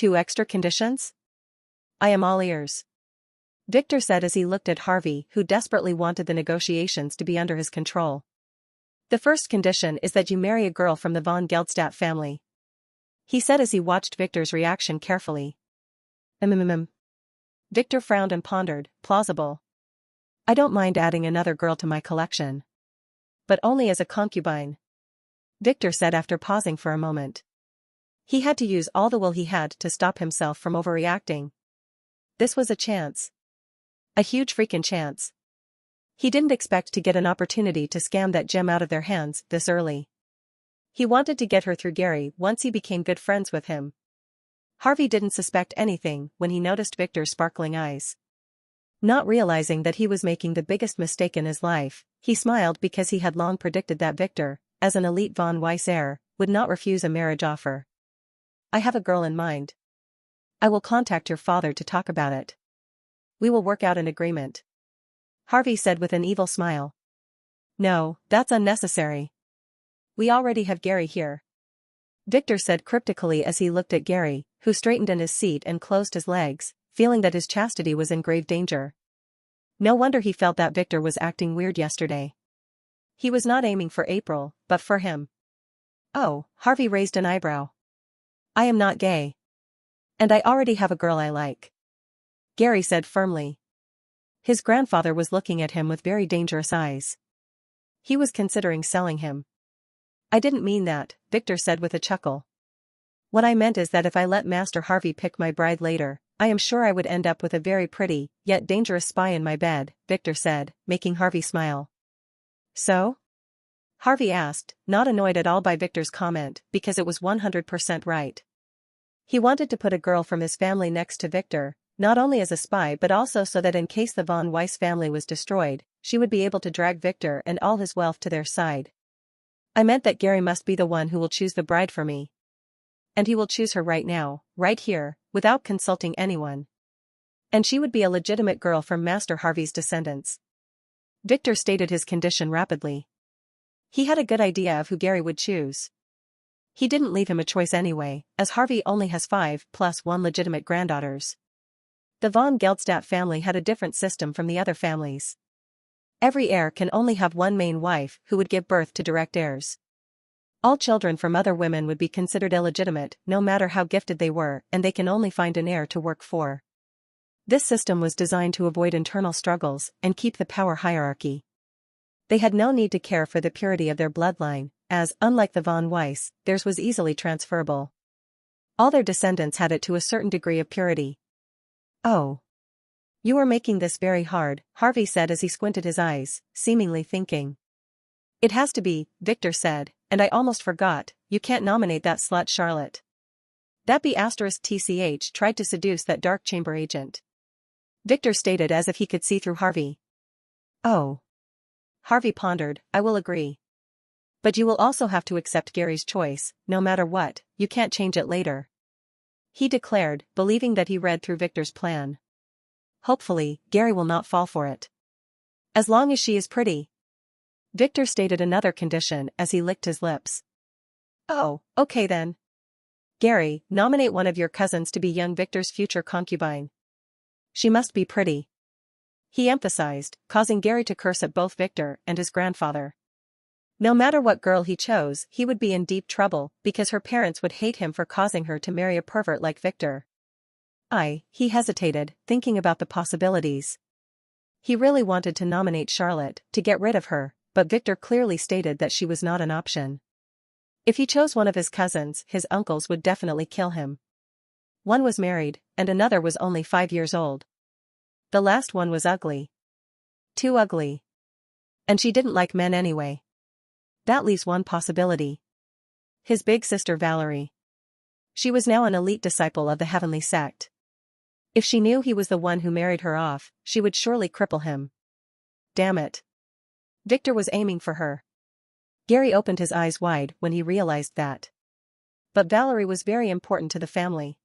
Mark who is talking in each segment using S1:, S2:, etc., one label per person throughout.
S1: 2 extra conditions? I am all ears. Victor said as he looked at Harvey, who desperately wanted the negotiations to be under his control. The first condition is that you marry a girl from the von Geldstadt family. He said as he watched Victor's reaction carefully. Victor frowned and pondered, plausible. I don't mind adding another girl to my collection. But only as a concubine. Victor said after pausing for a moment. He had to use all the will he had to stop himself from overreacting. This was a chance. A huge freaking chance. He didn't expect to get an opportunity to scam that gem out of their hands this early. He wanted to get her through Gary once he became good friends with him. Harvey didn't suspect anything when he noticed Victor's sparkling eyes. Not realizing that he was making the biggest mistake in his life, he smiled because he had long predicted that Victor, as an elite von Weiss heir, would not refuse a marriage offer. I have a girl in mind. I will contact your father to talk about it. We will work out an agreement. Harvey said with an evil smile. No, that's unnecessary. We already have Gary here. Victor said cryptically as he looked at Gary, who straightened in his seat and closed his legs, feeling that his chastity was in grave danger. No wonder he felt that Victor was acting weird yesterday. He was not aiming for April, but for him. Oh, Harvey raised an eyebrow. I am not gay. And I already have a girl I like. Gary said firmly. His grandfather was looking at him with very dangerous eyes. He was considering selling him. I didn't mean that, Victor said with a chuckle. What I meant is that if I let Master Harvey pick my bride later, I am sure I would end up with a very pretty, yet dangerous spy in my bed, Victor said, making Harvey smile. So? Harvey asked, not annoyed at all by Victor's comment, because it was 100% right. He wanted to put a girl from his family next to Victor, not only as a spy but also so that in case the von Weiss family was destroyed, she would be able to drag Victor and all his wealth to their side. I meant that Gary must be the one who will choose the bride for me. And he will choose her right now, right here, without consulting anyone. And she would be a legitimate girl from Master Harvey's descendants. Victor stated his condition rapidly. He had a good idea of who Gary would choose. He didn't leave him a choice anyway, as Harvey only has 5 plus 1 legitimate granddaughters. The von Geldstadt family had a different system from the other families. Every heir can only have one main wife who would give birth to direct heirs. All children from other women would be considered illegitimate no matter how gifted they were, and they can only find an heir to work for. This system was designed to avoid internal struggles and keep the power hierarchy. They had no need to care for the purity of their bloodline, as, unlike the von Weiss, theirs was easily transferable. All their descendants had it to a certain degree of purity. Oh. You are making this very hard, Harvey said as he squinted his eyes, seemingly thinking. It has to be, Victor said, and I almost forgot, you can't nominate that slut Charlotte. That be *TCH tried to seduce that dark chamber agent. Victor stated as if he could see through Harvey. Oh. Harvey pondered, I will agree. But you will also have to accept Gary's choice, no matter what, you can't change it later. He declared, believing that he read through Victor's plan. Hopefully, Gary will not fall for it. As long as she is pretty. Victor stated another condition as he licked his lips. Oh, okay then. Gary, nominate one of your cousins to be young Victor's future concubine. She must be pretty. He emphasized, causing Gary to curse at both Victor and his grandfather. No matter what girl he chose, he would be in deep trouble because her parents would hate him for causing her to marry a pervert like Victor. He hesitated, thinking about the possibilities. He really wanted to nominate Charlotte to get rid of her, but Victor clearly stated that she was not an option. If he chose one of his cousins, his uncles would definitely kill him. One was married, and another was only 5 years old. The last one was ugly. Too ugly. And she didn't like men anyway. That leaves one possibility. His big sister Valerie. She was now an elite disciple of the heavenly sect. If she knew he was the one who married her off, she would surely cripple him. Damn it. Victor was aiming for her. Gary opened his eyes wide when he realized that. But Valerie was very important to the family.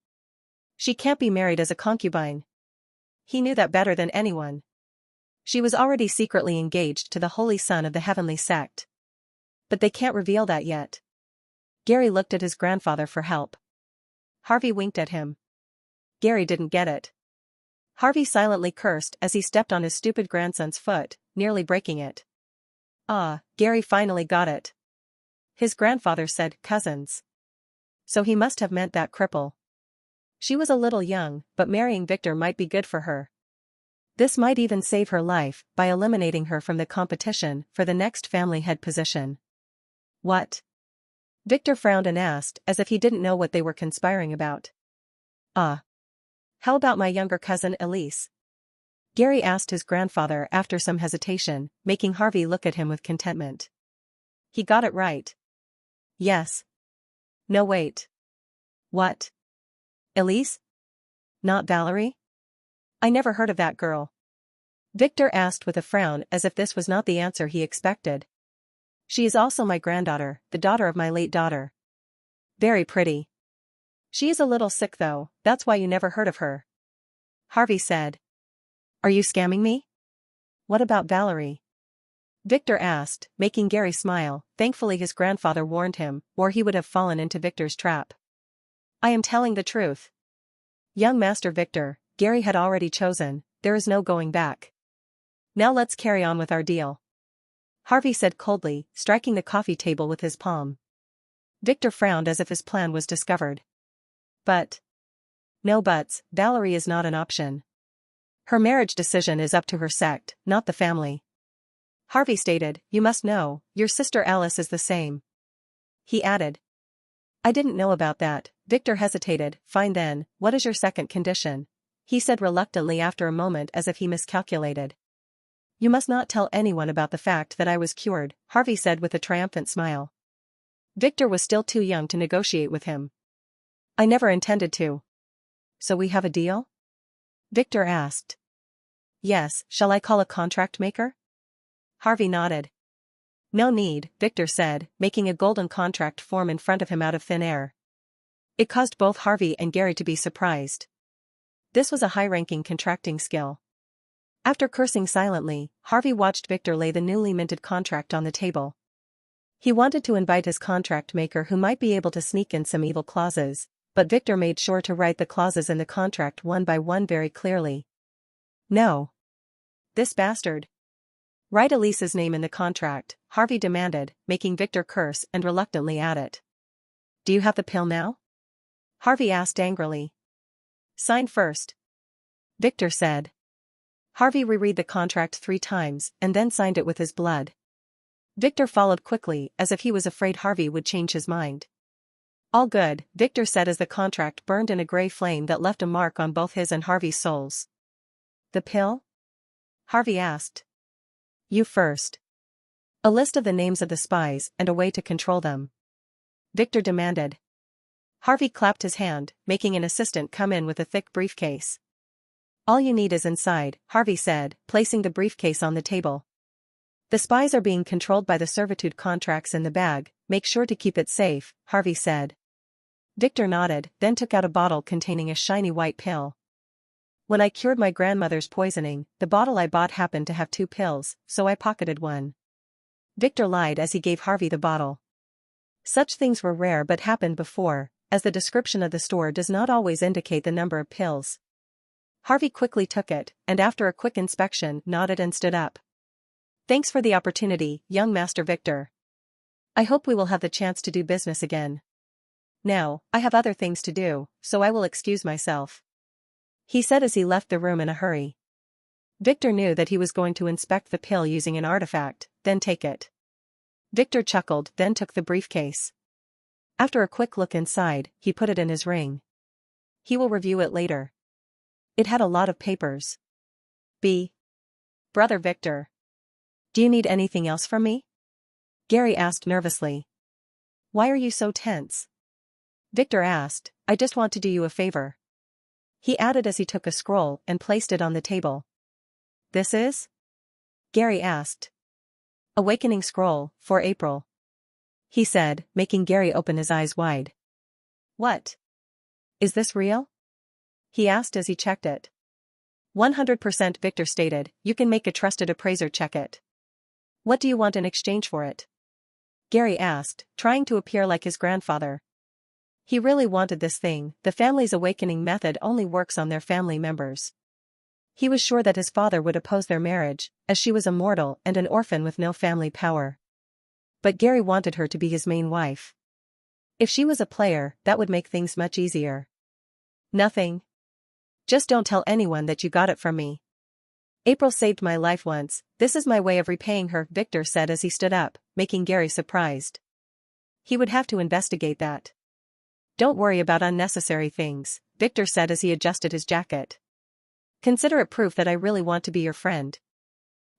S1: She can't be married as a concubine. He knew that better than anyone. She was already secretly engaged to the holy son of the heavenly sect. But they can't reveal that yet. Gary looked at his grandfather for help. Harvey winked at him. Gary didn't get it. Harvey silently cursed as he stepped on his stupid grandson's foot, nearly breaking it. Ah, Gary finally got it. His grandfather said cousins. So he must have meant that cripple. She was a little young, but marrying Victor might be good for her. This might even save her life by eliminating her from the competition for the next family head position. What? Victor frowned and asked as if he didn't know what they were conspiring about. How about my younger cousin Elise? Gary asked his grandfather after some hesitation, making Harvey look at him with contentment. He got it right. Yes. No wait. What? Elise? Not Valerie? I never heard of that girl. Victor asked with a frown as if this was not the answer he expected. She is also my granddaughter, the daughter of my late daughter. Very pretty. She is a little sick though, that's why you never heard of her. Harvey said. Are you scamming me? What about Valerie? Victor asked, making Gary smile. Thankfully his grandfather warned him, or he would have fallen into Victor's trap. I am telling the truth. Young Master Victor, Gary had already chosen, there is no going back. Now let's carry on with our deal. Harvey said coldly, striking the coffee table with his palm. Victor frowned as if his plan was discovered. But. No buts, Valerie is not an option. Her marriage decision is up to her sect, not the family. Harvey stated, you must know, your sister Alice is the same. He added. I didn't know about that. Victor hesitated. Fine then, what is your second condition? He said reluctantly after a moment as if he miscalculated. You must not tell anyone about the fact that I was cured, Harvey said with a triumphant smile. Victor was still too young to negotiate with him. I never intended to. So we have a deal? Victor asked. Yes, shall I call a contract maker? Harvey nodded. No need, Victor said, making a golden contract form in front of him out of thin air. It caused both Harvey and Gary to be surprised. This was a high-ranking contracting skill. After cursing silently, Harvey watched Victor lay the newly minted contract on the table. He wanted to invite his contract maker who might be able to sneak in some evil clauses, but Victor made sure to write the clauses in the contract one by one very clearly. No. This bastard. Write Elise's name in the contract, Harvey demanded, making Victor curse and reluctantly add it. Do you have the pill now? Harvey asked angrily. Sign first. Victor said. Harvey reread the contract 3 times and then signed it with his blood. Victor followed quickly as if he was afraid Harvey would change his mind. All good, Victor said as the contract burned in a gray flame that left a mark on both his and Harvey's souls. The pill? Harvey asked. You first. A list of the names of the spies and a way to control them. Victor demanded. Harvey clapped his hand, making an assistant come in with a thick briefcase. All you need is inside, Harvey said, placing the briefcase on the table. The spies are being controlled by the servitude contracts in the bag, make sure to keep it safe, Harvey said. Victor nodded, then took out a bottle containing a shiny white pill. When I cured my grandmother's poisoning, the bottle I bought happened to have 2 pills, so I pocketed one. Victor lied as he gave Harvey the bottle. Such things were rare but happened before, as the description of the store does not always indicate the number of pills. Harvey quickly took it, and after a quick inspection, nodded and stood up. Thanks for the opportunity, young Master Victor. I hope we will have the chance to do business again. Now, I have other things to do, so I will excuse myself. He said as he left the room in a hurry. Victor knew that he was going to inspect the pill using an artifact, then take it. Victor chuckled, then took the briefcase. After a quick look inside, he put it in his ring. He will review it later. It had a lot of papers. Brother Victor. Do you need anything else from me? Gary asked nervously. Why are you so tense? Victor asked, I just want to do you a favor. He added as he took a scroll and placed it on the table. This is? Gary asked. Awakening scroll, for April. He said, making Gary open his eyes wide. What? Is this real? He asked as he checked it. 100% Victor stated, you can make a trusted appraiser check it. What do you want in exchange for it? Gary asked, trying to appear like his grandfather. He really wanted this thing. The family's awakening method only works on their family members. He was sure that his father would oppose their marriage, as she was immortal and an orphan with no family power. But Gary wanted her to be his main wife. If she was a player, that would make things much easier. Nothing. Just don't tell anyone that you got it from me. April saved my life once, this is my way of repaying her, Victor said as he stood up, making Gary surprised. He would have to investigate that. Don't worry about unnecessary things, Victor said as he adjusted his jacket. Consider it proof that I really want to be your friend.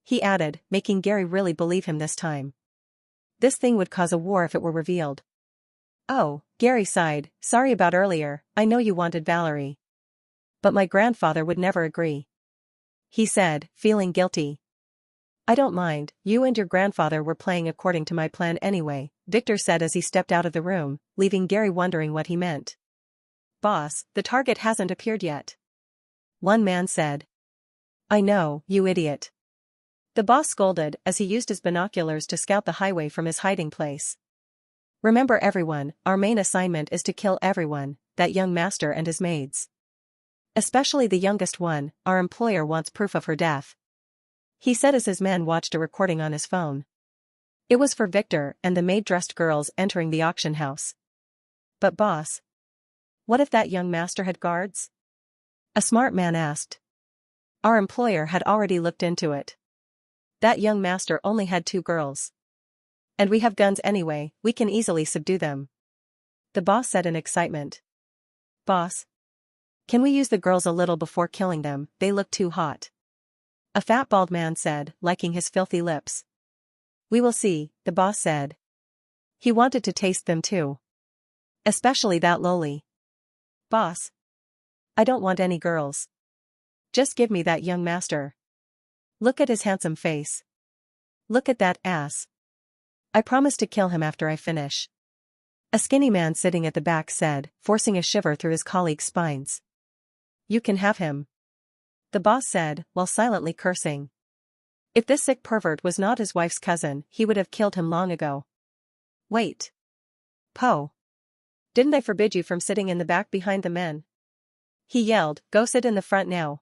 S1: He added, making Gary really believe him this time. This thing would cause a war if it were revealed. Oh, Gary sighed, sorry about earlier, I know you wanted Valerie. But my grandfather would never agree. He said, feeling guilty. I don't mind, you and your grandfather were playing according to my plan anyway, Victor said as he stepped out of the room, leaving Gary wondering what he meant. Boss, the target hasn't appeared yet. One man said. I know, you idiot. The boss scolded as he used his binoculars to scout the highway from his hiding place. Remember everyone, our main assignment is to kill everyone, that young master and his maids. Especially the youngest one, our employer wants proof of her death. He said as his men watched a recording on his phone. It was for Victor and the maid-dressed girls entering the auction house. But boss. What if that young master had guards? A smart man asked. Our employer had already looked into it. That young master only had 2 girls. And we have guns anyway, we can easily subdue them. The boss said in excitement. Boss. Can we use the girls a little before killing them, they look too hot. A fat bald man said, licking his filthy lips. We will see, the boss said. He wanted to taste them too. Especially that lowly. Boss. I don't want any girls. Just give me that young master. Look at his handsome face. Look at that ass. I promise to kill him after I finish. A skinny man sitting at the back said, forcing a shiver through his colleagues' spines. You can have him. The boss said, while silently cursing. If this sick pervert was not his wife's cousin, he would have killed him long ago. Wait. Poe. Didn't I forbid you from sitting in the back behind the men? He yelled, go sit in the front now.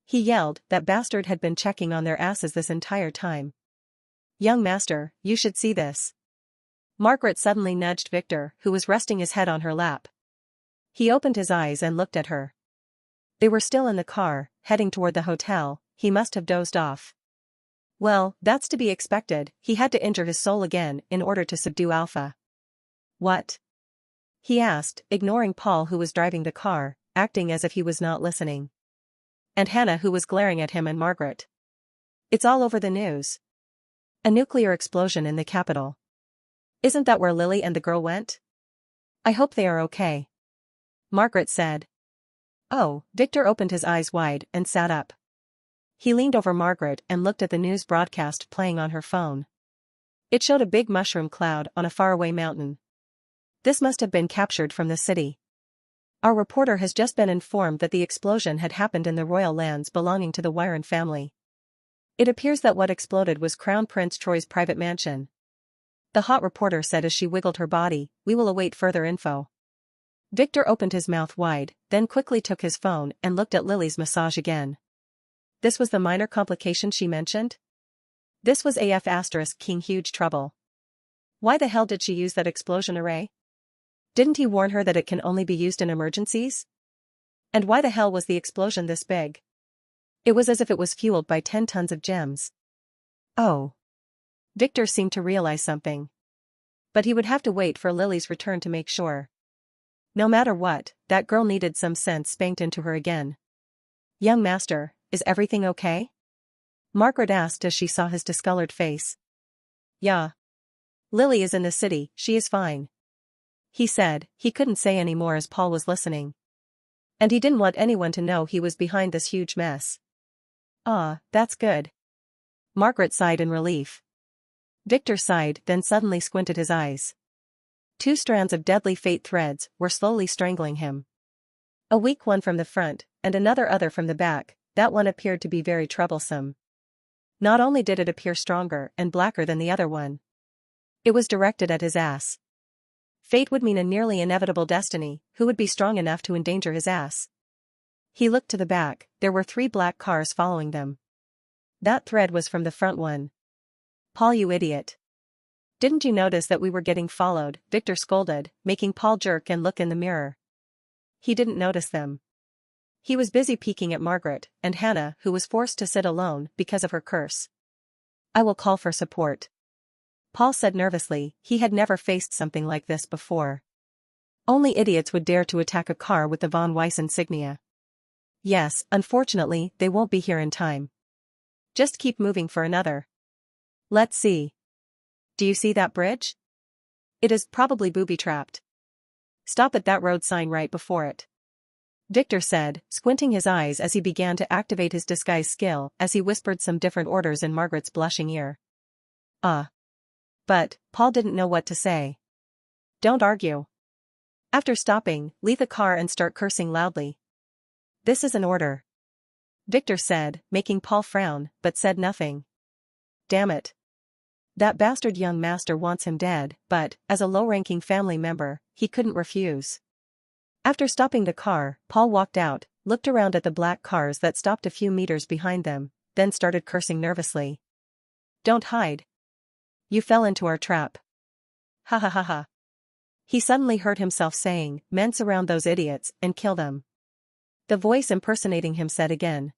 S1: He yelled, that bastard had been checking on their asses this entire time. Young master, you should see this. Margaret suddenly nudged Victor, who was resting his head on her lap. He opened his eyes and looked at her. They were still in the car, heading toward the hotel. He must have dozed off. Well, that's to be expected, he had to injure his soul again in order to subdue Alpha. What? He asked, ignoring Paul who was driving the car, acting as if he was not listening. And Hannah who was glaring at him and Margaret. It's all over the news. A nuclear explosion in the capital. Isn't that where Lily and the girl went? I hope they are okay. Margaret said. Oh, Victor opened his eyes wide and sat up. He leaned over Margaret and looked at the news broadcast playing on her phone. It showed a big mushroom cloud on a faraway mountain. This must have been captured from the city. Our reporter has just been informed that the explosion had happened in the royal lands belonging to the Wyron family. It appears that what exploded was Crown Prince Troy's private mansion. The hot reporter said as she wiggled her body, we will await further info. Victor opened his mouth wide, then quickly took his phone and looked at Lily's massage again. This was the minor complication she mentioned? This was AF * King huge trouble. Why the hell did she use that explosion array? Didn't he warn her that it can only be used in emergencies? And why the hell was the explosion this big? It was as if it was fueled by 10 tons of gems. Oh. Victor seemed to realize something. But he would have to wait for Lily's return to make sure. No matter what, that girl needed some sense spanked into her again. Young master, is everything okay? Margaret asked as she saw his discolored face. Yeah. Lily is in the city, she is fine. He said. He couldn't say any more as Paul was listening. And he didn't want anyone to know he was behind this huge mess. Ah, that's good. Margaret sighed in relief. Victor sighed, then suddenly squinted his eyes. 2 strands of deadly fate threads were slowly strangling him. A weak one from the front, and other from the back. That one appeared to be very troublesome. Not only did it appear stronger and blacker than the other one. It was directed at his ass. Fate would mean a nearly inevitable destiny. Who would be strong enough to endanger his ass? He looked to the back. There were 3 black cars following them. That thread was from the front one. Paul, you idiot. Didn't you notice that we were getting followed? Victor scolded, making Paul jerk and look in the mirror. He didn't notice them. He was busy peeking at Margaret and Hannah, who was forced to sit alone because of her curse. I will call for support. Paul said nervously. He had never faced something like this before. Only idiots would dare to attack a car with the Von Weiss insignia. Yes, unfortunately, they won't be here in time. Just keep moving for another. Let's see. Do you see that bridge? It is probably booby-trapped. Stop at that road sign right before it. Victor said, squinting his eyes as he began to activate his disguise skill as he whispered some different orders in Margaret's blushing ear. But, Paul didn't know what to say. Don't argue. After stopping, leave the car and start cursing loudly. This is an order. Victor said, making Paul frown, but said nothing. Damn it. That bastard young master wants him dead, but, as a low-ranking family member, he couldn't refuse. After stopping the car, Paul walked out, looked around at the black cars that stopped a few meters behind them, then started cursing nervously. Don't hide. You fell into our trap. Ha ha ha ha. He suddenly heard himself saying, men surround those idiots and kill them. The voice impersonating him said again.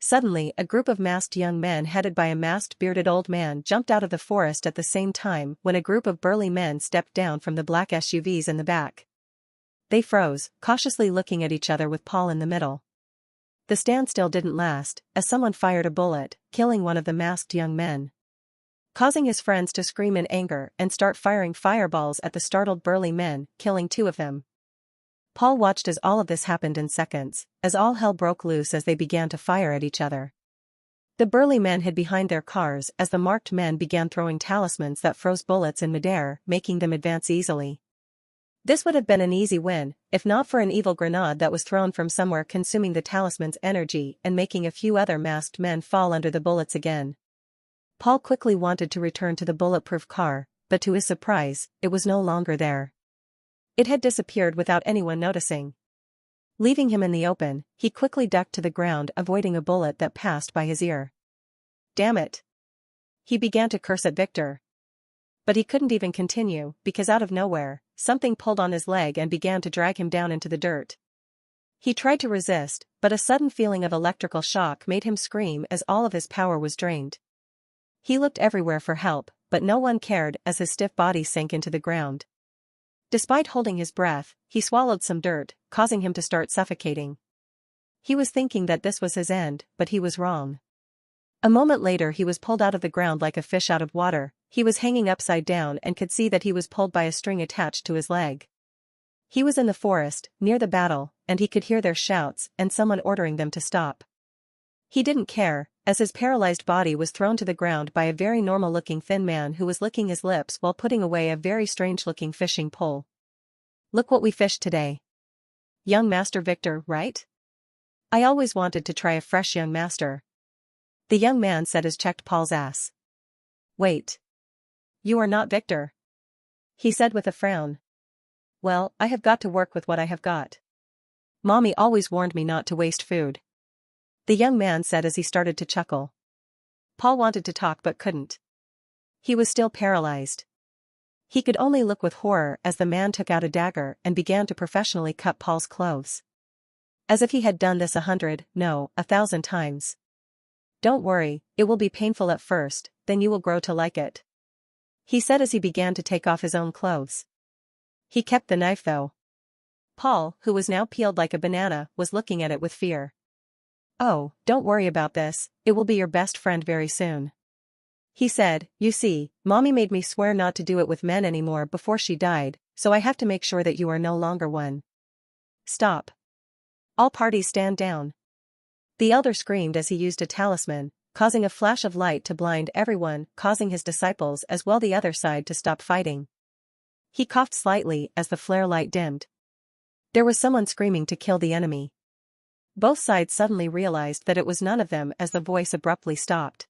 S1: Suddenly, a group of masked young men headed by a masked bearded old man jumped out of the forest at the same time when a group of burly men stepped down from the black SUVs in the back. They froze, cautiously looking at each other with Paul in the middle. The standstill didn't last, as someone fired a bullet, killing one of the masked young men, causing his friends to scream in anger and start firing fireballs at the startled burly men, killing 2 of them. Paul watched as all of this happened in seconds, as all hell broke loose as they began to fire at each other. The burly men hid behind their cars as the marked men began throwing talismans that froze bullets in midair, making them advance easily. This would have been an easy win, if not for an evil grenade that was thrown from somewhere, consuming the talisman's energy and making a few other masked men fall under the bullets again. Paul quickly wanted to return to the bulletproof car, but to his surprise, it was no longer there. It had disappeared without anyone noticing. Leaving him in the open, he quickly ducked to the ground, avoiding a bullet that passed by his ear. Damn it. He began to curse at Victor. But he couldn't even continue, because out of nowhere, something pulled on his leg and began to drag him down into the dirt. He tried to resist, but a sudden feeling of electrical shock made him scream as all of his power was drained. He looked everywhere for help, but no one cared as his stiff body sank into the ground. Despite holding his breath, he swallowed some dirt, causing him to start suffocating. He was thinking that this was his end, but he was wrong. A moment later he was pulled out of the ground like a fish out of water. He was hanging upside down and could see that he was pulled by a string attached to his leg. He was in the forest, near the battle, and he could hear their shouts and someone ordering them to stop. He didn't care, as his paralyzed body was thrown to the ground by a very normal-looking thin man who was licking his lips while putting away a very strange-looking fishing pole. Look what we fished today. Young Master Victor, right? I always wanted to try a fresh young master. The young man said as checked Paul's ass. Wait. You are not Victor. He said with a frown. Well, I have got to work with what I have got. Mommy always warned me not to waste food. The young man said as he started to chuckle. Paul wanted to talk but couldn't. He was still paralyzed. He could only look with horror as the man took out a dagger and began to professionally cut Paul's clothes. As if he had done this 100, no, 1,000 times. Don't worry, it will be painful at first, then you will grow to like it. He said as he began to take off his own clothes. He kept the knife though. Paul, who was now peeled like a banana, was looking at it with fear. Oh, don't worry about this, it will be your best friend very soon. He said, you see, Mommy made me swear not to do it with men anymore before she died, so I have to make sure that you are no longer one. Stop. All parties stand down. The elder screamed as he used a talisman, causing a flash of light to blind everyone, causing his disciples as well the other side to stop fighting. He coughed slightly as the flare light dimmed. There was someone screaming to kill the enemy. Both sides suddenly realized that it was none of them as the voice abruptly stopped.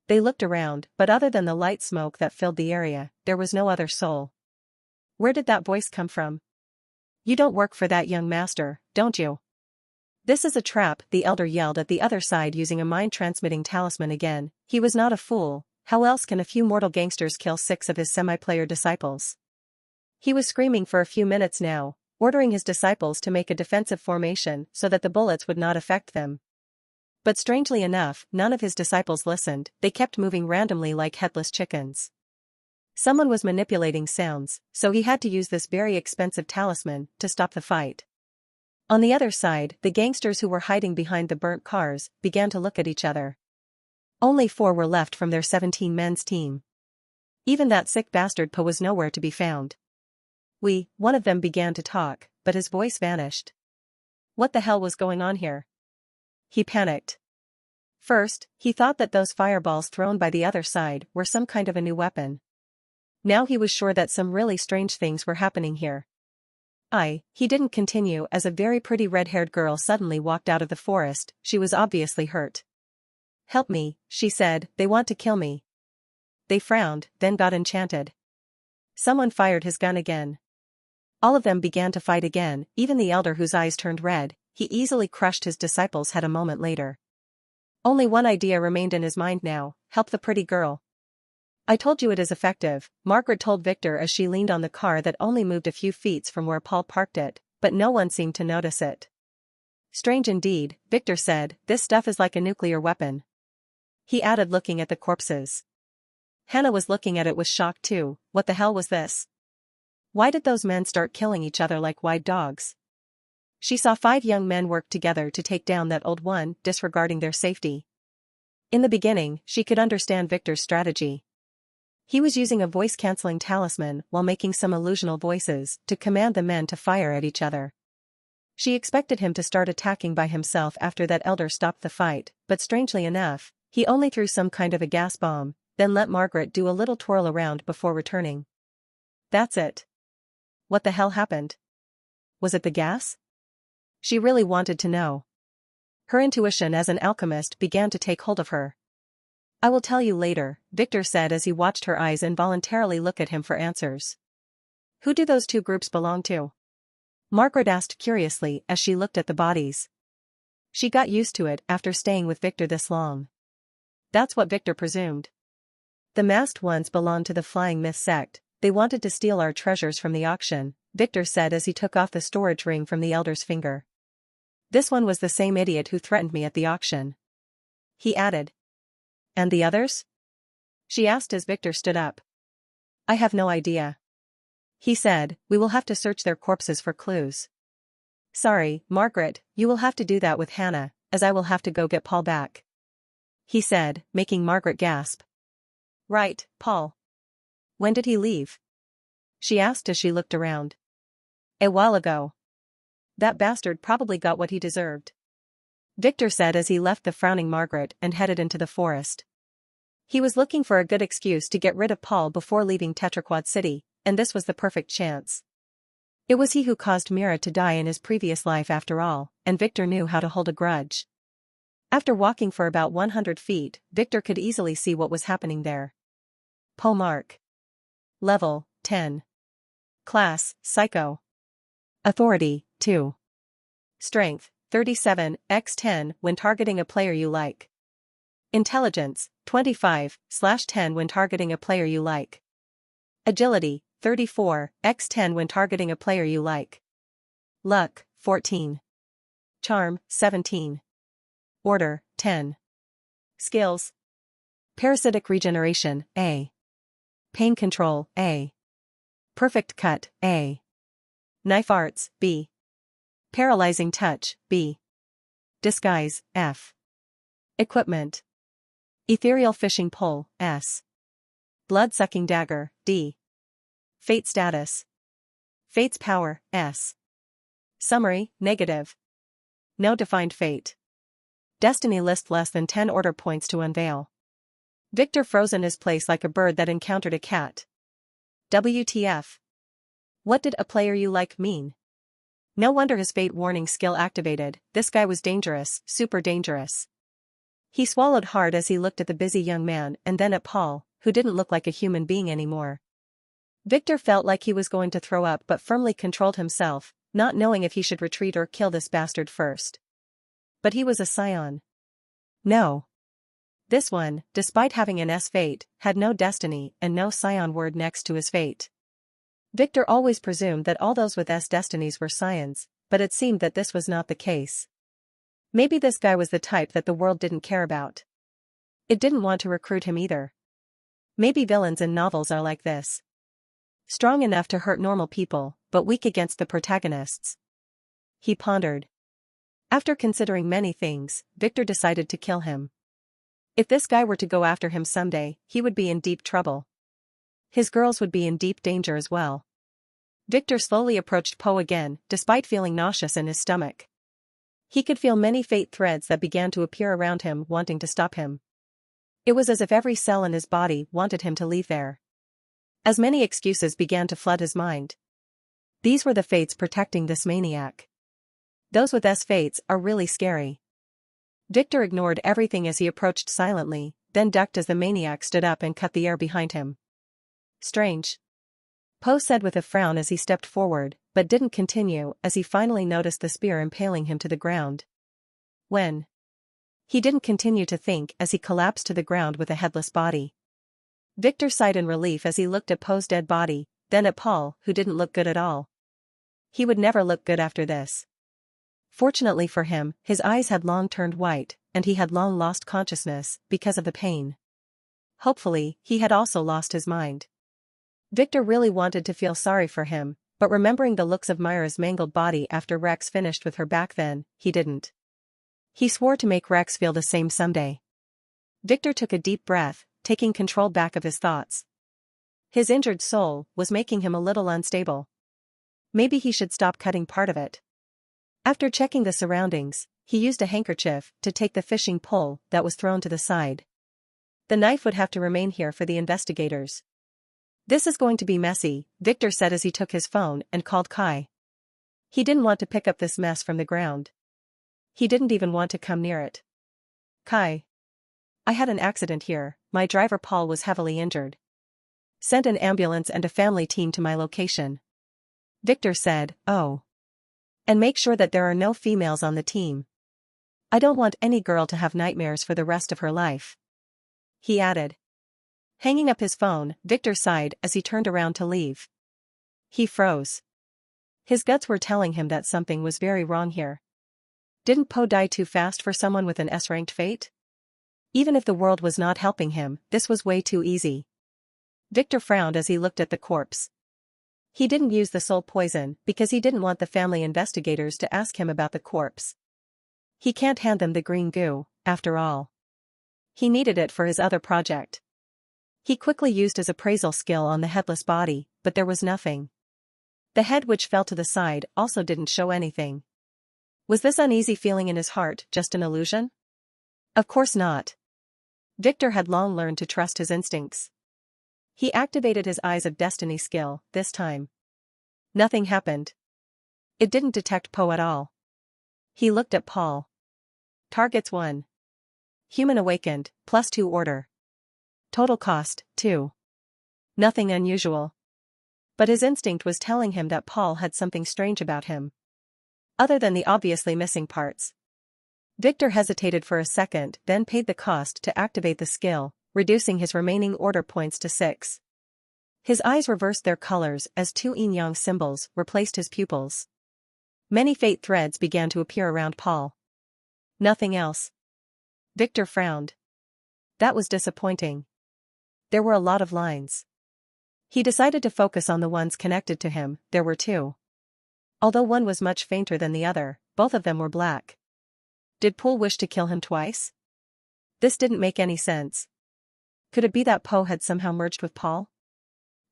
S1: They looked around, but other than the light smoke that filled the area, there was no other soul. Where did that voice come from? You don't work for that young master, don't you? This is a trap, the elder yelled at the other side using a mind-transmitting talisman again. He was not a fool. How else can a few mortal gangsters kill 6 of his semi-player disciples? He was screaming for a few minutes now, ordering his disciples to make a defensive formation so that the bullets would not affect them. But strangely enough, none of his disciples listened. They kept moving randomly like headless chickens. Someone was manipulating sounds, so he had to use this very expensive talisman to stop the fight. On the other side, the gangsters who were hiding behind the burnt cars began to look at each other. Only 4 were left from their 17 men's team. Even that sick bastard Po was nowhere to be found. One of them began to talk, but his voice vanished. What the hell was going on here? He panicked. First, he thought that those fireballs thrown by the other side were some kind of a new weapon. Now he was sure that some really strange things were happening here. He didn't continue as a very pretty red-haired girl suddenly walked out of the forest. She was obviously hurt. Help me, she said, they want to kill me. They frowned, then got enchanted. Someone fired his gun again. All of them began to fight again, even the elder whose eyes turned red. He easily crushed his disciples' head a moment later. Only one idea remained in his mind now: help the pretty girl. I told you it is effective, Margaret told Victor as she leaned on the car that only moved a few feet from where Paul parked it, but no one seemed to notice it. Strange indeed, Victor said, this stuff is like a nuclear weapon. He added, looking at the corpses. Hannah was looking at it with shock too. What the hell was this? Why did those men start killing each other like wild dogs? She saw 5 young men work together to take down that old one, disregarding their safety. In the beginning, she could understand Victor's strategy. He was using a voice-canceling talisman while making some illusional voices to command the men to fire at each other. She expected him to start attacking by himself after that elder stopped the fight, but strangely enough, he only threw some kind of a gas bomb, then let Margaret do a little twirl around before returning. That's it. What the hell happened? Was it the gas? She really wanted to know. Her intuition as an alchemist began to take hold of her. I will tell you later, Victor said as he watched her eyes involuntarily look at him for answers. Who do those 2 groups belong to? Margaret asked curiously as she looked at the bodies. She got used to it after staying with Victor this long. That's what Victor presumed. The masked ones belonged to the Flying Myth sect. They wanted to steal our treasures from the auction, Victor said as he took off the storage ring from the elder's finger. This one was the same idiot who threatened me at the auction. He added. And the others? She asked as Victor stood up. I have no idea. He said, we will have to search their corpses for clues. Sorry, Margaret, you will have to do that with Hannah, as I will have to go get Paul back. He said, making Margaret gasp. Right, Paul. When did he leave? She asked as she looked around. A while ago. That bastard probably got what he deserved. Victor said as he left the frowning Margaret and headed into the forest. He was looking for a good excuse to get rid of Paul before leaving Tetraquad City, and this was the perfect chance. It was he who caused Mira to die in his previous life after all, and Victor knew how to hold a grudge. After walking for about 100 feet, Victor could easily see what was happening there. Po Mark. Level, 10. Class, Psycho. Authority, 2. Strength, 37, x 10 when targeting a player you like. Intelligence, 25/10 when targeting a player you like. Agility, 34, x 10 when targeting a player you like. Luck, 14. Charm, 17. Order, 10. Skills. Parasitic Regeneration, A. Pain Control, A. Perfect Cut, A. Knife Arts, B. Paralyzing Touch, B. Disguise, F. Equipment. Ethereal Fishing Pole, S. Blood-Sucking Dagger, D. Fate Status. Fate's Power, S. Summary, negative. No defined fate. Destiny list less than 10 order points to unveil. Victor froze in his place like a bird that encountered a cat. WTF. What did a player you like mean? No wonder his fate warning skill activated. This guy was dangerous, super dangerous. He swallowed hard as he looked at the busy young man and then at Paul, who didn't look like a human being anymore. Victor felt like he was going to throw up but firmly controlled himself, not knowing if he should retreat or kill this bastard first. But he was a scion. No. This one, despite having an S fate, had no destiny and no scion word next to his fate. Victor always presumed that all those with S destinies were scions, but it seemed that this was not the case. Maybe this guy was the type that the world didn't care about. It didn't want to recruit him either. Maybe villains in novels are like this. Strong enough to hurt normal people, but weak against the protagonists. He pondered. After considering many things, Victor decided to kill him. If this guy were to go after him someday, he would be in deep trouble. His girls would be in deep danger as well. Victor slowly approached Poe again, despite feeling nauseous in his stomach. He could feel many fate threads that began to appear around him, wanting to stop him. It was as if every cell in his body wanted him to leave there. As many excuses began to flood his mind. These were the fates protecting this maniac. Those with S fates are really scary. Victor ignored everything as he approached silently, then ducked as the maniac stood up and cut the air behind him. Strange. Poe said with a frown as he stepped forward, but didn't continue as he finally noticed the spear impaling him to the ground. When? He didn't continue to think as he collapsed to the ground with a headless body. Victor sighed in relief as he looked at Poe's dead body, then at Paul, who didn't look good at all. He would never look good after this. Fortunately for him, his eyes had long turned white, and he had long lost consciousness because of the pain. Hopefully, he had also lost his mind. Victor really wanted to feel sorry for him, but remembering the looks of Myra's mangled body after Rex finished with her back then, he didn't. He swore to make Rex feel the same someday. Victor took a deep breath, taking control back of his thoughts. His injured soul was making him a little unstable. Maybe he should stop cutting part of it. After checking the surroundings, he used a handkerchief to take the fishing pole that was thrown to the side. The knife would have to remain here for the investigators. This is going to be messy, Victor said as he took his phone and called Kai. He didn't want to pick up this mess from the ground. He didn't even want to come near it. Kai. I had an accident here, my driver Paul was heavily injured. Send an ambulance and a family team to my location. Victor said, oh. And make sure that there are no females on the team. I don't want any girl to have nightmares for the rest of her life. He added. Hanging up his phone, Victor sighed as he turned around to leave. He froze. His guts were telling him that something was very wrong here. Didn't Poe die too fast for someone with an S-ranked fate? Even if the world was not helping him, this was way too easy. Victor frowned as he looked at the corpse. He didn't use the soul poison because he didn't want the family investigators to ask him about the corpse. He can't hand them the green goo, after all. He needed it for his other project. He quickly used his appraisal skill on the headless body, but there was nothing. The head which fell to the side also didn't show anything. Was this uneasy feeling in his heart just an illusion? Of course not. Victor had long learned to trust his instincts. He activated his Eyes of Destiny skill, this time. Nothing happened. It didn't detect Poe at all. He looked at Paul. Targets 1. Human awakened, +2 order. Total cost, 2. Nothing unusual. But his instinct was telling him that Paul had something strange about him. Other than the obviously missing parts. Victor hesitated for a second, then paid the cost to activate the skill, reducing his remaining order points to 6. His eyes reversed their colors as 2 yin-yang symbols replaced his pupils. Many fate threads began to appear around Paul. Nothing else. Victor frowned. That was disappointing. There were a lot of lines. He decided to focus on the ones connected to him. There were 2. Although one was much fainter than the other, both of them were black. Did Poole wish to kill him twice? This didn't make any sense. Could it be that Poe had somehow merged with Paul?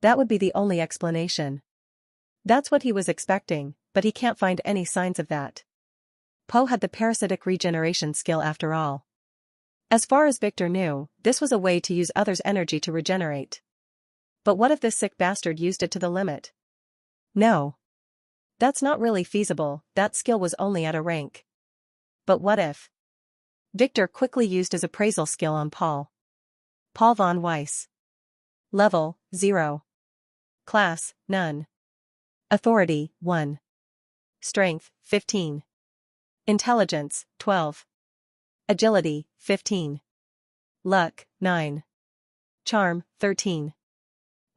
S1: That would be the only explanation. That's what he was expecting, but he can't find any signs of that. Poe had the parasitic regeneration skill after all. As far as Victor knew, this was a way to use others' energy to regenerate. But what if this sick bastard used it to the limit? No. That's not really feasible, that skill was only at a rank. But what if? Victor quickly used his appraisal skill on Paul. Paul von Weiss. Level, 0. Class, none. Authority, 1. Strength, 15. Intelligence, 12. Agility, 15. Luck, 9. Charm, 13.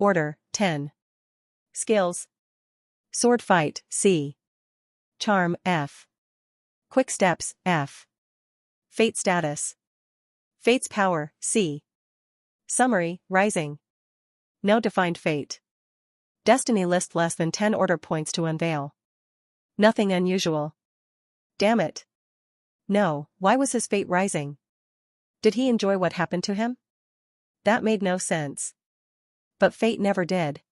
S1: Order, 10. Skills. Sword fight, C. Charm, F. Quick steps, F. Fate status. Fate's power, C. Summary, rising. No defined fate. Destiny list less than 10 order points to unveil. Nothing unusual. Damn it. No, why was his fate rising? Did he enjoy what happened to him? That made no sense. But fate never did.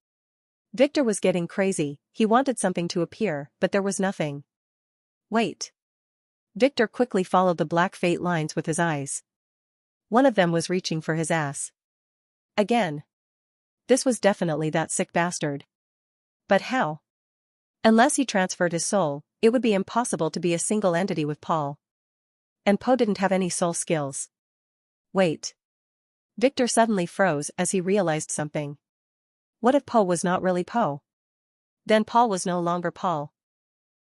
S1: Victor was getting crazy, he wanted something to appear, but there was nothing. Wait. Victor quickly followed the black fate lines with his eyes. One of them was reaching for his ass. Again. This was definitely that sick bastard. But how? Unless he transferred his soul, it would be impossible to be a single entity with Paul. And Poe didn't have any soul skills. Wait. Victor suddenly froze as he realized something. What if Poe was not really Poe? Then Paul was no longer Paul.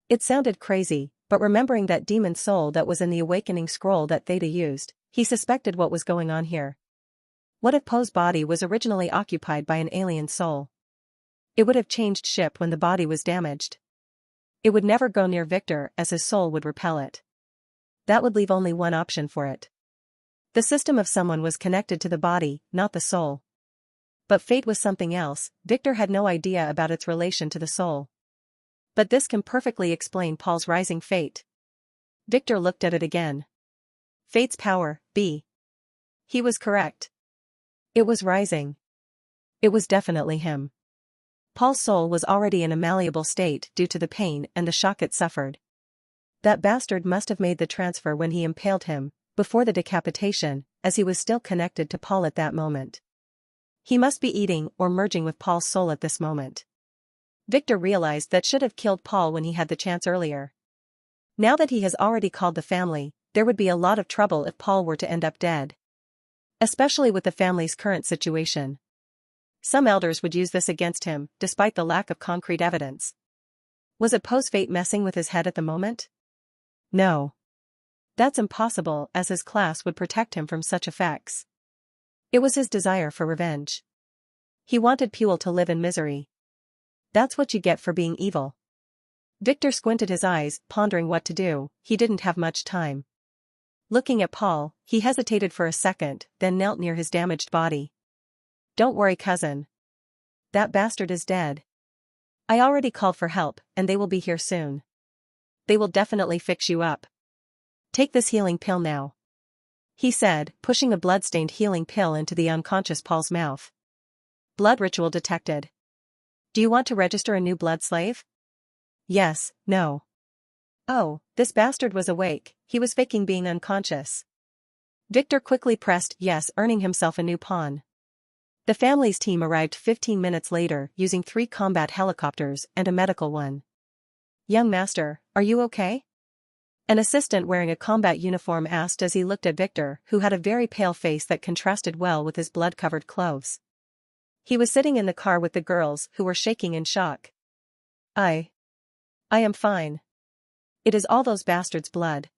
S1: It sounded crazy, but remembering that demon soul that was in the awakening scroll that Theta used, he suspected what was going on here. What if Poe's body was originally occupied by an alien soul? It would have changed shape when the body was damaged. It would never go near Victor as his soul would repel it. That would leave only one option for it. The system of someone was connected to the body, not the soul. But fate was something else, Victor had no idea about its relation to the soul. But this can perfectly explain Paul's rising fate. Victor looked at it again. Fate's power, B. He was correct. It was rising. It was definitely him. Paul's soul was already in a malleable state due to the pain and the shock it suffered. That bastard must have made the transfer when he impaled him, before the decapitation, as he was still connected to Paul at that moment. He must be eating or merging with Paul's soul at this moment. Victor realized that should have killed Paul when he had the chance earlier. Now that he has already called the family, there would be a lot of trouble if Paul were to end up dead. Especially with the family's current situation. Some elders would use this against him, despite the lack of concrete evidence. Was it Poe's fate messing with his head at the moment? No. That's impossible, as his class would protect him from such effects. It was his desire for revenge. He wanted Puel to live in misery. That's what you get for being evil. Victor squinted his eyes, pondering what to do. He didn't have much time. Looking at Paul, he hesitated for a second, then knelt near his damaged body. Don't worry, cousin. That bastard is dead. I already called for help, and they will be here soon. They will definitely fix you up. Take this healing pill now. He said, pushing a blood-stained healing pill into the unconscious Paul's mouth. Blood ritual detected. Do you want to register a new blood slave? Yes, no. Oh, this bastard was awake, he was faking being unconscious. Victor quickly pressed yes, earning himself a new pawn. The family's team arrived 15 minutes later using 3 combat helicopters and a medical one. Young master, are you okay? An assistant wearing a combat uniform asked as he looked at Victor, who had a very pale face that contrasted well with his blood-covered clothes. He was sitting in the car with the girls, who were shaking in shock. I am fine. It is all those bastards' blood.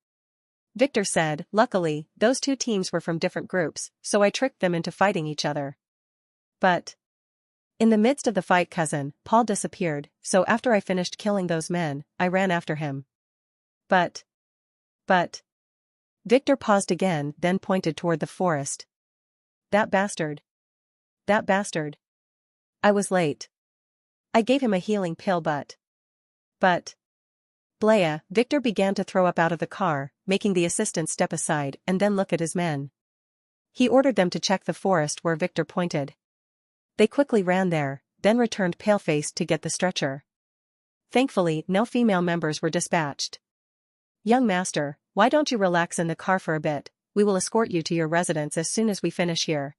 S1: Victor said, luckily, those 2 teams were from different groups, so I tricked them into fighting each other. But in the midst of the fight, cousin, Paul disappeared, so after I finished killing those men, I ran after him. But. Victor paused again, then pointed toward the forest. That bastard. I was late. I gave him a healing pill but. Blea, Victor began to throw up out of the car, making the assistant step aside and then look at his men. He ordered them to check the forest where Victor pointed. They quickly ran there, then returned pale-faced to get the stretcher. Thankfully, no female members were dispatched. Young master, why don't you relax in the car for a bit? We will escort you to your residence as soon as we finish here.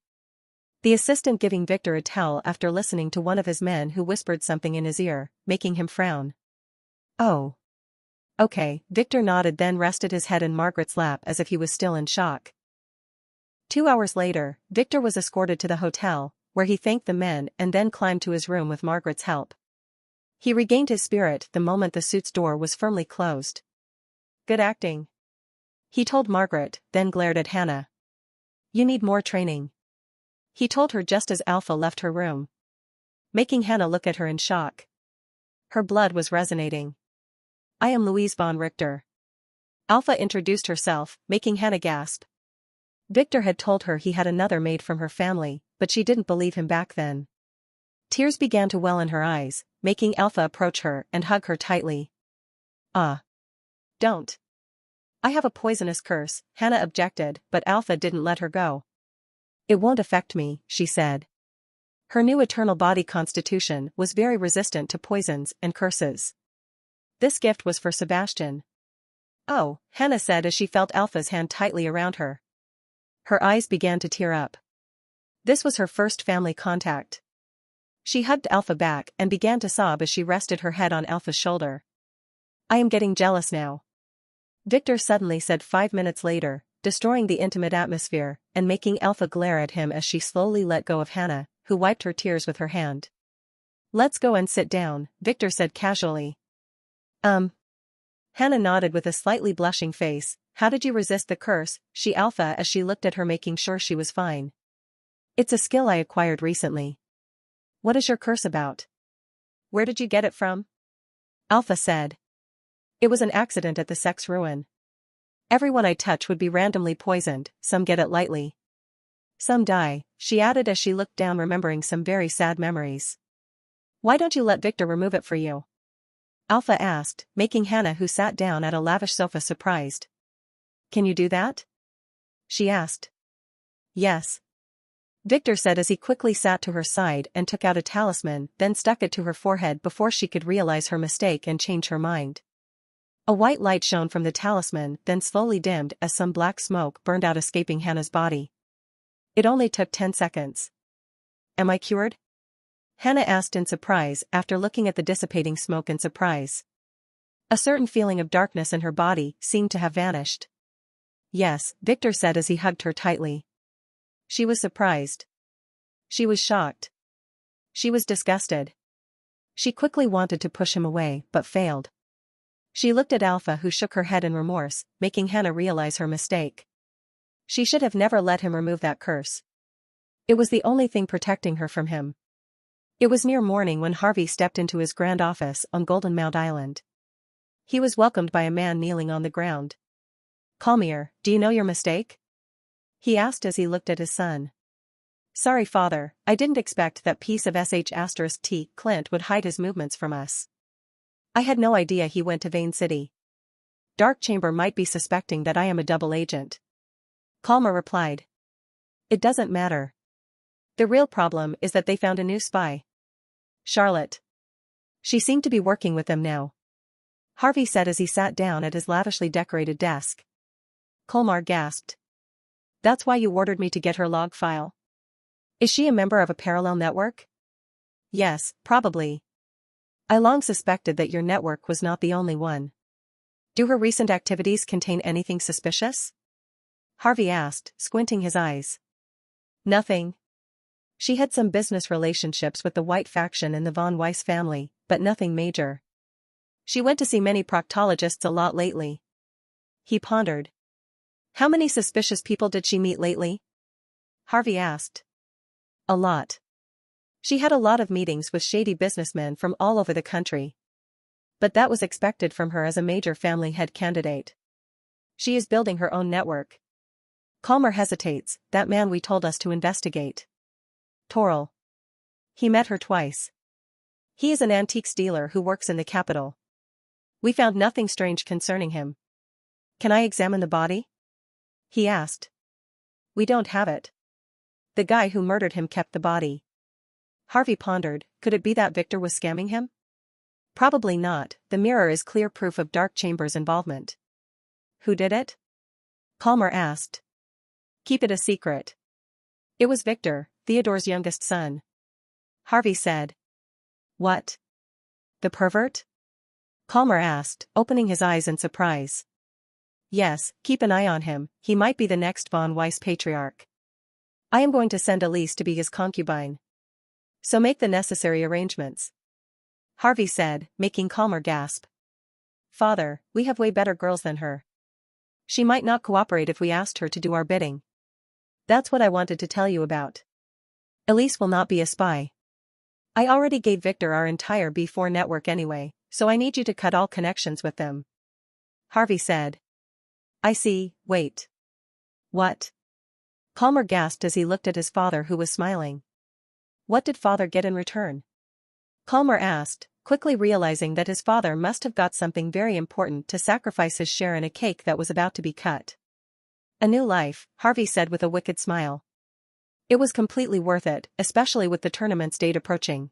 S1: The assistant giving Victor a towel after listening to one of his men who whispered something in his ear, making him frown. Oh. Okay, Victor nodded, then rested his head in Margaret's lap as if he was still in shock. 2 hours later, Victor was escorted to the hotel, where he thanked the men and then climbed to his room with Margaret's help. He regained his spirit the moment the suit's door was firmly closed. Good acting, he told Margaret, then glared at Hannah. You need more training, he told her just as Alpha left her room, making Hannah look at her in shock. Her blood was resonating. I am Louise von Richter. Alpha introduced herself, making Hannah gasp. Victor had told her he had another maid from her family, but she didn't believe him back then. Tears began to well in her eyes, making Alpha approach her and hug her tightly. Don't. I have a poisonous curse, Hannah objected, but Alpha didn't let her go. It won't affect me, she said. Her new eternal body constitution was very resistant to poisons and curses. This gift was for Sebastian. Oh, Hannah said as she felt Alpha's hand tightly around her. Her eyes began to tear up. This was her first family contact. She hugged Alpha back and began to sob as she rested her head on Alpha's shoulder. I am getting jealous now, Victor suddenly said 5 minutes later, destroying the intimate atmosphere and making Alpha glare at him as she slowly let go of Hannah, who wiped her tears with her hand. Let's go and sit down, Victor said casually. Hannah nodded with a slightly blushing face. How did you resist the curse, she Alpha as she looked at her making sure she was fine. It's a skill I acquired recently. What is your curse about? Where did you get it from? Alpha said. It was an accident at the sex ruin. Everyone I touch would be randomly poisoned, some get it lightly. Some die, she added as she looked down remembering some very sad memories. Why don't you let Victor remove it for you? Alpha asked, making Hannah who sat down at a lavish sofa surprised. Can you do that? She asked. Yes, Victor said as he quickly sat to her side and took out a talisman, then stuck it to her forehead before she could realize her mistake and change her mind. A white light shone from the talisman, then slowly dimmed as some black smoke burned out escaping Hannah's body. It only took 10 seconds. Am I cured? Hannah asked in surprise after looking at the dissipating smoke in surprise. A certain feeling of darkness in her body seemed to have vanished. Yes, Victor said as he hugged her tightly. She was surprised. She was shocked. She was disgusted. She quickly wanted to push him away, but failed. She looked at Alpha who shook her head in remorse, making Hannah realize her mistake. She should have never let him remove that curse. It was the only thing protecting her from him. It was near morning when Harvey stepped into his grand office on Golden Mount Island. He was welcomed by a man kneeling on the ground. Calmier, do you know your mistake? He asked as he looked at his son. Sorry father, I didn't expect that piece of sh*T Clint would hide his movements from us. I had no idea he went to Vane City. Dark Chamber might be suspecting that I am a double agent. Calmer replied. It doesn't matter. The real problem is that they found a new spy. Charlotte. She seemed to be working with them now. Harvey said as he sat down at his lavishly decorated desk. Colmar gasped. That's why you ordered me to get her log file? Is she a member of a parallel network? Yes, probably. I long suspected that your network was not the only one. Do her recent activities contain anything suspicious? Harvey asked, squinting his eyes. Nothing. She had some business relationships with the White faction and the von Weiss family, but nothing major. She went to see many proctologists a lot lately. He pondered. How many suspicious people did she meet lately? Harvey asked. A lot. She had a lot of meetings with shady businessmen from all over the country. But that was expected from her as a major family head candidate. She is building her own network. Calmer hesitates, that man we told us to investigate. Toril. He met her twice. He is an antiques dealer who works in the capital. We found nothing strange concerning him. Can I examine the body? He asked. We don't have it. The guy who murdered him kept the body. Harvey pondered, could it be that Victor was scamming him? Probably not, the mirror is clear proof of Dark Chamber's involvement. Who did it? Calmer asked. Keep it a secret. It was Victor, Theodore's youngest son. Harvey said. What? The pervert? Calmer asked, opening his eyes in surprise. Yes, keep an eye on him, he might be the next von Weiss patriarch. I am going to send Elise to be his concubine. So make the necessary arrangements. Harvey said, making calmer gasp. Father, we have way better girls than her. She might not cooperate if we asked her to do our bidding. That's what I wanted to tell you about. Elise will not be a spy. I already gave Victor our entire B4 network anyway, so I need you to cut all connections with them. Harvey said. I see, wait. What? Calmer gasped as he looked at his father, who was smiling. What did father get in return? Calmer asked, quickly realizing that his father must have got something very important to sacrifice his share in a cake that was about to be cut. A new life, Harvey said with a wicked smile. It was completely worth it, especially with the tournament's date approaching.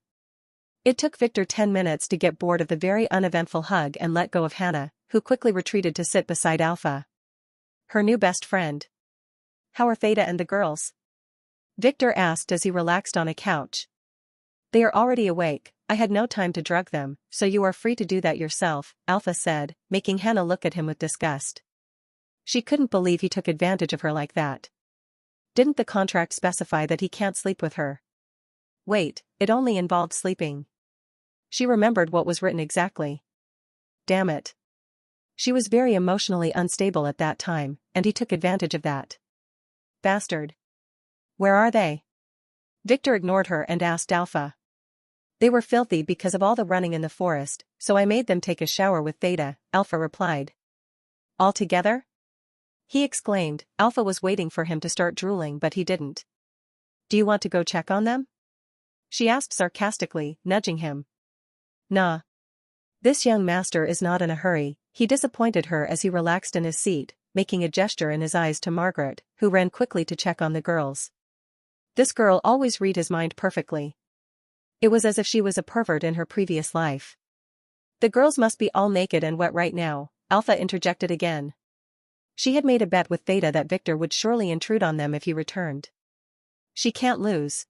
S1: It took Victor 10 minutes to get bored of the very uneventful hug and let go of Hannah, who quickly retreated to sit beside Alpha, her new best friend. How are Theta and the girls? Victor asked as he relaxed on a couch. They are already awake. I had no time to drug them, so you are free to do that yourself, Alpha said, making Hannah look at him with disgust. She couldn't believe he took advantage of her like that. Didn't the contract specify that he can't sleep with her? Wait, it only involved sleeping. She remembered what was written exactly. Damn it. She was very emotionally unstable at that time, and he took advantage of that. Bastard. Where are they? Victor ignored her and asked Alpha. They were filthy because of all the running in the forest, so I made them take a shower with Theta, Alpha replied. All together? He exclaimed. Alpha was waiting for him to start drooling, but he didn't. Do you want to go check on them? She asked sarcastically, nudging him. Nah. This young master is not in a hurry, he disappointed her as he relaxed in his seat, making a gesture in his eyes to Margaret, who ran quickly to check on the girls. This girl always read his mind perfectly. It was as if she was a pervert in her previous life. The girls must be all naked and wet right now, Alpha interjected again. She had made a bet with Theta that Victor would surely intrude on them if he returned. She can't lose.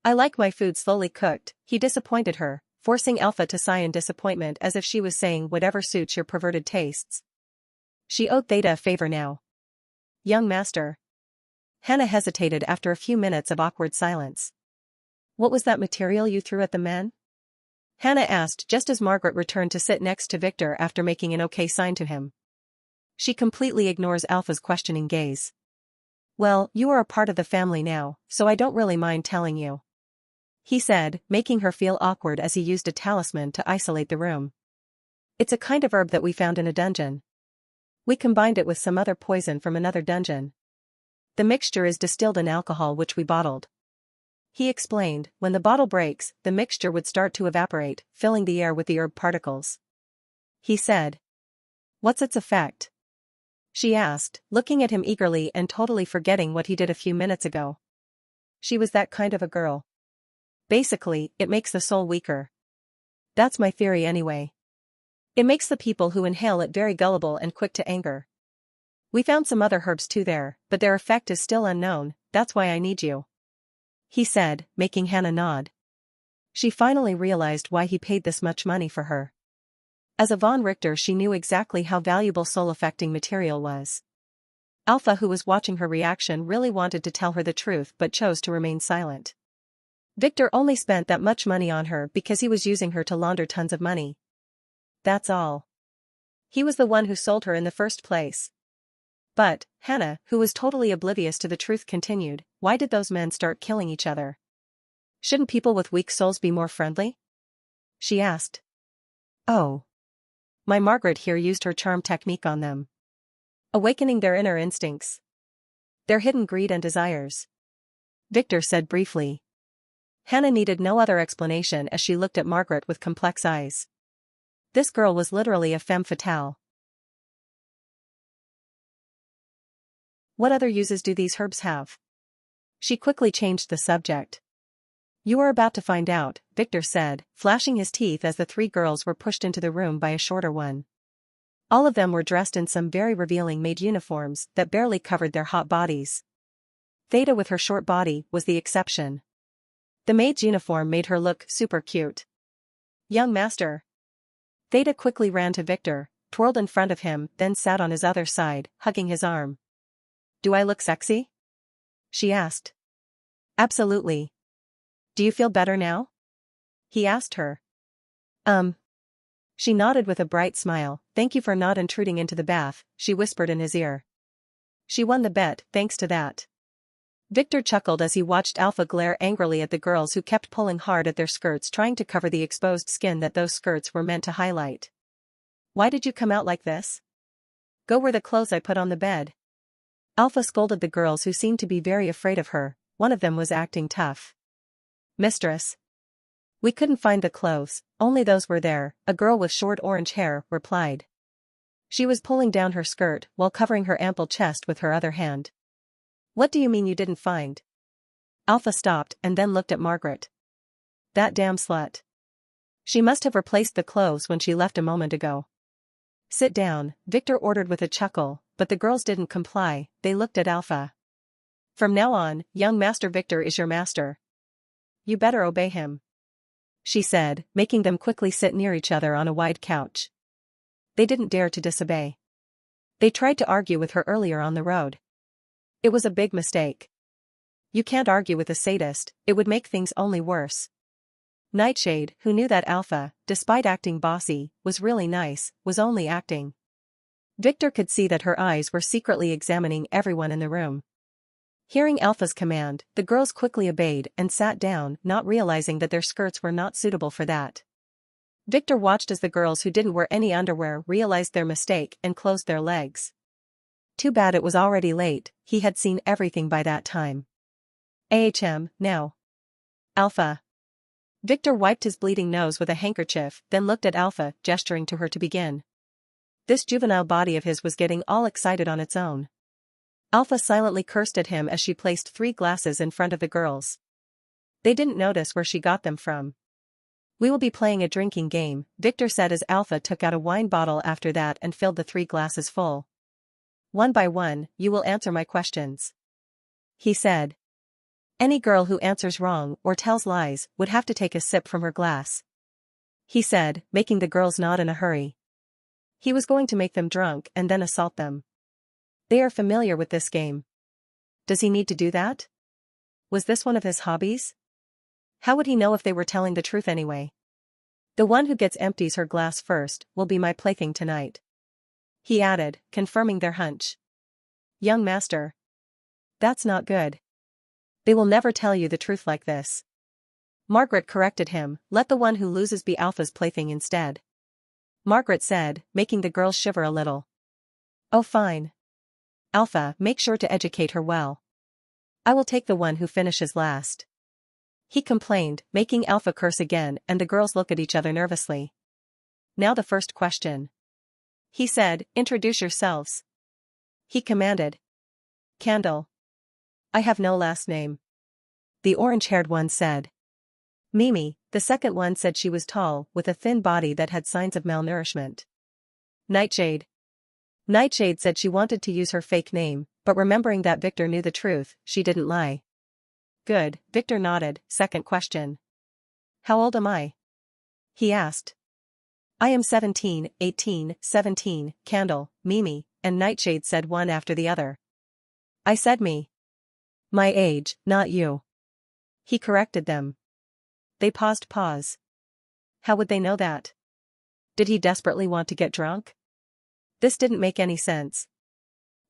S1: I like my food slowly cooked, he disappointed her, forcing Alpha to sigh in disappointment as if she was saying whatever suits your perverted tastes. She owed Theta a favor now. Young master. Hannah hesitated after a few minutes of awkward silence. What was that material you threw at the men? Hannah asked just as Margaret returned to sit next to Victor after making an okay sign to him. She completely ignores Alpha's questioning gaze. Well, you are a part of the family now, so I don't really mind telling you. He said, making her feel awkward as he used a talisman to isolate the room. It's a kind of herb that we found in a dungeon. We combined it with some other poison from another dungeon. The mixture is distilled in alcohol which we bottled. He explained, when the bottle breaks, the mixture would start to evaporate, filling the air with the herb particles. He said. What's its effect? She asked, looking at him eagerly and totally forgetting what he did a few minutes ago. She was that kind of a girl. Basically, it makes the soul weaker. That's my theory anyway. It makes the people who inhale it very gullible and quick to anger. We found some other herbs too there, but their effect is still unknown, that's why I need you. He said, making Hannah nod. She finally realized why he paid this much money for her. As a Von Richter, she knew exactly how valuable soul-affecting material was. Alpha, who was watching her reaction, really wanted to tell her the truth but chose to remain silent. Victor only spent that much money on her because he was using her to launder tons of money. That's all. He was the one who sold her in the first place. But, Hannah, who was totally oblivious to the truth, continued, why did those men start killing each other? Shouldn't people with weak souls be more friendly? She asked. Oh. My Margaret here used her charm technique on them. Awakening their inner instincts. Their hidden greed and desires. Victor said briefly. Hannah needed no other explanation as she looked at Margaret with complex eyes. This girl was literally a femme fatale. What other uses do these herbs have? She quickly changed the subject. You are about to find out, Victor said, flashing his teeth as the three girls were pushed into the room by a shorter one. All of them were dressed in some very revealing maid uniforms that barely covered their hot bodies. Theta, with her short body, was the exception. The maid's uniform made her look super cute. Young master. Theta quickly ran to Victor, twirled in front of him, then sat on his other side, hugging his arm. Do I look sexy? She asked. Absolutely. Do you feel better now? He asked her. Um. She nodded with a bright smile. Thank you for not intruding into the bath, she whispered in his ear. She won the bet, thanks to that. Victor chuckled as he watched Alpha glare angrily at the girls who kept pulling hard at their skirts, trying to cover the exposed skin that those skirts were meant to highlight. Why did you come out like this? Go wear the clothes I put on the bed. Alpha scolded the girls who seemed to be very afraid of her. One of them was acting tough. Mistress. We couldn't find the clothes, only those were there, a girl with short orange hair replied. She was pulling down her skirt while covering her ample chest with her other hand. What do you mean you didn't find? Alpha stopped and then looked at Margaret. That damn slut. She must have replaced the clothes when she left a moment ago. Sit down, Victor ordered with a chuckle, but the girls didn't comply. They looked at Alpha. From now on, young Master Victor is your master. You better obey him, she said, making them quickly sit near each other on a wide couch. They didn't dare to disobey. They tried to argue with her earlier on the road. It was a big mistake. You can't argue with a sadist, it would make things only worse. Nightshade, who knew that Alpha, despite acting bossy, was really nice, was only acting. Victor could see that her eyes were secretly examining everyone in the room. Hearing Alpha's command, the girls quickly obeyed and sat down, not realizing that their skirts were not suitable for that. Victor watched as the girls who didn't wear any underwear realized their mistake and closed their legs. Too bad it was already late, he had seen everything by that time. Now. Alpha. Victor wiped his bleeding nose with a handkerchief, then looked at Alpha, gesturing to her to begin. This juvenile body of his was getting all excited on its own. Alpha silently cursed at him as she placed 3 glasses in front of the girls. They didn't notice where she got them from. We will be playing a drinking game, Victor said as Alpha took out a wine bottle after that and filled the 3 glasses full. One by one, you will answer my questions, he said. Any girl who answers wrong or tells lies would have to take a sip from her glass, he said, making the girls nod in a hurry. He was going to make them drunk and then assault them. They are familiar with this game. Does he need to do that? Was this one of his hobbies? How would he know if they were telling the truth anyway? The one who gets empties her glass first will be my plaything tonight, he added, confirming their hunch. Young master. That's not good. They will never tell you the truth like this. Margaret corrected him, let the one who loses be Alpha's plaything instead. Margaret said, making the girls shiver a little. Oh fine. Alpha, make sure to educate her well. I will take the one who finishes last, he complained, making Alpha curse again, and the girls look at each other nervously. Now the first question, he said, introduce yourselves, he commanded. Candle. I have no last name, the orange-haired one said. Mimi, the second one, said she was tall, with a thin body that had signs of malnourishment. Nightshade. Nightshade said she wanted to use her fake name, but remembering that Victor knew the truth, she didn't lie. Good, Victor nodded. Second question. How old am I? He asked. I am 17, 18, 17, Candle, Mimi, and Nightshade said one after the other. I said me. My age, not you, he corrected them. They paused. How would they know that? Did he desperately want to get drunk? This didn't make any sense.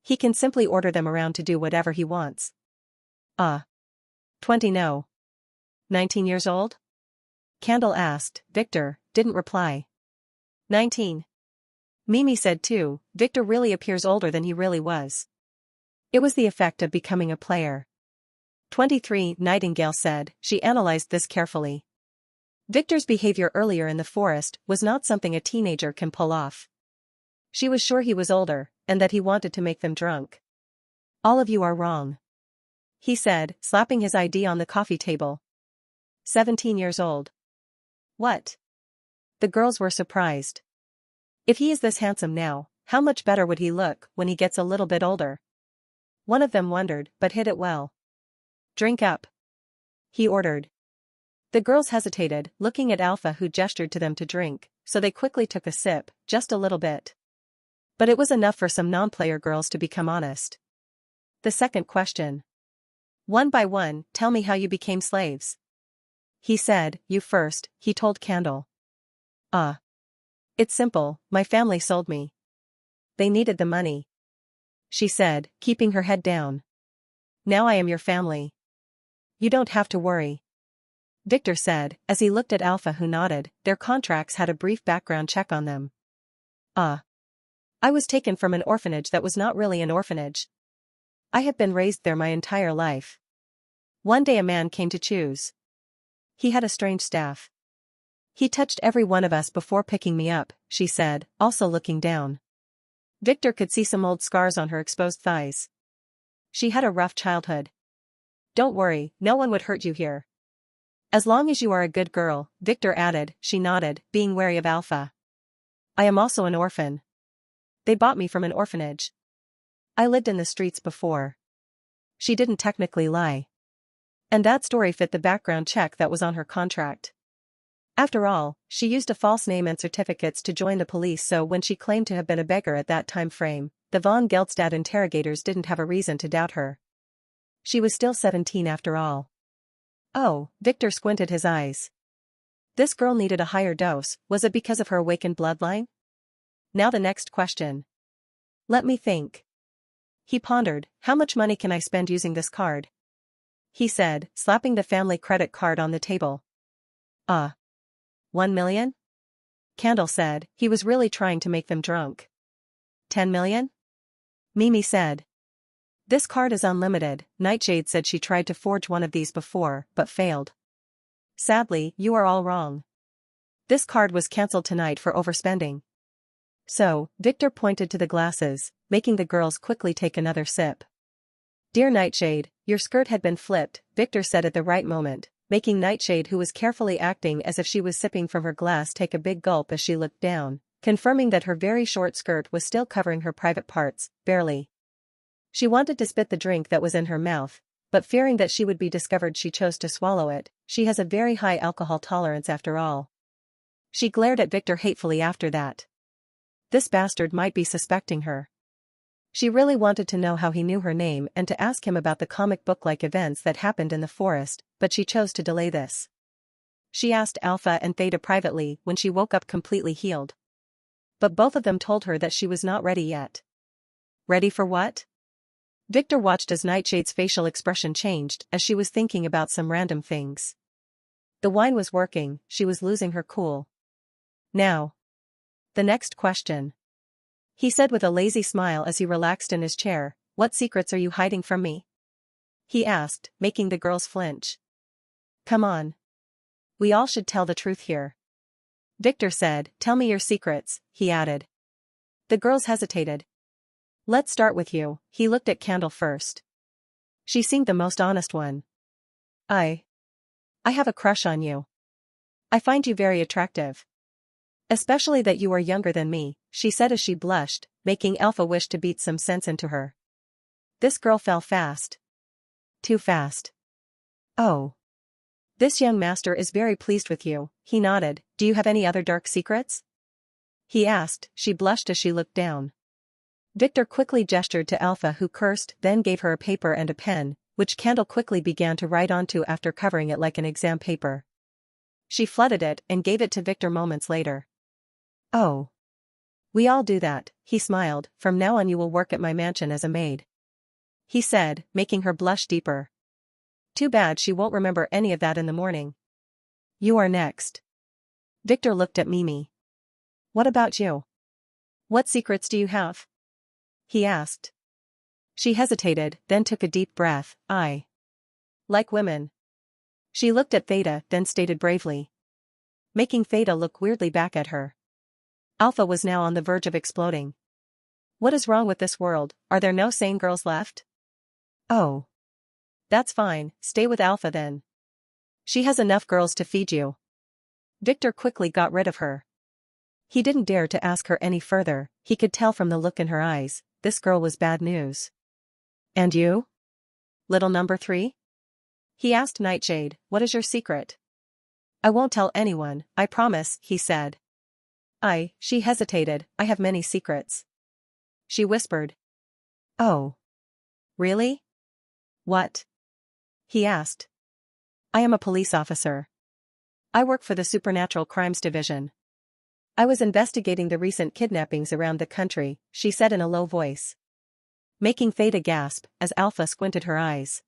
S1: He can simply order them around to do whatever he wants. 20 no. 19 years old? Candle asked. Victor didn't reply. 19. Mimi said too. Victor really appears older than he really was. It was the effect of becoming a player. 23, Nightingale said. She analyzed this carefully. Victor's behavior earlier in the forest was not something a teenager can pull off. She was sure he was older, and that he wanted to make them drunk. All of you are wrong, he said, slapping his ID on the coffee table. 17 years old. What? The girls were surprised. If he is this handsome now, how much better would he look when he gets a little bit older? One of them wondered, but hid it well. Drink up, he ordered. The girls hesitated, looking at Alpha, who gestured to them to drink, so they quickly took a sip, just a little bit. But it was enough for some non-player girls to become honest. The second question. One by one, tell me how you became slaves. he said. You first, he told Candle. Ah. It's simple, my family sold me. They needed the money, she said, keeping her head down. Now I am your family. You don't have to worry. Victor said, as he looked at Alpha, who nodded. Their contracts had a brief background check on them. Ah. I was taken from an orphanage that was not really an orphanage. I have been raised there my entire life. One day a man came to choose. He had a strange staff. He touched every one of us before picking me up, she said, also looking down. Victor could see some old scars on her exposed thighs. She had a rough childhood. Don't worry, no one would hurt you here. As long as you are a good girl, Victor added. She nodded, being wary of Alpha. I am also an orphan. They bought me from an orphanage. I lived in the streets before. She didn't technically lie. And that story fit the background check that was on her contract. After all, she used a false name and certificates to join the police, so when she claimed to have been a beggar at that time frame, the von Geldstadt interrogators didn't have a reason to doubt her. She was still 17 after all. Oh, Victor squinted his eyes. This girl needed a higher dose. Was it because of her awakened bloodline? Now the next question. Let me think. He pondered. How much money can I spend using this card? He said, slapping the family credit card on the table. 1 million? Candle said. He was really trying to make them drunk. 10 million? Mimi said. This card is unlimited. Nightshade said she tried to forge one of these before, but failed. Sadly, you are all wrong. This card was cancelled tonight for overspending. So, Victor pointed to the glasses, making the girls quickly take another sip. Dear Nightshade, your skirt had been flipped, Victor said at the right moment, making Nightshade, who was carefully acting as if she was sipping from her glass, take a big gulp as she looked down, confirming that her very short skirt was still covering her private parts, barely. She wanted to spit the drink that was in her mouth, but fearing that she would be discovered she chose to swallow it. She has a very high alcohol tolerance after all. She glared at Victor hatefully after that. This bastard might be suspecting her. She really wanted to know how he knew her name and to ask him about the comic book-like events that happened in the forest, but she chose to delay this. She asked Alpha and Theta privately when she woke up completely healed. But both of them told her that she was not ready yet. Ready for what? Victor watched as Nightshade's facial expression changed as she was thinking about some random things. The wine was working, she was losing her cool. Now. The next question. He said with a lazy smile as he relaxed in his chair. What secrets are you hiding from me? He asked, making the girls flinch. Come on. We all should tell the truth here. Victor said. Tell me your secrets, he added. The girls hesitated. Let's start with you. He looked at Candle first. She seemed the most honest one. I have a crush on you. I find you very attractive. Especially that you are younger than me, she said as she blushed, making Alpha wish to beat some sense into her. This girl fell fast. Too fast. Oh. This young master is very pleased with you, he nodded. Do you have any other dark secrets? He asked. She blushed as she looked down. Victor quickly gestured to Alpha, who cursed, then gave her a paper and a pen, which Candle quickly began to write onto after covering it like an exam paper. She flooded it and gave it to Victor moments later. Oh. We all do that, he smiled. From now on you will work at my mansion as a maid. He said, making her blush deeper. Too bad she won't remember any of that in the morning. You are next. Victor looked at Mimi. What about you? What secrets do you have? He asked. She hesitated, then took a deep breath. I like women. She looked at Theta, then stated bravely, making Theta look weirdly back at her. Alpha was now on the verge of exploding. What is wrong with this world? Are there no sane girls left? Oh. That's fine, stay with Alpha then. She has enough girls to feed you. Victor quickly got rid of her. He didn't dare to ask her any further. He could tell from the look in her eyes, this girl was bad news. And you? Little number 3? He asked Nightshade, what is your secret? I won't tell anyone, I promise, he said. She hesitated, I have many secrets. She whispered. Oh. Really? What? He asked. I am a police officer. I work for the Supernatural Crimes Division. I was investigating the recent kidnappings around the country, she said in a low voice, making Theta gasp as Alpha squinted her eyes.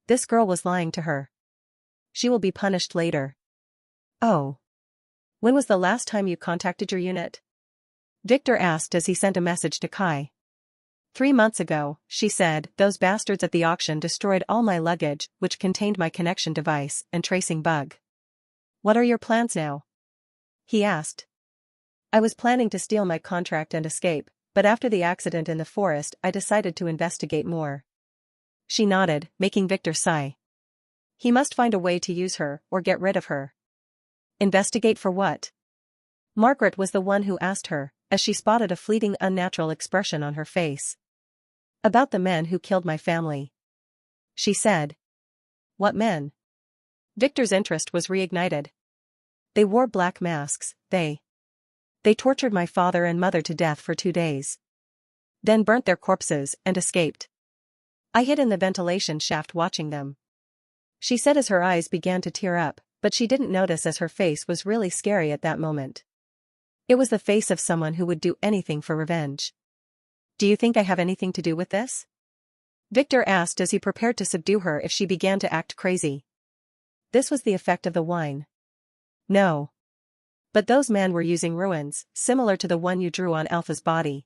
S1: This girl was lying to her. She will be punished later. Oh. When was the last time you contacted your unit? Victor asked as he sent a message to Kai. 3 months ago, she said. Those bastards at the auction destroyed all my luggage, which contained my connection device and tracing bug. What are your plans now? He asked. I was planning to steal my contract and escape, but after the accident in the forest I decided to investigate more. She nodded, making Victor sigh. He must find a way to use her or get rid of her. Investigate for what? Margaret was the one who asked her, as she spotted a fleeting unnatural expression on her face. About the men who killed my family. She said. What men? Victor's interest was reignited. They wore black masks, they tortured my father and mother to death for 2 days. Then burnt their corpses and escaped. I hid in the ventilation shaft watching them. She said as her eyes began to tear up, but she didn't notice as her face was really scary at that moment. It was the face of someone who would do anything for revenge. Do you think I have anything to do with this? Victor asked as he prepared to subdue her if she began to act crazy. This was the effect of the wine. No. But those men were using ruins, similar to the one you drew on Alpha's body.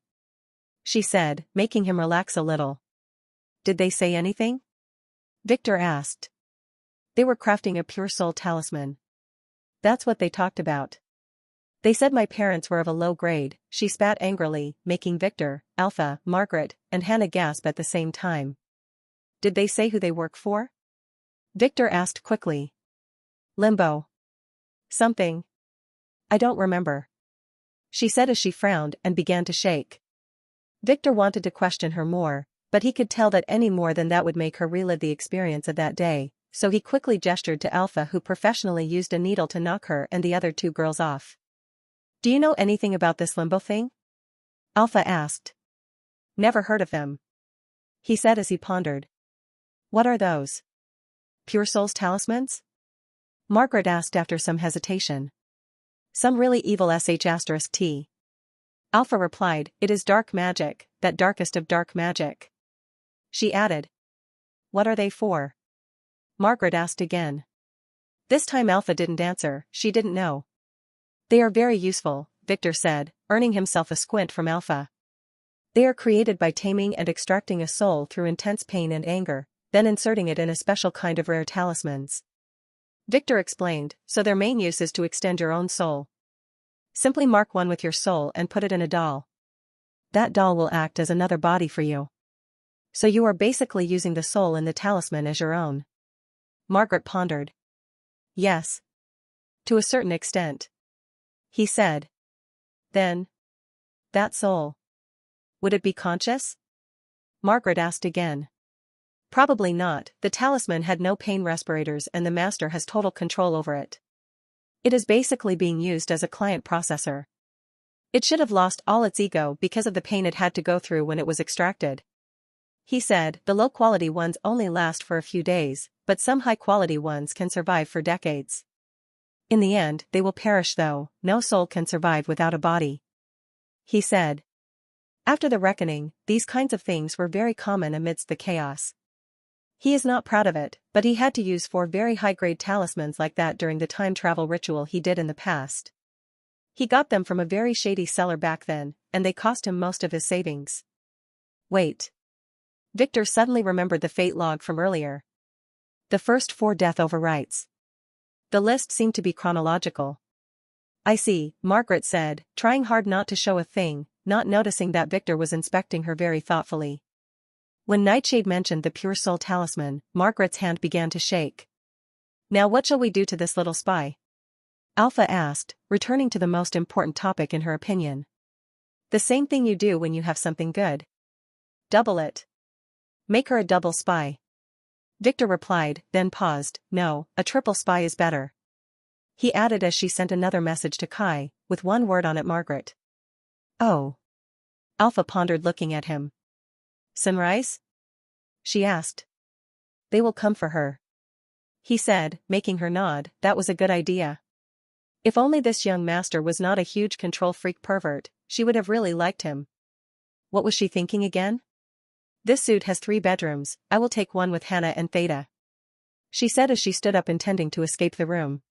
S1: She said, making him relax a little. Did they say anything? Victor asked. They were crafting a pure soul talisman. That's what they talked about. They said my parents were of a low grade. She spat angrily, making Victor, Alpha, Margaret, and Hannah gasp at the same time. Did they say who they work for? Victor asked quickly. Limbo. Something. I don't remember. She said as she frowned and began to shake. Victor wanted to question her more, but he could tell that any more than that would make her relive the experience of that day, so he quickly gestured to Alpha, who professionally used a needle to knock her and the other 2 girls off. Do you know anything about this limbo thing? Alpha asked. Never heard of them. He said as he pondered. What are those? Pure Soul's talismans? Margaret asked after some hesitation. Some really evil **T. Alpha replied, it is dark magic, that darkest of dark magic. She added. What are they for? Margaret asked again. This time Alpha didn't answer, she didn't know. They are very useful, Victor said, earning himself a squint from Alpha. They are created by taming and extracting a soul through intense pain and anger, then inserting it in a special kind of rare talismans. Victor explained, so their main use is to extend your own soul. Simply mark one with your soul and put it in a doll. That doll will act as another body for you. So you are basically using the soul in the talisman as your own. Margaret pondered. Yes. To a certain extent. He said. Then. That soul. Would it be conscious? Margaret asked again. Probably not, the talisman had no pain respirators and the master has total control over it. It is basically being used as a client processor. It should have lost all its ego because of the pain it had to go through when it was extracted. He said, the low-quality ones only last for a few days, but some high-quality ones can survive for decades. In the end, they will perish though, no soul can survive without a body. He said. After the reckoning, these kinds of things were very common amidst the chaos. He is not proud of it, but he had to use 4 very high-grade talismans like that during the time travel ritual he did in the past. He got them from a very shady seller back then, and they cost him most of his savings. Wait. Victor suddenly remembered the fate log from earlier. The first 4 death overwrites. The list seemed to be chronological. I see, Margaret said, trying hard not to show a thing, not noticing that Victor was inspecting her very thoughtfully. When Nightshade mentioned the Pure Soul talisman, Margaret's hand began to shake. Now what shall we do to this little spy? Alpha asked, returning to the most important topic in her opinion. The same thing you do when you have something good. Double it. Make her a double spy. Victor replied, then paused, no, a triple spy is better. He added as she sent another message to Kai, with one word on it, Margaret. Oh. Alpha pondered looking at him. Sunrise? She asked. They will come for her. he said, making her nod. That was a good idea. If only this young master was not a huge control freak pervert, she would have really liked him. What was she thinking again? This suit has 3 bedrooms, I will take one with Hannah and Theta, she said as she stood up intending to escape the room.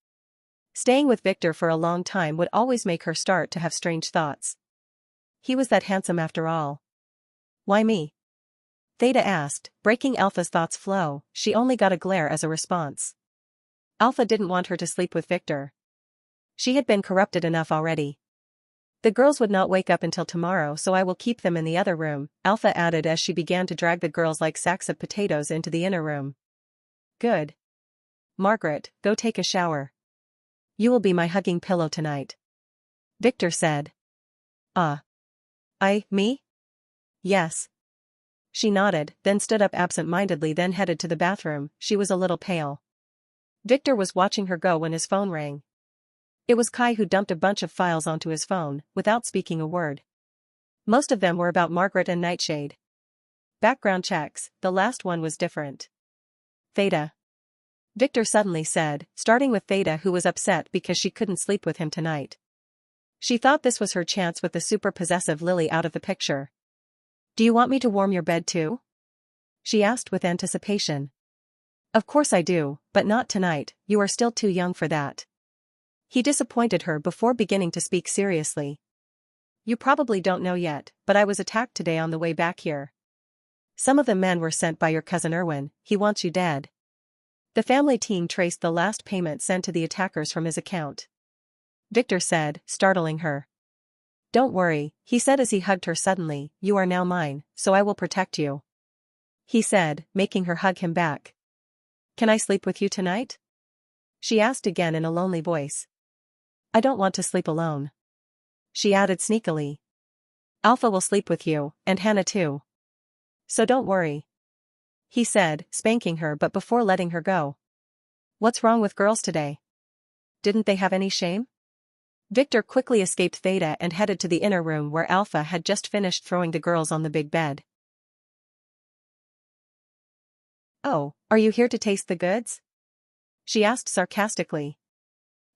S1: Staying with Victor for a long time would always make her start to have strange thoughts. He was that handsome after all. Why me? Theta asked, breaking Alpha's thoughts flow. She only got a glare as a response. Alpha didn't want her to sleep with Victor. She had been corrupted enough already. The girls would not wake up until tomorrow, so I will keep them in the other room, Alpha added as she began to drag the girls like sacks of potatoes into the inner room. Good. Margaret, go take a shower. You will be my hugging pillow tonight, Victor said. Me? Yes. She nodded, then stood up absent-mindedly, then headed to the bathroom. She was a little pale. Victor was watching her go when his phone rang. It was Kai, who dumped a bunch of files onto his phone, without speaking a word. Most of them were about Margaret and Nightshade. Background checks, the last one was different. Theta. Victor suddenly said, starting with Theta, who was upset because she couldn't sleep with him tonight. She thought this was her chance with the super possessive Lily out of the picture. Do you want me to warm your bed too? She asked with anticipation. Of course I do, but not tonight, you are still too young for that. He disappointed her before beginning to speak seriously. You probably don't know yet, but I was attacked today on the way back here. Some of the men were sent by your cousin Erwin, he wants you dead. The family team traced the last payment sent to the attackers from his account. Victor said, startling her. Don't worry, he said as he hugged her suddenly, you are now mine, so I will protect you. He said, making her hug him back. Can I sleep with you tonight? She asked again in a lonely voice. I don't want to sleep alone. She added sneakily. Alpha will sleep with you, and Hannah too. So don't worry. He said, spanking her but before letting her go. What's wrong with girls today? Didn't they have any shame? Victor quickly escaped Theta and headed to the inner room where Alpha had just finished throwing the girls on the big bed. Oh, are you here to taste the goods? She asked sarcastically.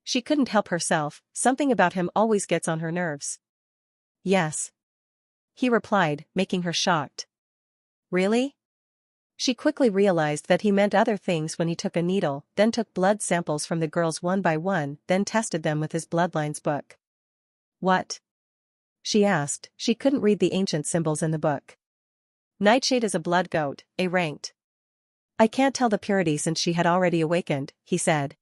S1: She couldn't help herself, something about him always gets on her nerves. Yes. He replied, making her shocked. Really? She quickly realized that he meant other things when he took a needle, then took blood samples from the girls one by one, then tested them with his bloodlines book. What? She asked. She couldn't read the ancient symbols in the book. Nightshade is a blood goat, A ranked. I can't tell the purity since she had already awakened, he said.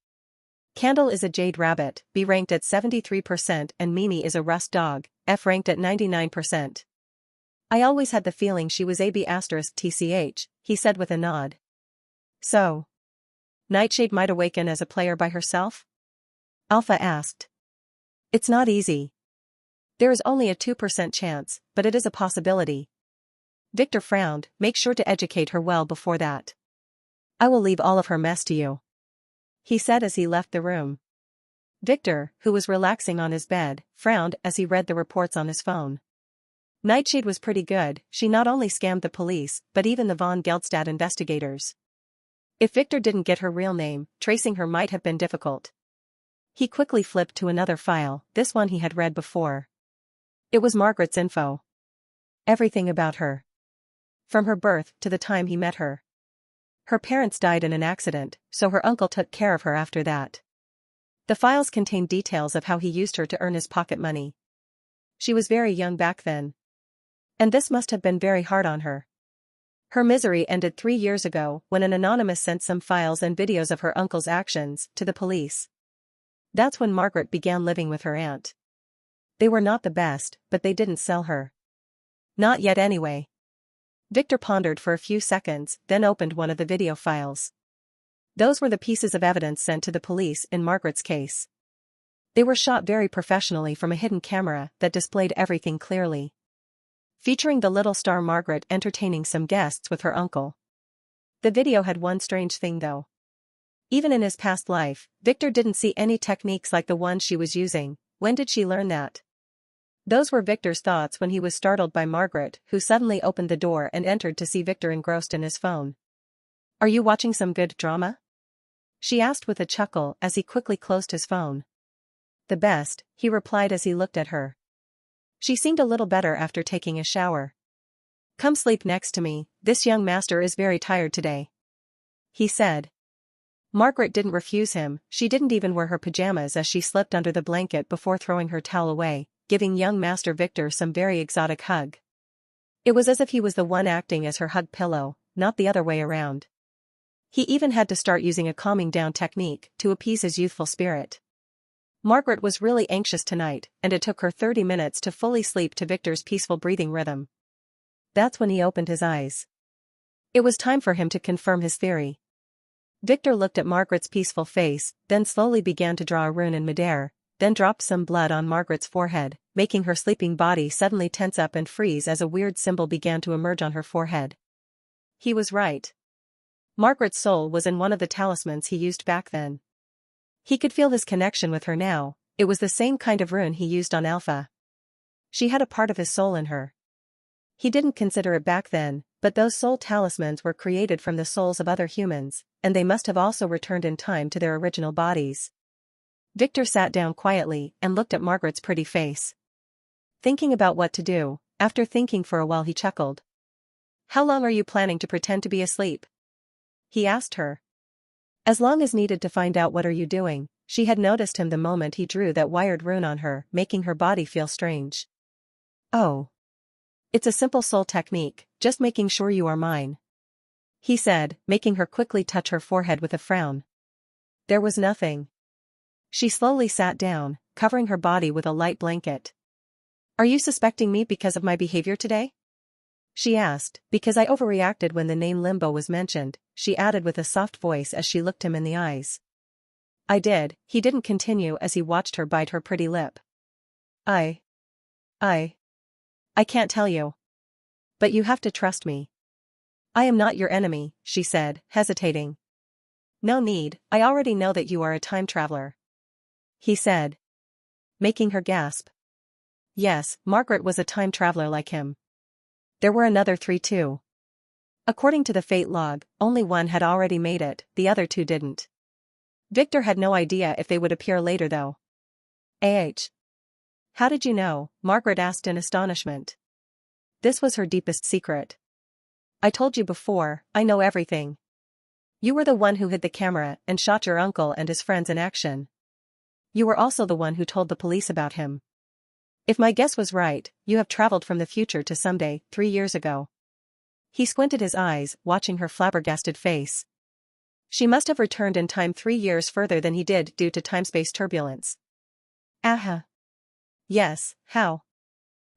S1: Candle is a jade rabbit, B ranked at 73%, and Mimi is a rust dog, F ranked at 99%. I always had the feeling she was AB *TCH, he said with a nod. So, Nightshade might awaken as a player by herself? Alpha asked. It's not easy. There is only a 2% chance, but it is a possibility. Victor frowned, make sure to educate her well before that. I will leave all of her mess to you, he said as he left the room. Victor, who was relaxing on his bed, frowned as he read the reports on his phone. Nightshade was pretty good, she not only scammed the police, but even the von Geldstadt investigators. If Victor didn't get her real name, tracing her might have been difficult. He quickly flipped to another file, this one he had read before. It was Margaret's info. Everything about her. From her birth to the time he met her. Her parents died in an accident, so her uncle took care of her after that. The files contained details of how he used her to earn his pocket money. She was very young back then. And this must have been very hard on her. Her misery ended 3 years ago when an anonymous sent some files and videos of her uncle's actions to the police. That's when Margaret began living with her aunt. They were not the best, but they didn't sell her. Not yet anyway. Victor pondered for a few seconds, then opened one of the video files. Those were the pieces of evidence sent to the police in Margaret's case. They were shot very professionally from a hidden camera that displayed everything clearly. Featuring the little star Margaret entertaining some guests with her uncle. The video had one strange thing though. Even in his past life, Victor didn't see any techniques like the one she was using. When did she learn that? Those were Victor's thoughts when he was startled by Margaret, who suddenly opened the door and entered to see Victor engrossed in his phone. Are you watching some good drama? she asked with a chuckle as he quickly closed his phone. The best, he replied as he looked at her. She seemed a little better after taking a shower. Come sleep next to me, this young master is very tired today, he said. Margaret didn't refuse him, she didn't even wear her pajamas as she slipped under the blanket before throwing her towel away, giving young Master Victor some very exotic hug. It was as if he was the one acting as her hug pillow, not the other way around. He even had to start using a calming down technique to appease his youthful spirit. Margaret was really anxious tonight, and it took her 30 minutes to fully sleep to Victor's peaceful breathing rhythm. That's when he opened his eyes. It was time for him to confirm his theory. Victor looked at Margaret's peaceful face, then slowly began to draw a rune in midair, then dropped some blood on Margaret's forehead, making her sleeping body suddenly tense up and freeze as a weird symbol began to emerge on her forehead. He was right. Margaret's soul was in one of the talismans he used back then. He could feel his connection with her now, it was the same kind of rune he used on Alpha. She had a part of his soul in her. He didn't consider it back then, but those soul talismans were created from the souls of other humans, and they must have also returned in time to their original bodies. Victor sat down quietly and looked at Margaret's pretty face. Thinking about what to do, after thinking for a while he chuckled. How long are you planning to pretend to be asleep? He asked her. As long as needed to find out what are you doing, she had noticed him the moment he drew that wired rune on her, making her body feel strange. Oh. It's a simple soul technique, just making sure you are mine, he said, making her quickly touch her forehead with a frown. There was nothing. She slowly sat down, covering her body with a light blanket. Are you suspecting me because of my behavior today? She asked, because I overreacted when the name Limbo was mentioned, she added with a soft voice as she looked him in the eyes. I did, he didn't continue as he watched her bite her pretty lip. I can't tell you. But you have to trust me. I am not your enemy, she said, hesitating. No need, I already know that you are a time traveler, he said, making her gasp. Yes, Margaret was a time traveler like him. There were another 3 too. According to the fate log, only one had already made it, the other 2 didn't. Victor had no idea if they would appear later though. How did you know? Margaret asked in astonishment. This was her deepest secret. I told you before, I know everything. You were the one who hid the camera and shot your uncle and his friends in action. You were also the one who told the police about him. If my guess was right, you have traveled from the future to someday, 3 years ago. He squinted his eyes, watching her flabbergasted face. She must have returned in time 3 years further than he did due to time-space turbulence. Aha. Yes, how?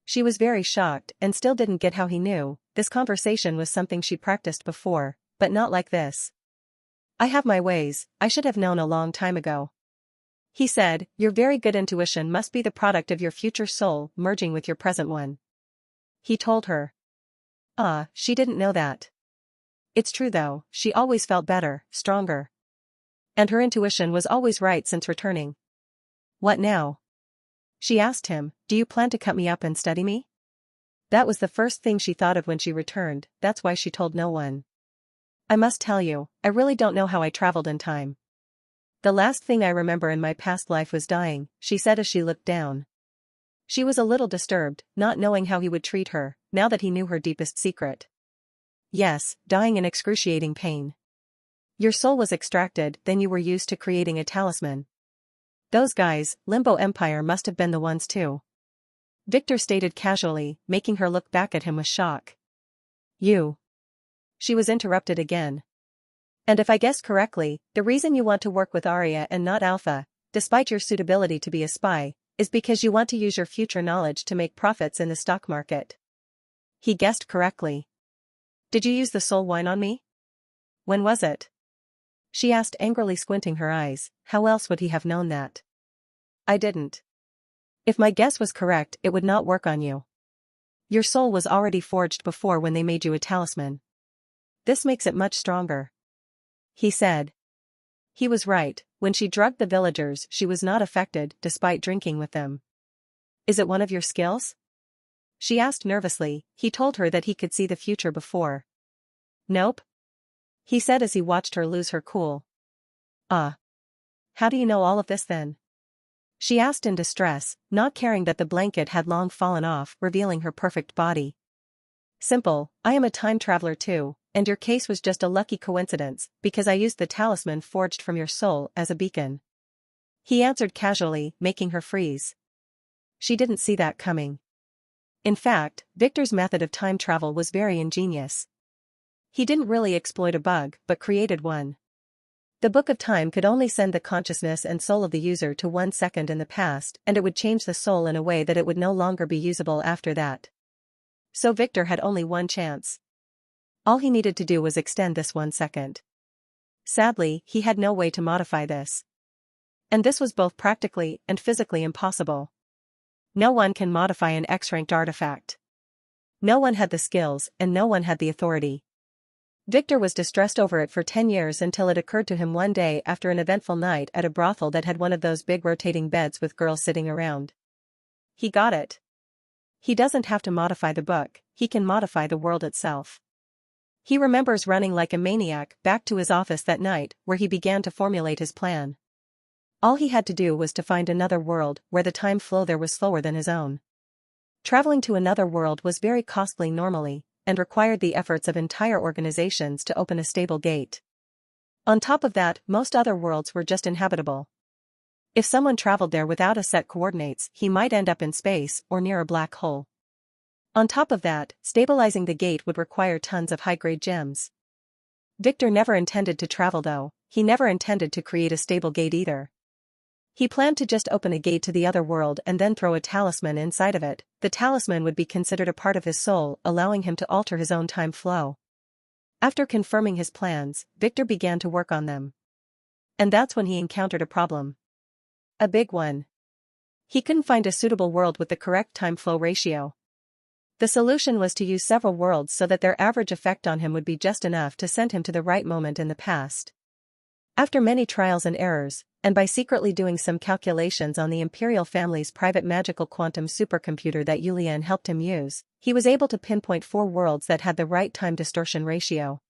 S1: She was very shocked and still didn't get how he knew. This conversation was something she practiced before, but not like this. I have my ways, I should have known a long time ago. He said, your very good intuition must be the product of your future soul merging with your present one. He told her. She didn't know that. It's true though, she always felt better, stronger. And her intuition was always right since returning. What now? She asked him, do you plan to cut me up and study me? That was the first thing she thought of when she returned, that's why she told no one. I must tell you, I really don't know how I traveled in time. The last thing I remember in my past life was dying, she said as she looked down. She was a little disturbed, not knowing how he would treat her, now that he knew her deepest secret. Yes, dying in excruciating pain. Your soul was extracted, then you were used to creating a talisman. Those guys, Limbo Empire must have been the ones too. Victor stated casually, making her look back at him with shock. You. She was interrupted again. And if I guessed correctly, the reason you want to work with Arya and not Alpha, despite your suitability to be a spy, is because you want to use your future knowledge to make profits in the stock market. He guessed correctly. Did you use the soul wine on me? When was it? She asked angrily, squinting her eyes. How else would he have known that? I didn't. If my guess was correct, it would not work on you. Your soul was already forged before when they made you a talisman. This makes it much stronger. He said. He was right, when she drugged the villagers she was not affected despite drinking with them. Is it one of your skills? She asked nervously. He told her that he could see the future before. Nope. He said as he watched her lose her cool. Ah. How do you know all of this then? She asked in distress, not caring that the blanket had long fallen off, revealing her perfect body. Simple, I am a time traveler too, and your case was just a lucky coincidence, because I used the talisman forged from your soul as a beacon. He answered casually, making her freeze. She didn't see that coming. In fact, Victor's method of time travel was very ingenious. He didn't really exploit a bug, but created one. The Book of Time could only send the consciousness and soul of the user to 1 second in the past, and it would change the soul in a way that it would no longer be usable after that. So Victor had only one chance. All he needed to do was extend this 1 second. Sadly, he had no way to modify this. And this was both practically and physically impossible. No one can modify an X-ranked artifact. No one had the skills, and no one had the authority. Victor was distressed over it for 10 years until it occurred to him one day after an eventful night at a brothel that had one of those big rotating beds with girls sitting around. He got it. He doesn't have to modify the book, he can modify the world itself. He remembers running like a maniac back to his office that night, where he began to formulate his plan. All he had to do was to find another world where the time flow there was slower than his own. Traveling to another world was very costly normally, and required the efforts of entire organizations to open a stable gate. On top of that, most other worlds were just inhabitable. If someone traveled there without a set coordinates, he might end up in space or near a black hole. On top of that, stabilizing the gate would require tons of high-grade gems. Victor never intended to travel though, he never intended to create a stable gate either. He planned to just open a gate to the other world and then throw a talisman inside of it. The talisman would be considered a part of his soul, allowing him to alter his own time flow. After confirming his plans, Victor began to work on them. And that's when he encountered a problem. A big one. He couldn't find a suitable world with the correct time flow ratio. The solution was to use several worlds so that their average effect on him would be just enough to send him to the right moment in the past. After many trials and errors, and by secretly doing some calculations on the Imperial family's private magical quantum supercomputer that Yulian helped him use, he was able to pinpoint 4 worlds that had the right time distortion ratio.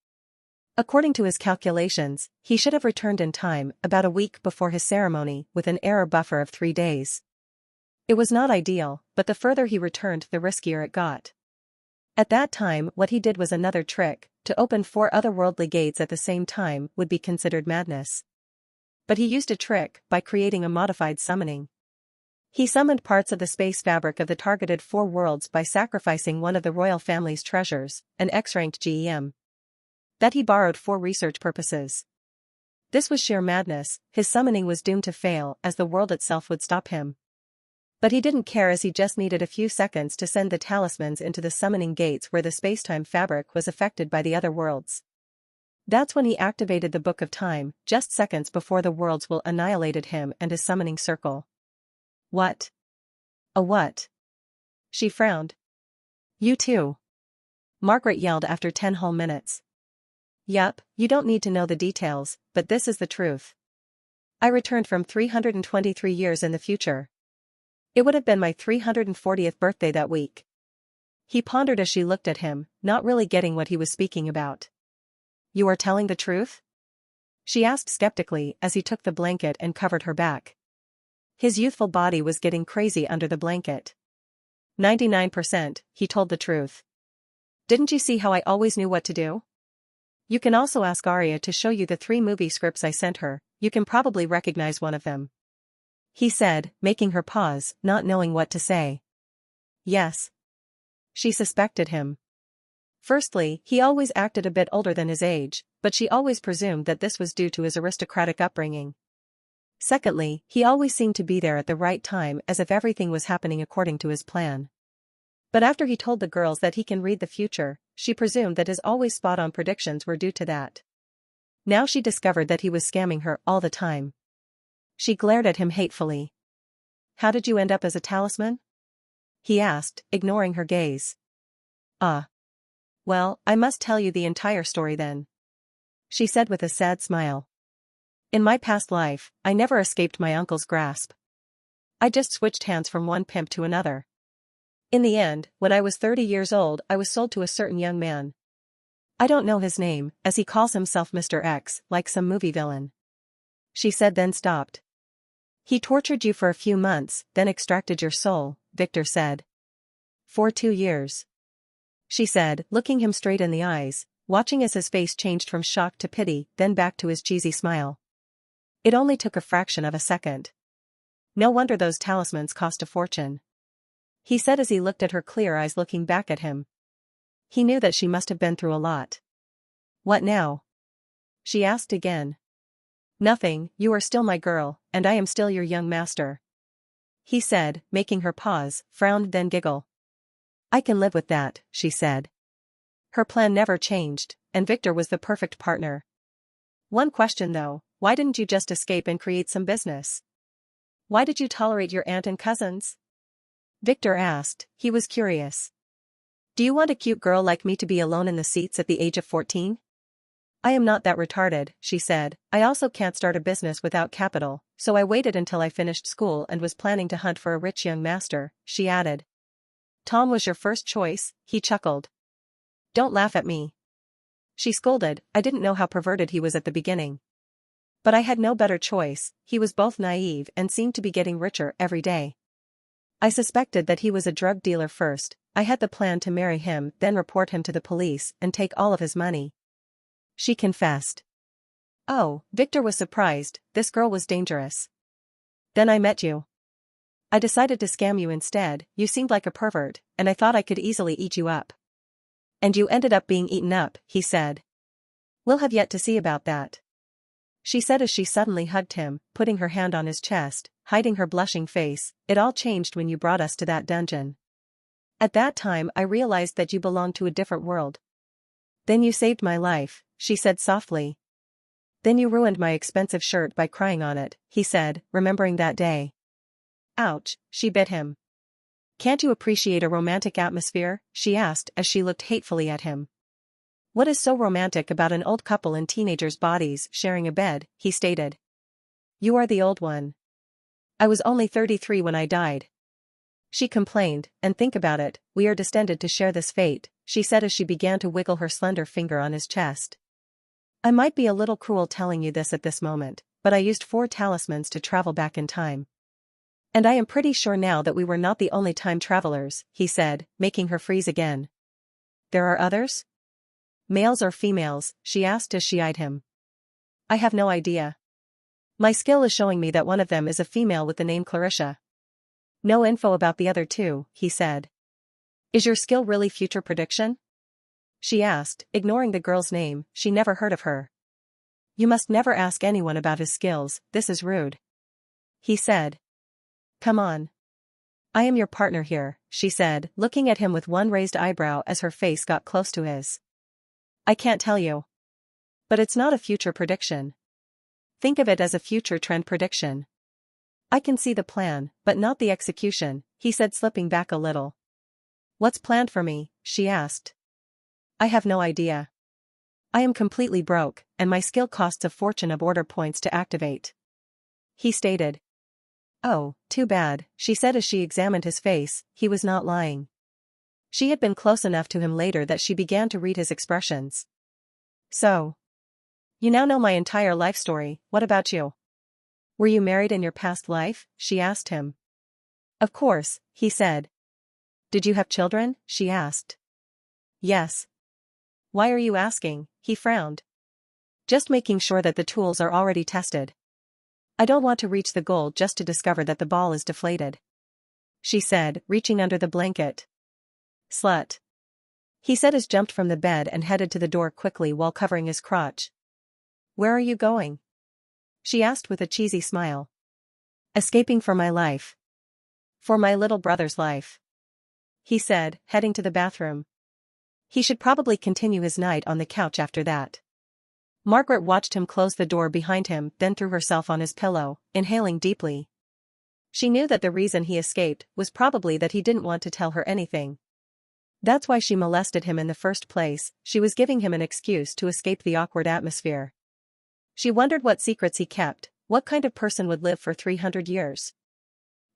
S1: According to his calculations, he should have returned in time about a week before his ceremony with an error buffer of 3 days. It was not ideal, but the further he returned the riskier it got. At that time what he did was another trick. To open 4 otherworldly gates at the same time would be considered madness. But he used a trick by creating a modified summoning. He summoned parts of the space fabric of the targeted 4 worlds by sacrificing one of the royal family's treasures, an X-ranked gem. That he borrowed for research purposes. This was sheer madness, his summoning was doomed to fail as the world itself would stop him. But he didn't care as he just needed a few seconds to send the talismans into the summoning gates where the spacetime fabric was affected by the other worlds. That's when he activated the Book of Time, just seconds before the worlds will annihilated him and his summoning circle. What? A what? She frowned. You too. Margaret yelled after 10 whole minutes. Yup, you don't need to know the details, but this is the truth. I returned from 323 years in the future. It would have been my 340th birthday that week. He pondered as she looked at him, not really getting what he was speaking about. You are telling the truth? She asked skeptically as he took the blanket and covered her back. His youthful body was getting crazy under the blanket. 99%, he told the truth. Didn't you see how I always knew what to do? You can also ask Arya to show you the 3 movie scripts I sent her, you can probably recognize one of them. He said, making her pause, not knowing what to say. Yes. She suspected him. Firstly, he always acted a bit older than his age, but she always presumed that this was due to his aristocratic upbringing. Secondly, he always seemed to be there at the right time as if everything was happening according to his plan. But after he told the girls that he can read the future, she presumed that his always spot-on predictions were due to that. Now she discovered that he was scamming her all the time. She glared at him hatefully. How did you end up as a talisman? He asked, ignoring her gaze. Well, I must tell you the entire story then. She said with a sad smile. In my past life, I never escaped my uncle's grasp. I just switched hands from one pimp to another. In the end, when I was 30 years old, I was sold to a certain young man. I don't know his name, as he calls himself Mr. X, like some movie villain. she said, then stopped. He tortured you for a few months, then extracted your soul, Victor said. For 2 years. She said, looking him straight in the eyes, watching as his face changed from shock to pity, then back to his cheesy smile. It only took a fraction of a second. No wonder those talismans cost a fortune. He said as he looked at her clear eyes looking back at him. He knew that she must have been through a lot. What now? She asked again. Nothing, you are still my girl, and I am still your young master. He said, making her pause, frown, then giggle. I can live with that, she said. Her plan never changed, and Victor was the perfect partner. One question though, why didn't you just escape and create some business? Why did you tolerate your aunt and cousins? Victor asked, he was curious. Do you want a cute girl like me to be alone in the seats at the age of 14? I am not that retarded, she said. I also can't start a business without capital, so I waited until I finished school and was planning to hunt for a rich young master, she added. Tom was your first choice, he chuckled. Don't laugh at me. She scolded. I didn't know how perverted he was at the beginning. But I had no better choice. He was both naive and seemed to be getting richer every day. I suspected that he was a drug dealer first. I had the plan to marry him, then report him to the police and take all of his money. She confessed. Oh, Victor was surprised. This girl was dangerous. Then I met you. I decided to scam you instead. You seemed like a pervert, and I thought I could easily eat you up. And you ended up being eaten up, he said. We'll have yet to see about that. She said as she suddenly hugged him, putting her hand on his chest, hiding her blushing face. It all changed when you brought us to that dungeon. At that time I realized that you belonged to a different world. Then you saved my life, she said softly. Then you ruined my expensive shirt by crying on it, he said, remembering that day. Ouch, she bit him. Can't you appreciate a romantic atmosphere? She asked as she looked hatefully at him. What is so romantic about an old couple in teenagers' bodies sharing a bed, he stated. You are the old one. I was only 33 when I died. She complained, and think about it, we are destined to share this fate, she said as she began to wiggle her slender finger on his chest. I might be a little cruel telling you this at this moment, but I used 4 talismans to travel back in time. And I am pretty sure now that we were not the only time travelers, he said, making her freeze again. There are others? Males or females, she asked as she eyed him. I have no idea. My skill is showing me that one of them is a female with the name Clarissa. No info about the other 2, he said. Is your skill really future prediction? She asked, ignoring the girl's name. She never heard of her. You must never ask anyone about his skills, this is rude. He said. Come on. I am your partner here, she said, looking at him with one raised eyebrow as her face got close to his. I can't tell you. But it's not a future prediction. Think of it as a future trend prediction. I can see the plan, but not the execution, he said, slipping back a little. What's planned for me? She asked. I have no idea. I am completely broke, and my skill costs a fortune of order points to activate. He stated. Oh, too bad, she said as she examined his face. He was not lying. She had been close enough to him later that she began to read his expressions. So. You now know my entire life story, what about you? Were you married in your past life? She asked him. Of course, he said. Did you have children? She asked. Yes. Why are you asking? He frowned. Just making sure that the tools are already tested. I don't want to reach the goal just to discover that the ball is deflated. She said, reaching under the blanket. Slut. He said as jumped from the bed and headed to the door quickly while covering his crotch. Where are you going? She asked with a cheesy smile. Escaping for my life. For my little brother's life. He said, heading to the bathroom. He should probably continue his night on the couch after that. Margaret watched him close the door behind him, then threw herself on his pillow, inhaling deeply. She knew that the reason he escaped was probably that he didn't want to tell her anything. That's why she molested him in the first place. She was giving him an excuse to escape the awkward atmosphere. She wondered what secrets he kept. What kind of person would live for 300 years?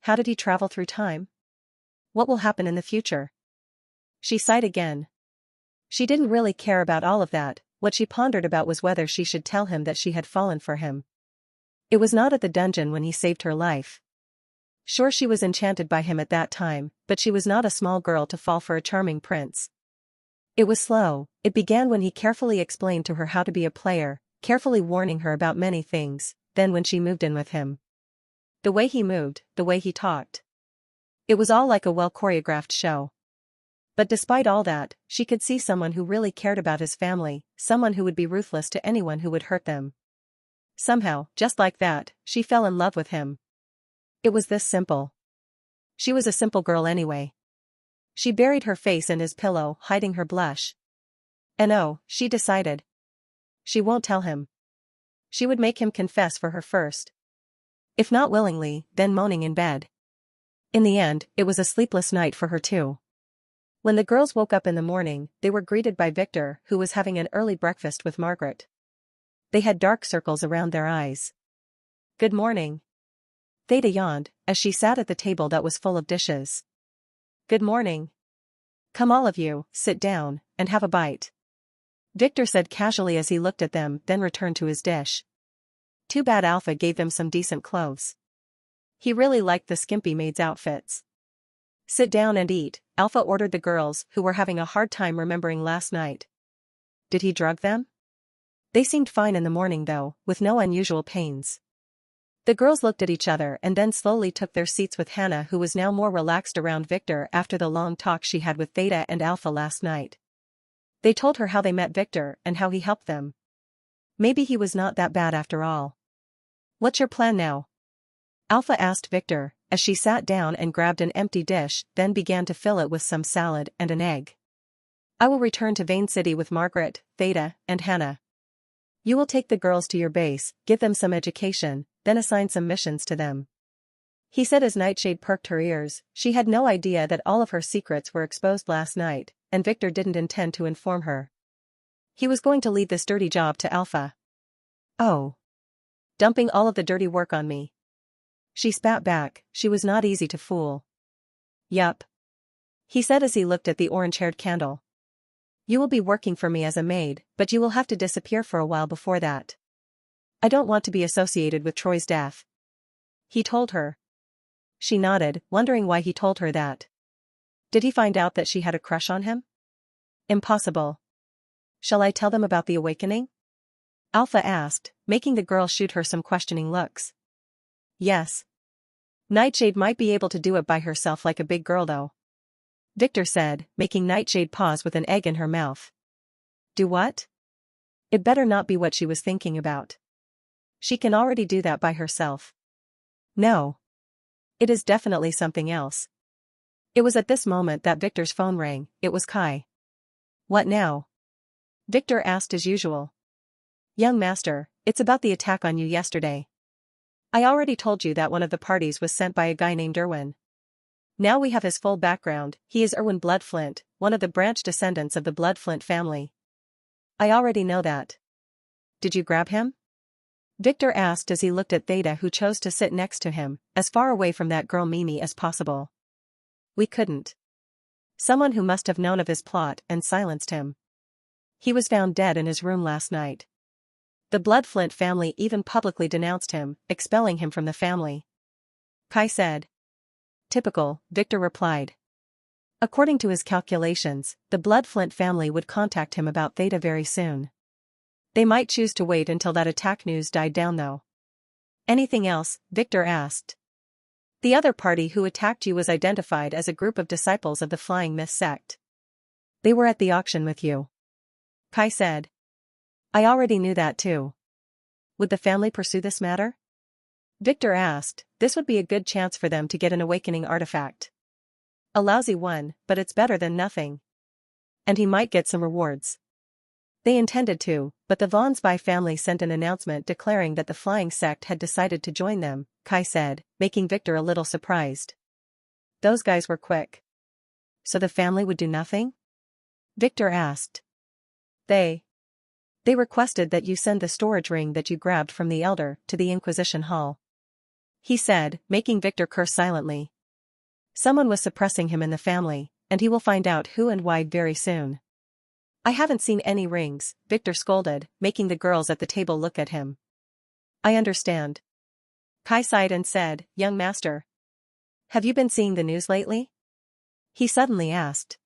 S1: How did he travel through time? What will happen in the future? She sighed again. She didn't really care about all of that. What she pondered about was whether she should tell him that she had fallen for him. It was not at the dungeon when he saved her life. Sure, she was enchanted by him at that time, but she was not a small girl to fall for a charming prince. It was slow. It began when he carefully explained to her how to be a player, carefully warning her about many things, then when she moved in with him. The way he moved, the way he talked. It was all like a well-choreographed show. But despite all that, she could see someone who really cared about his family, someone who would be ruthless to anyone who would hurt them. Somehow, just like that, she fell in love with him. It was this simple. She was a simple girl anyway. She buried her face in his pillow, hiding her blush. And oh, she decided. She won't tell him. She would make him confess for her first. If not willingly, then moaning in bed. In the end, it was a sleepless night for her too. When the girls woke up in the morning, they were greeted by Victor, who was having an early breakfast with Margaret. They had dark circles around their eyes. Good morning. Theda yawned, as she sat at the table that was full of dishes. Good morning. Come all of you, sit down, and have a bite. Victor said casually as he looked at them, then returned to his dish. Too bad Alpha gave them some decent clothes. He really liked the skimpy maid's outfits. Sit down and eat, Alpha ordered the girls, who were having a hard time remembering last night. Did he drug them? They seemed fine in the morning though, with no unusual pains. The girls looked at each other and then slowly took their seats with Hannah, who was now more relaxed around Victor after the long talk she had with Theta and Alpha last night. They told her how they met Victor and how he helped them. Maybe he was not that bad after all. What's your plan now? Alpha asked Victor, as she sat down and grabbed an empty dish, then began to fill it with some salad and an egg. I will return to Vane City with Margaret, Theta, and Hannah. You will take the girls to your base, give them some education, then assign some missions to them. He said as Nightshade perked her ears. She had no idea that all of her secrets were exposed last night, and Victor didn't intend to inform her. He was going to leave this dirty job to Alpha. Oh. Dumping all of the dirty work on me. She spat back. She was not easy to fool. Yup. He said as he looked at the orange-haired candle. You will be working for me as a maid, but you will have to disappear for a while before that. I don't want to be associated with Troy's death. He told her. She nodded, wondering why he told her that. Did he find out that she had a crush on him? Impossible. Shall I tell them about the awakening? Alpha asked, making the girl shoot her some questioning looks. Yes. Nightshade might be able to do it by herself like a big girl though. Victor said, making Nightshade pause with an egg in her mouth. Do what? It better not be what she was thinking about. She can already do that by herself. No. It is definitely something else. It was at this moment that Victor's phone rang. It was Kai. What now? Victor asked as usual. Young master, it's about the attack on you yesterday. I already told you that one of the parties was sent by a guy named Irwin. Now we have his full background. He is Irwin Bloodflint, one of the branch descendants of the Bloodflint family. I already know that. Did you grab him? Victor asked as he looked at Theta, who chose to sit next to him, as far away from that girl Mimi as possible. We couldn't. Someone who must have known of his plot and silenced him. He was found dead in his room last night. The Bloodflint family even publicly denounced him, expelling him from the family. Kai said. Typical, Victor replied. According to his calculations, the Bloodflint family would contact him about Theta very soon. They might choose to wait until that attack news died down though. Anything else? Victor asked. The other party who attacked you was identified as a group of disciples of the Flying Myth sect. They were at the auction with you. Kai said. I already knew that too. Would the family pursue this matter? Victor asked. This would be a good chance for them to get an awakening artifact. A lousy one, but it's better than nothing. And he might get some rewards. They intended to, but the Von Spy family sent an announcement declaring that the flying sect had decided to join them, Kai said, making Victor a little surprised. Those guys were quick. So the family would do nothing? Victor asked. They requested that you send the storage ring that you grabbed from the Elder to the Inquisition Hall. He said, making Victor curse silently. Someone was suppressing him in the family, and he will find out who and why very soon. I haven't seen any rings, Victor scolded, making the girls at the table look at him. I understand. Kai sighed and said, "Young master. Have you been seeing the news lately?" He suddenly asked.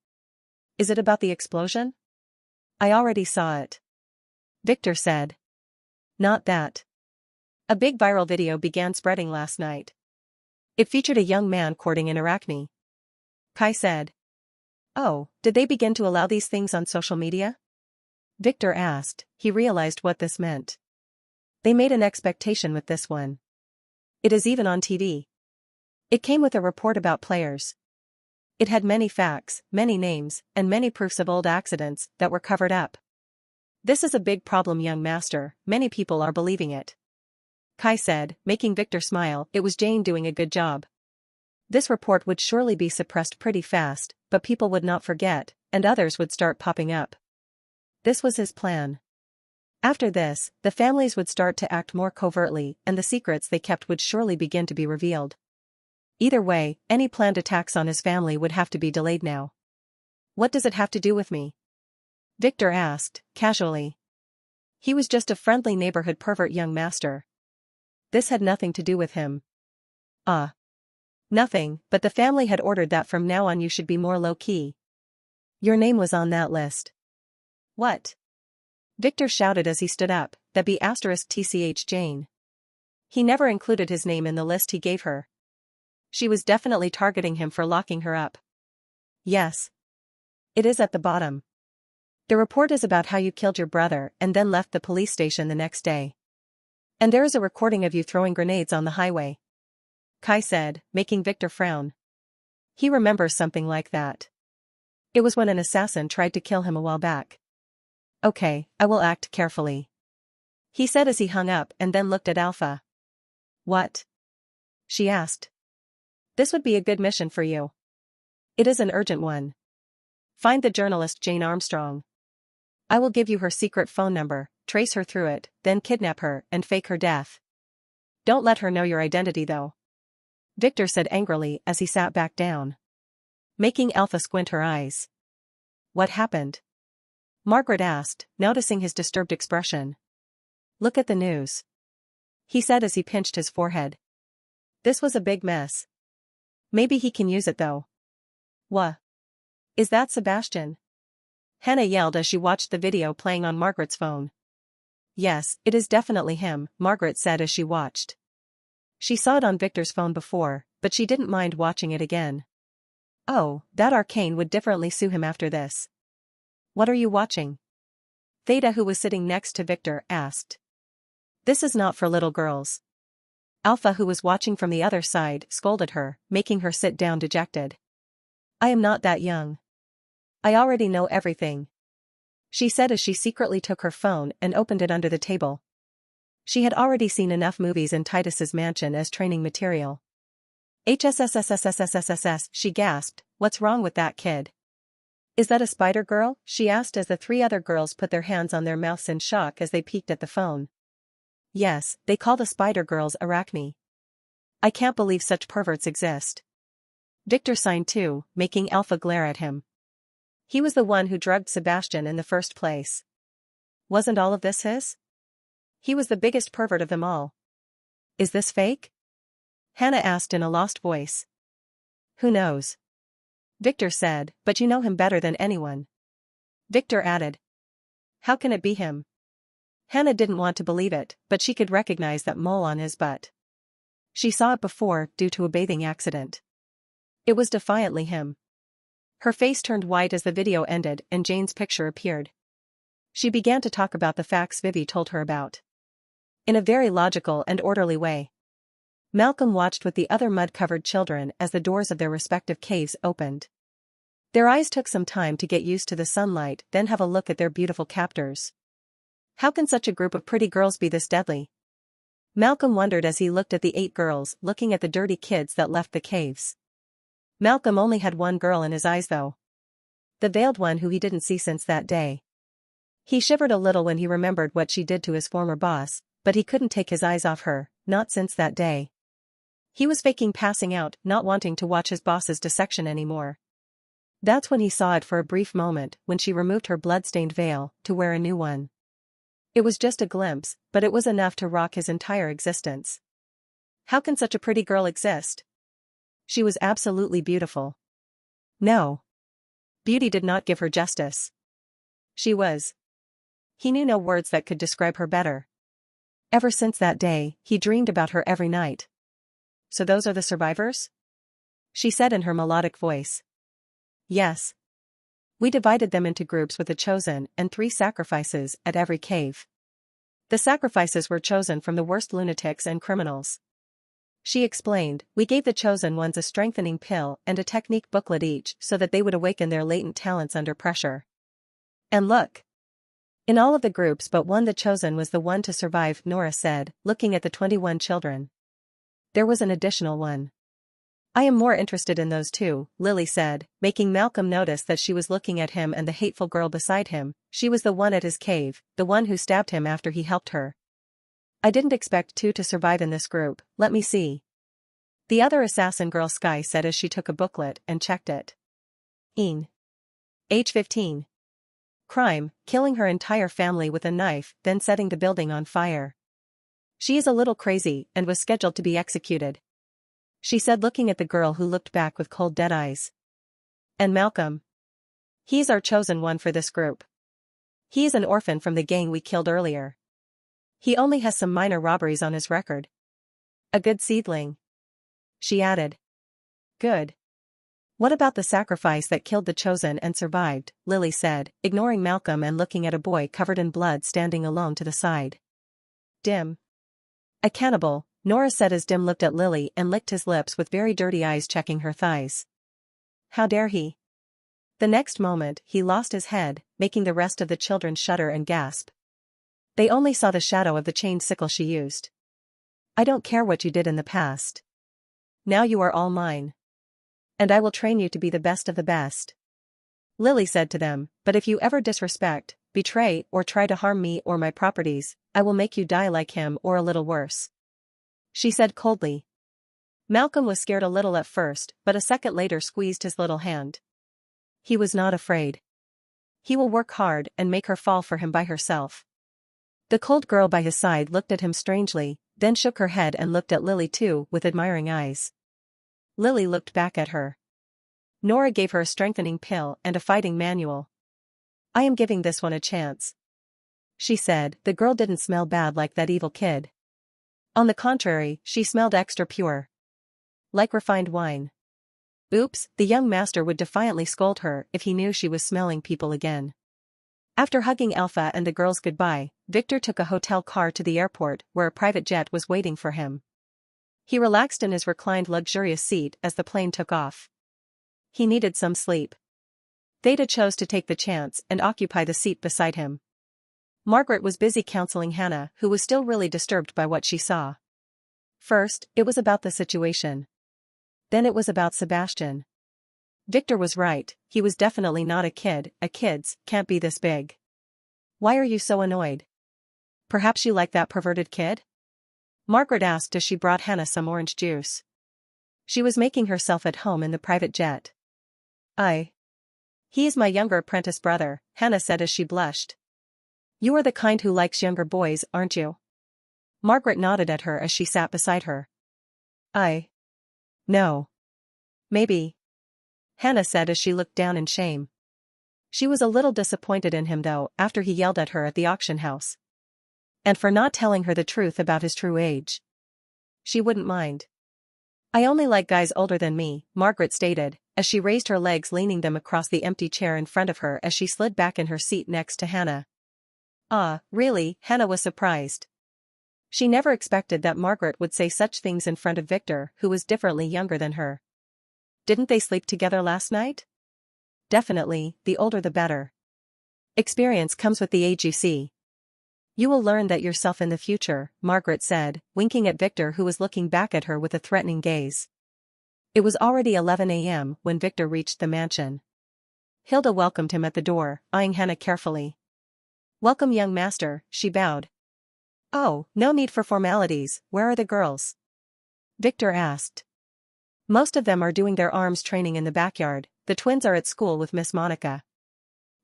S1: "Is it about the explosion?" "I already saw it," Victor said. "Not that." A big viral video began spreading last night. It featured a young man courting an Arachne. Kai said. "Oh, did they begin to allow these things on social media?" Victor asked. He realized what this meant. They made an expectation with this one. It is even on TV. It came with a report about players. It had many facts, many names, and many proofs of old accidents that were covered up. "This is a big problem, young master, many people are believing it," Kai said, making Victor smile. It was Jane doing a good job. This report would surely be suppressed pretty fast, but people would not forget, and others would start popping up. This was his plan. After this, the families would start to act more covertly, and the secrets they kept would surely begin to be revealed. Either way, any planned attacks on his family would have to be delayed now. "What does it have to do with me?" Victor asked, casually. He was just a friendly neighborhood pervert, young master. This had nothing to do with him. Nothing, but the family had ordered that from now on you should be more low-key. Your name was on that list. What? Victor shouted as he stood up, that be *tch Jane. He never included his name in the list he gave her. She was definitely targeting him for locking her up. Yes. It is at the bottom. The report is about how you killed your brother and then left the police station the next day. And there is a recording of you throwing grenades on the highway. Kai said, making Victor frown. He remembers something like that. It was when an assassin tried to kill him a while back. Okay, I will act carefully, he said as he hung up and then looked at Alpha. What? She asked. This would be a good mission for you. It is an urgent one. Find the journalist Jane Armstrong. I will give you her secret phone number, trace her through it, then kidnap her and fake her death. Don't let her know your identity though, Victor said angrily as he sat back down, making Alpha squint her eyes. What happened? Margaret asked, noticing his disturbed expression. Look at the news, he said as he pinched his forehead. This was a big mess. Maybe he can use it though. What? Is that Sebastian? Hannah yelled as she watched the video playing on Margaret's phone. Yes, it is definitely him, Margaret said as she watched. She saw it on Victor's phone before, but she didn't mind watching it again. Oh, that Arcane would differently sue him after this. What are you watching? Theta, who was sitting next to Victor, asked. This is not for little girls. Alpha, who was watching from the other side, scolded her, making her sit down dejected. I am not that young. I already know everything, she said as she secretly took her phone and opened it under the table. She had already seen enough movies in Titus's mansion as training material. HSSSSSSSSS, she gasped, what's wrong with that kid? Is that a spider girl? She asked as the three other girls put their hands on their mouths in shock as they peeked at the phone. Yes, they call the spider girls Arachne. I can't believe such perverts exist. Victor signed too, making Alpha glare at him. He was the one who drugged Sebastian in the first place. Wasn't all of this his? He was the biggest pervert of them all. Is this fake? Hannah asked in a lost voice. Who knows? Victor said, but you know him better than anyone. Victor added. How can it be him? Hannah didn't want to believe it, but she could recognize that mole on his butt. She saw it before, due to a bathing accident. It was defiantly him. Her face turned white as the video ended and Jane's picture appeared. She began to talk about the facts Vivi told her about. In a very logical and orderly way. Malcolm watched with the other mud-covered children as the doors of their respective caves opened. Their eyes took some time to get used to the sunlight, then have a look at their beautiful captors. How can such a group of pretty girls be this deadly? Malcolm wondered as he looked at the 8 girls looking at the dirty kids that left the caves. Malcolm only had one girl in his eyes though. The veiled one who he didn't see since that day. He shivered a little when he remembered what she did to his former boss, but he couldn't take his eyes off her, not since that day. He was faking passing out, not wanting to watch his boss's dissection anymore. That's when he saw it for a brief moment when she removed her blood-stained veil to wear a new one. It was just a glimpse, but it was enough to rock his entire existence. How can such a pretty girl exist? She was absolutely beautiful. No. Beauty did not give her justice. She was. He knew no words that could describe her better. Ever since that day, he dreamed about her every night. So those are the survivors? She said in her melodic voice. Yes. We divided them into groups with the chosen and 3 sacrifices at every cave. The sacrifices were chosen from the worst lunatics and criminals. She explained, we gave the chosen ones a strengthening pill and a technique booklet each so that they would awaken their latent talents under pressure. And look. In all of the groups but one, the chosen was the one to survive, Nora said, looking at the 21 children. There was an additional one. I am more interested in those 2, Lily said, making Malcolm notice that she was looking at him and the hateful girl beside him. She was the one at his cave, the one who stabbed him after he helped her. I didn't expect 2 to survive in this group, let me see. The other assassin girl, Sky said as she took a booklet and checked it. Age 15. Crime, killing her entire family with a knife, then setting the building on fire. She is a little crazy and was scheduled to be executed. She said, looking at the girl who looked back with cold dead eyes. And Malcolm? He's our chosen one for this group. He is an orphan from the gang we killed earlier. He only has some minor robberies on his record. A good seedling. She added. Good. What about the sacrifice that killed the chosen and survived? Lily said, ignoring Malcolm and looking at a boy covered in blood standing alone to the side. Dim. A cannibal, Nora said as Dim looked at Lily and licked his lips with very dirty eyes, checking her thighs. How dare he? The next moment, he lost his head, making the rest of the children shudder and gasp. They only saw the shadow of the chained sickle she used. I don't care what you did in the past. Now you are all mine. And I will train you to be the best of the best. Lily said to them, but if you ever disrespect, betray, or try to harm me or my properties, I will make you die like him or a little worse. She said coldly. Malcolm was scared a little at first, but a second later squeezed his little hand. He was not afraid. He will work hard and make her fall for him by herself. The cold girl by his side looked at him strangely, then shook her head and looked at Lily too with admiring eyes. Lily looked back at her. Nora gave her a strengthening pill and a fighting manual. I am giving this one a chance. She said, the girl didn't smell bad like that evil kid. On the contrary, she smelled extra pure. Like refined wine. Oops, the young master would defiantly scold her if he knew she was smelling people again. After hugging Alpha and the girls goodbye, Victor took a hotel car to the airport where a private jet was waiting for him. He relaxed in his reclined luxurious seat as the plane took off. He needed some sleep. Theta chose to take the chance and occupy the seat beside him. Margaret was busy counseling Hannah, who was still really disturbed by what she saw. First, it was about the situation. Then it was about Sebastian. Victor was right, he was definitely not a kid, kids can't be this big. Why are you so annoyed? Perhaps you like that perverted kid? Margaret asked as she brought Hannah some orange juice. She was making herself at home in the private jet. He is my younger apprentice brother, Hannah said as she blushed. You are the kind who likes younger boys, aren't you? Margaret nodded at her as she sat beside her. No. Maybe. Hannah said as she looked down in shame. She was a little disappointed in him though after he yelled at her at the auction house. And for not telling her the truth about his true age. She wouldn't mind. I only like guys older than me, Margaret stated, as she raised her legs leaning them across the empty chair in front of her as she slid back in her seat next to Hannah. Really? Hannah was surprised. She never expected that Margaret would say such things in front of Victor, who was differently younger than her. Didn't they sleep together last night? Definitely, the older the better. Experience comes with the age, you see. You will learn that yourself in the future, Margaret said, winking at Victor who was looking back at her with a threatening gaze. It was already 11 a.m. when Victor reached the mansion. Hilda welcomed him at the door, eyeing Hannah carefully. Welcome, young master, she bowed. Oh, no need for formalities, where are the girls? Victor asked. Most of them are doing their arms training in the backyard, the twins are at school with Miss Monica.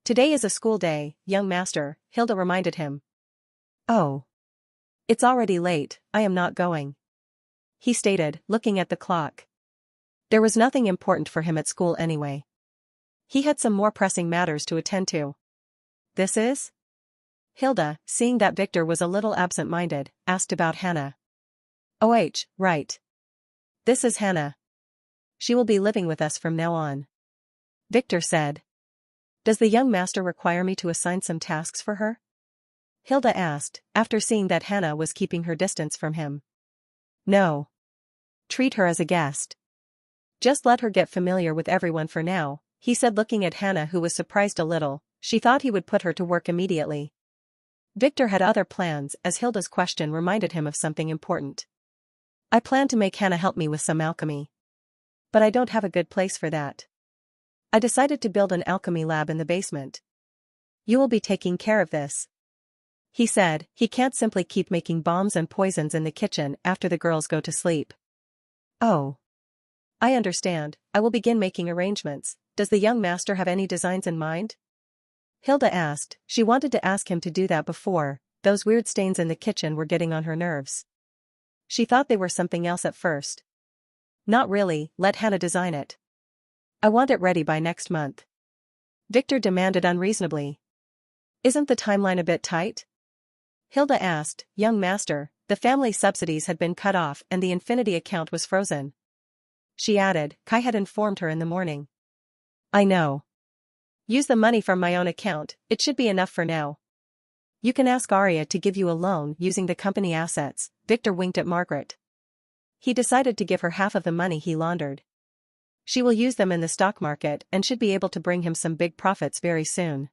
S1: Today is a school day, young master, Hilda reminded him. Oh. It's already late, I am not going. he stated, looking at the clock. There was nothing important for him at school anyway. He had some more pressing matters to attend to. This is? Hilda, seeing that Victor was a little absent-minded, asked about Hannah. Oh, right. This is Hannah. She will be living with us from now on. Victor said. Does the young master require me to assign some tasks for her? Hilda asked, after seeing that Hannah was keeping her distance from him. No. Treat her as a guest. Just let her get familiar with everyone for now, he said, looking at Hannah, who was surprised a little. She thought he would put her to work immediately. Victor had other plans, as Hilda's question reminded him of something important. I plan to make Hannah help me with some alchemy. But I don't have a good place for that. I decided to build an alchemy lab in the basement. You will be taking care of this. He said. He can't simply keep making bombs and poisons in the kitchen after the girls go to sleep. Oh. I understand. I will begin making arrangements. Does the young master have any designs in mind? Hilda asked. She wanted to ask him to do that before. Those weird stains in the kitchen were getting on her nerves. She thought they were something else at first. Not really, let Hannah design it. I want it ready by next month. Victor demanded unreasonably. Isn't the timeline a bit tight? Hilda asked. Young master, the family subsidies had been cut off and the Infinity account was frozen. She added. Kai had informed her in the morning. I know. Use the money from my own account, it should be enough for now. You can ask Arya to give you a loan using the company assets. Victor winked at Margaret. He decided to give her half of the money he laundered. She will use them in the stock market and should be able to bring him some big profits very soon.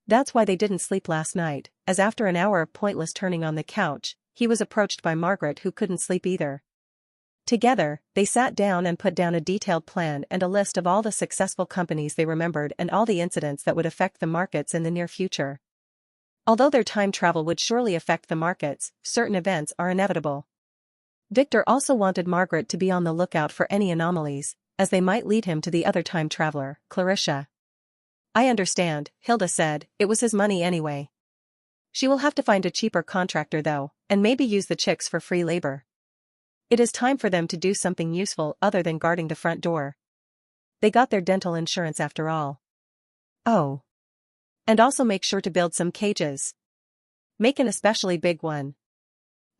S1: That's why they didn't sleep last night, as after an hour of pointless turning on the couch, he was approached by Margaret, who couldn't sleep either. Together, they sat down and put down a detailed plan and a list of all the successful companies they remembered and all the incidents that would affect the markets in the near future. Although their time travel would surely affect the markets, certain events are inevitable. Victor also wanted Margaret to be on the lookout for any anomalies, as they might lead him to the other time traveler, Clarissa. I understand, Hilda said. It was his money anyway. She will have to find a cheaper contractor though, and maybe use the chicks for free labor. It is time for them to do something useful other than guarding the front door. They got their dental insurance after all. Oh. And also make sure to build some cages. Make an especially big one.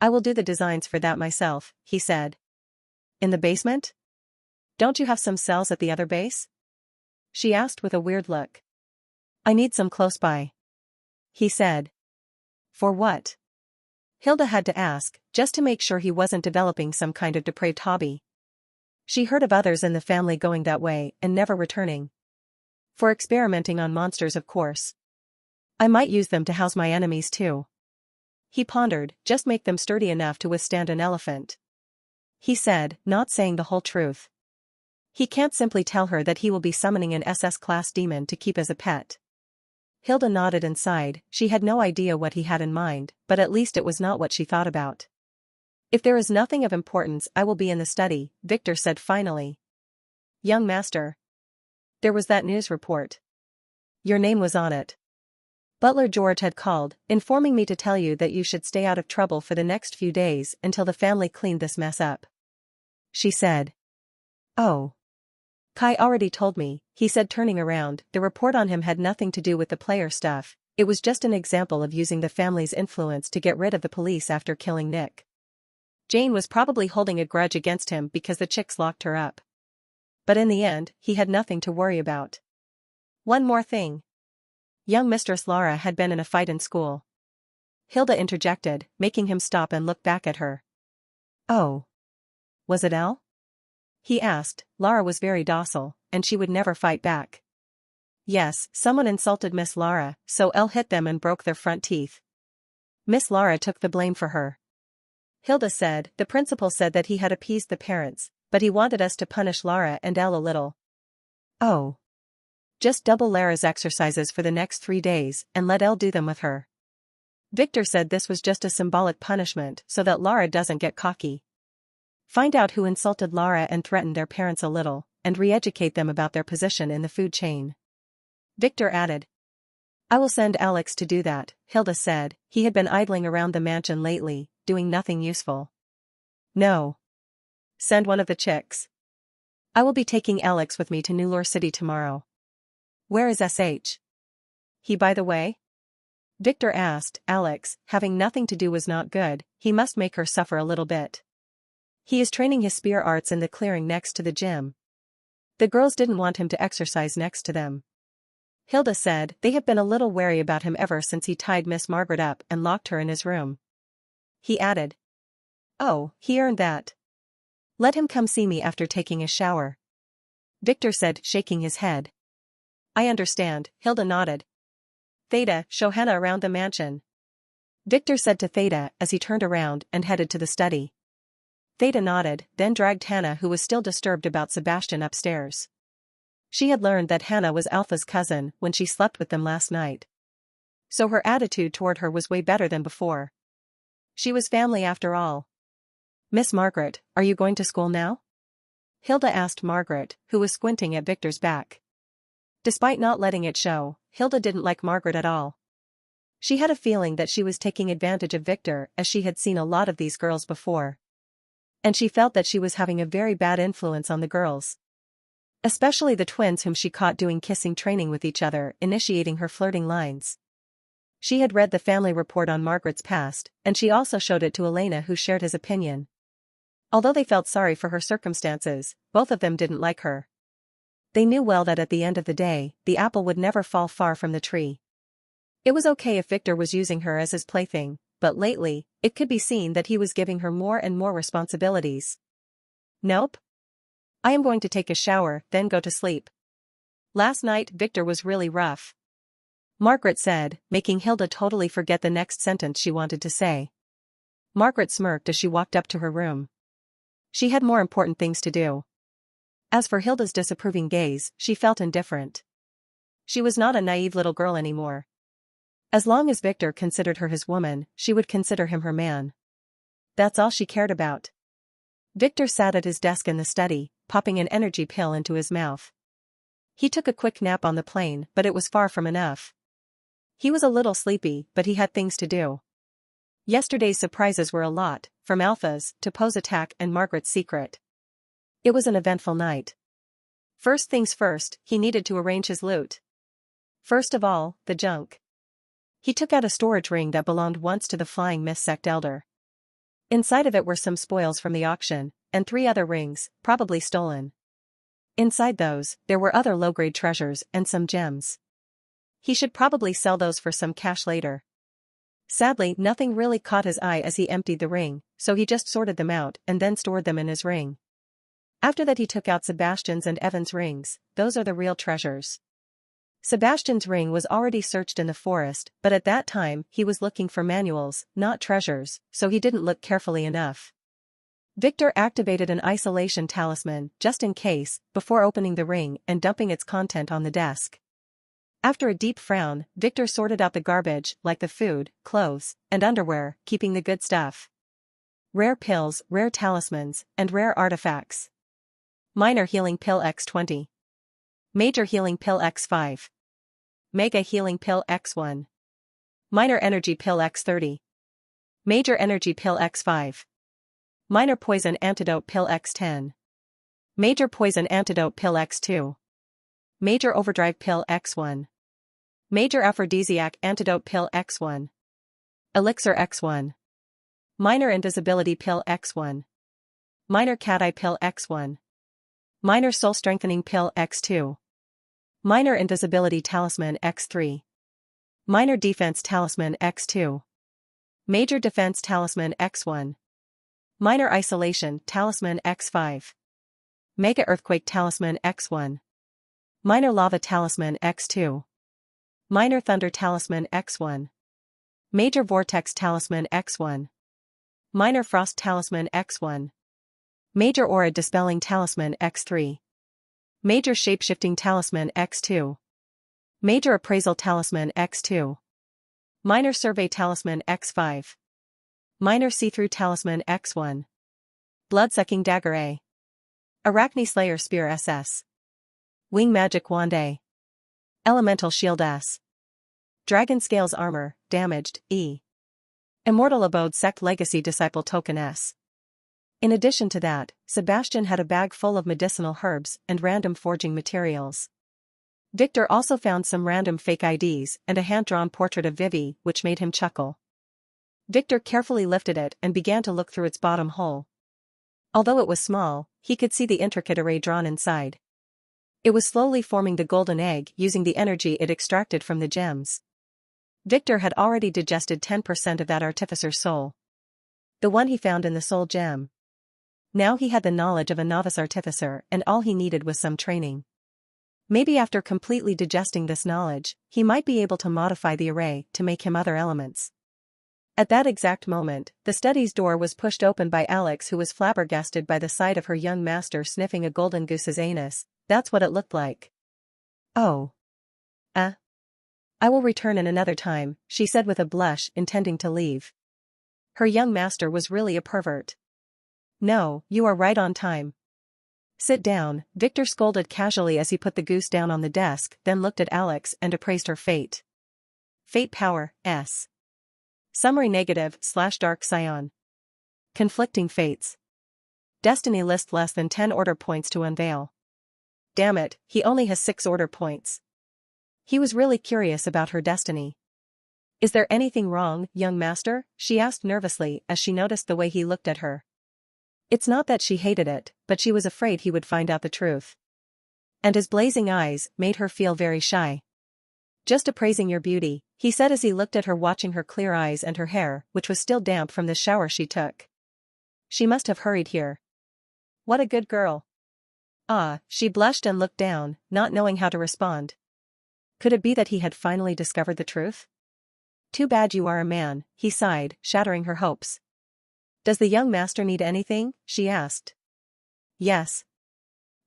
S1: I will do the designs for that myself, he said. In the basement? Don't you have some cells at the other base? She asked with a weird look. I need some close by. He said. For what? Hilda had to ask, just to make sure he wasn't developing some kind of depraved hobby. She heard of others in the family going that way and never returning. For experimenting on monsters, of course. I might use them to house my enemies too. He pondered. Just make them sturdy enough to withstand an elephant. He said, not saying the whole truth. He can't simply tell her that he will be summoning an SS-class demon to keep as a pet. Hilda nodded and sighed. She had no idea what he had in mind, but at least it was not what she thought about. If there is nothing of importance, I will be in the study, Victor said finally. Young master. There was that news report. Your name was on it. Butler George had called, informing me to tell you that you should stay out of trouble for the next few days until the family cleaned this mess up. She said. Oh. Kai already told me, he said, turning around. The report on him had nothing to do with the player stuff, it was just an example of using the family's influence to get rid of the police after killing Nick. Jane was probably holding a grudge against him because the chicks locked her up. But in the end, he had nothing to worry about. One more thing. Young Mistress Lara had been in a fight in school. Hilda interjected, making him stop and look back at her. Oh. Was it Elle? He asked. Lara was very docile, and she would never fight back. Yes, someone insulted Miss Lara, so Elle hit them and broke their front teeth. Miss Lara took the blame for her. Hilda said. The principal said that he had appeased the parents, but he wanted us to punish Lara and Elle a little. Oh. Just double Lara's exercises for the next 3 days and let Elle do them with her. Victor said this was just a symbolic punishment so that Lara doesn't get cocky. Find out who insulted Lara and threatened their parents a little, and re-educate them about their position in the food chain. Victor added. I will send Alex to do that, Hilda said. He had been idling around the mansion lately, doing nothing useful. No. Send one of the chicks. I will be taking Alex with me to New Lore City tomorrow. Where is SH? He by the way? Victor asked. Alex, having nothing to do was not good, he must make her suffer a little bit. He is training his spear arts in the clearing next to the gym. The girls didn't want him to exercise next to them. Hilda said they have been a little wary about him ever since he tied Miss Margaret up and locked her in his room. He added. Oh, he earned that. Let him come see me after taking a shower. Victor said, shaking his head. I understand, Hilda nodded. Theta, show Hannah around the mansion. Victor said to Theta as he turned around and headed to the study. Theta nodded, then dragged Hannah, who was still disturbed about Sebastian, upstairs. She had learned that Hannah was Alpha's cousin when she slept with them last night. So her attitude toward her was way better than before. She was family after all. Miss Margaret, are you going to school now? Hilda asked Margaret, who was squinting at Victor's back. Despite not letting it show, Hilda didn't like Margaret at all. She had a feeling that she was taking advantage of Victor, as she had seen a lot of these girls before. And she felt that she was having a very bad influence on the girls. Especially the twins whom she caught doing kissing training with each other, initiating her flirting lines. She had read the family report on Margaret's past, and she also showed it to Elena, who shared his opinion. Although they felt sorry for her circumstances, both of them didn't like her. They knew well that at the end of the day, the apple would never fall far from the tree. It was okay if Victor was using her as his plaything, but lately, it could be seen that he was giving her more and more responsibilities. Nope. I am going to take a shower, then go to sleep. Last night Victor was really rough. Margaret said, making Hilda totally forget the next sentence she wanted to say. Margaret smirked as she walked up to her room. She had more important things to do. As for Hilda's disapproving gaze, she felt indifferent. She was not a naive little girl anymore. As long as Victor considered her his woman, she would consider him her man. That's all she cared about. Victor sat at his desk in the study, popping an energy pill into his mouth. He took a quick nap on the plane, but it was far from enough. He was a little sleepy, but he had things to do. Yesterday's surprises were a lot, from Alpha's to Poe's attack and Margaret's secret. It was an eventful night. First things first, he needed to arrange his loot. First of all, the junk. He took out a storage ring that belonged once to the flying Miss Sect Elder. Inside of it were some spoils from the auction, and 3 other rings, probably stolen. Inside those, there were other low-grade treasures and some gems. He should probably sell those for some cash later. Sadly, nothing really caught his eye as he emptied the ring, so he just sorted them out and then stored them in his ring. After that he took out Sebastian's and Evan's rings. Those are the real treasures. Sebastian's ring was already searched in the forest, but at that time he was looking for manuals, not treasures, so he didn't look carefully enough. Victor activated an isolation talisman, just in case, before opening the ring and dumping its content on the desk. After a deep frown, Victor sorted out the garbage, like the food, clothes, and underwear, keeping the good stuff. Rare pills, rare talismans, and rare artifacts. Minor healing pill X20. Major healing pill X5. Mega healing pill X1. Minor energy pill X30. Major energy pill X5. Minor poison antidote pill X10. Major poison antidote pill X2. Major overdrive pill X1. Major aphrodisiac antidote pill X1. Elixir X1. Minor invisibility pill X1. Minor cat eye pill X1. Minor soul strengthening pill X2. Minor invisibility talisman X3. Minor defense talisman X2. Major defense talisman X1. Minor isolation talisman X5. Mega earthquake talisman X1. Minor lava talisman X2. Minor thunder talisman X1. Major vortex talisman X1. Minor frost talisman X1. Major aura dispelling talisman X3. Major shapeshifting talisman X2. Major appraisal talisman X2. Minor survey talisman X5. Minor see-through talisman X1. Blood-sucking dagger A. Arachne Slayer Spear SS. Wing Magic Wand A. Elemental Shield S. Dragon Scales Armor, Damaged, E. Immortal Abode Sect Legacy Disciple Token S. In addition to that, Sebastian had a bag full of medicinal herbs and random forging materials. Victor also found some random fake IDs and a hand-drawn portrait of Vivi, which made him chuckle. Victor carefully lifted it and began to look through its bottom hole. Although it was small, he could see the intricate array drawn inside. It was slowly forming the golden egg using the energy it extracted from the gems. Victor had already digested 10% of that artificer's soul. The one he found in the soul gem. Now he had the knowledge of a novice artificer and all he needed was some training. Maybe after completely digesting this knowledge, he might be able to modify the array to make him other elements. At that exact moment, the study's door was pushed open by Alex, who was flabbergasted by the sight of her young master sniffing a golden goose's anus. That's what it looked like. Oh. I will return in another time, she said with a blush, intending to leave. Her young master was really a pervert. No, you are right on time. Sit down, Victor scolded casually as he put the goose down on the desk, then looked at Alex and appraised her fate. Fate power, S. Summary negative/dark scion. Conflicting fates. Destiny list less than 10 order points to unveil. Damn it, he only has 6 order points. He was really curious about her destiny. Is there anything wrong, young master? She asked nervously as she noticed the way he looked at her. It's not that she hated it, but she was afraid he would find out the truth. And his blazing eyes made her feel very shy. Just appraising your beauty, he said as he looked at her, watching her clear eyes and her hair, which was still damp from the shower she took. She must have hurried here. What a good girl. She blushed and looked down, not knowing how to respond. Could it be that he had finally discovered the truth? Too bad you are a man, he sighed, shattering her hopes. Does the young master need anything? She asked. Yes.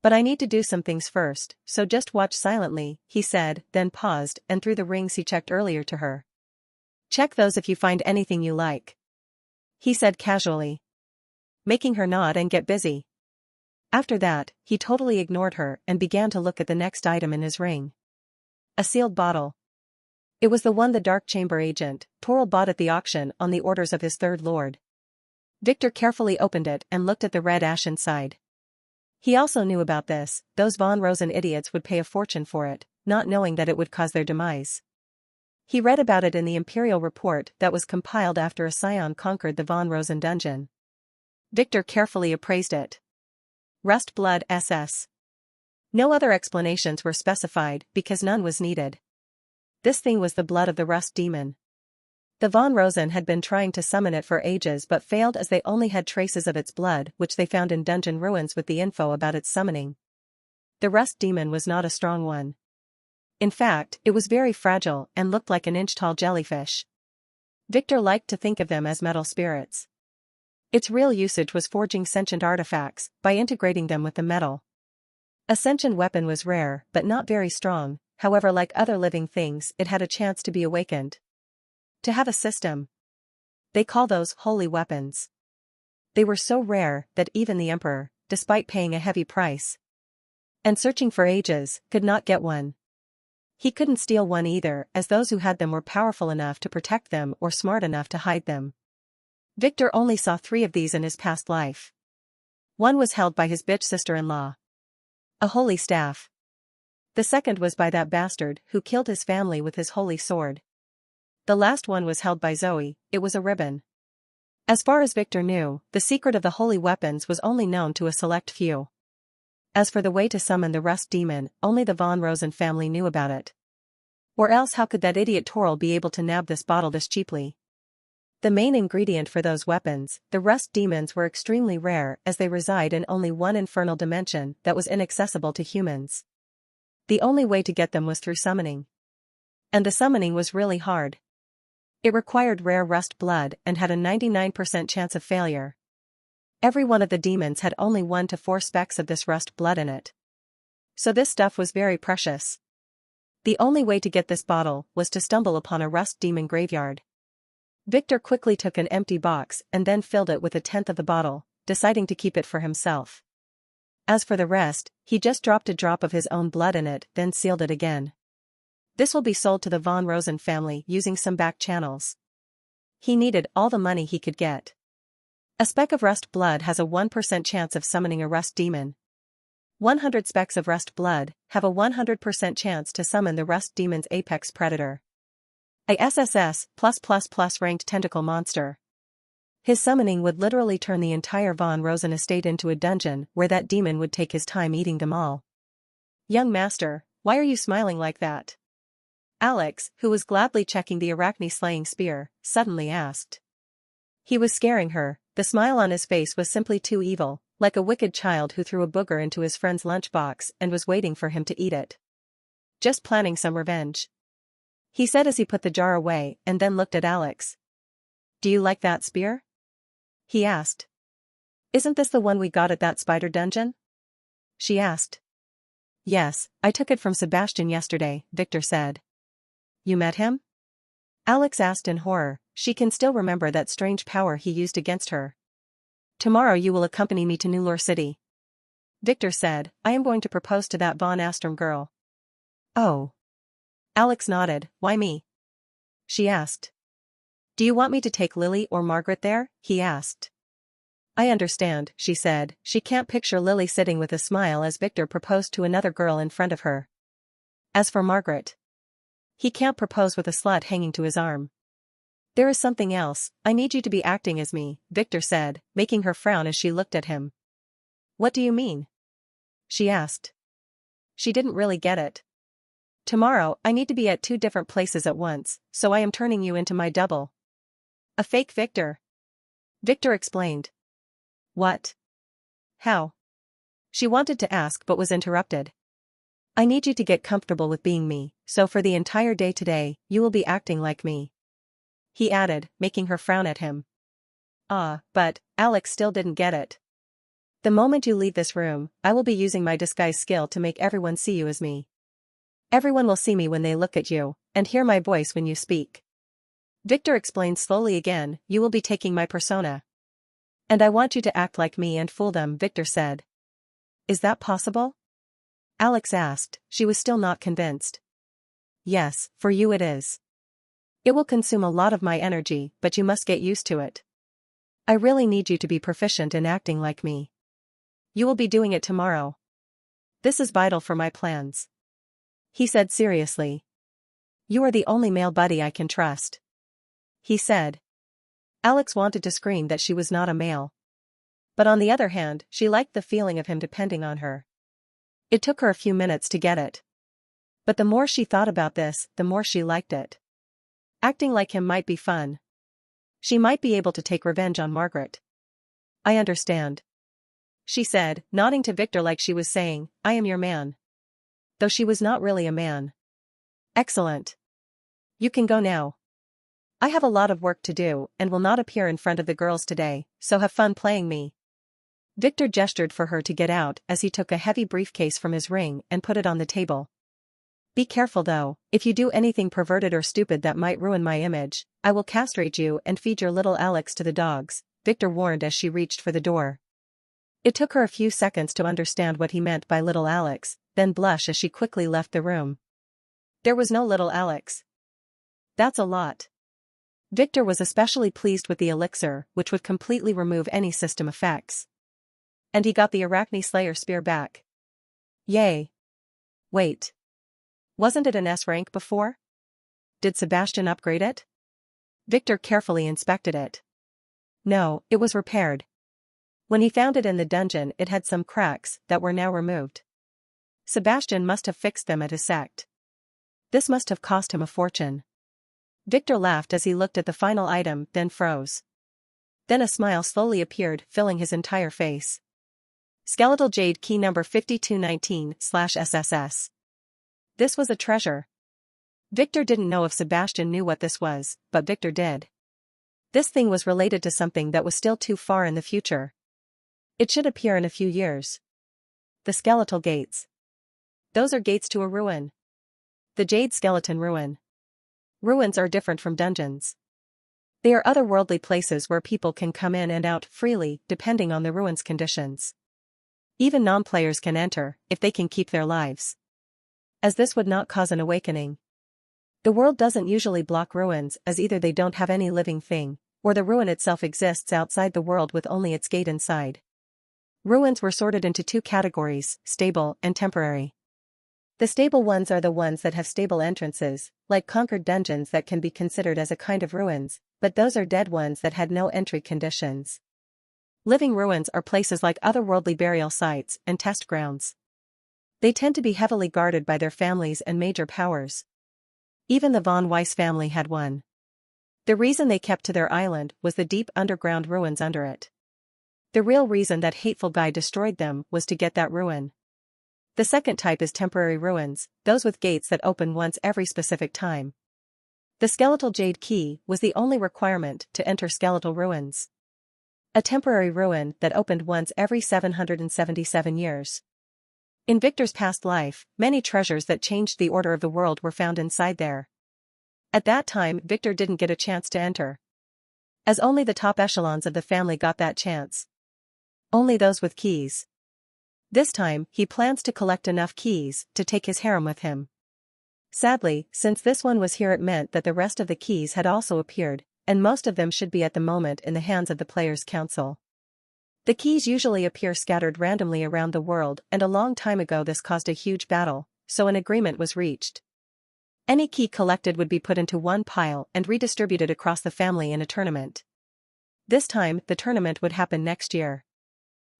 S1: But I need to do some things first, so just watch silently, he said, then paused and threw the rings he checked earlier to her. Check those if you find anything you like. He said casually, making her nod and get busy. After that, he totally ignored her and began to look at the next item in his ring. A sealed bottle. It was the one the Dark Chamber agent, Toril, bought at the auction on the orders of his third lord. Victor carefully opened it and looked at the red ash inside. He also knew about this, those von Rosen idiots would pay a fortune for it, not knowing that it would cause their demise. He read about it in the Imperial report that was compiled after a scion conquered the von Rosen dungeon. Victor carefully appraised it. Rust blood SS. No other explanations were specified because none was needed. This thing was the blood of the rust demon. The von Rosen had been trying to summon it for ages but failed as they only had traces of its blood which they found in dungeon ruins with the info about its summoning. The rust demon was not a strong one. In fact, it was very fragile and looked like an inch-tall jellyfish. Victor liked to think of them as metal spirits. Its real usage was forging sentient artifacts by integrating them with the metal. A sentient weapon was rare but not very strong, however, like other living things, it had a chance to be awakened. To have a system. They call those holy weapons. They were so rare that even the emperor, despite paying a heavy price and searching for ages, could not get one. He couldn't steal one either, as those who had them were powerful enough to protect them or smart enough to hide them. Victor only saw 3 of these in his past life. One was held by his bitch sister-in-law. A holy staff. The second was by that bastard who killed his family with his holy sword. The last one was held by Zoe. It was a ribbon. As far as Victor knew, the secret of the holy weapons was only known to a select few. As for the way to summon the rust demon, only the von Rosen family knew about it. Or else how could that idiot Toril be able to nab this bottle this cheaply? The main ingredient for those weapons, the rust demons, were extremely rare as they reside in only one infernal dimension that was inaccessible to humans. The only way to get them was through summoning. And the summoning was really hard. It required rare rust blood and had a 99% chance of failure. Every one of the demons had only 1 to 4 specks of this rust blood in it. So this stuff was very precious. The only way to get this bottle was to stumble upon a rust demon graveyard. Victor quickly took an empty box and then filled it with 1/10 of the bottle, deciding to keep it for himself. As for the rest, he just dropped a drop of his own blood in it, then sealed it again. This will be sold to the von Rosen family using some back channels. He needed all the money he could get. A speck of rust blood has a 1% chance of summoning a rust demon. 100 specks of rust blood have a 100% chance to summon the rust demon's apex predator. A SSS+++ ranked tentacle monster. His summoning would literally turn the entire Von Rosen estate into a dungeon where that demon would take his time eating them all. Young master, why are you smiling like that? Alex, who was gladly checking the arachne-slaying spear, suddenly asked. He was scaring her. The smile on his face was simply too evil, like a wicked child who threw a booger into his friend's lunchbox and was waiting for him to eat it. Just planning some revenge. He said as he put the jar away and then looked at Alex. Do you like that spear? He asked. Isn't this the one we got at that spider dungeon? She asked. Yes, I took it from Sebastian yesterday, Victor said. You met him? Alex asked in horror. She can still remember that strange power he used against her. Tomorrow you will accompany me to New Lore City. Victor said, I am going to propose to that Von Astrom girl. Oh. Alex nodded. Why me? She asked. Do you want me to take Lily or Margaret there? He asked. I understand, she said. She can't picture Lily sitting with a smile as Victor proposed to another girl in front of her. As for Margaret, he can't propose with a slut hanging to his arm. There is something else. I need you to be acting as me, Victor said, making her frown as she looked at him. What do you mean? She asked. She didn't really get it. Tomorrow, I need to be at 2 different places at once, so I am turning you into my double. A fake Victor. Victor explained. What? How? She wanted to ask but was interrupted. I need you to get comfortable with being me, so for the entire day today, you will be acting like me. He added, making her frown at him. But, Alex still didn't get it. The moment you leave this room, I will be using my disguise skill to make everyone see you as me. Everyone will see me when they look at you, and hear my voice when you speak. Victor explained slowly again, you will be taking my persona. And I want you to act like me and fool them, Victor said. Is that possible? Alex asked. She was still not convinced. Yes, for you it is. It will consume a lot of my energy, but you must get used to it. I really need you to be proficient in acting like me. You will be doing it tomorrow. This is vital for my plans. He said seriously. You are the only male buddy I can trust. He said. Alex wanted to scream that she was not a male. But on the other hand, she liked the feeling of him depending on her. It took her a few minutes to get it. But the more she thought about this, the more she liked it. Acting like him might be fun. She might be able to take revenge on Margaret. I understand. She said, nodding to Victor like she was saying, I am your man. Though she was not really a man. Excellent. You can go now. I have a lot of work to do and will not appear in front of the girls today, so have fun playing me. Victor gestured for her to get out as he took a heavy briefcase from his ring and put it on the table. Be careful though, if you do anything perverted or stupid that might ruin my image, I will castrate you and feed your little Alex to the dogs, Victor warned as she reached for the door. It took her a few seconds to understand what he meant by little Alex, then blush as she quickly left the room. There was no little Alex. That's a lot. Victor was especially pleased with the elixir, which would completely remove any system effects. And he got the Arachne Slayer spear back. Yay. Wait. Wasn't it an S rank before? Did Sebastian upgrade it? Victor carefully inspected it. No, it was repaired. When he found it in the dungeon, it had some cracks that were now removed. Sebastian must have fixed them at his sect. This must have cost him a fortune. Victor laughed as he looked at the final item, then froze. Then a smile slowly appeared, filling his entire face. Skeletal Jade Key number 5219/SSS. This was a treasure. Victor didn't know if Sebastian knew what this was, but Victor did. This thing was related to something that was still too far in the future. It should appear in a few years. The skeletal gates. Those are gates to a ruin. The Jade Skeleton Ruin. Ruins are different from dungeons. They are otherworldly places where people can come in and out freely, depending on the ruin's conditions. Even non-players can enter, if they can keep their lives. As this would not cause an awakening. The world doesn't usually block ruins as either they don't have any living thing, or the ruin itself exists outside the world with only its gate inside. Ruins were sorted into two categories, stable and temporary. The stable ones are the ones that have stable entrances, like conquered dungeons that can be considered as a kind of ruins, but those are dead ones that had no entry conditions. Living ruins are places like otherworldly burial sites and test grounds. They tend to be heavily guarded by their families and major powers. Even the von Weiss family had one. The reason they kept to their island was the deep underground ruins under it. The real reason that hateful guy destroyed them was to get that ruin. The second type is temporary ruins, those with gates that open once every specific time. The skeletal jade key was the only requirement to enter skeletal ruins. A temporary ruin that opened once every 777 years. In Victor's past life, many treasures that changed the order of the world were found inside there. At that time, Victor didn't get a chance to enter, as only the top echelons of the family got that chance. Only those with keys. This time, he plans to collect enough keys to take his harem with him. Sadly, since this one was here, it meant that the rest of the keys had also appeared, and most of them should be at the moment in the hands of the players' council. The keys usually appear scattered randomly around the world, and a long time ago this caused a huge battle, so an agreement was reached. Any key collected would be put into one pile and redistributed across the family in a tournament. This time, the tournament would happen next year.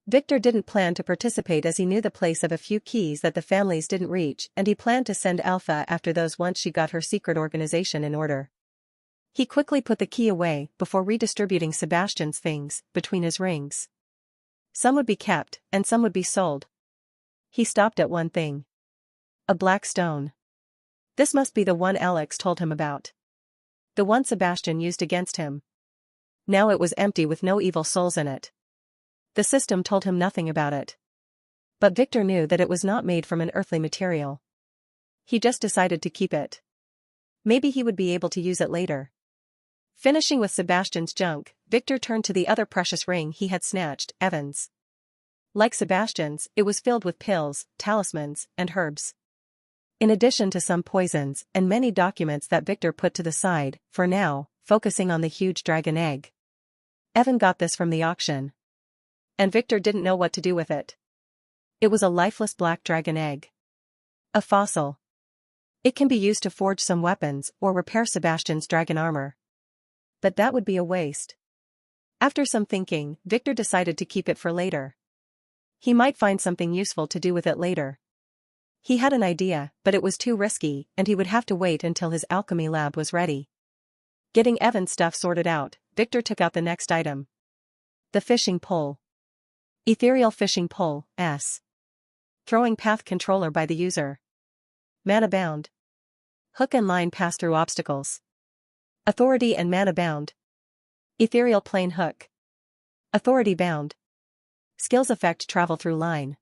S1: Victor didn't plan to participate as he knew the place of a few keys that the families didn't reach, and he planned to send Alpha after those once she got her secret organization in order. He quickly put the key away before redistributing Sebastian's things between his rings. Some would be kept, and some would be sold. He stopped at one thing. A black stone. This must be the one Alex told him about. The one Sebastian used against him. Now it was empty with no evil souls in it. The system told him nothing about it. But Victor knew that it was not made from an earthly material. He just decided to keep it. Maybe he would be able to use it later. Finishing with Sebastian's junk, Victor turned to the other precious ring he had snatched, Evan's. Like Sebastian's, it was filled with pills, talismans, and herbs. In addition to some poisons and many documents that Victor put to the side, for now, focusing on the huge dragon egg. Evan got this from the auction. And Victor didn't know what to do with it. It was a lifeless black dragon egg. A fossil. It can be used to forge some weapons or repair Sebastian's dragon armor. But that would be a waste. After some thinking, Victor decided to keep it for later. He might find something useful to do with it later. He had an idea, but it was too risky, and he would have to wait until his alchemy lab was ready. Getting Evan's stuff sorted out, Victor took out the next item. The fishing pole. Ethereal fishing pole, S. Throwing path controller by the user. Mana bound. Hook and line pass through obstacles. Authority and mana bound. Ethereal plane hook. Authority bound. Skills effect travel through line.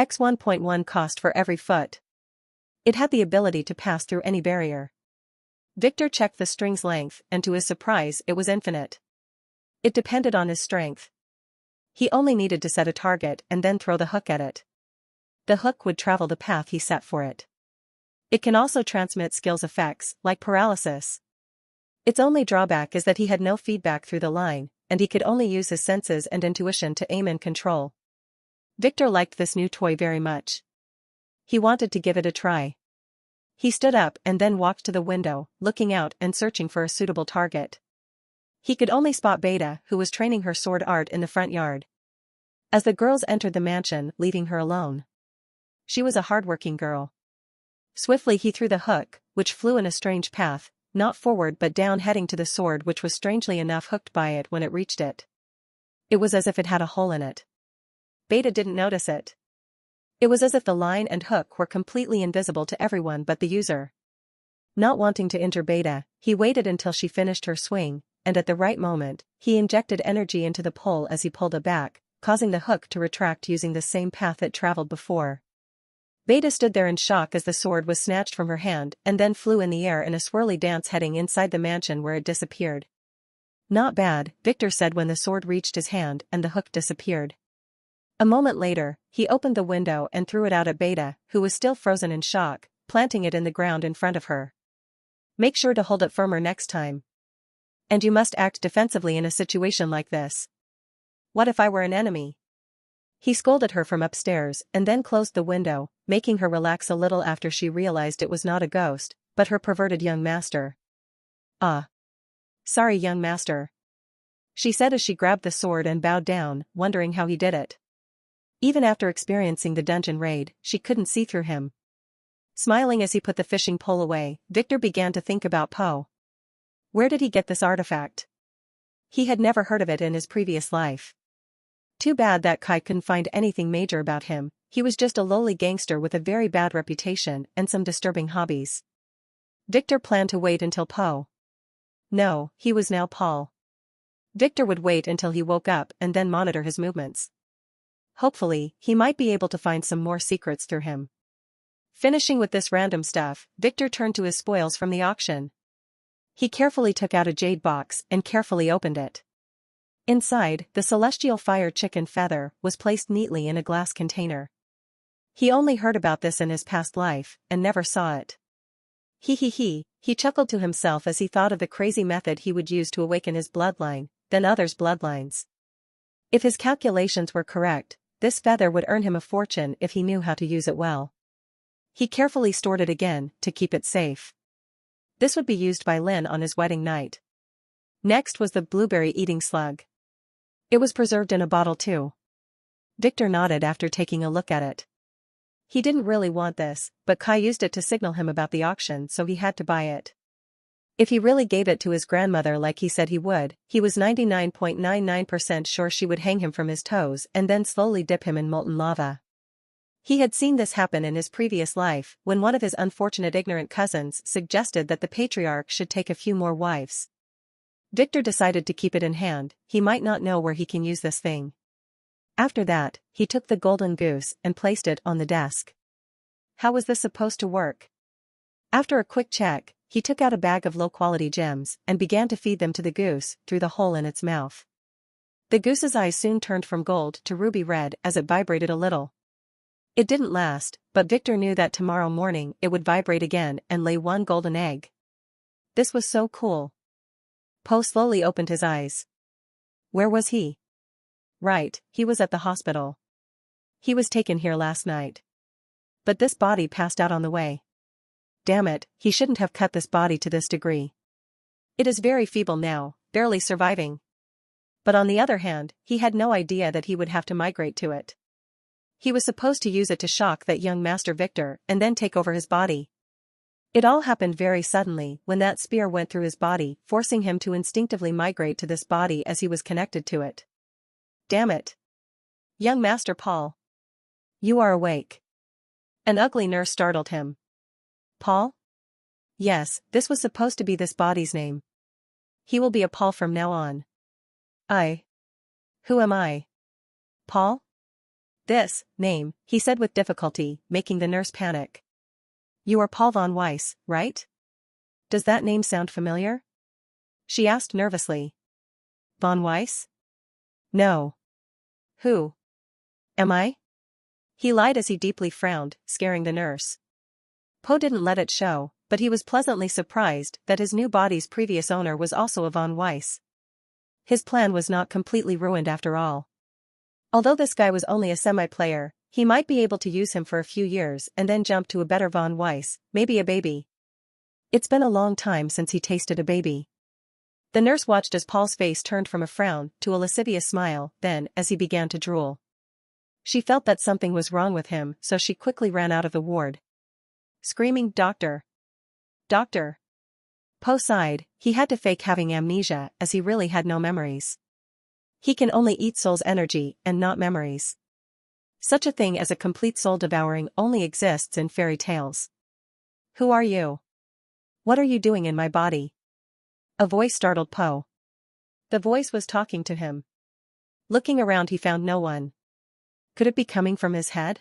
S1: X 1.1 cost for every foot. It had the ability to pass through any barrier. Victor checked the string's length, and to his surprise it was infinite. It depended on his strength. He only needed to set a target and then throw the hook at it. The hook would travel the path he set for it. It can also transmit skills effects, like paralysis. Its only drawback is that he had no feedback through the line, and he could only use his senses and intuition to aim and control. Victor liked this new toy very much. He wanted to give it a try. He stood up and then walked to the window, looking out and searching for a suitable target. He could only spot Beta, who was training her sword art in the front yard. As the girls entered the mansion, leaving her alone. She was a hardworking girl. Swiftly he threw the hook, which flew in a strange path, not forward but down, heading to the sword, which was strangely enough hooked by it when it reached it. It was as if it had a hole in it. Beta didn't notice it. It was as if the line and hook were completely invisible to everyone but the user. Not wanting to injure Beta, he waited until she finished her swing, and at the right moment, he injected energy into the pole as he pulled it back, causing the hook to retract using the same path it traveled before. Beta stood there in shock as the sword was snatched from her hand and then flew in the air in a swirly dance, heading inside the mansion where it disappeared. Not bad, Victor said when the sword reached his hand and the hook disappeared. A moment later, he opened the window and threw it out at Beta, who was still frozen in shock, planting it in the ground in front of her. Make sure to hold it firmer next time. And you must act defensively in a situation like this. What if I were an enemy? He scolded her from upstairs and then closed the window, making her relax a little after she realized it was not a ghost, but her perverted young master. Sorry, young master, she said as she grabbed the sword and bowed down, wondering how he did it. Even after experiencing the dungeon raid, she couldn't see through him. Smiling as he put the fishing pole away, Victor began to think about Poe. Where did he get this artifact? He had never heard of it in his previous life. Too bad that Kai couldn't find anything major about him. He was just a lowly gangster with a very bad reputation and some disturbing hobbies. Victor planned to wait until Poe. No, he was now Paul. Victor would wait until he woke up and then monitor his movements. Hopefully, he might be able to find some more secrets through him. Finishing with this random stuff, Victor turned to his spoils from the auction. He carefully took out a jade box and carefully opened it. Inside, the celestial fire chicken feather was placed neatly in a glass container. He only heard about this in his past life and never saw it. He chuckled to himself as he thought of the crazy method he would use to awaken his bloodline, then others' bloodlines. If his calculations were correct, this feather would earn him a fortune if he knew how to use it well. He carefully stored it again to keep it safe. This would be used by Lin on his wedding night. Next was the blueberry-eating slug. It was preserved in a bottle too. Victor nodded after taking a look at it. He didn't really want this, but Kai used it to signal him about the auction, so he had to buy it. If he really gave it to his grandmother like he said he would, he was 99.99% sure she would hang him from his toes and then slowly dip him in molten lava. He had seen this happen in his previous life when one of his unfortunate ignorant cousins suggested that the patriarch should take a few more wives. Victor decided to keep it in hand. He might not know where he can use this thing. After that, he took the golden goose and placed it on the desk. How was this supposed to work? After a quick check, he took out a bag of low-quality gems and began to feed them to the goose through the hole in its mouth. The goose's eyes soon turned from gold to ruby red as it vibrated a little. It didn't last, but Victor knew that tomorrow morning it would vibrate again and lay one golden egg. This was so cool. Poe slowly opened his eyes. Where was he? Right, he was at the hospital. He was taken here last night. But this body passed out on the way. Damn it, he shouldn't have cut this body to this degree. It is very feeble now, barely surviving. But on the other hand, he had no idea that he would have to migrate to it. He was supposed to use it to shock that young Master Victor and then take over his body. It all happened very suddenly when that spear went through his body, forcing him to instinctively migrate to this body as he was connected to it. Damn it. Young Master Paul. You are awake. An ugly nurse startled him. Paul? Yes, this was supposed to be this body's name. He will be a Paul from now on. Who am I? Paul? This name, he said with difficulty, making the nurse panic. You are Paul von Weiss, right? Does that name sound familiar? She asked nervously. Von Weiss? No. Who am I? He lied as he deeply frowned, scaring the nurse. Poe didn't let it show, but he was pleasantly surprised that his new body's previous owner was also a von Weiss. His plan was not completely ruined after all. Although this guy was only a semi-player, he might be able to use him for a few years and then jump to a better von Weiss, maybe a baby. It's been a long time since he tasted a baby. The nurse watched as Paul's face turned from a frown to a lascivious smile, then, as he began to drool. She felt that something was wrong with him, so she quickly ran out of the ward. Screaming, "Doctor! Doctor!" Poe sighed. He had to fake having amnesia as he really had no memories. He can only eat soul's energy and not memories. Such a thing as a complete soul devouring only exists in fairy tales. Who are you? What are you doing in my body? A voice startled Poe. The voice was talking to him. Looking around he found no one. Could it be coming from his head?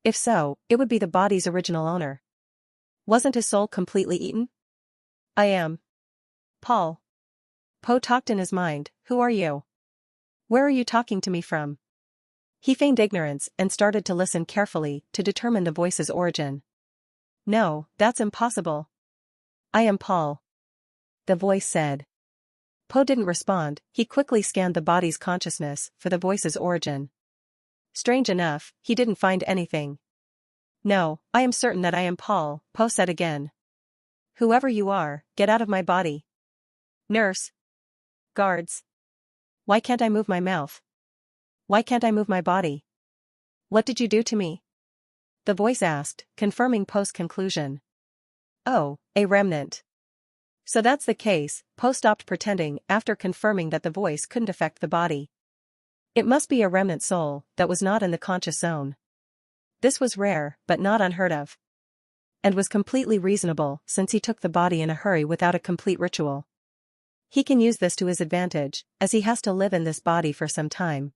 S1: If so, it would be the body's original owner. Wasn't his soul completely eaten? I am Paul. Poe talked in his mind. Who are you? Where are you talking to me from? He feigned ignorance and started to listen carefully to determine the voice's origin. No, that's impossible. I am Paul. The voice said. Poe didn't respond. He quickly scanned the body's consciousness for the voice's origin. Strange enough, he didn't find anything. No, I am certain that I am Paul, Poe said again. Whoever you are, get out of my body. Nurse. Guards. Why can't I move my mouth? Why can't I move my body? What did you do to me? The voice asked, confirming Poe's conclusion. Oh, a remnant. So that's the case. Poe stopped pretending after confirming that the voice couldn't affect the body. It must be a remnant soul that was not in the conscious zone. This was rare, but not unheard of. And was completely reasonable since he took the body in a hurry without a complete ritual. He can use this to his advantage, as he has to live in this body for some time.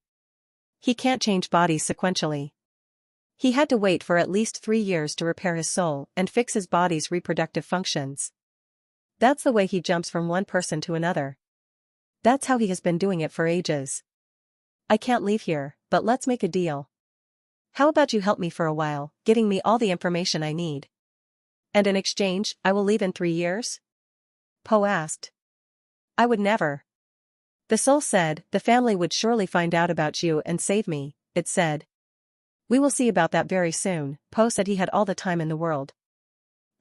S1: He can't change bodies sequentially. He had to wait for at least 3 years to repair his soul and fix his body's reproductive functions. That's the way he jumps from one person to another. That's how he has been doing it for ages. I can't leave here, but let's make a deal. How about you help me for a while, getting me all the information I need? And in exchange, I will leave in 3 years? Poe asked. I would never. The soul said, the family would surely find out about you and save me, it said. We will see about that very soon. Poe said he had all the time in the world.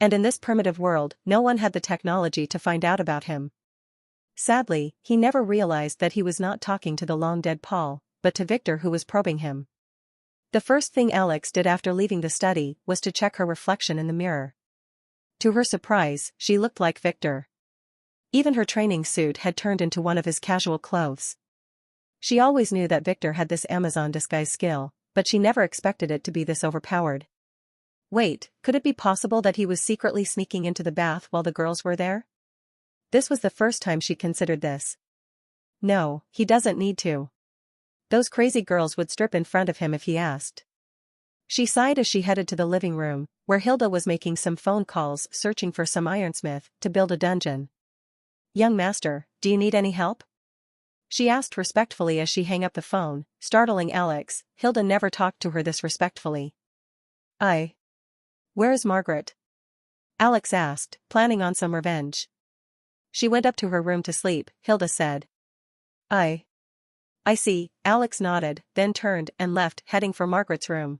S1: And in this primitive world, no one had the technology to find out about him. Sadly, he never realized that he was not talking to the long-dead Paul, but to Victor, who was probing him. The first thing Alex did after leaving the study was to check her reflection in the mirror. To her surprise, she looked like Victor. Even her training suit had turned into one of his casual clothes. She always knew that Victor had this Amazon disguise skill, but she never expected it to be this overpowered. Wait, could it be possible that he was secretly sneaking into the bath while the girls were there? This was the first time she considered this. No, he doesn't need to. Those crazy girls would strip in front of him if he asked. She sighed as she headed to the living room, where Hilda was making some phone calls searching for some ironsmith to build a dungeon. Young master, do you need any help? She asked respectfully as she hung up the phone, startling Alex. Hilda never talked to her this respectfully. Where is Margaret? Alex asked, planning on some revenge. She went up to her room to sleep, Hilda said. I see, Alex nodded, then turned and left, heading for Margaret's room.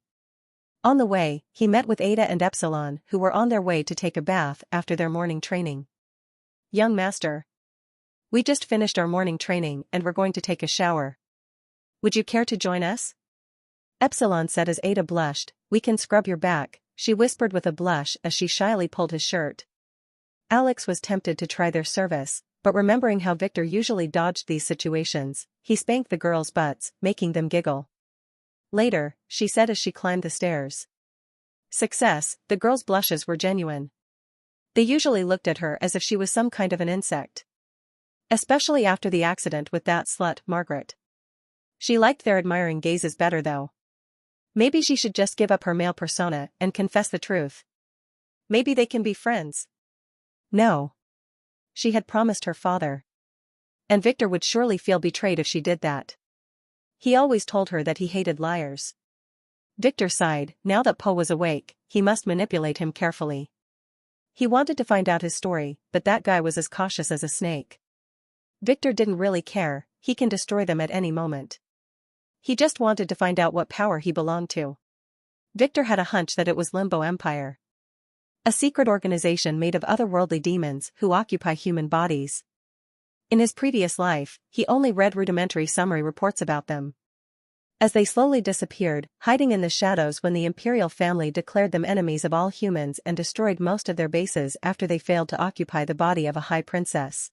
S1: On the way, he met with Ada and Epsilon, who were on their way to take a bath after their morning training. Young master. We just finished our morning training and we're going to take a shower. Would you care to join us? Epsilon said as Ada blushed. We can scrub your back, she whispered with a blush as she shyly pulled his shirt. Alex was tempted to try their service, but remembering how Victor usually dodged these situations, he spanked the girls' butts, making them giggle. Later, she said as she climbed the stairs. Success, the girls' blushes were genuine. They usually looked at her as if she was some kind of an insect. Especially after the accident with that slut, Margaret. She liked their admiring gazes better though. Maybe she should just give up her male persona and confess the truth. Maybe they can be friends. No. She had promised her father. And Victor would surely feel betrayed if she did that. He always told her that he hated liars. Victor sighed. Now that Poe was awake, he must manipulate him carefully. He wanted to find out his story, but that guy was as cautious as a snake. Victor didn't really care, he can destroy them at any moment. He just wanted to find out what power he belonged to. Victor had a hunch that it was Limbo Empire. A secret organization made of otherworldly demons who occupy human bodies. In his previous life, he only read rudimentary summary reports about them. As they slowly disappeared, hiding in the shadows when the imperial family declared them enemies of all humans and destroyed most of their bases after they failed to occupy the body of a high princess.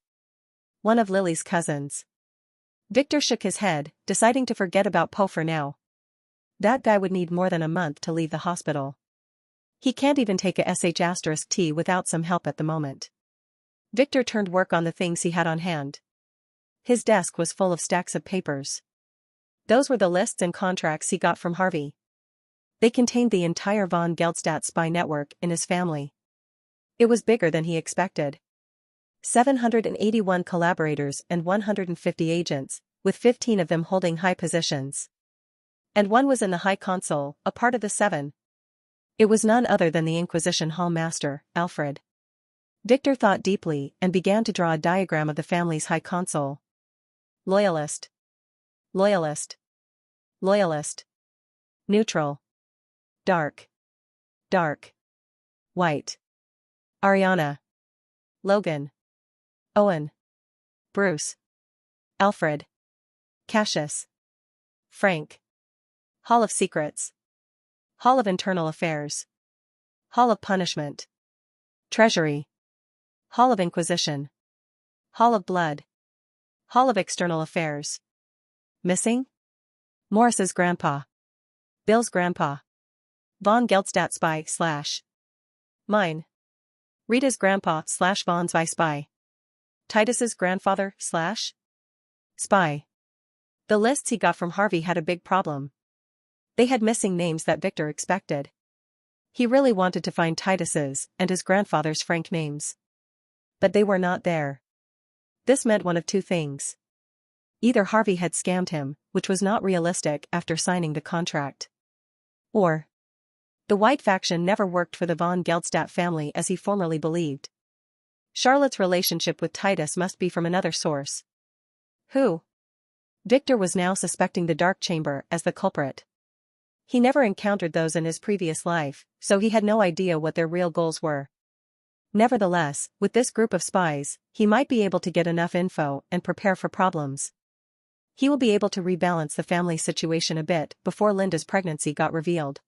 S1: One of Lily's cousins. Victor shook his head, deciding to forget about Poe for now. That guy would need more than a month to leave the hospital. He can't even take a sh*T without some help at the moment. Victor turned work on the things he had on hand. His desk was full of stacks of papers. Those were the lists and contracts he got from Harvey. They contained the entire von Geldstadt spy network in his family. It was bigger than he expected. 781 collaborators and 150 agents, with 15 of them holding high positions. And one was in the High Console, a part of the 7. It was none other than the Inquisition Hall Master, Alfred. Victor thought deeply and began to draw a diagram of the family's high console. Loyalist. Loyalist. Loyalist. Neutral. Dark. Dark. White. Ariana. Logan. Owen. Bruce. Alfred. Cassius. Frank. Hall of Secrets. Hall of Internal Affairs. Hall of Punishment. Treasury. Hall of Inquisition. Hall of Blood. Hall of External Affairs. Missing? Morris's grandpa. Bill's grandpa. Von Geldstadt spy / Mine. Rita's grandpa / Von spy. Titus's grandfather / spy. The lists he got from Harvey had a big problem. They had missing names that Victor expected. He really wanted to find Titus's and his grandfather's Frank names. But they were not there. This meant one of two things. Either Harvey had scammed him, which was not realistic after signing the contract. Or the White faction never worked for the von Geldstadt family as he formerly believed. Charlotte's relationship with Titus must be from another source. Who? Victor was now suspecting the Dark Chamber as the culprit. He never encountered those in his previous life, so he had no idea what their real goals were. Nevertheless, with this group of spies, he might be able to get enough info and prepare for problems. He will be able to rebalance the family situation a bit before Linda's pregnancy got revealed.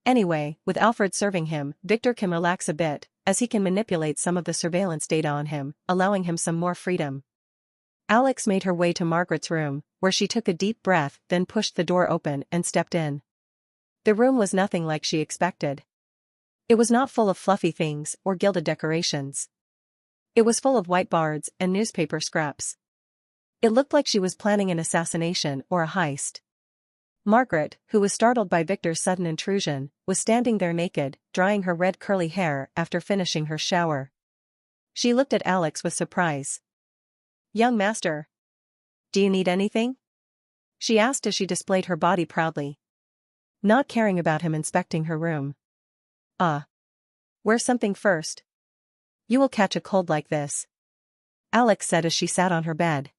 S1: Anyway, with Alfred serving him, Victor can relax a bit, as he can manipulate some of the surveillance data on him, allowing him some more freedom. Alex made her way to Margaret's room, where she took a deep breath, then pushed the door open and stepped in. The room was nothing like she expected. It was not full of fluffy things or gilded decorations. It was full of whiteboards and newspaper scraps. It looked like she was planning an assassination or a heist. Margaret, who was startled by Victor's sudden intrusion, was standing there naked, drying her red curly hair after finishing her shower. She looked at Alex with surprise. "Young master. Do you need anything?" she asked as she displayed her body proudly. Not caring about him inspecting her room. Wear something first. You will catch a cold like this," Alex said as she sat on her bed.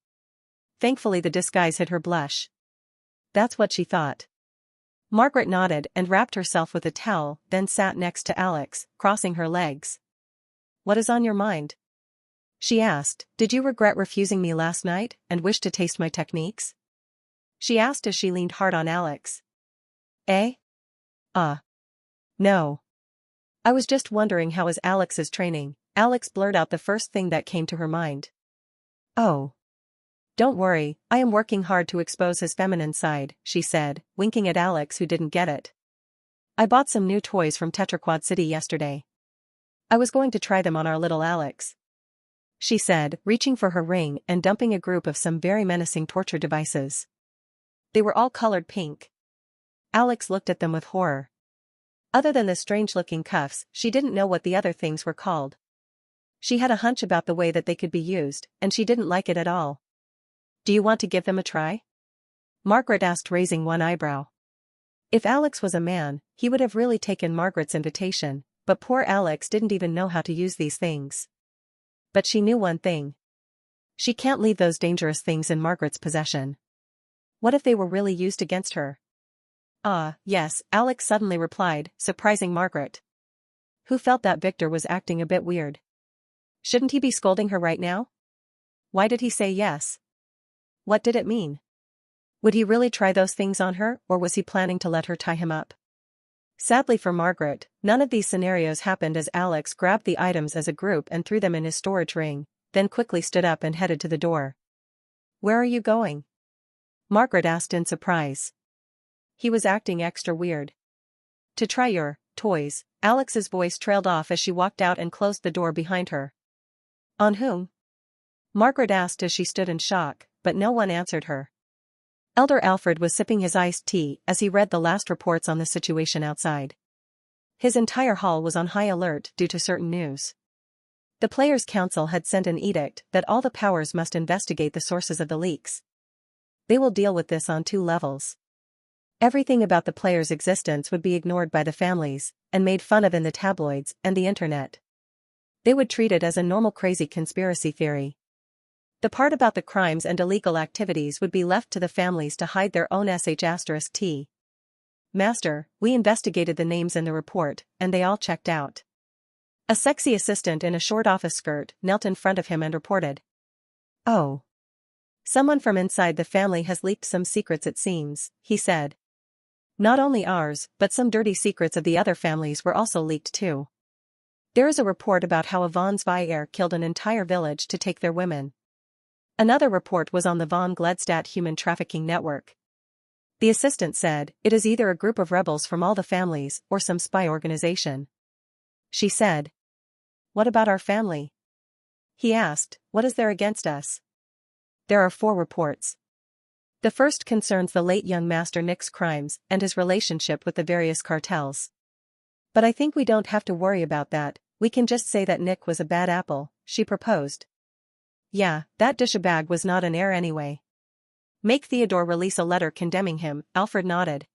S1: Thankfully the disguise hid her blush. That's what she thought. Margaret nodded and wrapped herself with a towel, then sat next to Alex, crossing her legs. "What is on your mind?" she asked. "Did you regret refusing me last night and wish to taste my techniques?" she asked as she leaned hard on Alex. "Eh? No. I was just wondering how is Alex's training." Alex blurted out the first thing that came to her mind. "Oh. Don't worry, I am working hard to expose his feminine side," she said, winking at Alex who didn't get it. "I bought some new toys from Tetraquad City yesterday. I was going to try them on our little Alex," she said, reaching for her ring and dumping a group of some very menacing torture devices. They were all colored pink. Alex looked at them with horror. Other than the strange-looking cuffs, she didn't know what the other things were called. She had a hunch about the way that they could be used, and she didn't like it at all. "Do you want to give them a try?" Margaret asked, raising one eyebrow. If Alex was a man, he would have really taken Margaret's invitation, but poor Alex didn't even know how to use these things. But she knew one thing. She can't leave those dangerous things in Margaret's possession. What if they were really used against her? Yes, Alex suddenly replied, surprising Margaret, who felt that Victor was acting a bit weird. Shouldn't he be scolding her right now? Why did he say yes? What did it mean? Would he really try those things on her, or was he planning to let her tie him up? Sadly for Margaret, none of these scenarios happened as Alex grabbed the items as a group and threw them in his storage ring, then quickly stood up and headed to the door. "Where are you going?" Margaret asked in surprise. He was acting extra weird. "To try your toys," Alex's voice trailed off as she walked out and closed the door behind her. "On whom?" Margaret asked as she stood in shock, but no one answered her. Elder Alfred was sipping his iced tea as he read the last reports on the situation outside. His entire hall was on high alert due to certain news. The Players' Council had sent an edict that all the powers must investigate the sources of the leaks. They will deal with this on 2 levels. Everything about the players' existence would be ignored by the families, and made fun of in the tabloids and the internet. They would treat it as a normal crazy conspiracy theory. The part about the crimes and illegal activities would be left to the families to hide their own sh*t. Master, we investigated the names in the report, and they all checked out. A sexy assistant in a short office skirt knelt in front of him and reported. Oh. Someone from inside the family has leaked some secrets, it seems, he said. Not only ours, but some dirty secrets of the other families were also leaked too. There is a report about how a von Zweyer killed an entire village to take their women. Another report was on the von Gledstadt human trafficking network. The assistant said, it is either a group of rebels from all the families or some spy organization. She said. What about our family? He asked, what is there against us? There are 4 reports. The first concerns the late young Master Nick's crimes and his relationship with the various cartels. But I think we don't have to worry about that, we can just say that Nick was a bad apple, she proposed. Yeah, that douchebag was not an heir anyway. Make Theodore release a letter condemning him, Alfred nodded.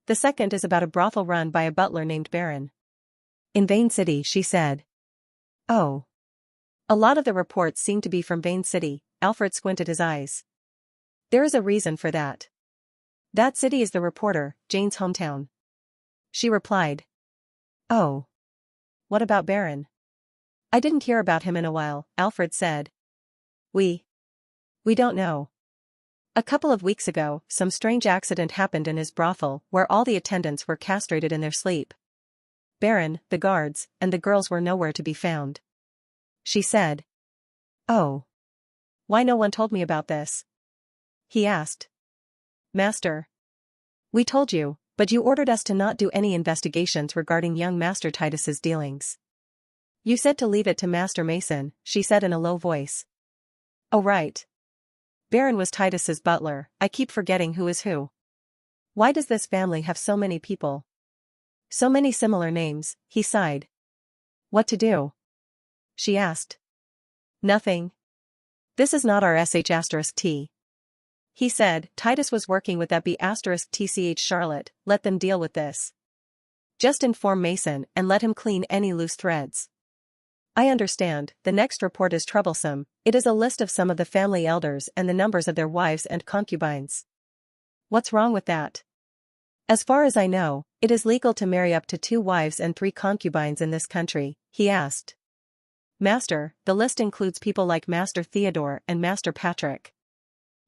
S1: The second is about a brothel run by a butler named Baron. In Vane City, she said. Oh. A lot of the reports seem to be from Vane City, Alfred squinted his eyes. There is a reason for that. That city is the reporter, Jane's hometown. She replied. Oh. What about Baron? I didn't hear about him in a while, Alfred said. We don't know. A couple of weeks ago, some strange accident happened in his brothel where all the attendants were castrated in their sleep. Baron, the guards, and the girls were nowhere to be found. She said. Oh. Why no one told me about this? He asked. Master. We told you, but you ordered us to not do any investigations regarding young Master Titus's dealings. You said to leave it to Master Mason, she said in a low voice. Oh right. Baron was Titus's butler, I keep forgetting who is who. Why does this family have so many people? So many similar names, he sighed. What to do? She asked. Nothing. This is not our sh*t. He said, Titus was working with that b*tch Charlotte, let them deal with this. Just inform Mason and let him clean any loose threads. I understand, the next report is troublesome, it is a list of some of the family elders and the numbers of their wives and concubines. What's wrong with that? As far as I know, it is legal to marry up to 2 wives and 3 concubines in this country, he asked. Master, the list includes people like Master Theodore and Master Patrick.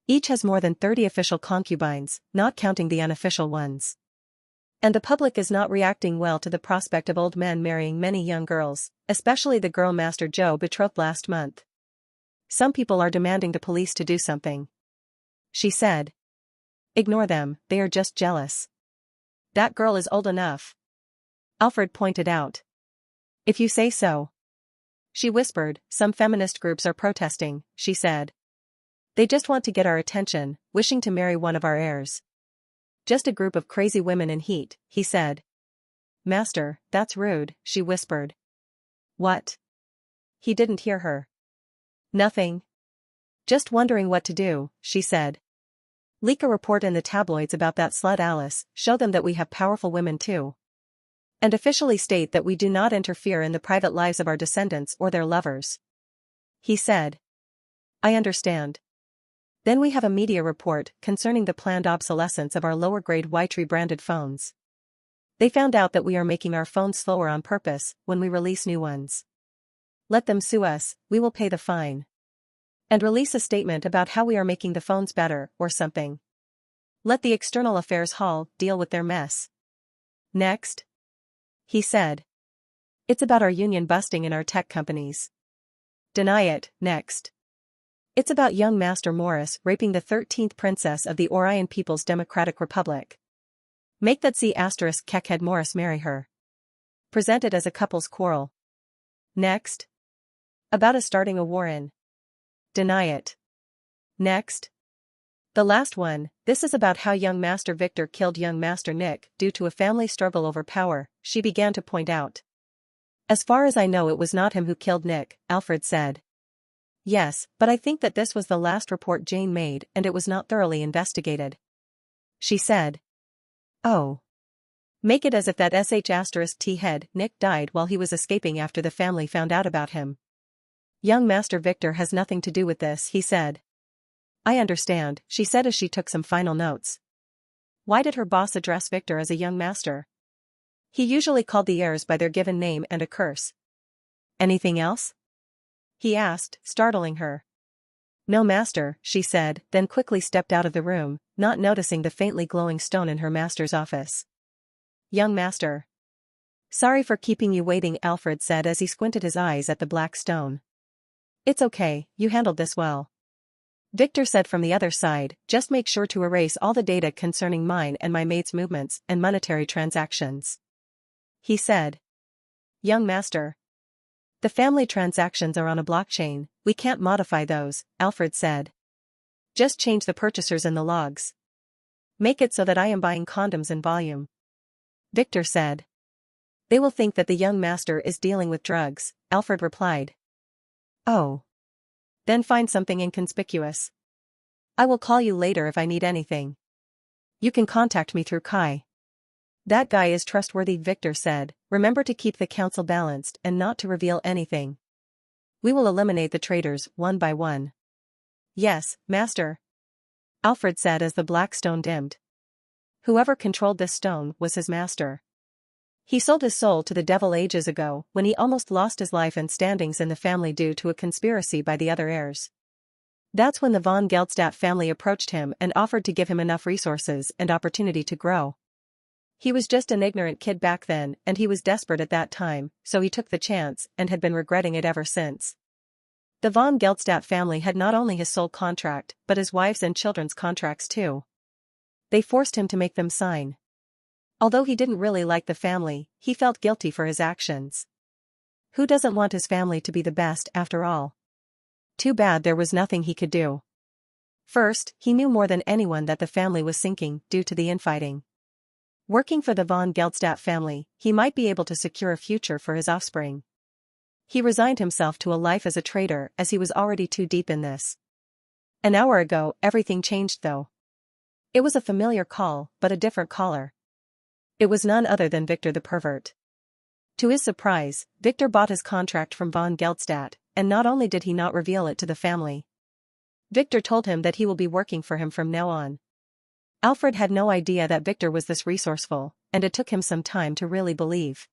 S1: Each has more than 30 official concubines, not counting the unofficial ones. And the public is not reacting well to the prospect of old men marrying many young girls, especially the girl Master Joe betrothed last month. Some people are demanding the police to do something. She said. Ignore them, they are just jealous. That girl is old enough. Alfred pointed out. If you say so. She whispered, some feminist groups are protesting, she said. They just want to get our attention, wishing to marry one of our heirs. Just a group of crazy women in heat, he said. Master, that's rude, she whispered. What? He didn't hear her. Nothing. Just wondering what to do, she said. Leak a report in the tabloids about that slut Alice, show them that we have powerful women too. And officially state that we do not interfere in the private lives of our descendants or their lovers. He said. I understand. Then we have a media report concerning the planned obsolescence of our lower-grade Ytree-branded phones. They found out that we are making our phones slower on purpose when we release new ones. Let them sue us, we will pay the fine. And release a statement about how we are making the phones better, or something. Let the External Affairs Hall deal with their mess. Next. He said. It's about our union busting in our tech companies. Deny it, next. It's about young Master Morris raping the 13th princess of the Orion People's Democratic Republic. Make that C*Keckhead Morris marry her. Present it as a couple's quarrel. Next. About us starting a war in. Deny it. Next. The last one, this is about how young Master Victor killed young Master Nick due to a family struggle over power, she began to point out. As far as I know it was not him who killed Nick, Alfred said. Yes, but I think that this was the last report Jane made and it was not thoroughly investigated. She said. Oh. Make it as if that sh*t head Nick died while he was escaping after the family found out about him. Young Master Victor has nothing to do with this, he said. I understand, she said as she took some final notes. Why did her boss address Victor as a young master? He usually called the heirs by their given name and a curse. Anything else? He asked, startling her. No, master, she said, then quickly stepped out of the room, not noticing the faintly glowing stone in her master's office. Young master. Sorry for keeping you waiting, Alfred said as he squinted his eyes at the black stone. It's okay, you handled this well. Victor said from the other side, just make sure to erase all the data concerning mine and my maid's movements and monetary transactions. He said. Young master. The family transactions are on a blockchain, we can't modify those, Alfred said. Just change the purchasers in the logs. Make it so that I am buying condoms in volume. Victor said. They will think that the young master is dealing with drugs, Alfred replied. Oh. Then find something inconspicuous. I will call you later if I need anything. You can contact me through Kai. That guy is trustworthy, Victor said. Remember to keep the council balanced and not to reveal anything. We will eliminate the traitors one by one. Yes, master. Alfred said as the black stone dimmed. Whoever controlled this stone was his master. He sold his soul to the devil ages ago when he almost lost his life and standings in the family due to a conspiracy by the other heirs. That's when the von Geldstadt family approached him and offered to give him enough resources and opportunity to grow. He was just an ignorant kid back then and he was desperate at that time, so he took the chance and had been regretting it ever since. The von Geldstadt family had not only his soul contract but his wife's and children's contracts too. They forced him to make them sign. Although he didn't really like the family, he felt guilty for his actions. Who doesn't want his family to be the best after all? Too bad there was nothing he could do. First, he knew more than anyone that the family was sinking due to the infighting. Working for the von Geldstadt family, he might be able to secure a future for his offspring. He resigned himself to a life as a traitor as he was already too deep in this. An hour ago, everything changed though. It was a familiar call, but a different caller. It was none other than Victor the pervert. To his surprise, Victor bought his contract from von Geldstadt, and not only did he not reveal it to the family. Victor told him that he will be working for him from now on. Alfred had no idea that Victor was this resourceful, and it took him some time to really believe.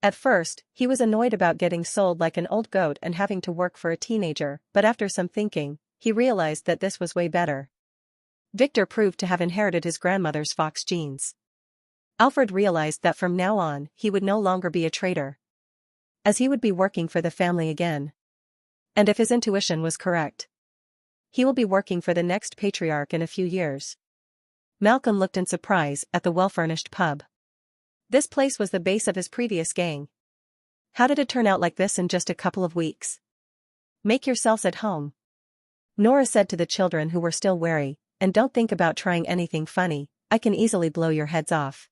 S1: At first, he was annoyed about getting sold like an old goat and having to work for a teenager, but after some thinking, he realized that this was way better. Victor proved to have inherited his grandmother's fox genes. Alfred realized that from now on, he would no longer be a traitor, as he would be working for the family again. And if his intuition was correct, he will be working for the next patriarch in a few years. Malcolm looked in surprise at the well-furnished pub. This place was the base of his previous gang. How did it turn out like this in just a couple of weeks? Make yourselves at home, Nora said to the children who were still wary, and don't think about trying anything funny, I can easily blow your heads off.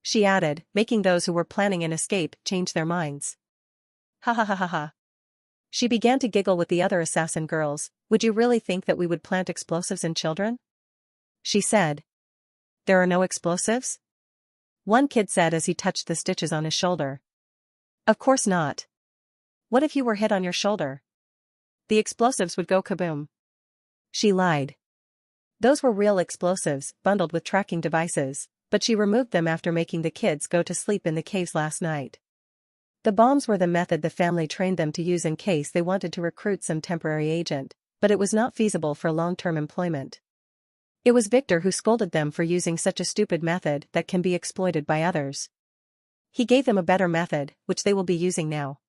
S1: She added, making those who were planning an escape change their minds. Ha ha ha ha ha. She began to giggle with the other assassin girls. Would you really think that we would plant explosives in children? She said. There are no explosives? One kid said as he touched the stitches on his shoulder. Of course not. What if you were hit on your shoulder? The explosives would go kaboom. She lied. Those were real explosives, bundled with tracking devices, but she removed them after making the kids go to sleep in the caves last night. The bombs were the method the family trained them to use in case they wanted to recruit some temporary agent, but it was not feasible for long-term employment. It was Victor who scolded them for using such a stupid method that can be exploited by others. He gave them a better method, which they will be using now.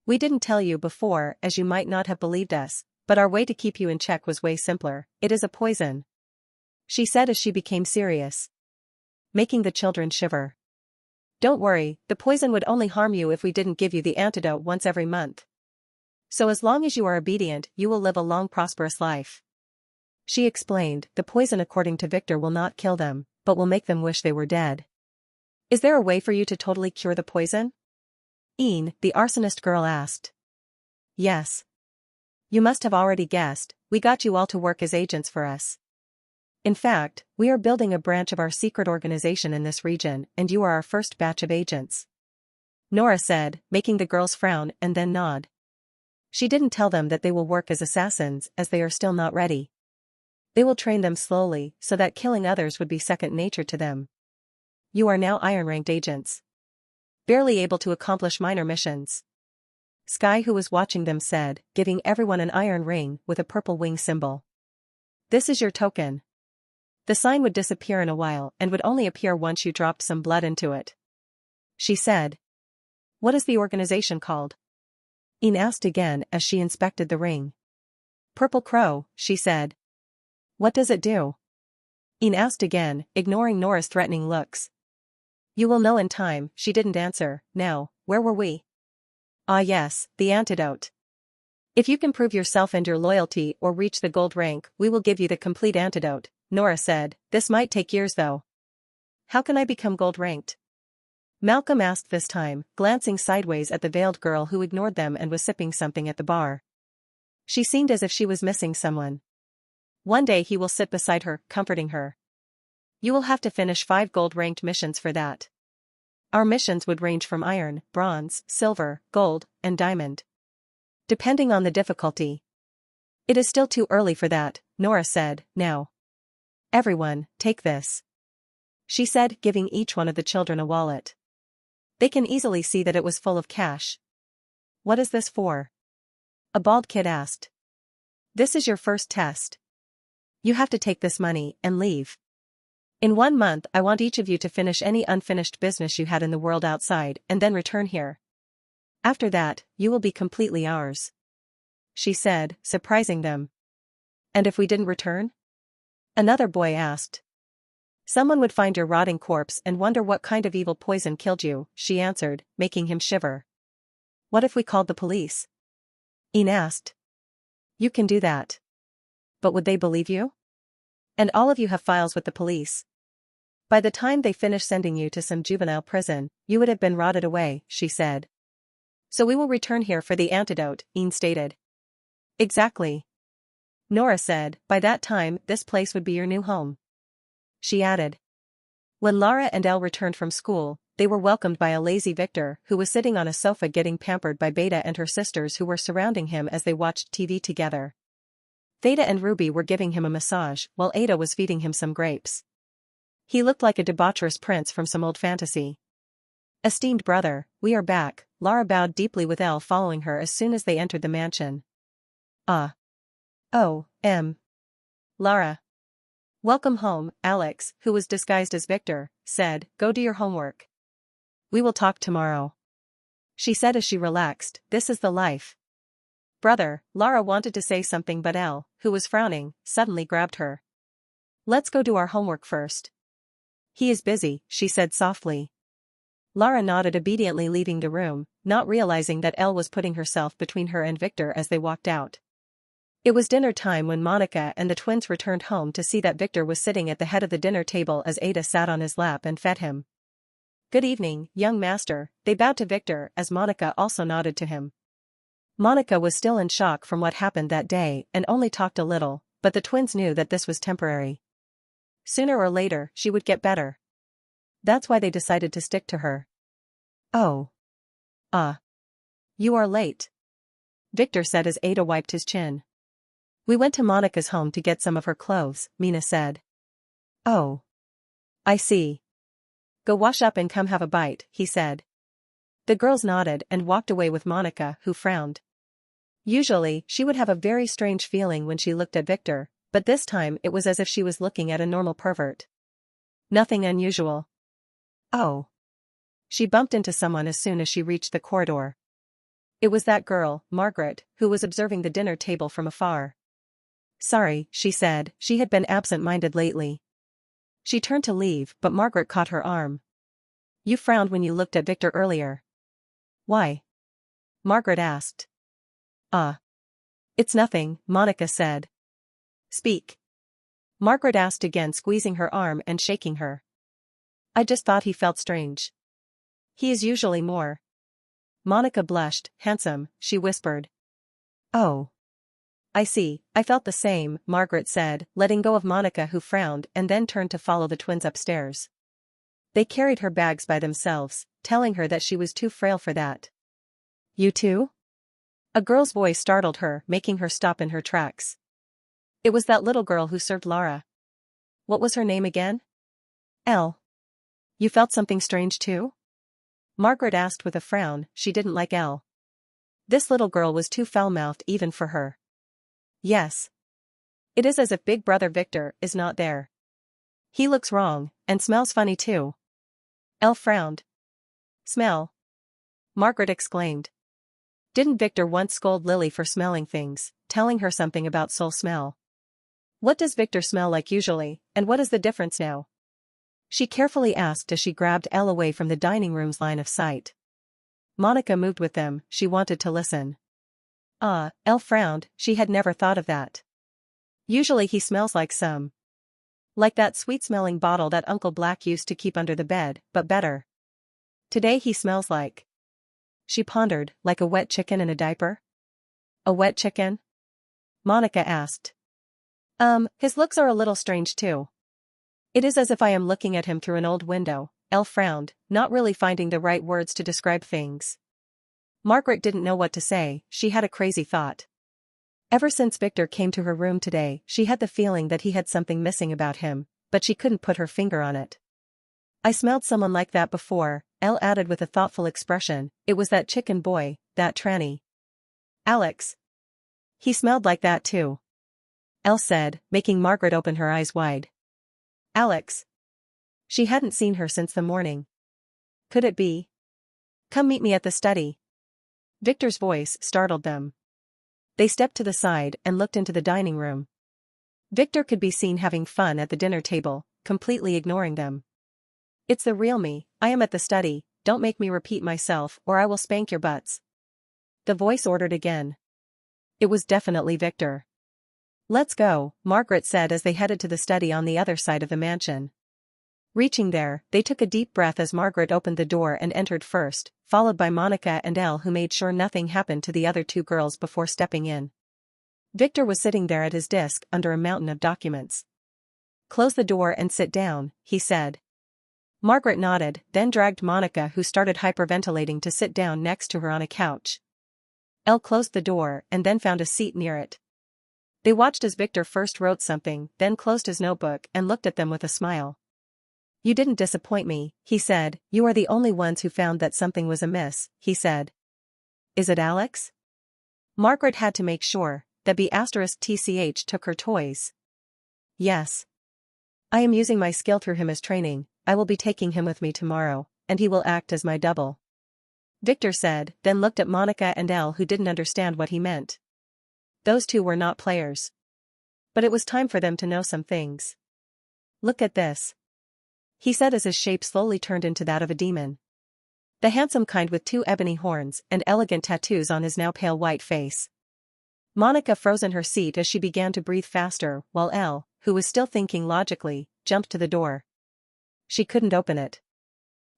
S1: We didn't tell you before as you might not have believed us, but our way to keep you in check was way simpler. It is a poison, she said as she became serious, making the children shiver. Don't worry, the poison would only harm you if we didn't give you the antidote once every month. So as long as you are obedient, you will live a long prosperous life. She explained, the poison according to Victor will not kill them, but will make them wish they were dead. Is there a way for you to totally cure the poison? Ian, the arsonist girl asked. Yes. You must have already guessed, we got you all to work as agents for us. In fact, we are building a branch of our secret organization in this region, and you are our first batch of agents. Nora said, making the girls frown and then nod. She didn't tell them that they will work as assassins, as they are still not ready. They will train them slowly, so that killing others would be second nature to them. You are now iron-ranked agents. Barely able to accomplish minor missions. Sky, who was watching them, said, giving everyone an iron ring with a purple wing symbol. This is your token. The sign would disappear in a while and would only appear once you dropped some blood into it. She said. What is the organization called? Ian asked again as she inspected the ring. Purple Crow, she said. What does it do? Ian asked again, ignoring Nora's threatening looks. You will know in time, she didn't answer. Now, where were we? Ah yes, the antidote. If you can prove yourself and your loyalty or reach the gold rank, we will give you the complete antidote, Nora said. This might take years though. How can I become gold ranked? Malcolm asked this time, glancing sideways at the veiled girl who ignored them and was sipping something at the bar. She seemed as if she was missing someone. One day he will sit beside her, comforting her. You will have to finish 5 gold-ranked missions for that. Our missions would range from iron, bronze, silver, gold, and diamond. Depending on the difficulty. It is still too early for that, Nora said. Now. Everyone, take this. She said, giving each one of the children a wallet. They can easily see that it was full of cash. What is this for? A bald kid asked. This is your first test. You have to take this money and leave. In 1 month I want each of you to finish any unfinished business you had in the world outside and then return here. After that, you will be completely ours. She said, surprising them. And if we didn't return? Another boy asked. Someone would find your rotting corpse and wonder what kind of evil poison killed you, she answered, making him shiver. What if we called the police? Ian asked. You can do that. But would they believe you? And all of you have files with the police. By the time they finish sending you to some juvenile prison, you would have been rotted away, she said. So we will return here for the antidote, Ian stated. Exactly. Nora said, by that time, this place would be your new home. She added. When Lara and Elle returned from school, they were welcomed by a lazy Victor who was sitting on a sofa getting pampered by Beta and her sisters who were surrounding him as they watched TV together. Theta and Ruby were giving him a massage while Ada was feeding him some grapes. He looked like a debaucherous prince from some old fantasy. Esteemed brother, we are back, Lara bowed deeply with Elle following her as soon as they entered the mansion. Ah. Oh, Lara. Welcome home, Alex, who was disguised as Victor, said, go do your homework. We will talk tomorrow. She said as she relaxed, this is the life. Brother, Lara wanted to say something but Elle, who was frowning, suddenly grabbed her. Let's go do our homework first. He is busy, she said softly. Lara nodded obediently, leaving the room, not realizing that Elle was putting herself between her and Victor as they walked out. It was dinner time when Monica and the twins returned home to see that Victor was sitting at the head of the dinner table as Ada sat on his lap and fed him. Good evening, young master, they bowed to Victor as Monica also nodded to him. Monica was still in shock from what happened that day and only talked a little, but the twins knew that this was temporary. Sooner or later, she would get better. That's why they decided to stick to her. Oh. You are late. Victor said as Ada wiped his chin. We went to Monica's home to get some of her clothes, Mina said. Oh. I see. Go wash up and come have a bite, he said. The girls nodded and walked away with Monica, who frowned. Usually, she would have a very strange feeling when she looked at Victor, but this time it was as if she was looking at a normal pervert. Nothing unusual. Oh. She bumped into someone as soon as she reached the corridor. It was that girl, Margaret, who was observing the dinner table from afar. Sorry, she said, she had been absent-minded lately. She turned to leave, but Margaret caught her arm. You frowned when you looked at Victor earlier. Why? Margaret asked. It's nothing, Monica said. Speak. Margaret asked again, squeezing her arm and shaking her. I just thought he felt strange. He is usually more. Monica blushed, handsome, she whispered. Oh. I see, I felt the same, Margaret said, letting go of Monica, who frowned and then turned to follow the twins upstairs. They carried her bags by themselves, telling her that she was too frail for that. You too? A girl's voice startled her, making her stop in her tracks. It was that little girl who served Lara. What was her name again? Elle. You felt something strange too? Margaret asked with a frown. She didn't like Elle. This little girl was too foul-mouthed even for her. Yes. It is as if Big Brother Victor is not there. He looks wrong, and smells funny too. Elle frowned. Smell? Margaret exclaimed. Didn't Victor once scold Lily for smelling things, telling her something about soul smell? What does Victor smell like usually, and what is the difference now? She carefully asked as she grabbed Elle away from the dining room's line of sight. Monica moved with them. She wanted to listen. Elle frowned. She had never thought of that. Usually he smells like that sweet-smelling bottle that Uncle Black used to keep under the bed, but better. Today he smells like... She pondered, like a wet chicken in a diaper? A wet chicken? Monica asked. His looks are a little strange too. It is as if I am looking at him through an old window. Elle frowned, not really finding the right words to describe things. Margaret didn't know what to say. She had a crazy thought. Ever since Victor came to her room today, she had the feeling that he had something missing about him, but she couldn't put her finger on it. I smelled someone like that before, Elle added with a thoughtful expression. It was that chicken boy, that tranny. Alex. He smelled like that too. Elle said, making Margaret open her eyes wide. Alex. She hadn't seen her since the morning. Could it be? Come meet me at the study. Victor's voice startled them. They stepped to the side and looked into the dining room. Victor could be seen having fun at the dinner table, completely ignoring them. It's the real me. I am at the study. Don't make me repeat myself or I will spank your butts. The voice ordered again. It was definitely Victor. Let's go, Margaret said as they headed to the study on the other side of the mansion. Reaching there, they took a deep breath as Margaret opened the door and entered first, followed by Monica and Elle, who made sure nothing happened to the other two girls before stepping in. Victor was sitting there at his desk under a mountain of documents. Close the door and sit down, he said. Margaret nodded, then dragged Monica, who started hyperventilating, to sit down next to her on a couch. Elle closed the door and then found a seat near it. They watched as Victor first wrote something, then closed his notebook and looked at them with a smile. You didn't disappoint me, he said. You are the only ones who found that something was amiss, he said. Is it Alex? Margaret had to make sure. The B*TCH took her toys. Yes. I am using my skill through him as training. I will be taking him with me tomorrow, and he will act as my double. Victor said, then looked at Monica and Elle, who didn't understand what he meant. Those two were not players. But it was time for them to know some things. Look at this. He said as his shape slowly turned into that of a demon. The handsome kind with 2 ebony horns and elegant tattoos on his now pale white face. Monica froze in her seat as she began to breathe faster, while Elle, who was still thinking logically, jumped to the door. She couldn't open it.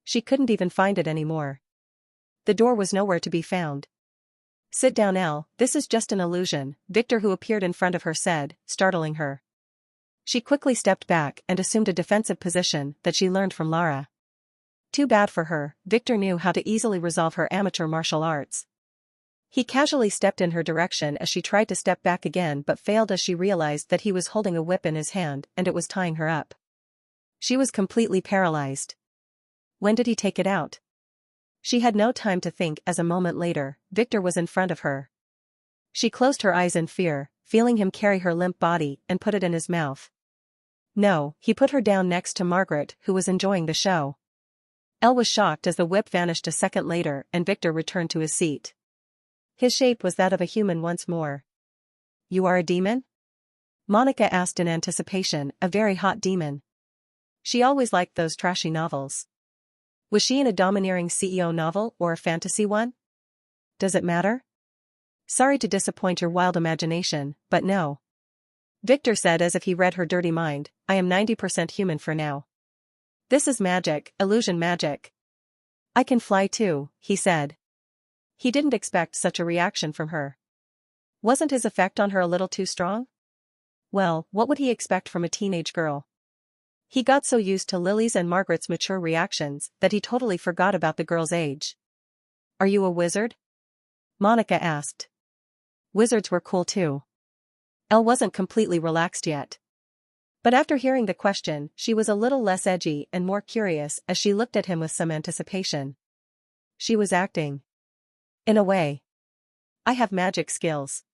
S1: She couldn't even find it anymore. The door was nowhere to be found. Sit down, Elle, this is just an illusion, Victor, who appeared in front of her, said, startling her. She quickly stepped back and assumed a defensive position that she learned from Lara. Too bad for her. Victor knew how to easily resolve her amateur martial arts. He casually stepped in her direction as she tried to step back again, but failed as she realized that he was holding a whip in his hand and it was tying her up. She was completely paralyzed. When did he take it out? She had no time to think as a moment later, Victor was in front of her. She closed her eyes in fear, feeling him carry her limp body and put it in his mouth. No, he put her down next to Margaret, who was enjoying the show. Elle was shocked as the whip vanished a second later and Victor returned to his seat. His shape was that of a human once more. You are a demon? Monica asked in anticipation, a very hot demon. She always liked those trashy novels. Was she in a domineering CEO novel or a fantasy one? Does it matter? Sorry to disappoint your wild imagination, but no. Victor said as if he read her dirty mind, I am 90% human for now. This is magic, illusion magic. I can fly too, he said. He didn't expect such a reaction from her. Wasn't his effect on her a little too strong? Well, what would he expect from a teenage girl? He got so used to Lily's and Margaret's mature reactions that he totally forgot about the girl's age. Are you a wizard? Monica asked. Wizards were cool too. Elle wasn't completely relaxed yet. But after hearing the question, she was a little less edgy and more curious as she looked at him with some anticipation. She was acting. In a way. I have magic skills.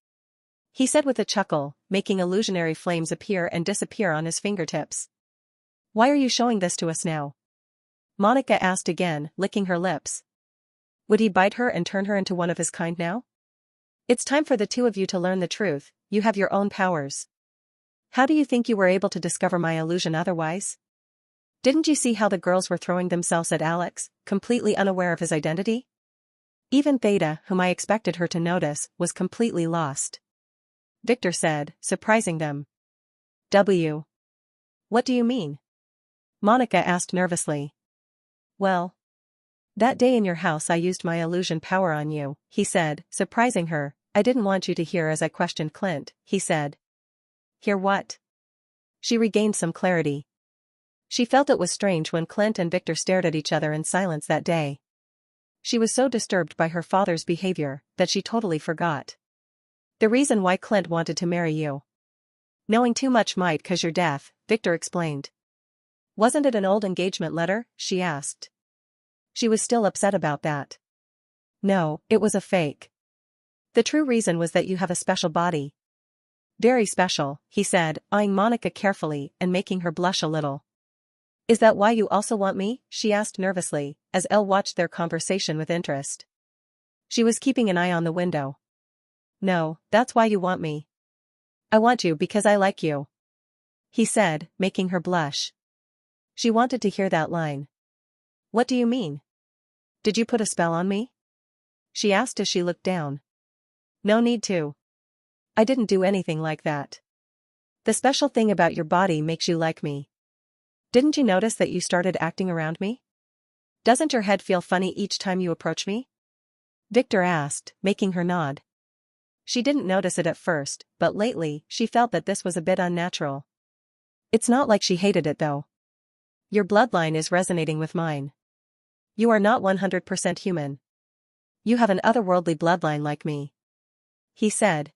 S1: He said with a chuckle, making illusionary flames appear and disappear on his fingertips. Why are you showing this to us now? Monica asked again, licking her lips. Would he bite her and turn her into one of his kind now? It's time for the two of you to learn the truth, you have your own powers. How do you think you were able to discover my illusion otherwise? Didn't you see how the girls were throwing themselves at Alex, completely unaware of his identity? Even Theta, whom I expected her to notice, was completely lost. Victor said, surprising them. What do you mean? Monica asked nervously. Well. That day in your house I used my illusion power on you, he said, surprising her. I didn't want you to hear as I questioned Clint, he said. Hear what? She regained some clarity. She felt it was strange when Clint and Victor stared at each other in silence that day. She was so disturbed by her father's behavior that she totally forgot. The reason why Clint wanted to marry you. Knowing too much might cause your death, Victor explained. Wasn't it an old engagement letter? She asked. She was still upset about that. No, it was a fake. The true reason was that you have a special body. Very special, he said, eyeing Monica carefully and making her blush a little. Is that why you also want me? She asked nervously, as Elle watched their conversation with interest. She was keeping an eye on the window. No, that's why you want me. I want you because I like you. He said, making her blush. She wanted to hear that line. What do you mean? Did you put a spell on me? She asked as she looked down. No need to. I didn't do anything like that. The special thing about your body makes you like me. Didn't you notice that you started acting around me? Doesn't your head feel funny each time you approach me? Victor asked, making her nod. She didn't notice it at first, but lately, she felt that this was a bit unnatural. It's not like she hated it though. Your bloodline is resonating with mine. You are not 100% human. You have an otherworldly bloodline like me. He said.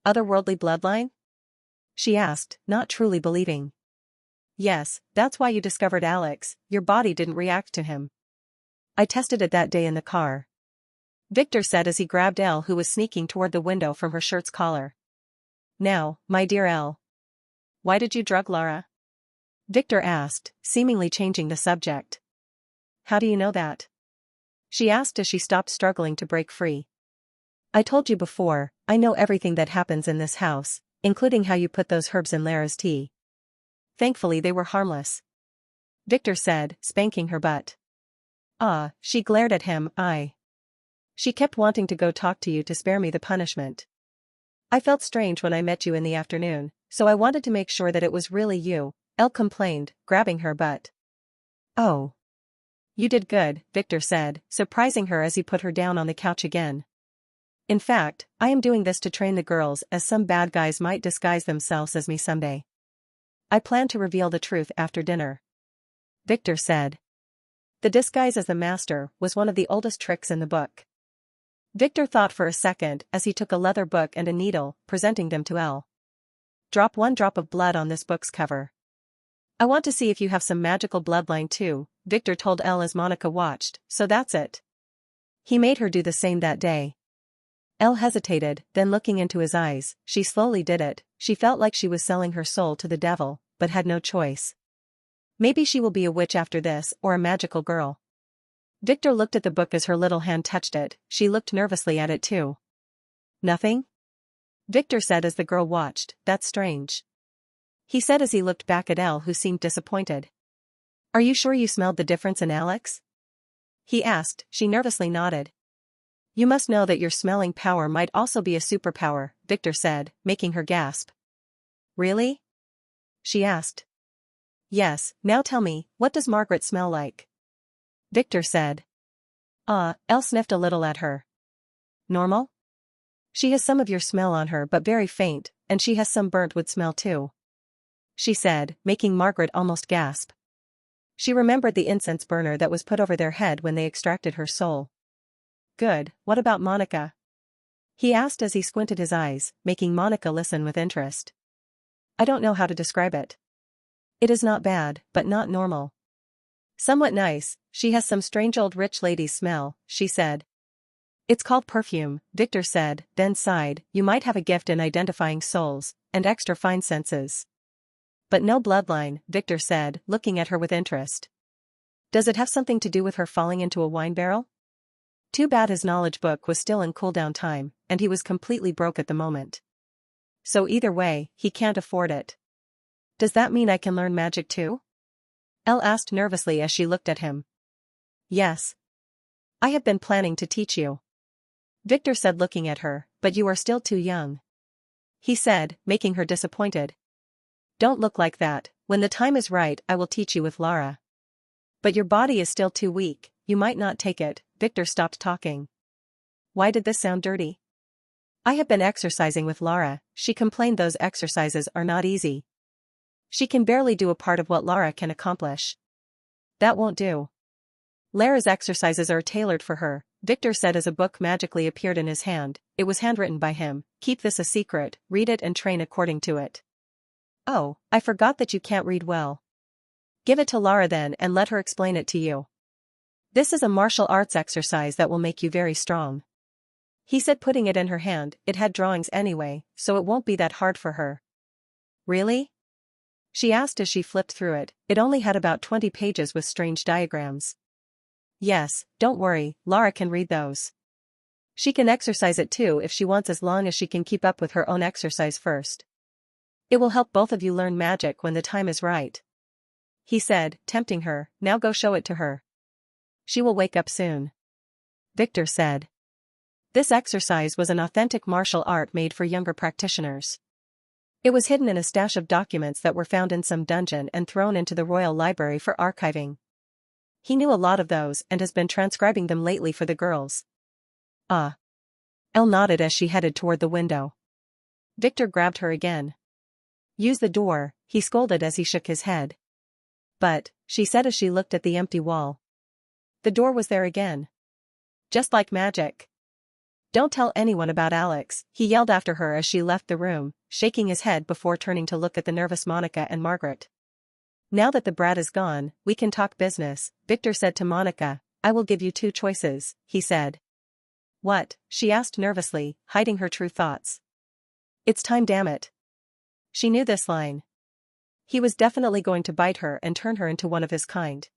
S1: Otherworldly bloodline? She asked, not truly believing. Yes, that's why you discovered Alex, your body didn't react to him. I tested it that day in the car. Victor said as he grabbed Elle, who was sneaking toward the window from her shirt's collar. Now, my dear Elle. Why did you drug Lara? Victor asked, seemingly changing the subject. How do you know that? She asked as she stopped struggling to break free. I told you before, I know everything that happens in this house, including how you put those herbs in Lara's tea. Thankfully they were harmless. Victor said, spanking her butt. Ah, she glared at him. She kept wanting to go talk to you to spare me the punishment. I felt strange when I met you in the afternoon, so I wanted to make sure that it was really you, Elle complained, grabbing her butt. Oh. You did good, Victor said, surprising her as he put her down on the couch again. In fact, I am doing this to train the girls, as some bad guys might disguise themselves as me someday. I plan to reveal the truth after dinner. Victor said. The disguise as the master was one of the oldest tricks in the book. Victor thought for a second as he took a leather book and a needle, presenting them to Elle. Drop one drop of blood on this book's cover. I want to see if you have some magical bloodline too, Victor told Elle as Monica watched, so that's it. He made her do the same that day. Elle hesitated, then looking into his eyes, she slowly did it. She felt like she was selling her soul to the devil, but had no choice. Maybe she will be a witch after this, or a magical girl. Victor looked at the book as her little hand touched it. She looked nervously at it too. Nothing? Victor said as the girl watched. That's strange. He said as he looked back at Elle, who seemed disappointed. Are you sure you smelled the difference in Alex? He asked. She nervously nodded. You must know that your smelling power might also be a superpower, Victor said, making her gasp. Really? She asked. Yes, now tell me, what does Margaret smell like? Victor said. Elle sniffed a little at her. Normal? She has some of your smell on her but very faint, and she has some burnt wood smell too, she said, making Margaret almost gasp. She remembered the incense burner that was put over their head when they extracted her soul. Good, what about Monica? He asked as he squinted his eyes, making Monica listen with interest. I don't know how to describe it. It is not bad, but not normal. Somewhat nice, she has some strange old rich lady smell, she said. It's called perfume, Victor said, then sighed. You might have a gift in identifying souls, and extra fine senses. But no bloodline, Victor said, looking at her with interest. Does it have something to do with her falling into a wine barrel? Too bad his knowledge book was still in cooldown time, and he was completely broke at the moment. So either way, he can't afford it. Does that mean I can learn magic too? Elle asked nervously as she looked at him. Yes. I have been planning to teach you. Victor said, looking at her, but you are still too young. He said, making her disappointed. Don't look like that. When the time is right, I will teach you with Lara. But your body is still too weak, you might not take it. Victor stopped talking. Why did this sound dirty? I have been exercising with Lara, she complained. Those exercises are not easy. She can barely do a part of what Lara can accomplish. That won't do. Lara's exercises are tailored for her, Victor said as a book magically appeared in his hand. It was handwritten by him. Keep this a secret, read it and train according to it. Oh, I forgot that you can't read well. Give it to Lara then and let her explain it to you. This is a martial arts exercise that will make you very strong. He said, putting it in her hand. It had drawings anyway, so it won't be that hard for her. Really? She asked as she flipped through it. It only had about 20 pages with strange diagrams. Yes, don't worry, Lara can read those. She can exercise it too if she wants, as long as she can keep up with her own exercise first. It will help both of you learn magic when the time is right. He said, tempting her. Now go show it to her. She will wake up soon. Victor said. This exercise was an authentic martial art made for younger practitioners. It was hidden in a stash of documents that were found in some dungeon and thrown into the Royal Library for archiving. He knew a lot of those and has been transcribing them lately for the girls. Ah. Elle nodded as she headed toward the window. Victor grabbed her again. Use the door, he scolded as he shook his head. But, she said as she looked at the empty wall. The door was there again. Just like magic. Don't tell anyone about Alex, he yelled after her as she left the room, shaking his head before turning to look at the nervous Monica and Margaret. Now that the brat is gone, we can talk business, Victor said to Monica. I will give you 2 choices, he said. What? She asked nervously, hiding her true thoughts. It's time, damn it. She knew this line. He was definitely going to bite her and turn her into one of his kind.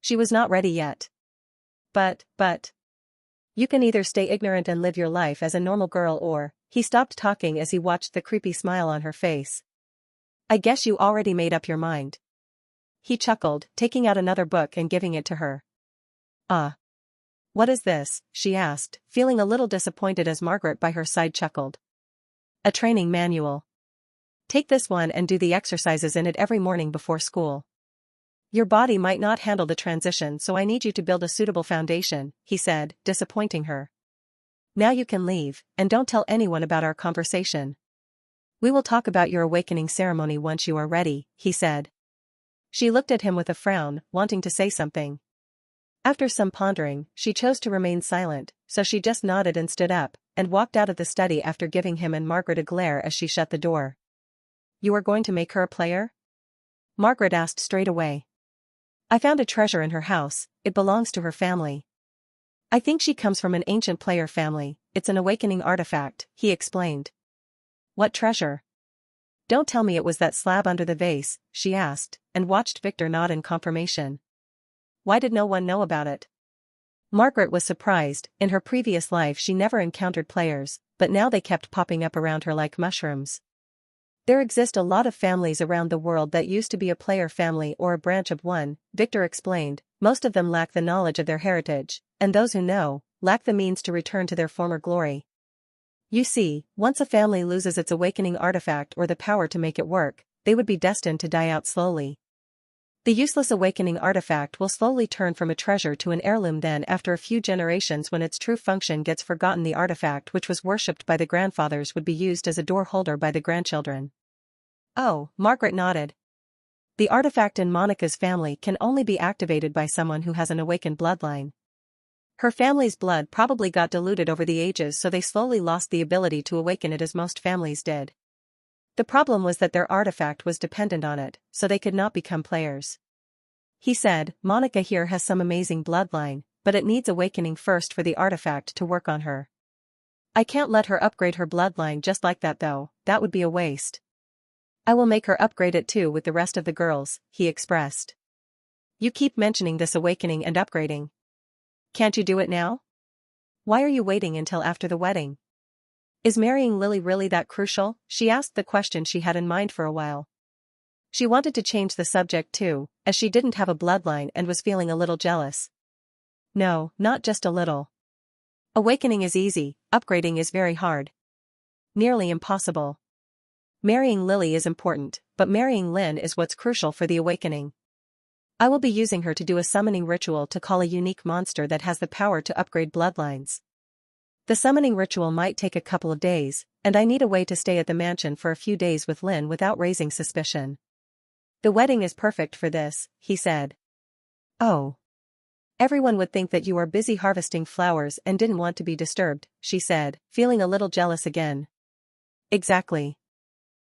S1: She was not ready yet. But. You can either stay ignorant and live your life as a normal girl or, he stopped talking as he watched the creepy smile on her face. I guess you already made up your mind. He chuckled, taking out another book and giving it to her. What is this? She asked, feeling a little disappointed as Margaret by her side chuckled. A training manual. Take this one and do the exercises in it every morning before school. Your body might not handle the transition, so I need you to build a suitable foundation, he said, disappointing her. Now you can leave, and don't tell anyone about our conversation. We will talk about your awakening ceremony once you are ready, he said. She looked at him with a frown, wanting to say something. After some pondering, she chose to remain silent, so she just nodded and stood up, and walked out of the study after giving him and Margaret a glare as she shut the door. You are going to make her a player? Margaret asked straight away. I found a treasure in her house, it belongs to her family. I think she comes from an ancient player family, it's an awakening artifact, he explained. What treasure? Don't tell me it was that slab under the vase, she asked, and watched Victor nod in confirmation. Why did no one know about it? Margaret was surprised. In her previous life she never encountered players, but now they kept popping up around her like mushrooms. There exist a lot of families around the world that used to be a player family or a branch of one, Victor explained. Most of them lack the knowledge of their heritage, and those who know, lack the means to return to their former glory. You see, once a family loses its awakening artifact or the power to make it work, they would be destined to die out slowly. The useless awakening artifact will slowly turn from a treasure to an heirloom, then after a few generations when its true function gets forgotten the artifact which was worshipped by the grandfathers would be used as a door holder by the grandchildren. Oh, Margaret nodded. The artifact in Monica's family can only be activated by someone who has an awakened bloodline. Her family's blood probably got diluted over the ages, so they slowly lost the ability to awaken it as most families did. The problem was that their artifact was dependent on it, so they could not become players. He said, Monica here has some amazing bloodline, but it needs awakening first for the artifact to work on her. I can't let her upgrade her bloodline just like that though, that would be a waste. I will make her upgrade it too with the rest of the girls, he expressed. You keep mentioning this awakening and upgrading. Can't you do it now? Why are you waiting until after the wedding? Is marrying Lily really that crucial? She asked the question she had in mind for a while. She wanted to change the subject too, as she didn't have a bloodline and was feeling a little jealous. No, not just a little. Awakening is easy, upgrading is very hard. Nearly impossible. Marrying Lily is important, but marrying Lynn is what's crucial for the awakening. I will be using her to do a summoning ritual to call a unique monster that has the power to upgrade bloodlines. The summoning ritual might take a couple of days, and I need a way to stay at the mansion for a few days with Lynn without raising suspicion. The wedding is perfect for this, he said. Oh. Everyone would think that you are busy harvesting flowers and didn't want to be disturbed, she said, feeling a little jealous again. Exactly.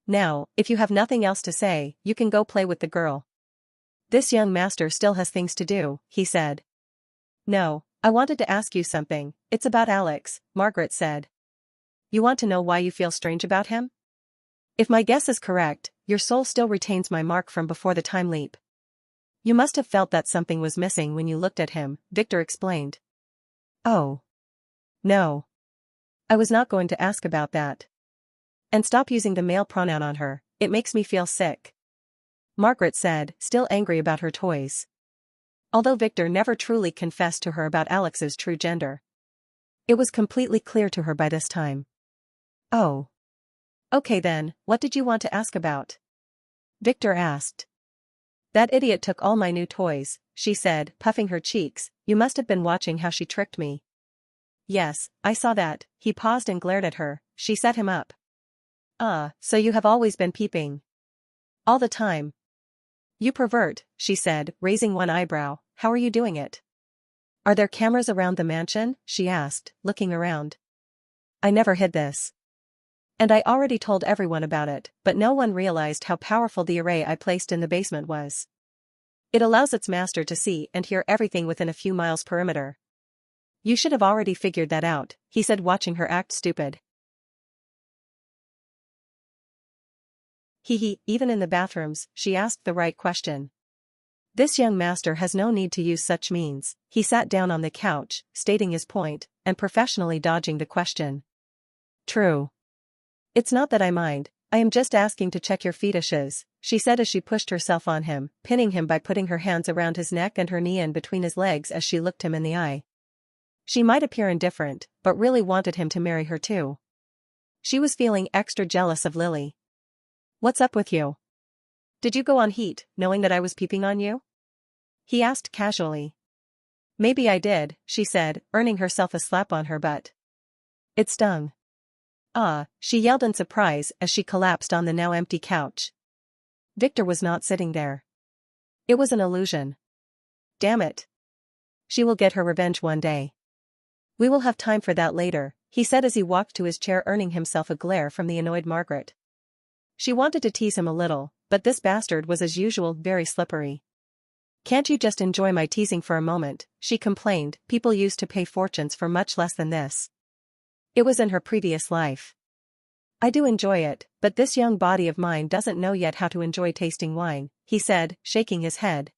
S1: Now, if you have nothing else to say, you can go play with the girl. This young master still has things to do, he said. No, I wanted to ask you something, it's about Alex, Margaret said. You want to know why you feel strange about him? If my guess is correct, your soul still retains my mark from before the time leap. You must have felt that something was missing when you looked at him, Victor explained. Oh. No. I was not going to ask about that. And stop using the male pronoun on her, it makes me feel sick. Margaret said, still angry about her toys. Although Victor never truly confessed to her about Alex's true gender. It was completely clear to her by this time. Oh. Okay then, what did you want to ask about? Victor asked. That idiot took all my new toys, she said, puffing her cheeks. You must have been watching how she tricked me. Yes, I saw that. He paused and glared at her. She set him up. So you have always been peeping. All the time. You pervert, she said, raising one eyebrow. How are you doing it? Are there cameras around the mansion? She asked, looking around. I never hid this. And I already told everyone about it, but no one realized how powerful the array I placed in the basement was. It allows its master to see and hear everything within a few miles perimeter. You should have already figured that out, he said, watching her act stupid. Even in the bathrooms, she asked the right question. This young master has no need to use such means. He sat down on the couch, stating his point, and professionally dodging the question. True. It's not that I mind, I am just asking to check your fetishes, she said as she pushed herself on him, pinning him by putting her hands around his neck and her knee in between his legs as she looked him in the eye. She might appear indifferent, but really wanted him to marry her too. She was feeling extra jealous of Lily. What's up with you? Did you go on heat, knowing that I was peeping on you? He asked casually. Maybe I did, she said, earning herself a slap on her butt. It stung. She yelled in surprise as she collapsed on the now empty couch. Victor was not sitting there. It was an illusion. Damn it. She will get her revenge one day. We will have time for that later, he said as he walked to his chair, earning himself a glare from the annoyed Margaret. She wanted to tease him a little, but this bastard was as usual very slippery. Can't you just enjoy my teasing for a moment, she complained. People used to pay fortunes for much less than this. It was in her previous life. I do enjoy it, but this young body of mine doesn't know yet how to enjoy tasting wine, he said, shaking his head.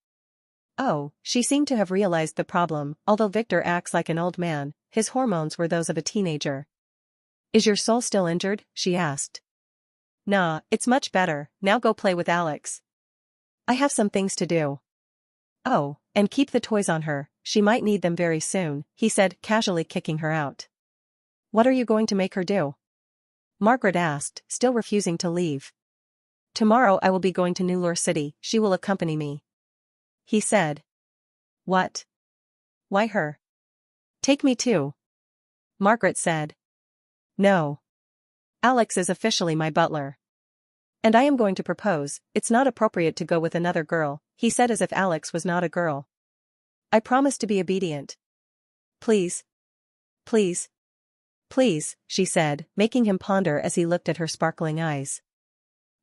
S1: Oh, she seemed to have realized the problem. Although Victor acts like an old man, his hormones were those of a teenager. Is your soul still injured? She asked. Nah, it's much better. Now go play with Alex. I have some things to do. Oh, and keep the toys on her, she might need them very soon, he said, casually kicking her out. What are you going to make her do? Margaret asked, still refusing to leave. Tomorrow I will be going to New Lure City, she will accompany me. he said. What? Why her? Take me too. Margaret said. No. Alex is officially my butler. And I am going to propose. It's not appropriate to go with another girl, he said as if Alex was not a girl. I promise to be obedient. Please. Please. Please, she said, making him ponder as he looked at her sparkling eyes.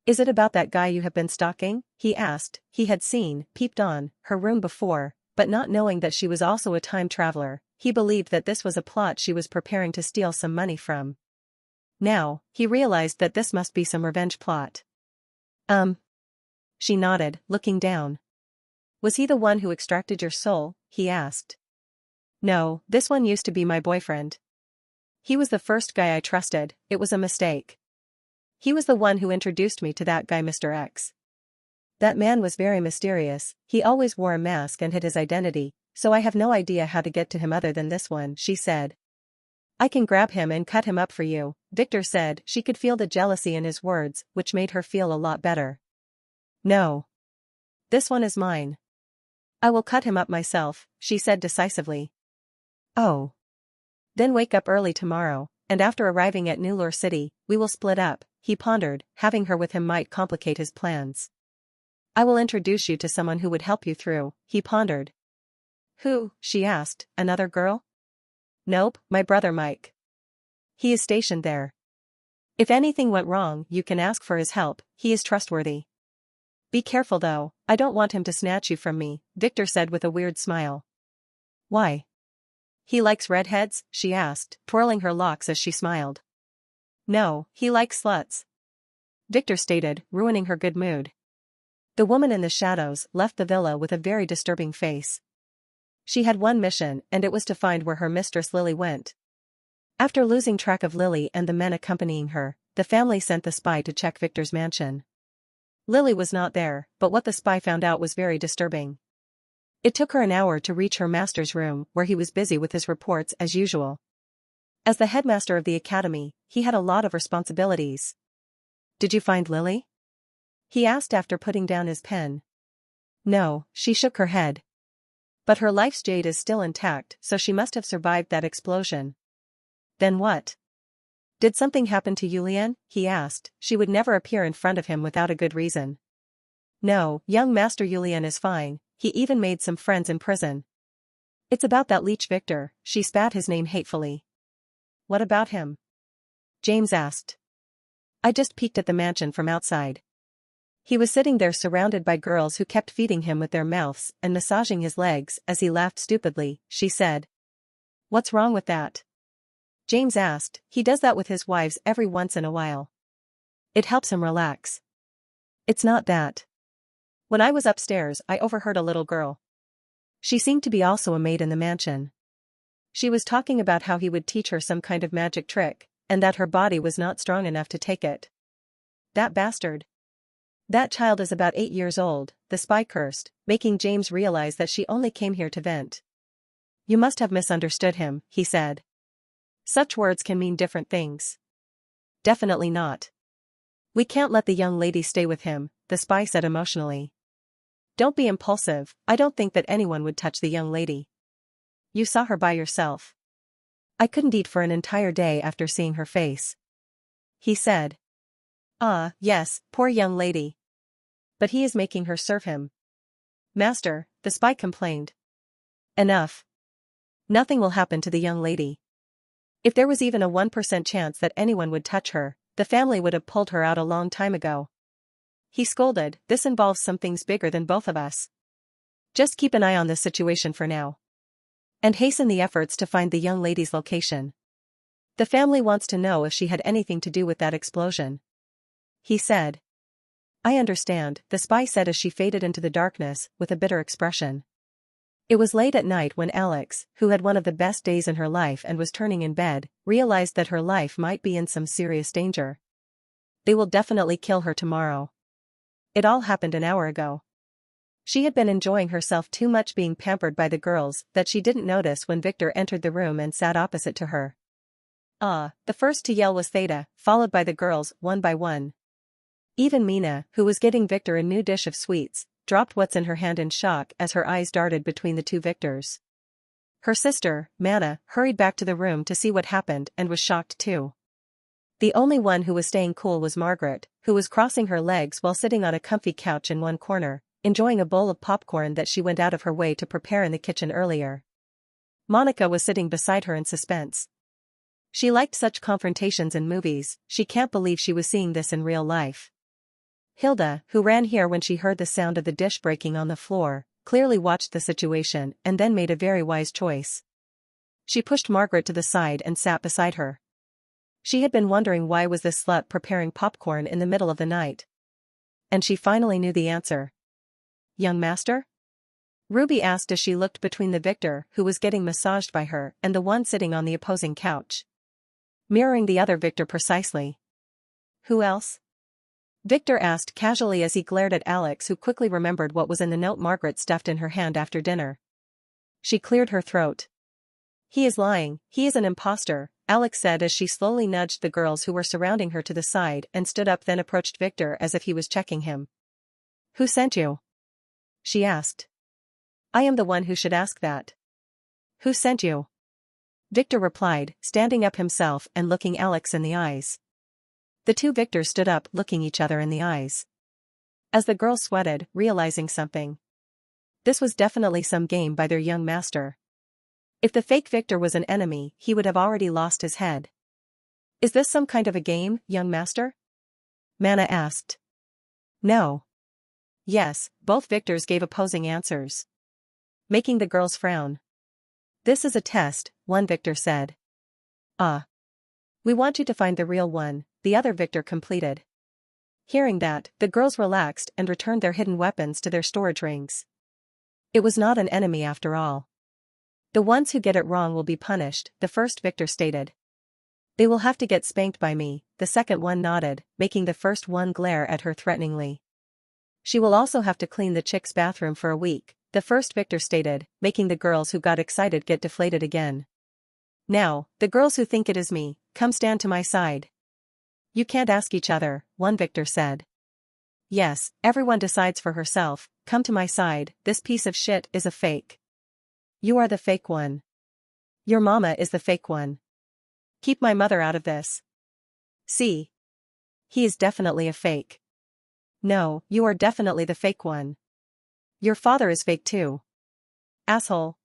S1: Is it about that guy you have been stalking? He asked. He had peeped on, her room before, but not knowing that she was also a time traveler, he believed that this was a plot she was preparing to steal some money from. Now, he realized that this must be some revenge plot. She nodded, looking down. Was he the one who extracted your soul? He asked. No, this one used to be my boyfriend. He was the first guy I trusted, it was a mistake. He was the one who introduced me to that guy Mr. X. That man was very mysterious, he always wore a mask and hid his identity, so I have no idea how to get to him other than this one, she said. I can grab him and cut him up for you, Victor said. She could feel the jealousy in his words, which made her feel a lot better. No. This one is mine. I will cut him up myself, she said decisively. Oh. Then wake up early tomorrow, and after arriving at New Lure City, we will split up, he pondered. Having her with him might complicate his plans. I will introduce you to someone who would help you through, he pondered. Who? She asked. Another girl? Nope, my brother Mike. He is stationed there. If anything went wrong, you can ask for his help, he is trustworthy. Be careful though, I don't want him to snatch you from me, Victor said with a weird smile. Why? He likes redheads? She asked, twirling her locks as she smiled. No, he likes sluts. Victor stated, ruining her good mood. The woman in the shadows left the villa with a very disturbing face. She had one mission, and it was to find where her mistress Lily went. After losing track of Lily and the men accompanying her, the family sent the spy to check Victor's mansion. Lily was not there, but what the spy found out was very disturbing. It took her an hour to reach her master's room, where he was busy with his reports as usual. As the headmaster of the academy, he had a lot of responsibilities. Did you find Lily? He asked after putting down his pen. No, she shook her head. But her life's jade is still intact, so she must have survived that explosion. Then what? Did something happen to Yulian? He asked. She would never appear in front of him without a good reason. No, young Master Yulian is fine, he even made some friends in prison. It's about that leech Victor, she spat his name hatefully. What about him? James asked. I just peeked at the mansion from outside. He was sitting there surrounded by girls who kept feeding him with their mouths and massaging his legs as he laughed stupidly, she said. What's wrong with that? James asked. He does that with his wives every once in a while. It helps him relax. It's not that. When I was upstairs, I overheard a little girl. She seemed to be also a maid in the mansion. She was talking about how he would teach her some kind of magic trick, and that her body was not strong enough to take it. That bastard. That child is about 8 years old, the spy cursed, making James realize that she only came here to vent. You must have misunderstood him, he said. Such words can mean different things. Definitely not. We can't let the young lady stay with him, the spy said emotionally. Don't be impulsive, I don't think that anyone would touch the young lady. You saw her by yourself. I couldn't eat for an entire day after seeing her face. He said. Ah, yes, poor young lady. But he is making her serve him. Master, the spy complained. Enough. Nothing will happen to the young lady. If there was even a 1% chance that anyone would touch her, the family would have pulled her out a long time ago. He scolded, this involves some things bigger than both of us. Just keep an eye on this situation for now. And hasten the efforts to find the young lady's location. The family wants to know if she had anything to do with that explosion. He said. I understand, the spy said as she faded into the darkness with a bitter expression. It was late at night when Alex, who had one of the best days in her life and was turning in bed, realized that her life might be in some serious danger. They will definitely kill her tomorrow. It all happened an hour ago. She had been enjoying herself too much being pampered by the girls that she didn't notice when Victor entered the room and sat opposite to her. The first to yell was Theta, followed by the girls, one by one. Even Mina, who was getting Victor a new dish of sweets, dropped what's in her hand in shock as her eyes darted between the two victors. Her sister, Mana, hurried back to the room to see what happened and was shocked too. The only one who was staying cool was Margaret, who was crossing her legs while sitting on a comfy couch in one corner, enjoying a bowl of popcorn that she went out of her way to prepare in the kitchen earlier. Monica was sitting beside her in suspense. She liked such confrontations in movies, she can't believe she was seeing this in real life. Hilda, who ran here when she heard the sound of the dish breaking on the floor, clearly watched the situation and then made a very wise choice. She pushed Margaret to the side and sat beside her. She had been wondering why was this slut preparing popcorn in the middle of the night. And she finally knew the answer. "Young master?" Ruby asked as she looked between the victor who was getting massaged by her and the one sitting on the opposing couch. Mirroring the other victor precisely. "Who else?" Victor asked casually as he glared at Alex, who quickly remembered what was in the note Margaret stuffed in her hand after dinner. She cleared her throat. "He is lying, he is an imposter," Alex said as she slowly nudged the girls who were surrounding her to the side and stood up, then approached Victor as if he was checking him. "Who sent you?" she asked. "I am the one who should ask that." "Who sent you?" Victor replied, standing up himself and looking Alex in the eyes. The two victors stood up, looking each other in the eyes. As the girls sweated, realizing something. This was definitely some game by their young master. If the fake victor was an enemy, he would have already lost his head. "Is this some kind of a game, young master?" Mana asked. "No." "Yes," both victors gave opposing answers, making the girls frown. "This is a test," one victor said. "Ah. We want you to find the real one," the other victor completed. Hearing that, the girls relaxed and returned their hidden weapons to their storage rings. It was not an enemy after all. "The ones who get it wrong will be punished," the first victor stated. "They will have to get spanked by me," the second one nodded, making the first one glare at her threateningly. "She will also have to clean the chick's bathroom for a week," the first victor stated, making the girls who got excited get deflated again. "Now, the girls who think it is me, come stand to my side." "You can't ask each other," one victor said. "Yes, everyone decides for herself, come to my side, this piece of shit is a fake." "You are the fake one." "Your mama is the fake one." "Keep my mother out of this." "See? He is definitely a fake." "No, you are definitely the fake one." "Your father is fake too." "Asshole."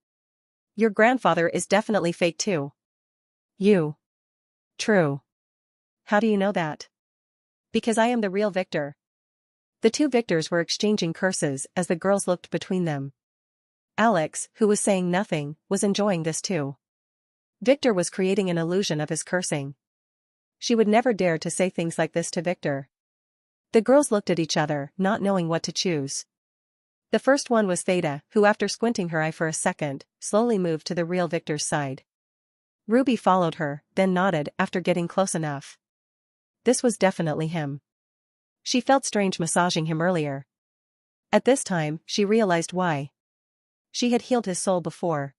S1: "Your grandfather is definitely fake too." "You." "True." "How do you know that?" "Because I am the real victor." The two victors were exchanging curses as the girls looked between them. Alex, who was saying nothing, was enjoying this too. Victor was creating an illusion of his cursing. She would never dare to say things like this to Victor. The girls looked at each other, not knowing what to choose. The first one was Theta, who after squinting her eye for a second, slowly moved to the real Victor's side. Ruby followed her, then nodded after getting close enough. This was definitely him. She felt strange massaging him earlier. At this time, she realized why. She had healed his soul before.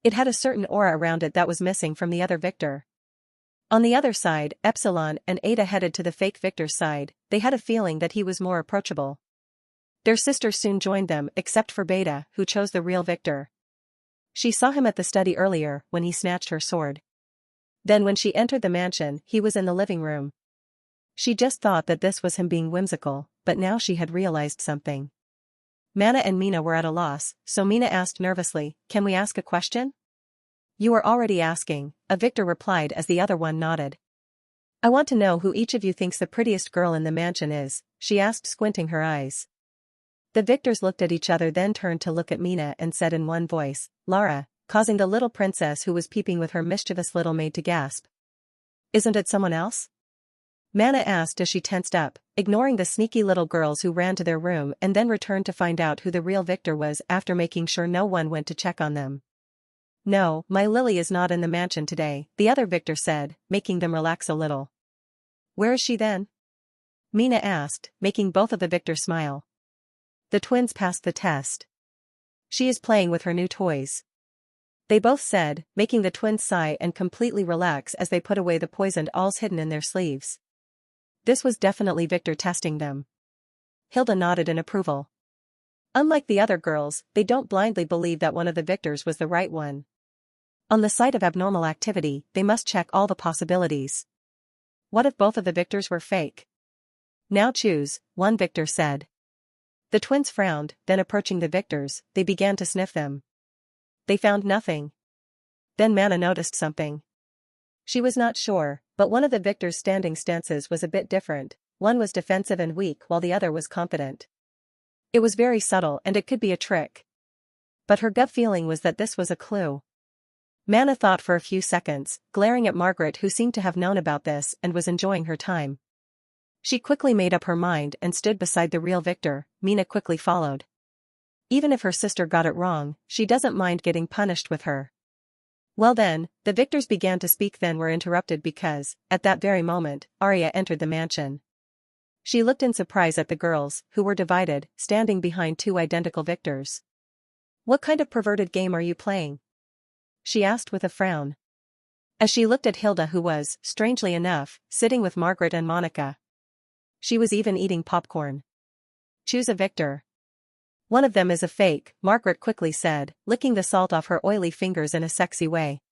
S1: It had a certain aura around it that was missing from the other victor. On the other side, Epsilon and Ada headed to the fake victor's side. They had a feeling that he was more approachable. Their sisters soon joined them except for Beta, who chose the real victor. She saw him at the study earlier when he snatched her sword. Then when she entered the mansion, he was in the living room. She just thought that this was him being whimsical, but now she had realized something. Mana and Mina were at a loss, so Mina asked nervously, "Can we ask a question?" "You are already asking," a victor replied as the other one nodded. "I want to know who each of you thinks the prettiest girl in the mansion is," she asked, squinting her eyes. The victors looked at each other, then turned to look at Mina and said in one voice, "Lara," causing the little princess who was peeping with her mischievous little maid to gasp. "Isn't it someone else?" Mana asked as she tensed up, ignoring the sneaky little girls who ran to their room and then returned to find out who the real victor was after making sure no one went to check on them. "No, my Lily is not in the mansion today," the other victor said, making them relax a little. "Where is she then?" Mina asked, making both of the victors smile. The twins passed the test. "She is playing with her new toys," they both said, making the twins sigh and completely relax as they put away the poisoned alls hidden in their sleeves. This was definitely Victor testing them. Hilda nodded in approval. Unlike the other girls, they don't blindly believe that one of the victors was the right one. On the site of abnormal activity, they must check all the possibilities. What if both of the victors were fake? Now choose, one victor said. The twins frowned, then approaching the victors, they began to sniff them. They found nothing. Then Mana noticed something. She was not sure, but one of the victors' standing stances was a bit different. One was defensive and weak while the other was confident. It was very subtle and it could be a trick. But her gut feeling was that this was a clue. Mana thought for a few seconds, glaring at Margaret who seemed to have known about this and was enjoying her time. She quickly made up her mind and stood beside the real victor. Mina quickly followed. Even if her sister got it wrong, she doesn't mind getting punished with her. Well then, the victors began to speak then were interrupted because, at that very moment, Arya entered the mansion. She looked in surprise at the girls, who were divided, standing behind two identical victors. "What kind of perverted game are you playing?" she asked with a frown. As she looked at Hilda who was, strangely enough, sitting with Margaret and Monica. She was even eating popcorn. "Choose a victor. One of them is a fake," Margaret quickly said, licking the salt off her oily fingers in a sexy way.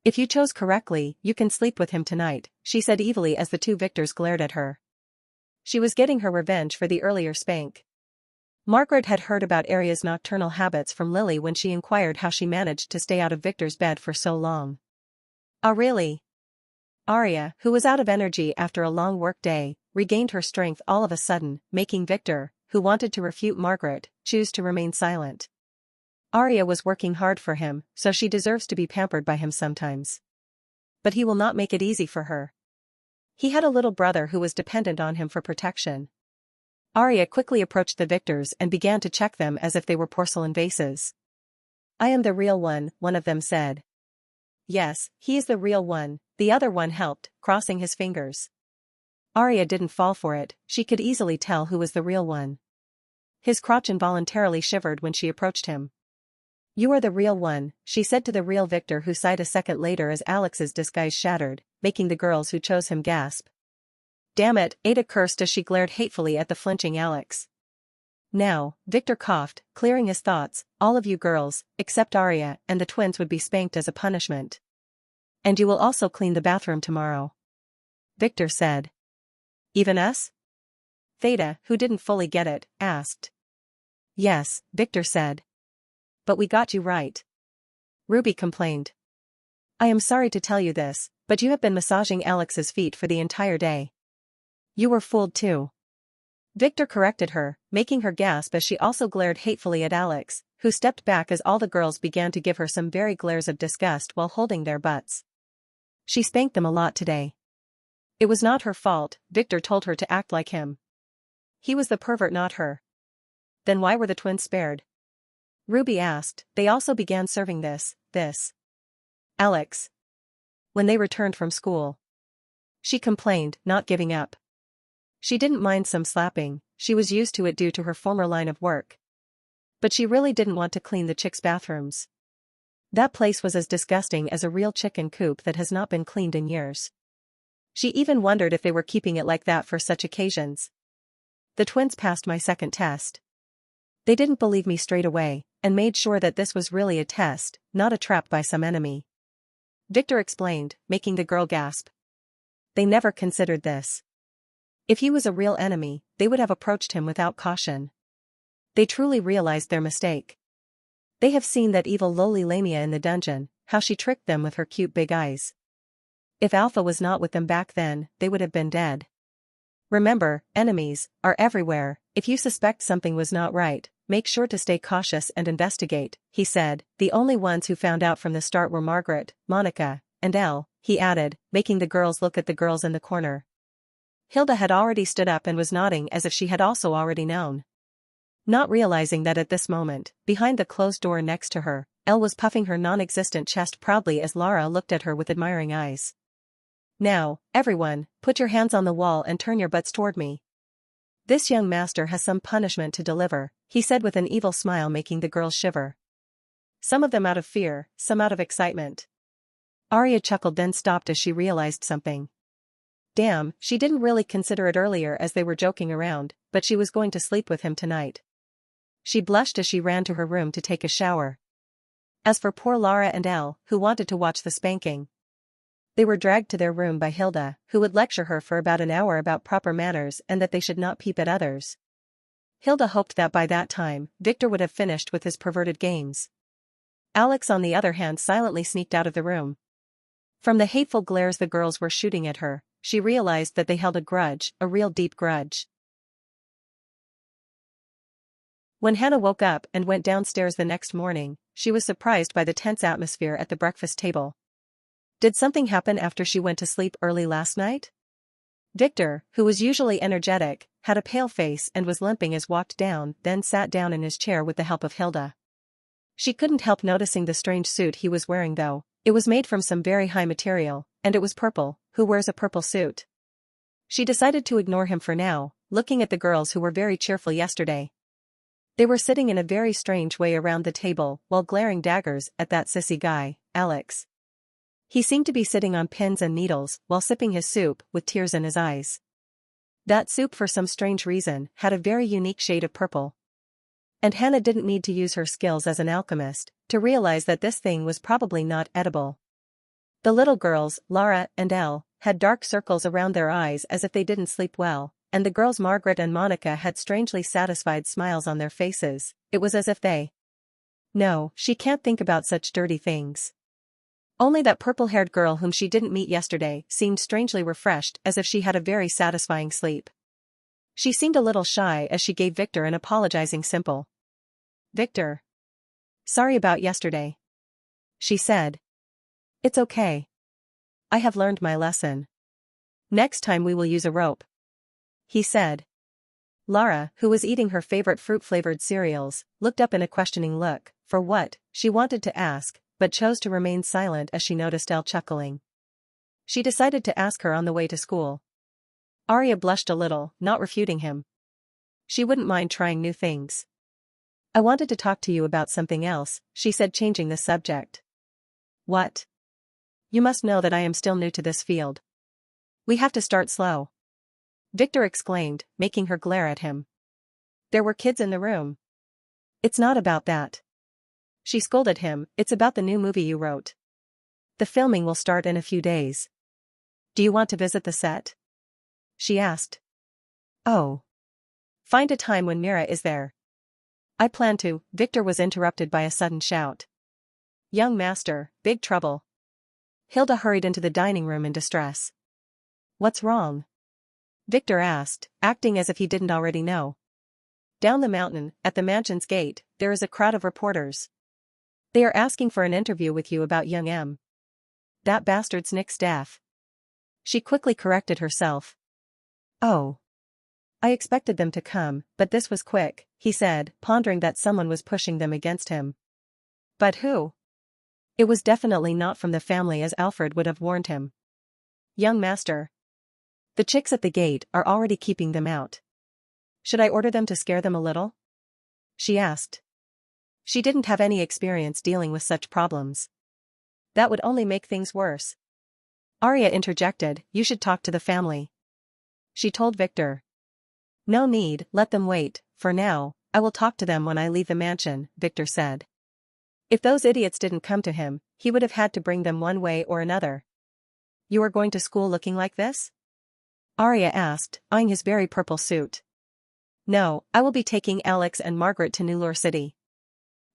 S1: "If you chose correctly, you can sleep with him tonight," she said evilly as the two victors glared at her. She was getting her revenge for the earlier spank. Margaret had heard about Arya's nocturnal habits from Lily when she inquired how she managed to stay out of Victor's bed for so long. "Oh really?" Arya, who was out of energy after a long work day, regained her strength all of a sudden, making Victor, who wanted to refute Margaret, choose to remain silent. Arya was working hard for him, so she deserves to be pampered by him sometimes. But he will not make it easy for her. He had a little brother who was dependent on him for protection. Arya quickly approached the victors and began to check them as if they were porcelain vases. "I am the real one," one of them said. "Yes, he is the real one," the other one helped, crossing his fingers. Arya didn't fall for it, she could easily tell who was the real one. His crotch involuntarily shivered when she approached him. "You are the real one," she said to the real victor who sighed a second later as Alex's disguise shattered, making the girls who chose him gasp. "Damn it," Ada cursed as she glared hatefully at the flinching Alex. Now, Victor coughed, clearing his thoughts, "All of you girls, except Arya and the twins would be spanked as a punishment. And you will also clean the bathroom tomorrow," Victor said. "Even us?" Theta, who didn't fully get it, asked. "Yes," Victor said. "But we got you right," Ruby complained. "I am sorry to tell you this, but you have been massaging Alex's feet for the entire day." "You were fooled too," Victor corrected her, making her gasp as she also glared hatefully at Alex, who stepped back as all the girls began to give her some very glares of disgust while holding their butts. "She spanked them a lot today." It was not her fault, Victor told her to act like him. He was the pervert, not her. Then why were the twins spared? Ruby asked. "They also began serving this. Alex. When they returned from school," she complained, not giving up. She didn't mind some slapping, she was used to it due to her former line of work. But she really didn't want to clean the chicks' bathrooms. That place was as disgusting as a real chicken coop that has not been cleaned in years. She even wondered if they were keeping it like that for such occasions. "The twins passed my second test. They didn't believe me straight away, and made sure that this was really a test, not a trap by some enemy," Victor explained, making the girl gasp. They never considered this. If he was a real enemy, they would have approached him without caution. They truly realized their mistake. They have seen that evil lowly Lamia in the dungeon, how she tricked them with her cute big eyes. If Alpha was not with them back then, they would have been dead. Remember, enemies are everywhere. If you suspect something was not right, make sure to stay cautious and investigate, he said. The only ones who found out from the start were Margaret, Monica, and Elle, he added, making the girls look at the girls in the corner. Hilda had already stood up and was nodding as if she had also already known. Not realizing that at this moment, behind the closed door next to her, Elle was puffing her non-existent chest proudly as Lara looked at her with admiring eyes. "Now, everyone, put your hands on the wall and turn your butts toward me. This young master has some punishment to deliver," he said with an evil smile, making the girls shiver. Some of them out of fear, some out of excitement. Arya chuckled then stopped as she realized something. Damn, she didn't really consider it earlier as they were joking around, but she was going to sleep with him tonight. She blushed as she ran to her room to take a shower. As for poor Lara and Elle, who wanted to watch the spanking, they were dragged to their room by Hilda, who would lecture her for about an hour about proper manners and that they should not peep at others. Hilda hoped that by that time, Victor would have finished with his perverted games. Alex on the other hand silently sneaked out of the room. From the hateful glares the girls were shooting at her, she realized that they held a grudge, a real deep grudge. When Hannah woke up and went downstairs the next morning, she was surprised by the tense atmosphere at the breakfast table. Did something happen after she went to sleep early last night? Victor, who was usually energetic, had a pale face and was limping as walked down, then sat down in his chair with the help of Hilda. She couldn't help noticing the strange suit he was wearing though. It was made from some very high material, and it was purple. Who wears a purple suit? She decided to ignore him for now, looking at the girls who were very cheerful yesterday. They were sitting in a very strange way around the table while glaring daggers at that sissy guy, Alex. He seemed to be sitting on pins and needles while sipping his soup with tears in his eyes. That soup for some strange reason had a very unique shade of purple. And Hannah didn't need to use her skills as an alchemist to realize that this thing was probably not edible. The little girls, Lara and Elle, had dark circles around their eyes as if they didn't sleep well, and the girls Margaret and Monica had strangely satisfied smiles on their faces. It was as if they... No, she can't think about such dirty things. Only that purple-haired girl whom she didn't meet yesterday seemed strangely refreshed as if she had a very satisfying sleep. She seemed a little shy as she gave Victor an apologizing simple. "Victor. Sorry about yesterday," she said. "It's okay. I have learned my lesson. Next time we will use a rope," he said. Lara, who was eating her favorite fruit-flavored cereals, looked up in a questioning look. For what, she wanted to ask, but chose to remain silent as she noticed Elle chuckling. She decided to ask her on the way to school. Arya blushed a little, not refuting him. She wouldn't mind trying new things. "I wanted to talk to you about something else," she said, changing the subject. "What?" "You must know that I am still new to this field. We have to start slow," Victor exclaimed, making her glare at him. There were kids in the room. "It's not about that," she scolded him, "it's about the new movie you wrote. The filming will start in a few days. Do you want to visit the set?" she asked. "Oh. Find a time when Mira is there." "I plan to," Victor was interrupted by a sudden shout. "Young master, big trouble." Hilda hurried into the dining room in distress. "What's wrong?" Victor asked, acting as if he didn't already know. "Down the mountain, at the mansion's gate, there is a crowd of reporters. They are asking for an interview with you about young M. That bastard's Nick's death." She quickly corrected herself. "Oh. I expected them to come, but this was quick," he said, pondering that someone was pushing them against him. But who? It was definitely not from the family as Alfred would have warned him. "Young master. The chicks at the gate are already keeping them out. Should I order them to scare them a little?" she asked. She didn't have any experience dealing with such problems. That would only make things worse. Arya interjected, "You should talk to the family," she told Victor. "No need, let them wait, for now, I will talk to them when I leave the mansion," Victor said. If those idiots didn't come to him, he would have had to bring them one way or another. "You are going to school looking like this?" Arya asked, eyeing his very purple suit. "No, I will be taking Alex and Margaret to Nulur City.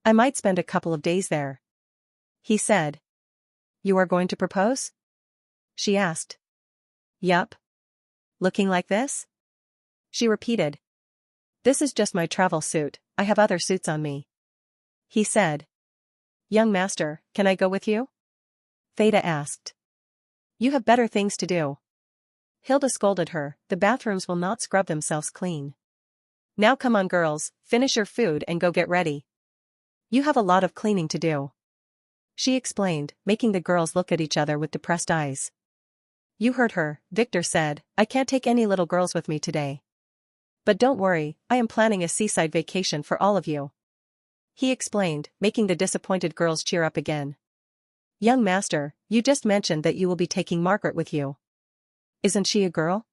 S1: I might spend a couple of days there," he said. "You are going to propose?" she asked. "Yup. Looking like this?" she repeated. "This is just my travel suit, I have other suits on me," he said. "Young master, can I go with you?" Theta asked. "You have better things to do." Hilda scolded her, "The bathrooms will not scrub themselves clean. Now come on girls, finish your food and go get ready. You have a lot of cleaning to do," she explained, making the girls look at each other with depressed eyes. "You heard her," Victor said, "I can't take any little girls with me today. But don't worry, I am planning a seaside vacation for all of you," he explained, making the disappointed girls cheer up again. "Young master, you just mentioned that you will be taking Margaret with you. Isn't she a girl?"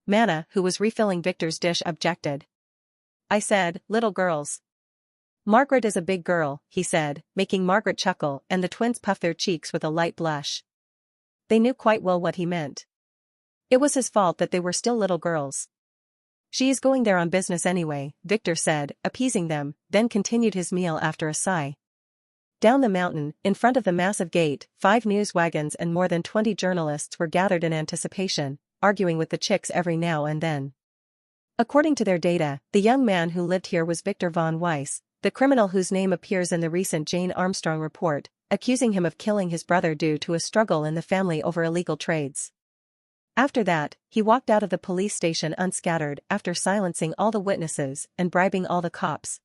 S1: Manna, who was refilling Victor's dish, objected. "I said, little girls. Margaret is a big girl, he said, making Margaret chuckle, and the twins puffed their cheeks with a light blush. They knew quite well what he meant. It was his fault that they were still little girls. She is going there on business anyway, Victor said, appeasing them, then continued his meal after a sigh. Down the mountain, in front of the massive gate, 5 news wagons and more than 20 journalists were gathered in anticipation, arguing with the chicks every now and then. According to their data, the young man who lived here was Victor von Weiss, the criminal whose name appears in the recent Jane Armstrong report, accusing him of killing his brother due to a struggle in the family over illegal trades. After that, he walked out of the police station unscattered after silencing all the witnesses and bribing all the cops.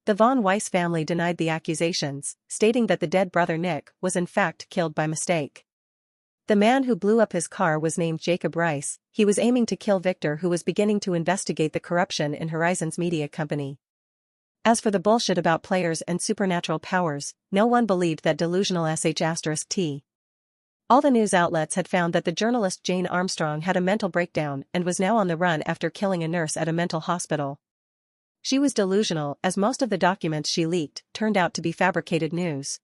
S1: The von Weiss family denied the accusations, stating that the dead brother Nick was in fact killed by mistake. The man who blew up his car was named Jacob Rice. He was aiming to kill Victor, who was beginning to investigate the corruption in Horizon's media company. As for the bullshit about players and supernatural powers, no one believed that delusional sh*t. All the news outlets had found that the journalist Jane Armstrong had a mental breakdown and was now on the run after killing a nurse at a mental hospital. She was delusional, as most of the documents she leaked turned out to be fabricated news.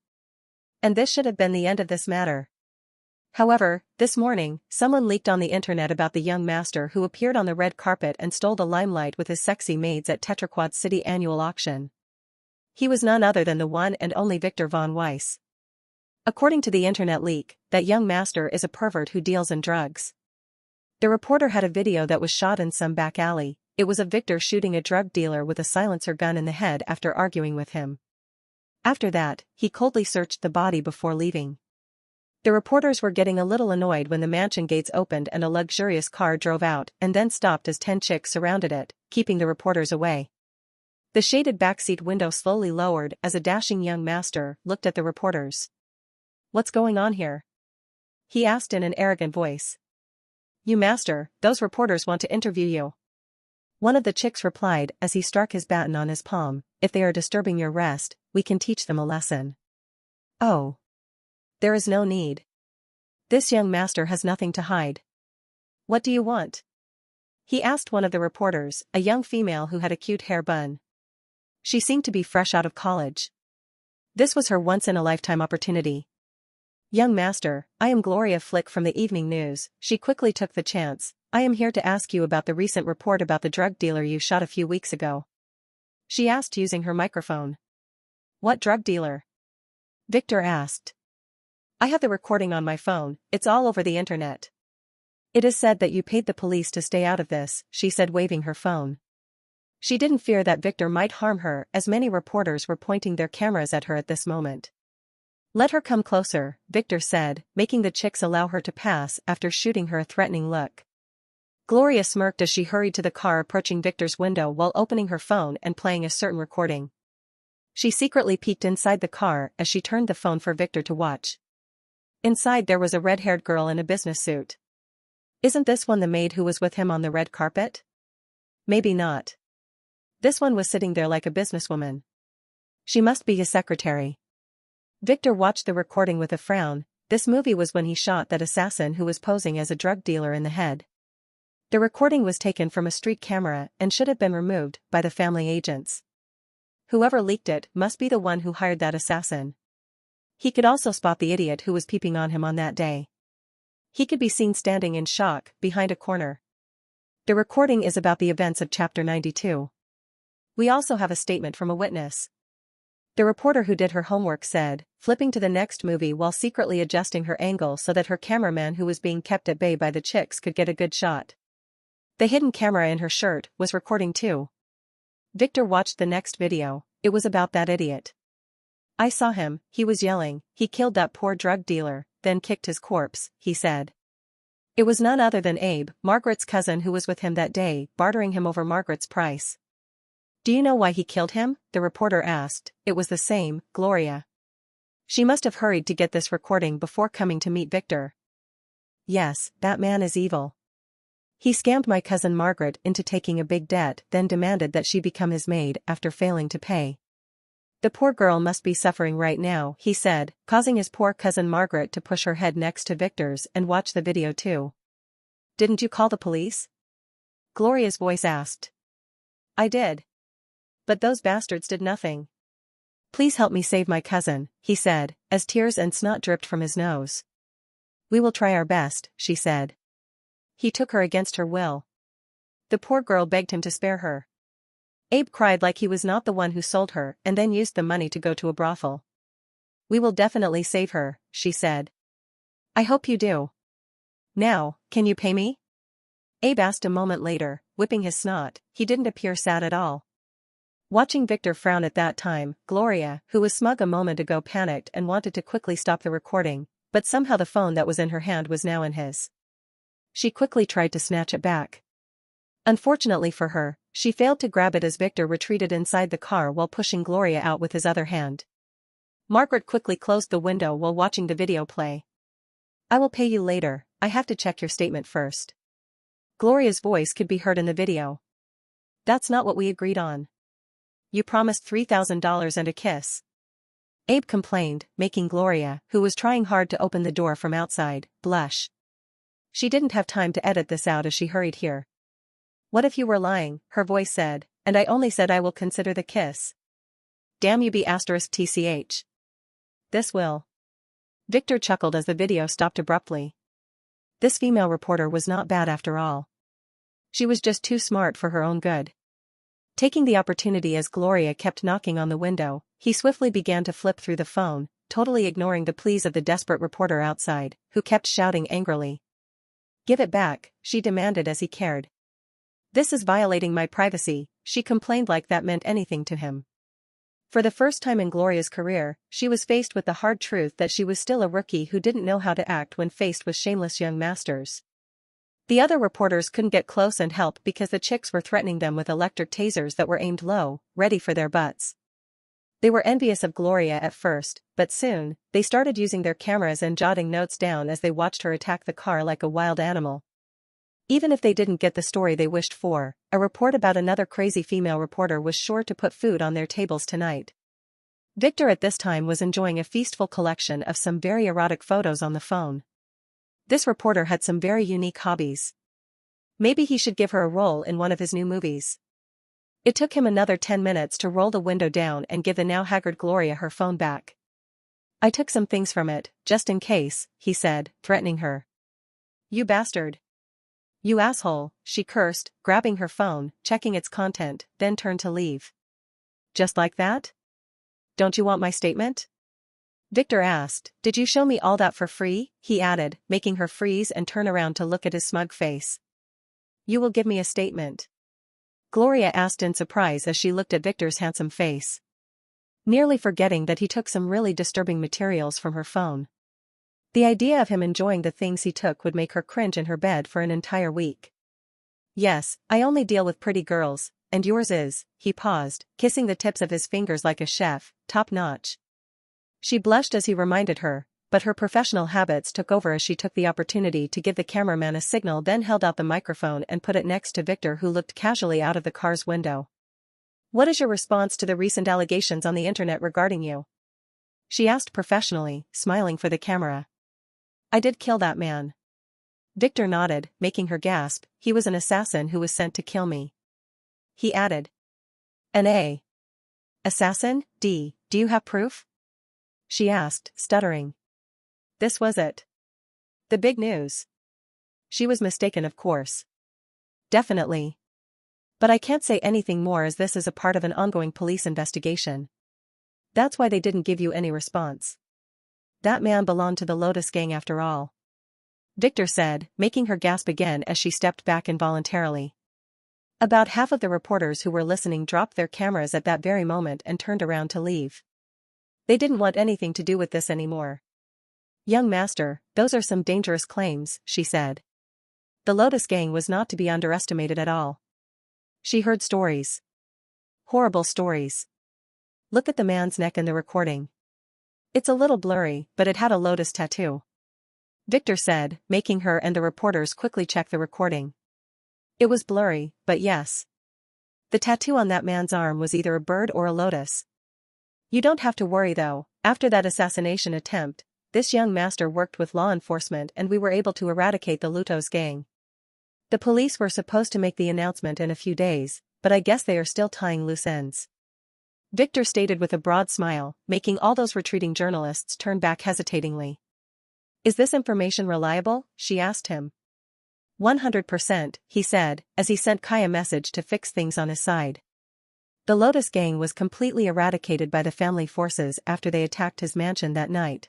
S1: And this should have been the end of this matter. However, this morning, someone leaked on the internet about the young master who appeared on the red carpet and stole the limelight with his sexy maids at Tetraquad City annual auction. He was none other than the one and only Victor von Weiss. According to the internet leak, that young master is a pervert who deals in drugs. The reporter had a video that was shot in some back alley. It was of Victor shooting a drug dealer with a silencer gun in the head after arguing with him. After that, he coldly searched the body before leaving. The reporters were getting a little annoyed when the mansion gates opened and a luxurious car drove out and then stopped as 10 chicks surrounded it, keeping the reporters away. The shaded backseat window slowly lowered as a dashing young master looked at the reporters. "What's going on here?" he asked in an arrogant voice. "You master, those reporters want to interview you." One of the chicks replied as he struck his baton on his palm, "If they are disturbing your rest, we can teach them a lesson." "Oh. There is no need. This young master has nothing to hide." "What do you want?" he asked one of the reporters, a young female who had a cute hair bun. She seemed to be fresh out of college. This was her once-in-a-lifetime opportunity. "Young master, I am Gloria Flick from the Evening News." She quickly took the chance. "I am here to ask you about the recent report about the drug dealer you shot a few weeks ago," she asked using her microphone. "What drug dealer?" Victor asked. "I have the recording on my phone, it's all over the internet. It is said that you paid the police to stay out of this," she said, waving her phone. She didn't fear that Victor might harm her, as many reporters were pointing their cameras at her at this moment. "Let her come closer," Victor said, making the chicks allow her to pass after shooting her a threatening look. Gloria smirked as she hurried to the car, approaching Victor's window while opening her phone and playing a certain recording. She secretly peeked inside the car as she turned the phone for Victor to watch. Inside there was a red-haired girl in a business suit. "Isn't this one the maid who was with him on the red carpet?" "Maybe not. This one was sitting there like a businesswoman. She must be his secretary." Victor watched the recording with a frown. This movie was when he shot that assassin who was posing as a drug dealer in the head. The recording was taken from a street camera and should have been removed by the family agents. Whoever leaked it must be the one who hired that assassin. He could also spot the idiot who was peeping on him on that day. He could be seen standing in shock behind a corner. The recording is about the events of Chapter 92. We also have a statement from a witness. The reporter who did her homework said, flipping to the next movie while secretly adjusting her angle so that her cameraman, who was being kept at bay by the chicks, could get a good shot. The hidden camera in her shirt was recording too. Victor watched the next video. It was about that idiot. "I saw him, he was yelling, he killed that poor drug dealer, then kicked his corpse," he said. It was none other than Abe, Margaret's cousin, who was with him that day, bartering him over Margaret's price. "Do you know why he killed him?" the reporter asked. It was the same, Gloria. She must have hurried to get this recording before coming to meet Victor. "Yes, that man is evil. He scammed my cousin Margaret into taking a big debt, then demanded that she become his maid after failing to pay. The poor girl must be suffering right now," he said, causing his poor cousin Margaret to push her head next to Victor's and watch the video too. "Didn't you call the police?" Gloria's voice asked. "I did. But those bastards did nothing. Please help me save my cousin, he said, as tears and snot dripped from his nose. We will try our best, she said. He took her against her will. The poor girl begged him to spare her. Abe cried like he was not the one who sold her and then used the money to go to a brothel. We will definitely save her, she said. I hope you do. Now, can you pay me? Abe asked a moment later, whipping his snot. He didn't appear sad at all. Watching Victor frown at that time, Gloria, who was smug a moment ago, panicked and wanted to quickly stop the recording, but somehow the phone that was in her hand was now in his. She quickly tried to snatch it back. Unfortunately for her, she failed to grab it as Victor retreated inside the car while pushing Gloria out with his other hand. Margaret quickly closed the window while watching the video play. I will pay you later, I have to check your statement first. Gloria's voice could be heard in the video. That's not what we agreed on. You promised $3,000 and a kiss. Abe complained, making Gloria, who was trying hard to open the door from outside, blush. She didn't have time to edit this out as she hurried here. What if you were lying, her voice said, and I only said I will consider the kiss. Damn you *TCH. This will. Victor chuckled as the video stopped abruptly. This female reporter was not bad after all. She was just too smart for her own good. Taking the opportunity as Gloria kept knocking on the window, he swiftly began to flip through the phone, totally ignoring the pleas of the desperate reporter outside, who kept shouting angrily. Give it back, she demanded as he cared. This is violating my privacy, she complained like that meant anything to him. For the first time in Gloria's career, she was faced with the hard truth that she was still a rookie who didn't know how to act when faced with shameless young masters. The other reporters couldn't get close and help because the chicks were threatening them with electric tasers that were aimed low, ready for their butts. They were envious of Gloria at first, but soon, they started using their cameras and jotting notes down as they watched her attack the car like a wild animal. Even if they didn't get the story they wished for, a report about another crazy female reporter was sure to put food on their tables tonight. Victor at this time was enjoying a feastful collection of some very erotic photos on the phone. This reporter had some very unique hobbies. Maybe he should give her a role in one of his new movies. It took him another 10 minutes to roll the window down and give the now haggard Gloria her phone back. I took some things from it, just in case, he said, threatening her. You bastard. You asshole, she cursed, grabbing her phone, checking its content, then turned to leave. Just like that? Don't you want my statement? Victor asked. Did you show me all that for free? He added, making her freeze and turn around to look at his smug face. You will give me a statement? Gloria asked in surprise as she looked at Victor's handsome face. Nearly forgetting that he took some really disturbing materials from her phone. The idea of him enjoying the things he took would make her cringe in her bed for an entire week. Yes, I only deal with pretty girls, and yours is, he paused, kissing the tips of his fingers like a chef, top-notch. She blushed as he reminded her, but her professional habits took over as she took the opportunity to give the cameraman a signal, then held out the microphone and put it next to Victor, who looked casually out of the car's window. What is your response to the recent allegations on the internet regarding you? She asked professionally, smiling for the camera. I did kill that man. Victor nodded, making her gasp. He was an assassin who was sent to kill me. He added. An A. Assassin? Do you have proof? She asked, stuttering. This was it. The big news. She was mistaken, of course. Definitely. But I can't say anything more as this is a part of an ongoing police investigation. That's why they didn't give you any response. That man belonged to the Lotus gang after all. Victor said, making her gasp again as she stepped back involuntarily. About half of the reporters who were listening dropped their cameras at that very moment and turned around to leave. They didn't want anything to do with this anymore. Young master, those are some dangerous claims, she said. The Lotus gang was not to be underestimated at all. She heard stories. Horrible stories. Look at the man's neck in the recording. It's a little blurry, but it had a lotus tattoo. Victor said, making her and the reporters quickly check the recording. It was blurry, but yes. The tattoo on that man's arm was either a bird or a lotus. You don't have to worry though, after that assassination attempt, this young master worked with law enforcement and we were able to eradicate the Lotus gang. The police were supposed to make the announcement in a few days, but I guess they are still tying loose ends. Victor stated with a broad smile, making all those retreating journalists turn back hesitatingly. Is this information reliable? She asked him. 100%, he said, as he sent Kai a message to fix things on his side. The Lotus gang was completely eradicated by the family forces after they attacked his mansion that night.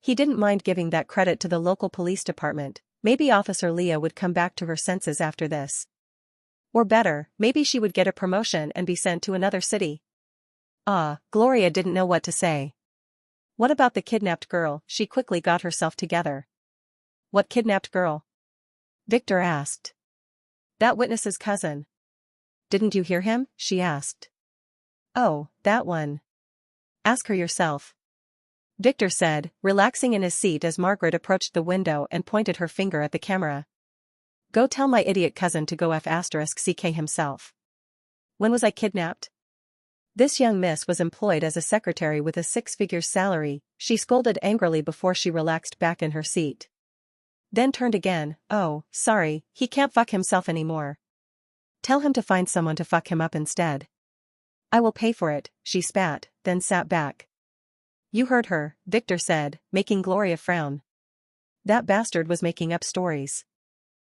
S1: He didn't mind giving that credit to the local police department. Maybe Officer Leah would come back to her senses after this. Or better, maybe she would get a promotion and be sent to another city. Gloria didn't know what to say. What about the kidnapped girl? She quickly got herself together. What kidnapped girl? Victor asked. That witness's cousin. Didn't you hear him? She asked. Oh, that one. Ask her yourself. Victor said, relaxing in his seat as Margaret approached the window and pointed her finger at the camera. Go tell my idiot cousin to go *CK himself. When was I kidnapped? This young miss was employed as a secretary with a 6-figure salary, she scolded angrily before she relaxed back in her seat. Then turned again, oh, sorry, he can't fuck himself anymore. Tell him to find someone to fuck him up instead. I will pay for it, she spat, then sat back. You heard her, Victor said, making Gloria frown. That bastard was making up stories.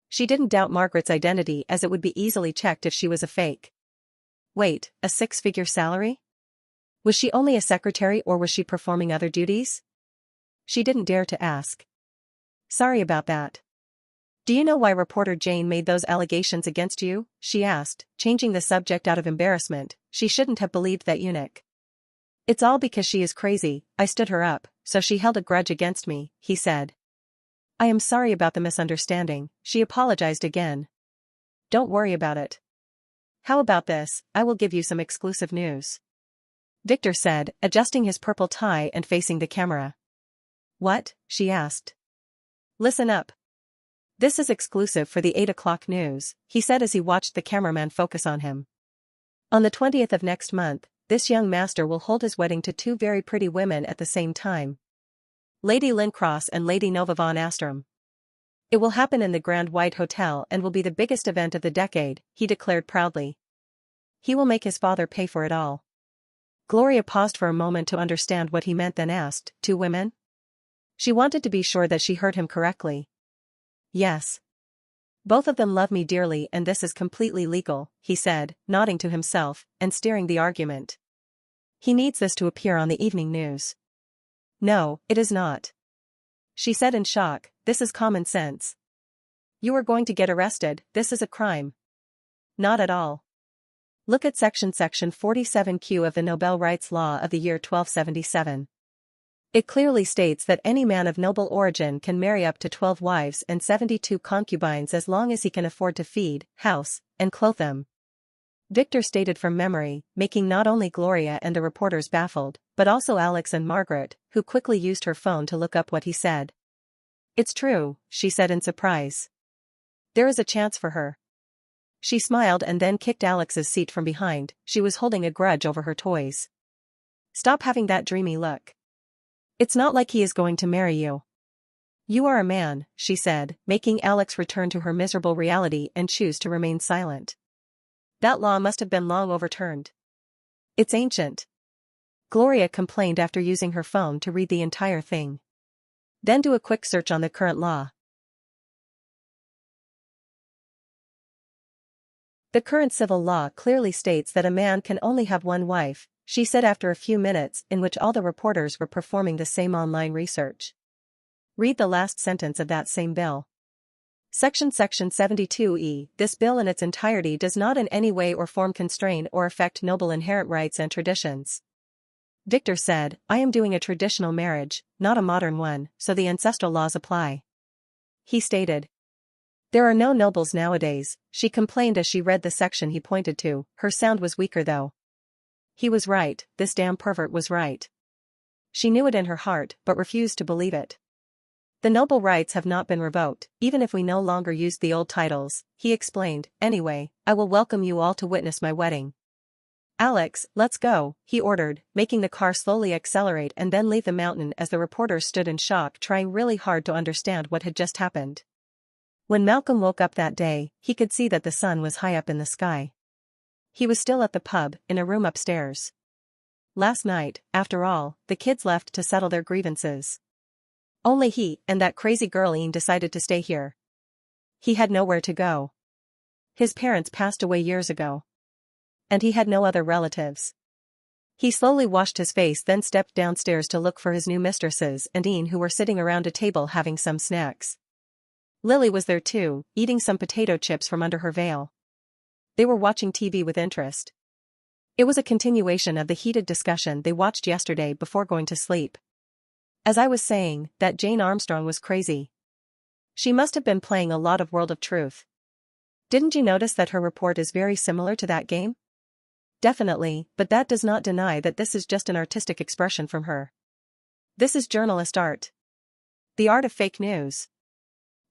S1: She didn't doubt Margaret's identity as it would be easily checked if she was a fake. Wait, a 6-figure salary? Was she only a secretary or was she performing other duties? She didn't dare to ask. Sorry about that. Do you know why reporter Jane made those allegations against you? She asked, changing the subject out of embarrassment. She shouldn't have believed that eunuch. It's all because she is crazy, I stood her up, so she held a grudge against me, he said. I am sorry about the misunderstanding, she apologized again. Don't worry about it. How about this, I will give you some exclusive news. Victor said, adjusting his purple tie and facing the camera. What? She asked. Listen up. This is exclusive for the 8 o'clock news, he said as he watched the cameraman focus on him. On the 20th of next month, this young master will hold his wedding to 2 very pretty women at the same time. Lady Lynn Cross and Lady Nova von Astrom. It will happen in the Grand White Hotel and will be the biggest event of the decade, he declared proudly. He will make his father pay for it all. Gloria paused for a moment to understand what he meant, then asked, 2 women? She wanted to be sure that she heard him correctly. Yes. Both of them love me dearly and this is completely legal, he said, nodding to himself, and steering the argument. He needs this to appear on the evening news. No, it is not. She said in shock, this is common sense. You are going to get arrested, this is a crime. Not at all. Look at section 47Q of the Nobel Rights Law of the year 1277. It clearly states that any man of noble origin can marry up to 12 wives and 72 concubines as long as he can afford to feed, house, and clothe them. Victor stated from memory, making not only Gloria and the reporters baffled, but also Alex and Margaret, who quickly used her phone to look up what he said. It's true, she said in surprise. There is a chance for her. She smiled and then kicked Alex's seat from behind, she was holding a grudge over her toys. Stop having that dreamy look. It's not like he is going to marry you. You are a man, she said, making Alex return to her miserable reality and choose to remain silent. That law must have been long overturned. It's ancient. Gloria complained after using her phone to read the entire thing. Then do a quick search on the current law. The current civil law clearly states that a man can only have one wife, she said after a few minutes in which all the reporters were performing the same online research. Read the last sentence of that same bill. Section 72E, this bill in its entirety does not in any way or form constrain or affect noble inherent rights and traditions. Victor said, I am doing a traditional marriage, not a modern one, so the ancestral laws apply. He stated. There are no nobles nowadays, she complained as she read the section he pointed to, her sound was weaker though. He was right, this damn pervert was right. She knew it in her heart, but refused to believe it. The noble rights have not been revoked, even if we no longer use the old titles, he explained. Anyway, I will welcome you all to witness my wedding. Alex, let's go, he ordered, making the car slowly accelerate and then leave the mountain as the reporters stood in shock, trying really hard to understand what had just happened. When Malcolm woke up that day, he could see that the sun was high up in the sky. He was still at the pub, in a room upstairs. Last night, after all, the kids left to settle their grievances. Only he and that crazy girl Ian decided to stay here. He had nowhere to go. His parents passed away years ago. And he had no other relatives. He slowly washed his face, then stepped downstairs to look for his new mistresses and Ian, who were sitting around a table having some snacks. Lily was there too, eating some potato chips from under her veil. They were watching TV with interest. It was a continuation of the heated discussion they watched yesterday before going to sleep. As I was saying, that Jane Armstrong was crazy. She must have been playing a lot of World of Truth. Didn't you notice that her report is very similar to that game? Definitely, but that does not deny that this is just an artistic expression from her. This is journalist art. The art of fake news.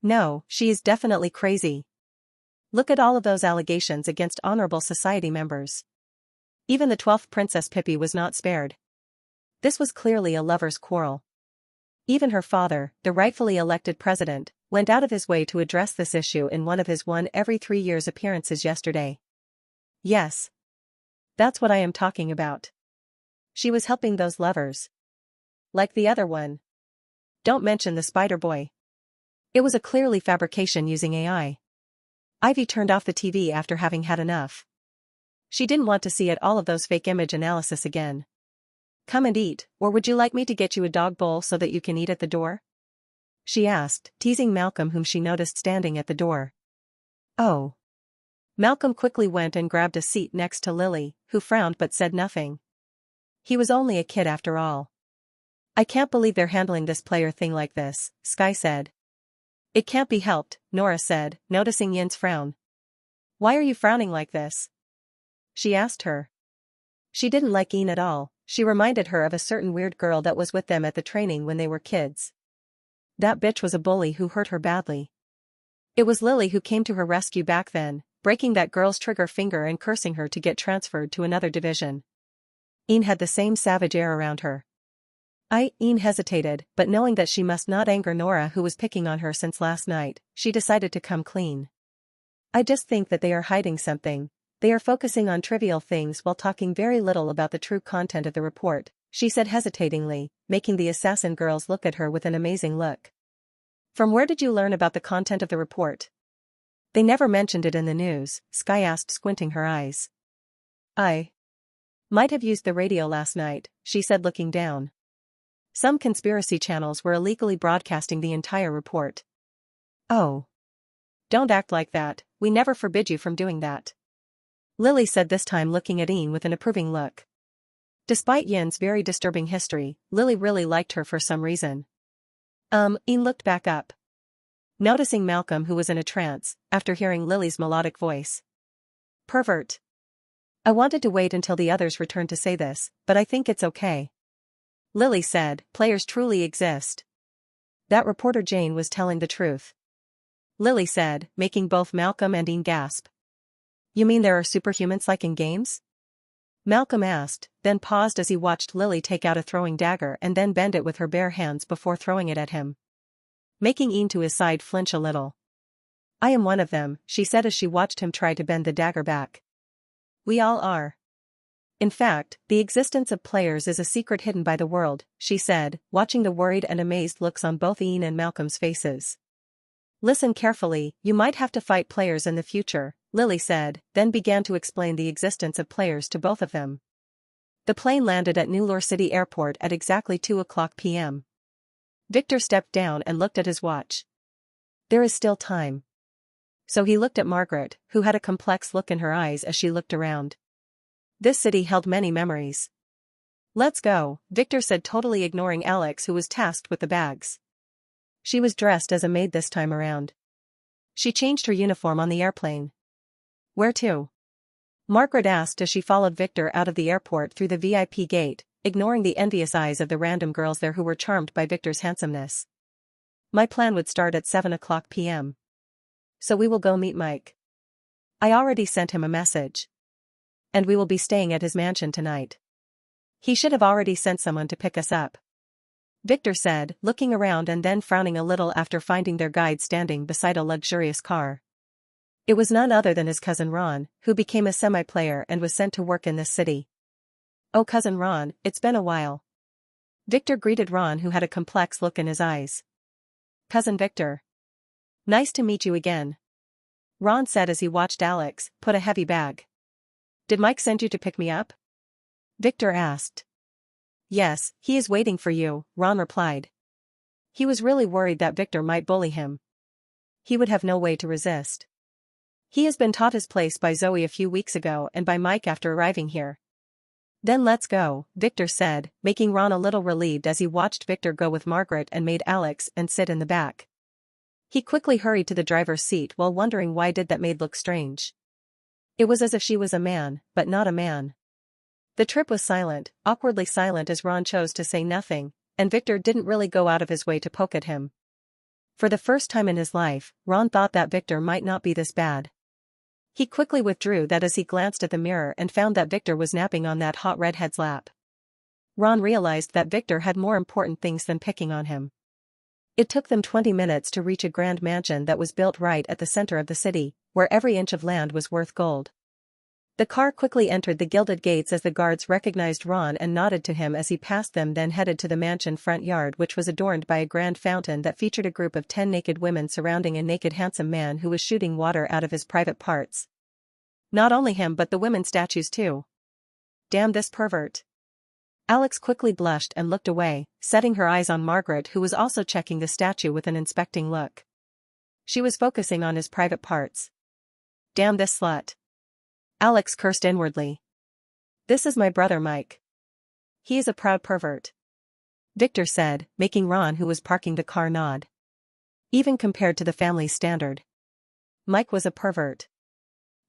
S1: No, she is definitely crazy. Look at all of those allegations against honorable society members. Even the 12th Princess Pippi was not spared. This was clearly a lover's quarrel. Even her father, the rightfully elected president, went out of his way to address this issue in one of his every 3 years appearances yesterday. Yes. That's what I am talking about. She was helping those lovers. Like the other one. Don't mention the spider boy. It was a clearly fabrication using AI. Ivy turned off the TV after having had enough. She didn't want to see it all of those fake image analysis again. Come and eat, or would you like me to get you a dog bowl so that you can eat at the door? She asked, teasing Malcolm, whom she noticed standing at the door. Oh. Malcolm quickly went and grabbed a seat next to Lily, who frowned but said nothing. He was only a kid after all. I can't believe they're handling this player thing like this, Sky said. It can't be helped, Nora said, noticing Yin's frown. Why are you frowning like this? She asked her. She didn't like Yin at all. She reminded her of a certain weird girl that was with them at the training when they were kids. That bitch was a bully who hurt her badly. It was Lily who came to her rescue back then, breaking that girl's trigger finger and cursing her to get transferred to another division. Yin had the same savage air around her. Yin hesitated, but knowing that she must not anger Nora, who was picking on her since last night, she decided to come clean. I just think that they are hiding something. They are focusing on trivial things while talking very little about the true content of the report, she said hesitatingly, making the assassin girls look at her with an amazing look. From where did you learn about the content of the report? They never mentioned it in the news, Sky asked, squinting her eyes. I might have used the radio last night, she said, looking down. Some conspiracy channels were illegally broadcasting the entire report. Oh. Don't act like that, we never forbid you from doing that. Lily said, this time looking at Yin with an approving look. Despite Yin's very disturbing history, Lily really liked her for some reason. Yin looked back up. Noticing Malcolm, who was in a trance, after hearing Lily's melodic voice. Pervert. I wanted to wait until the others returned to say this, but I think it's okay. Lily said, players truly exist. That reporter Jane was telling the truth. Lily said, making both Malcolm and Yin gasp. You mean there are superhumans like in games? Malcolm asked, then paused as he watched Lily take out a throwing dagger and then bend it with her bare hands before throwing it at him. Making Yin to his side flinch a little. I am one of them, she said as she watched him try to bend the dagger back. We all are. In fact, the existence of players is a secret hidden by the world, she said, watching the worried and amazed looks on both Yin and Malcolm's faces. Listen carefully, you might have to fight players in the future, Lily said, then began to explain the existence of players to both of them. The plane landed at New Lore City Airport at exactly 2:00 p.m. Victor stepped down and looked at his watch. There is still time. So he looked at Margaret, who had a complex look in her eyes as she looked around. This city held many memories. Let's go, Victor said, totally ignoring Alex, who was tasked with the bags. She was dressed as a maid this time around. She changed her uniform on the airplane. Where to? Margaret asked as she followed Victor out of the airport through the VIP gate, ignoring the envious eyes of the random girls there who were charmed by Victor's handsomeness. My plan would start at 7:00 p.m. So we will go meet Mike. I already sent him a message. And we will be staying at his mansion tonight. He should have already sent someone to pick us up. Victor said, looking around and then frowning a little after finding their guide standing beside a luxurious car. It was none other than his cousin Ron, who became a semi-player and was sent to work in this city. Oh, cousin Ron, it's been a while. Victor greeted Ron, who had a complex look in his eyes. Cousin Victor. Nice to meet you again. Ron said as he watched Alex put a heavy bag. Did Mike send you to pick me up? Victor asked. Yes, he is waiting for you, Ron replied. He was really worried that Victor might bully him. He would have no way to resist. He has been taught his place by Zoe a few weeks ago and by Mike after arriving here. Then let's go, Victor said, making Ron a little relieved as he watched Victor go with Margaret and made Alex and sit in the back. He quickly hurried to the driver's seat while wondering why did that maid look strange. It was as if she was a man, but not a man. The trip was silent, awkwardly silent as Ron chose to say nothing, and Victor didn't really go out of his way to poke at him. For the first time in his life, Ron thought that Victor might not be this bad. He quickly withdrew that as he glanced at the mirror and found that Victor was napping on that hot redhead's lap. Ron realized that Victor had more important things than picking on him. It took them 20 minutes to reach a grand mansion that was built right at the center of the city, where every inch of land was worth gold. The car quickly entered the gilded gates as the guards recognized Ron and nodded to him as he passed them, then headed to the mansion front yard, which was adorned by a grand fountain that featured a group of 10 naked women surrounding a naked handsome man who was shooting water out of his private parts. Not only him but the women statues too. Damn this pervert. Alex quickly blushed and looked away, setting her eyes on Margaret, who was also checking the statue with an inspecting look. She was focusing on his private parts. Damn this slut. Alex cursed inwardly. This is my brother Mike. He is a proud pervert. Victor said, making Ron, who was parking the car, nod. Even compared to the family's standard, Mike was a pervert.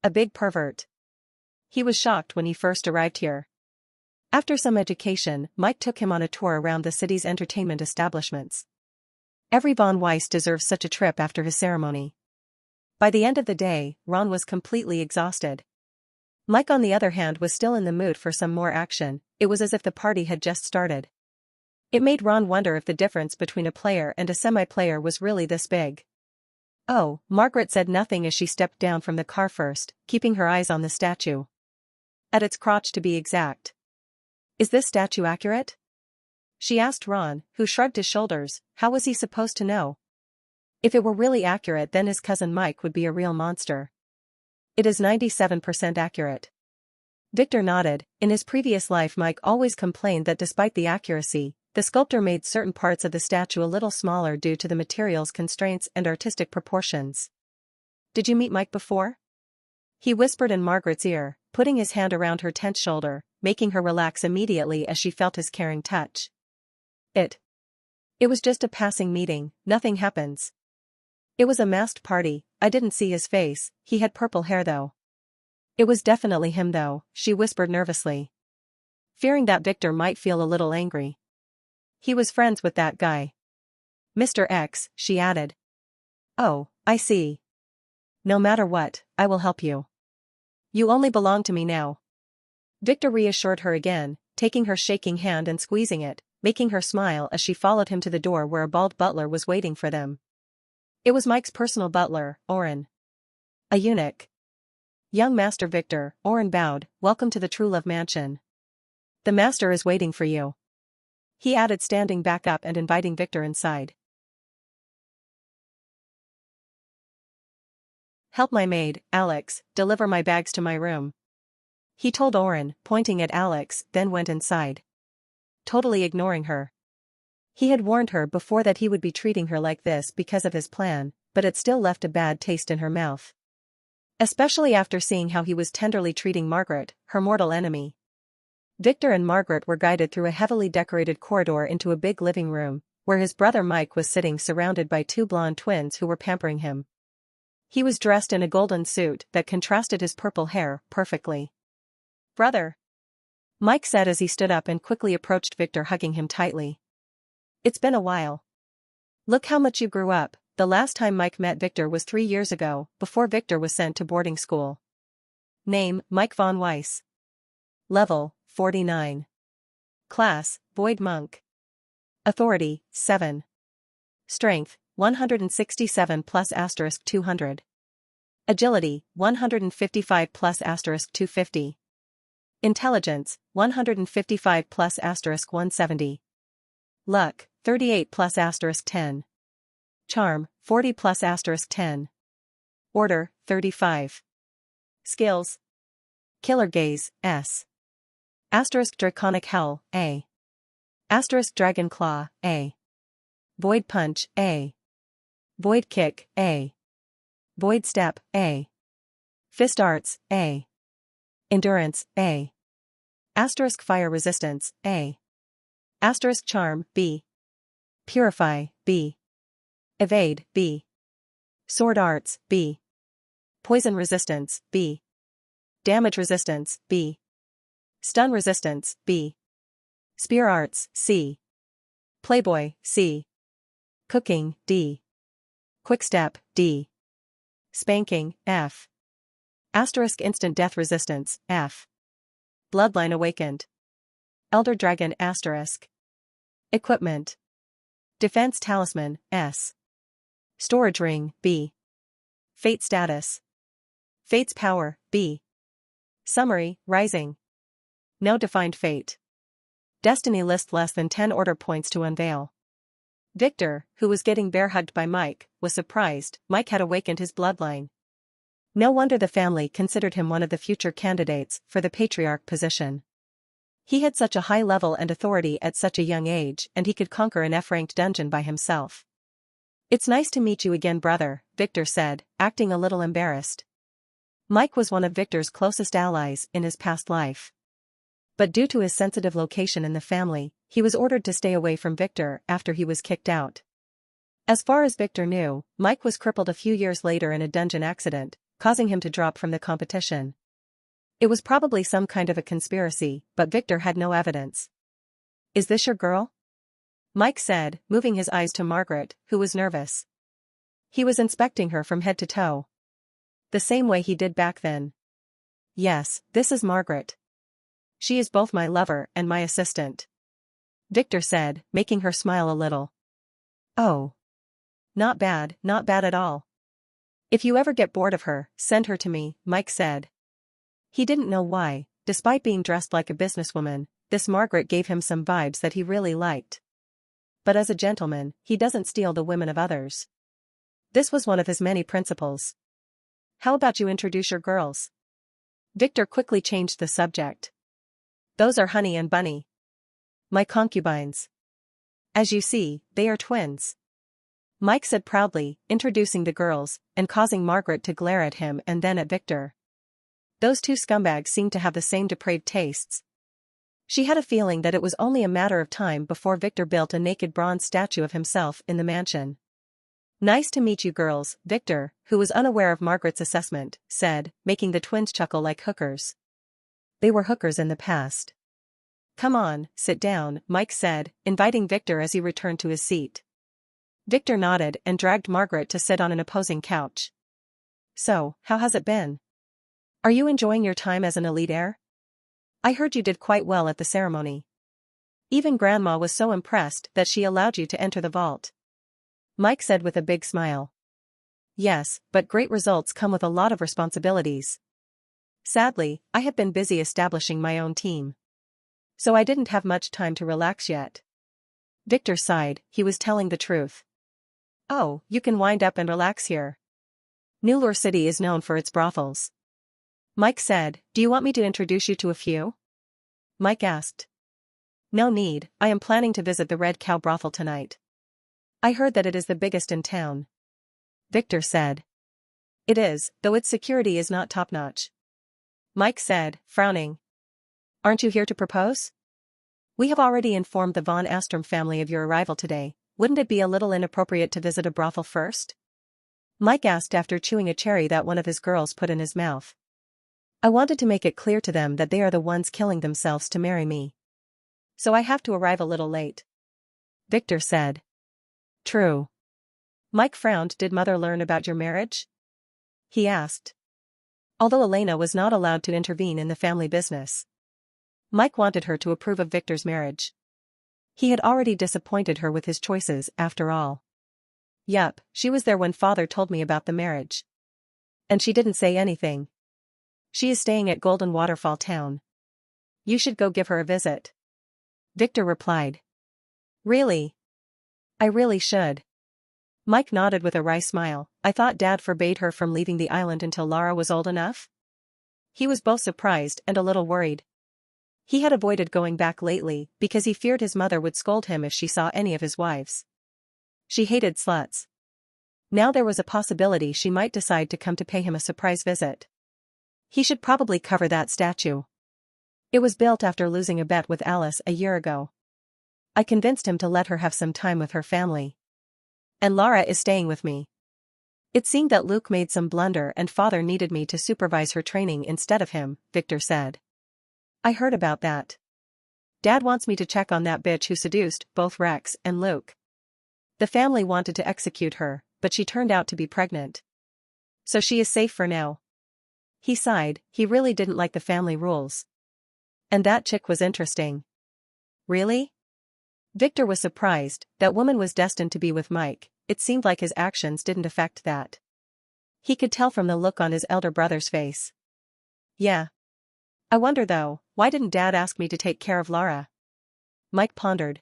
S1: A big pervert. He was shocked when he first arrived here. After some education, Mike took him on a tour around the city's entertainment establishments. Every Von Weiss deserves such a trip after his ceremony. By the end of the day, Ron was completely exhausted. Mike, on the other hand, was still in the mood for some more action. It was as if the party had just started. It made Ron wonder if the difference between a player and a semi-player was really this big. Oh, Margaret said nothing as she stepped down from the car first, keeping her eyes on the statue. At its crotch, to be exact. Is this statue accurate? She asked Ron, who shrugged his shoulders. How was he supposed to know? If it were really accurate, then his cousin Mike would be a real monster. It is 97% accurate. Victor nodded. In his previous life, Mike always complained that despite the accuracy, the sculptor made certain parts of the statue a little smaller due to the material's constraints and artistic proportions. Did you meet Mike before? He whispered in Margaret's ear, putting his hand around her tense shoulder, making her relax immediately as she felt his caring touch. It was just a passing meeting, nothing happens. It was a masked party, I didn't see his face, he had purple hair though. It was definitely him though, she whispered nervously, fearing that Victor might feel a little angry. He was friends with that guy. Mr. X, she added. Oh, I see. No matter what, I will help you. You only belong to me now. Victor reassured her again, taking her shaking hand and squeezing it, making her smile as she followed him to the door where a bald butler was waiting for them. It was Mike's personal butler, Oren. A eunuch. Young Master Victor, Oren bowed, welcome to the Truelove Mansion. The master is waiting for you. He added, standing back up and inviting Victor inside. Help my maid, Alex, deliver my bags to my room. He told Oren, pointing at Alex, then went inside. Totally ignoring her. He had warned her before that he would be treating her like this because of his plan, but it still left a bad taste in her mouth. Especially after seeing how he was tenderly treating Margaret, her mortal enemy. Victor and Margaret were guided through a heavily decorated corridor into a big living room, where his brother Mike was sitting surrounded by two blonde twins who were pampering him. He was dressed in a golden suit that contrasted his purple hair perfectly. Brother, Mike said as he stood up and quickly approached Victor, hugging him tightly. It's been a while. Look how much you grew up. The last time Mike met Victor was 3 years ago, before Victor was sent to boarding school. Name, Mike Von Weiss. Level, 49. Class, Void Monk. Authority, 7. Strength, 167 plus asterisk 200. Agility, 155 plus asterisk 250. Intelligence, 155 plus asterisk 170. Luck, 38 plus asterisk 10. Charm, 40 plus asterisk 10. Order, 35. Skills. Killer Gaze, S. Asterisk Draconic Howl, A. Asterisk Dragon Claw, A. Void Punch, A. Void Kick, A. Void Step, A. Fist Arts, A. Endurance, A. Asterisk Fire Resistance, A. Asterisk Charm, B. Purify, B. Evade, B. Sword Arts, B. Poison Resistance, B. Damage Resistance, B. Stun Resistance, B. Spear Arts, C. Playboy, C. Cooking, D. Quickstep, D. Spanking, F. Asterisk Instant Death Resistance, F. Bloodline Awakened. Elder Dragon asterisk. Equipment. Defense Talisman, S. Storage Ring, B. Fate Status. Fate's Power, B. Summary, Rising. No defined fate. Destiny list less than 10 order points to unveil. Victor, who was getting bear-hugged by Mike, was surprised. Mike had awakened his bloodline. No wonder the family considered him one of the future candidates for the patriarch position. He had such a high level and authority at such a young age, and he could conquer an F-ranked dungeon by himself. "It's nice to meet you again, brother," Victor said, acting a little embarrassed. Mike was one of Victor's closest allies in his past life. But due to his sensitive location in the family, he was ordered to stay away from Victor after he was kicked out. As far as Victor knew, Mike was crippled a few years later in a dungeon accident, causing him to drop from the competition. It was probably some kind of a conspiracy, but Victor had no evidence. "Is this your girl?" Mike said, moving his eyes to Margaret, who was nervous. He was inspecting her from head to toe. The same way he did back then. "Yes, this is Margaret. She is both my lover and my assistant," Victor said, making her smile a little. "Oh. Not bad at all. If you ever get bored of her, send her to me," Mike said. He didn't know why, despite being dressed like a businesswoman, this Margaret gave him some vibes that he really liked. But as a gentleman, he doesn't steal the women of others. This was one of his many principles. "How about you introduce your girls?" Victor quickly changed the subject. "Those are Honey and Bunny. My concubines. As you see, they are twins," Mike said proudly, introducing the girls, and causing Margaret to glare at him and then at Victor. Those two scumbags seemed to have the same depraved tastes. She had a feeling that it was only a matter of time before Victor built a naked bronze statue of himself in the mansion. "Nice to meet you girls," Victor, who was unaware of Margaret's assessment, said, making the twins chuckle like hookers. They were hookers in the past. "Come on, sit down," Mike said, inviting Victor as he returned to his seat. Victor nodded and dragged Margaret to sit on an opposing couch. "So, how has it been? Are you enjoying your time as an elite heir? I heard you did quite well at the ceremony. Even Grandma was so impressed that she allowed you to enter the vault," Mike said with a big smile. "Yes, but great results come with a lot of responsibilities. Sadly, I have been busy establishing my own team. So I didn't have much time to relax yet." Victor sighed, he was telling the truth. "Oh, you can wind up and relax here. New Lure City is known for its brothels." Mike said, "Do you want me to introduce you to a few?" Mike asked. "No need, I am planning to visit the Red Cow brothel tonight. I heard that it is the biggest in town," Victor said. "It is, though its security is not top-notch," Mike said, frowning. "Aren't you here to propose? We have already informed the Von Astrom family of your arrival today. Wouldn't it be a little inappropriate to visit a brothel first?" Mike asked after chewing a cherry that one of his girls put in his mouth. "I wanted to make it clear to them that they are the ones killing themselves to marry me. So I have to arrive a little late," Victor said. "True." Mike frowned. "Did Mother learn about your marriage?" he asked. Although Elena was not allowed to intervene in the family business, Mike wanted her to approve of Victor's marriage. He had already disappointed her with his choices, after all. "Yup, she was there when Father told me about the marriage. And she didn't say anything. She is staying at Golden Waterfall Town. You should go give her a visit. Victor replied. Really? I really should. Mike nodded with a wry smile. I thought Dad forbade her from leaving the island until Lara was old enough? He was both surprised and a little worried. He had avoided going back lately because he feared his mother would scold him if she saw any of his wives. She hated sluts. Now there was a possibility she might decide to come to pay him a surprise visit. He should probably cover that statue. It was built after losing a bet with Alice a year ago. I convinced him to let her have some time with her family. And Lara is staying with me. It seemed that Luke made some blunder and father needed me to supervise her training instead of him, Victor said. I heard about that. Dad wants me to check on that bitch who seduced both Rex and Luke. The family wanted to execute her, but she turned out to be pregnant. So she is safe for now. He sighed, he really didn't like the family rules. And that chick was interesting. Really? Victor was surprised. That woman was destined to be with Mike. It seemed like his actions didn't affect that. He could tell from the look on his elder brother's face. Yeah. I wonder though, why didn't Dad ask me to take care of Lara? Mike pondered.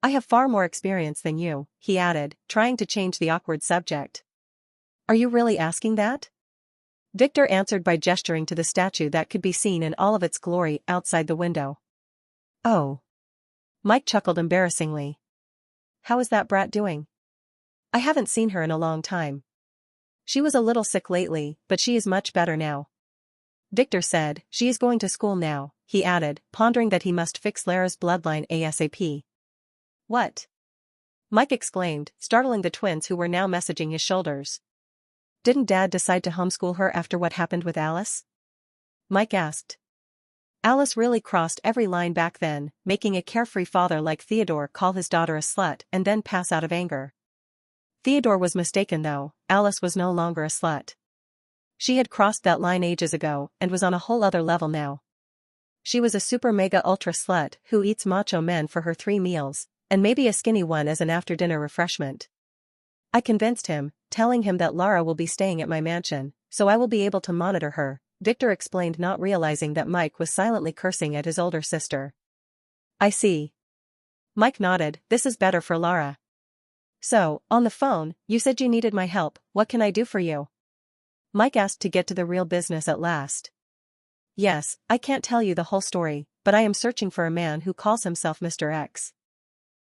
S1: I have far more experience than you, he added, trying to change the awkward subject. Are you really asking that? Victor answered by gesturing to the statue that could be seen in all of its glory outside the window. Oh. Mike chuckled embarrassingly. How is that brat doing? I haven't seen her in a long time. She was a little sick lately, but she is much better now. Victor said, she is going to school now, he added, pondering that he must fix Lara's bloodline ASAP. What? Mike exclaimed, startling the twins who were now messaging his shoulders. Didn't Dad decide to homeschool her after what happened with Alice? Mike asked. Alice really crossed every line back then, making a carefree father like Theodore call his daughter a slut and then pass out of anger. Theodore was mistaken though, Alice was no longer a slut. She had crossed that line ages ago and was on a whole other level now. She was a super mega ultra slut who eats macho men for her 3 meals, and maybe a skinny one as an after-dinner refreshment. I convinced him, telling him that Lara will be staying at my mansion, so I will be able to monitor her, Victor explained, not realizing that Mike was silently cursing at his older sister. I see. Mike nodded, this is better for Lara. So, on the phone, you said you needed my help, what can I do for you? Mike asked to get to the real business at last. Yes, I can't tell you the whole story, but I am searching for a man who calls himself Mr. X.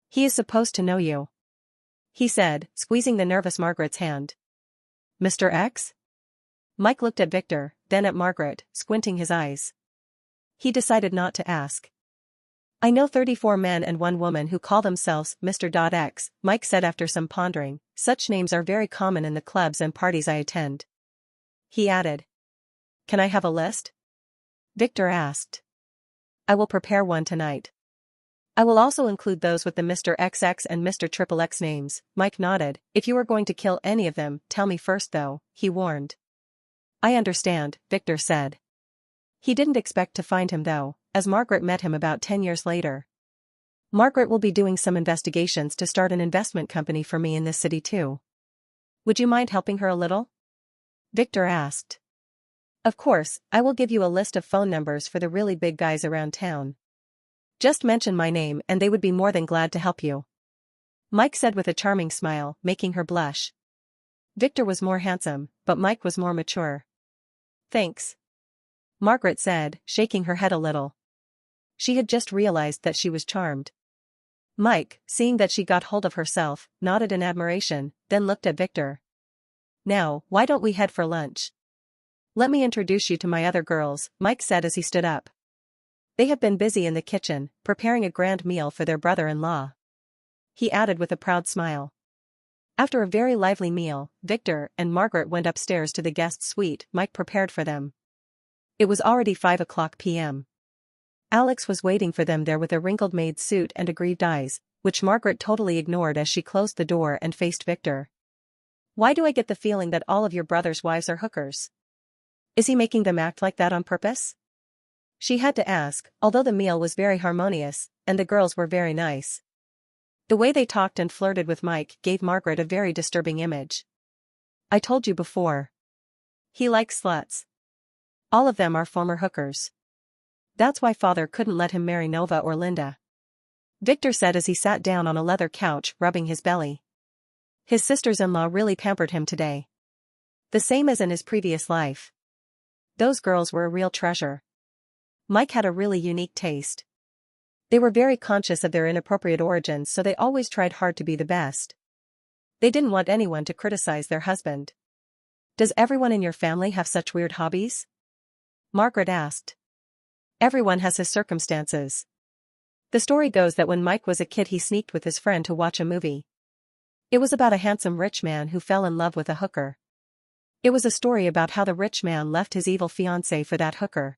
S1: He is supposed to know you. He said, squeezing the nervous Margaret's hand. Mr. X? Mike looked at Victor, then at Margaret, squinting his eyes. He decided not to ask. I know 34 men and 1 woman who call themselves Mr. X, Mike said after some pondering. Such names are very common in the clubs and parties I attend. He added. Can I have a list? Victor asked. I will prepare one tonight. I will also include those with the Mr. XX and Mr. XXX names, Mike nodded. If you are going to kill any of them, tell me first though, he warned. I understand, Victor said. He didn't expect to find him though, as Margaret met him about 10 years later. Margaret will be doing some investigations to start an investment company for me in this city too. Would you mind helping her a little? Victor asked. Of course, I will give you a list of phone numbers for the really big guys around town. Just mention my name and they would be more than glad to help you. Mike said with a charming smile, making her blush. Victor was more handsome, but Mike was more mature. Thanks. Margaret said, shaking her head a little. She had just realized that she was charmed. Mike, seeing that she got hold of herself, nodded in admiration, then looked at Victor. Now, why don't we head for lunch? Let me introduce you to my other girls, Mike said as he stood up. They have been busy in the kitchen, preparing a grand meal for their brother-in-law. He added with a proud smile. After a very lively meal, Victor and Margaret went upstairs to the guest suite Mike prepared for them. It was already 5 p.m. Alex was waiting for them there with a wrinkled maid's suit and aggrieved eyes, which Margaret totally ignored as she closed the door and faced Victor. Why do I get the feeling that all of your brother's wives are hookers? Is he making them act like that on purpose? She had to ask, although the meal was very harmonious, and the girls were very nice. The way they talked and flirted with Mike gave Margaret a very disturbing image. I told you before. He likes sluts. All of them are former hookers. That's why father couldn't let him marry Nova or Linda. Victor said as he sat down on a leather couch, rubbing his belly. His sisters-in-law really pampered him today. The same as in his previous life. Those girls were a real treasure. Mike had a really unique taste. They were very conscious of their inappropriate origins, so they always tried hard to be the best. They didn't want anyone to criticize their husband. Does everyone in your family have such weird hobbies? Margaret asked. Everyone has his circumstances. The story goes that when Mike was a kid he sneaked with his friend to watch a movie. It was about a handsome rich man who fell in love with a hooker. It was a story about how the rich man left his evil fiancée for that hooker.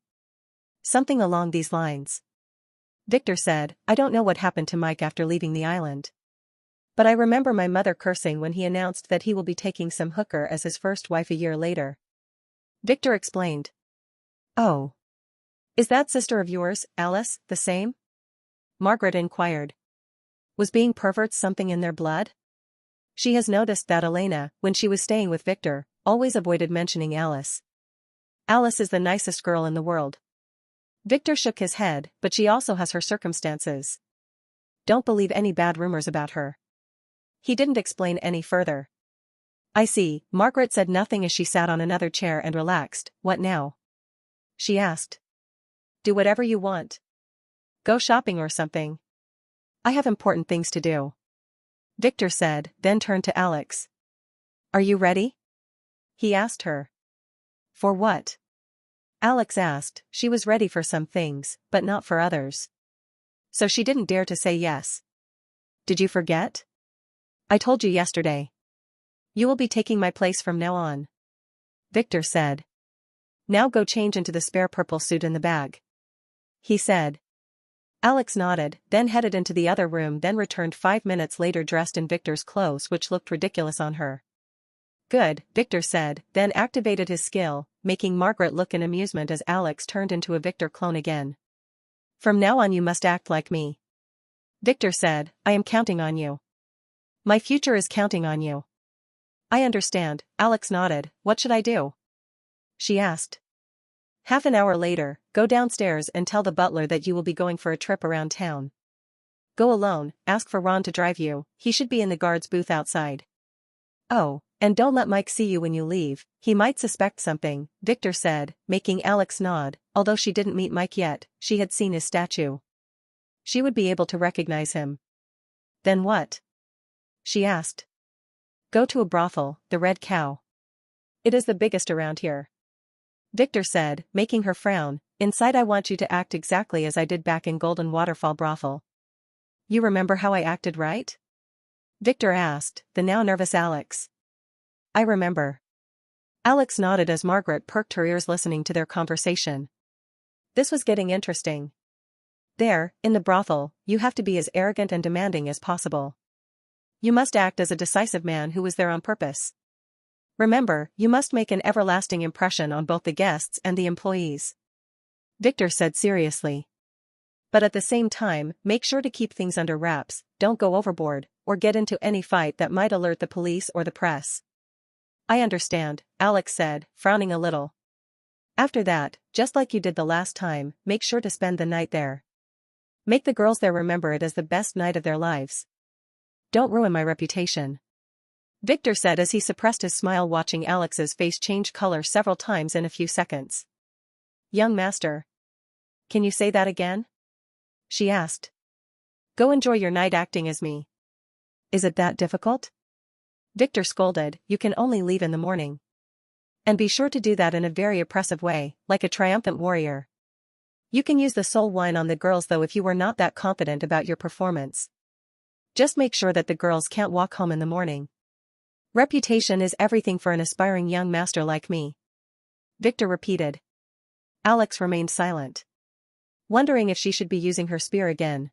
S1: Something along these lines. Victor said, I don't know what happened to Mike after leaving the island. But I remember my mother cursing when he announced that he will be taking some hooker as his first wife a year later. Victor explained. Oh. Is that sister of yours, Alice, the same? Margaret inquired. Was being perverts something in their blood? She has noticed that Elena, when she was staying with Victor, always avoided mentioning Alice. Alice is the nicest girl in the world. Victor shook his head, but she also has her circumstances. Don't believe any bad rumors about her. He didn't explain any further. I see, Margaret said nothing as she sat on another chair and relaxed. What now? She asked. Do whatever you want. Go shopping or something. I have important things to do. Victor said, then turned to Alex. Are you ready? He asked her. For what? Alex asked. She was ready for some things, but not for others. So she didn't dare to say yes. Did you forget? I told you yesterday. You will be taking my place from now on. Victor said. Now go change into the spare purple suit in the bag. He said. Alex nodded, then headed into the other room, then returned 5 minutes later dressed in Victor's clothes, which looked ridiculous on her. Good, Victor said, then activated his skill, making Margaret look in amusement as Alex turned into a Victor clone again. From now on you must act like me. Victor said, I am counting on you. My future is counting on you. I understand, Alex nodded. What should I do? She asked. Half an hour later, go downstairs and tell the butler that you will be going for a trip around town. Go alone, ask for Ron to drive you, he should be in the guard's booth outside. Oh, and don't let Mike see you when you leave, he might suspect something, Victor said, making Alex nod. Although she didn't meet Mike yet, she had seen his statue. She would be able to recognize him. Then what? She asked. Go to a brothel, the Red Cow. It is the biggest around here. Victor said, making her frown. Inside I want you to act exactly as I did back in Golden Waterfall Brothel. You remember how I acted, right? Victor asked, the now nervous Alex. I remember. Alex nodded as Margaret perked her ears listening to their conversation. This was getting interesting. There, in the brothel, you have to be as arrogant and demanding as possible. You must act as a decisive man who was there on purpose. Remember, you must make an everlasting impression on both the guests and the employees. Victor said seriously. But at the same time, make sure to keep things under wraps, don't go overboard, or get into any fight that might alert the police or the press. I understand, Alex said, frowning a little. After that, just like you did the last time, make sure to spend the night there. Make the girls there remember it as the best night of their lives. Don't ruin my reputation. Victor said as he suppressed his smile, watching Alex's face change color several times in a few seconds. Young master. Can you say that again? She asked. Go enjoy your night acting as me. Is it that difficult? Victor scolded, you can only leave in the morning. And be sure to do that in a very oppressive way, like a triumphant warrior. You can use the soul wine on the girls though if you were not that confident about your performance. Just make sure that the girls can't walk home in the morning. Reputation is everything for an aspiring young master like me. Victor repeated. Alex remained silent, wondering if she should be using her spear again.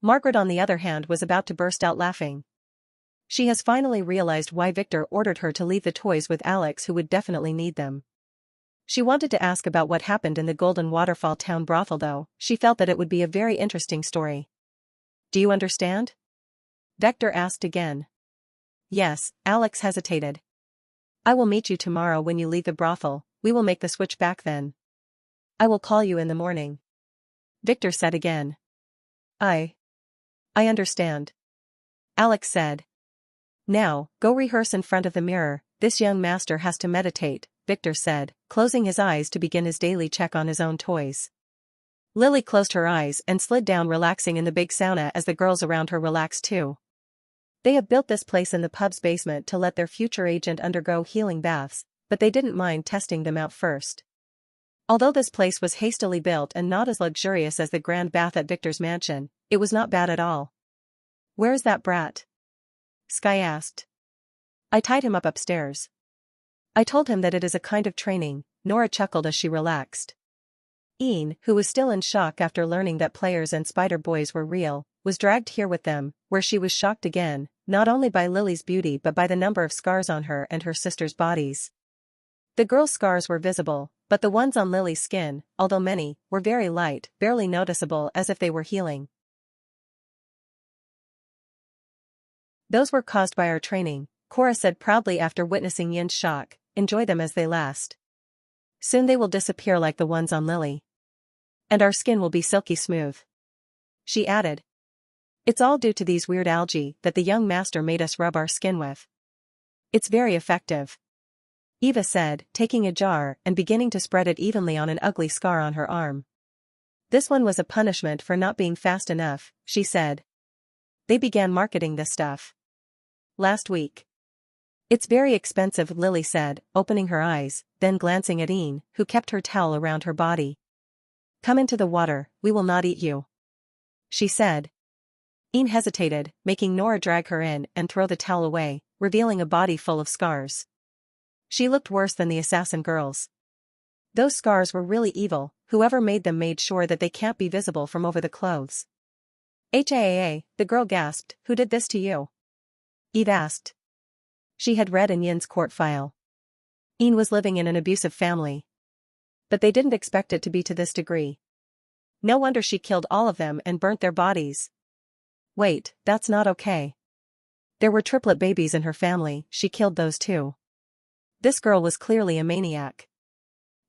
S1: Margaret on the other hand was about to burst out laughing. She has finally realized why Victor ordered her to leave the toys with Alex, who would definitely need them. She wanted to ask about what happened in the Golden Waterfall town brothel though, she felt that it would be a very interesting story. Do you understand? Victor asked again. Yes, Alex hesitated. I will meet you tomorrow when you leave the brothel, we will make the switch back then. I will call you in the morning. Victor said again. I understand. Alex said. Now, go rehearse in front of the mirror, this young master has to meditate, Victor said, closing his eyes to begin his daily check on his own toys. Lily closed her eyes and slid down, relaxing in the big sauna as the girls around her relaxed too. They have built this place in the pub's basement to let their future agent undergo healing baths, but they didn't mind testing them out first. Although this place was hastily built and not as luxurious as the grand bath at Victor's mansion, it was not bad at all. Where's that brat? Sky asked. I tied him up upstairs. I told him that it is a kind of training, Nora chuckled as she relaxed. Ian, who was still in shock after learning that players and spider boys were real, was dragged here with them, where she was shocked again, not only by Lily's beauty but by the number of scars on her and her sister's bodies. The girls' scars were visible, but the ones on Lily's skin, although many, were very light, barely noticeable, as if they were healing. Those were caused by our training, Cora said proudly after witnessing Yin's shock. Enjoy them as they last. Soon they will disappear like the ones on Lily. And our skin will be silky smooth. She added. It's all due to these weird algae that the young master made us rub our skin with. It's very effective. Eva said, taking a jar and beginning to spread it evenly on an ugly scar on her arm. This one was a punishment for not being fast enough, she said. They began marketing this stuff last week. It's very expensive, Lily said, opening her eyes, then glancing at Ian, who kept her towel around her body. Come into the water, we will not eat you, she said. Ian hesitated, making Nora drag her in and throw the towel away, revealing a body full of scars. She looked worse than the assassin girls. Those scars were really evil, whoever made them made sure that they can't be visible from over the clothes. HAAA, the girl gasped, who did this to you? Eve asked. She had read in Yin's court file. Ian was living in an abusive family. But they didn't expect it to be to this degree. No wonder she killed all of them and burnt their bodies. Wait, that's not okay. There were triplet babies in her family, she killed those too. This girl was clearly a maniac.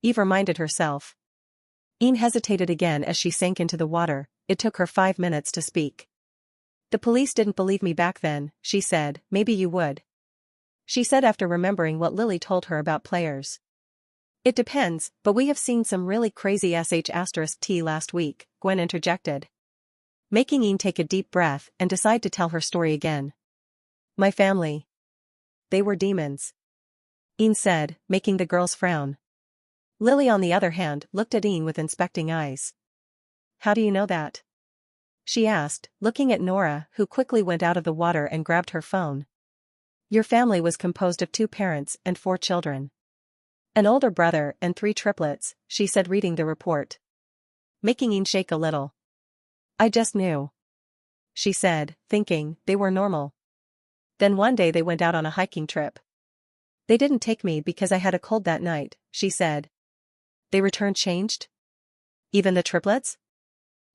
S1: Eve reminded herself. Ian hesitated again as she sank into the water. It took her 5 minutes to speak. The police didn't believe me back then, she said. Maybe you would. She said after remembering what Lily told her about players. It depends, but we have seen some really crazy sh*t last week, Gwen interjected. Making Ian take a deep breath and decide to tell her story again. My family. They were demons. Ian said, making the girls frown. Lily on the other hand looked at Ian with inspecting eyes. How do you know that? She asked, looking at Nora, who quickly went out of the water and grabbed her phone. Your family was composed of 2 parents and 4 children. An older brother and 3 triplets, she said, reading the report. Making Ian shake a little. I just knew. She said, thinking, they were normal. Then one day they went out on a hiking trip. They didn't take me because I had a cold that night, she said. They returned changed? Even the triplets?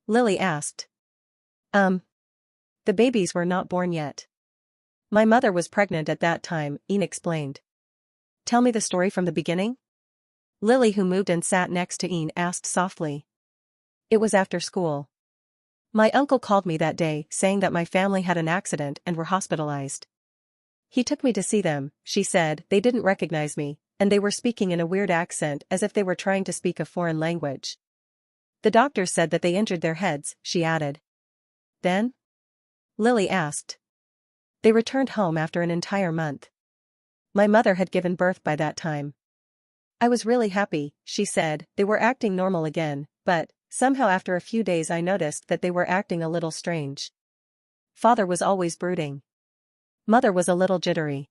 S1: Lily asked. The babies were not born yet. My mother was pregnant at that time, Ian explained. Tell me the story from the beginning? Lily, who moved and sat next to Ian, asked softly. It was after school. My uncle called me that day, saying that my family had an accident and were hospitalized. He took me to see them, she said. They didn't recognize me, and they were speaking in a weird accent as if they were trying to speak a foreign language. The doctors said that they injured their heads, she added. Then? Lily asked. They returned home after an entire month. My mother had given birth by that time. I was really happy, she said. They were acting normal again, but, somehow after a few days I noticed that they were acting a little strange. Father was always brooding. Mother was a little jittery.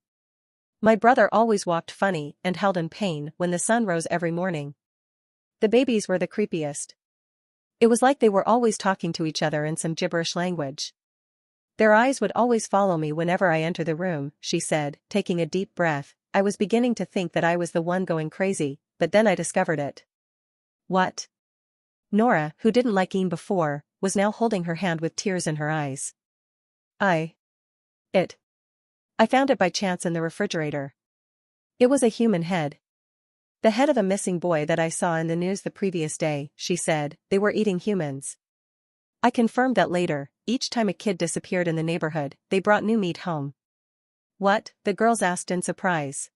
S1: My brother always walked funny and held in pain when the sun rose every morning. The babies were the creepiest. It was like they were always talking to each other in some gibberish language. Their eyes would always follow me whenever I entered the room, she said, taking a deep breath. I was beginning to think that I was the one going crazy, but then I discovered it. What? Nora, who didn't like Ian before, was now holding her hand with tears in her eyes. I found it by chance in the refrigerator. It was a human head. The head of a missing boy that I saw in the news the previous day, she said. They were eating humans. I confirmed that later. Each time a kid disappeared in the neighborhood, they brought new meat home. What? The girls asked in surprise.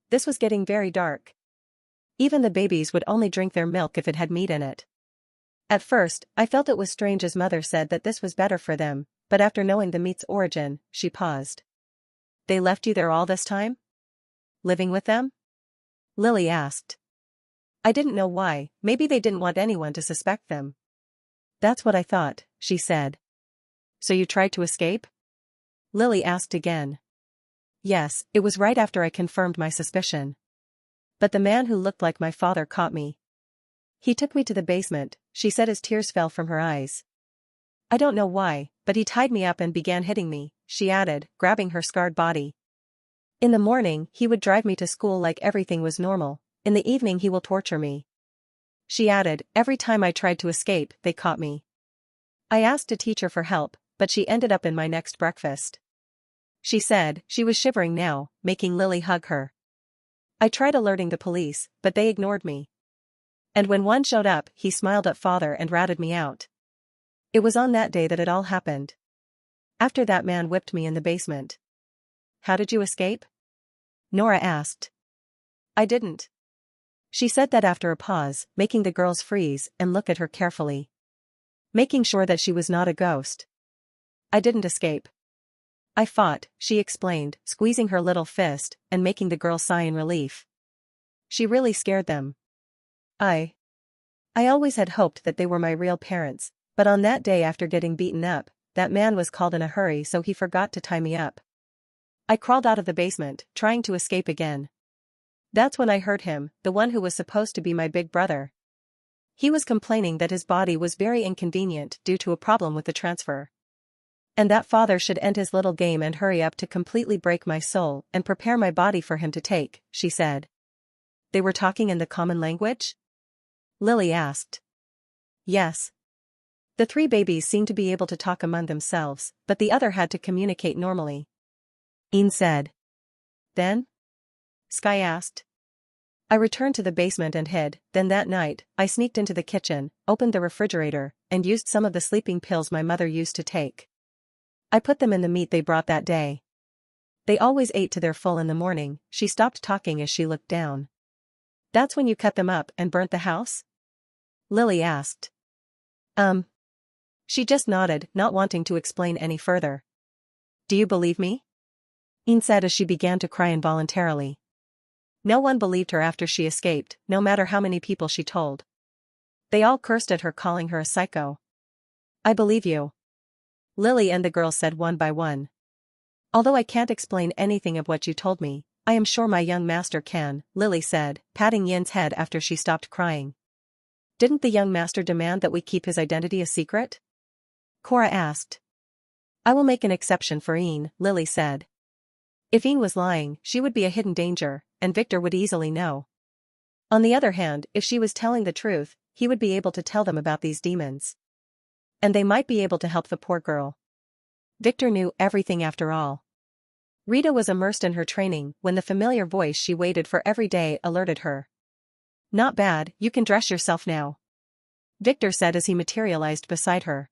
S1: This was getting very dark. Even the babies would only drink their milk if it had meat in it. At first, I felt it was strange as Mother said that this was better for them, but after knowing the meat's origin, she paused. They left you there all this time? Living with them? Lily asked. I didn't know why. Maybe they didn't want anyone to suspect them. That's what I thought, she said. So you tried to escape? Lily asked again. Yes, it was right after I confirmed my suspicion. But the man who looked like my father caught me. He took me to the basement, she said as tears fell from her eyes. I don't know why, but he tied me up and began hitting me, she added, grabbing her scarred body. In the morning, he would drive me to school like everything was normal. In the evening he will torture me. She added, every time I tried to escape, they caught me. I asked a teacher for help, but she ended up in my next breakfast. She said. She was shivering now, making Lily hug her. I tried alerting the police, but they ignored me. And when one showed up, he smiled at Father and ratted me out. It was on that day that it all happened. After that man whipped me in the basement. How did you escape? Nora asked. I didn't. She said that after a pause, making the girls freeze and look at her carefully. Making sure that she was not a ghost. I didn't escape. I fought, she explained, squeezing her little fist and making the girls sigh in relief. She really scared them. I always had hoped that they were my real parents, but on that day after getting beaten up, that man was called in a hurry so he forgot to tie me up. I crawled out of the basement, trying to escape again. That's when I heard him, the one who was supposed to be my big brother. He was complaining that his body was very inconvenient due to a problem with the transfer. And that Father should end his little game and hurry up to completely break my soul and prepare my body for him to take, she said. They were talking in the common language? Lily asked. Yes. The three babies seemed to be able to talk among themselves, but the other had to communicate normally. Ian said. Then? Sky asked. I returned to the basement and hid. Then that night, I sneaked into the kitchen, opened the refrigerator, and used some of the sleeping pills my mother used to take. I put them in the meat they brought that day. They always ate to their full in the morning. She stopped talking as she looked down. That's when you cut them up and burnt the house? Lily asked. She just nodded, not wanting to explain any further. Do you believe me? Ian said as she began to cry involuntarily. No one believed her after she escaped, no matter how many people she told. They all cursed at her, calling her a psycho. I believe you. Lily and the girls said one by one. Although I can't explain anything of what you told me, I am sure my young master can, Lily said, patting Yin's head after she stopped crying. Didn't the young master demand that we keep his identity a secret? Cora asked. I will make an exception for Ian, Lily said. If Ian was lying, she would be a hidden danger, and Victor would easily know. On the other hand, if she was telling the truth, he would be able to tell them about these demons. And they might be able to help the poor girl. Victor knew everything after all. Rita was immersed in her training when the familiar voice she waited for every day alerted her. Not bad, you can dress yourself now. Victor said as he materialized beside her.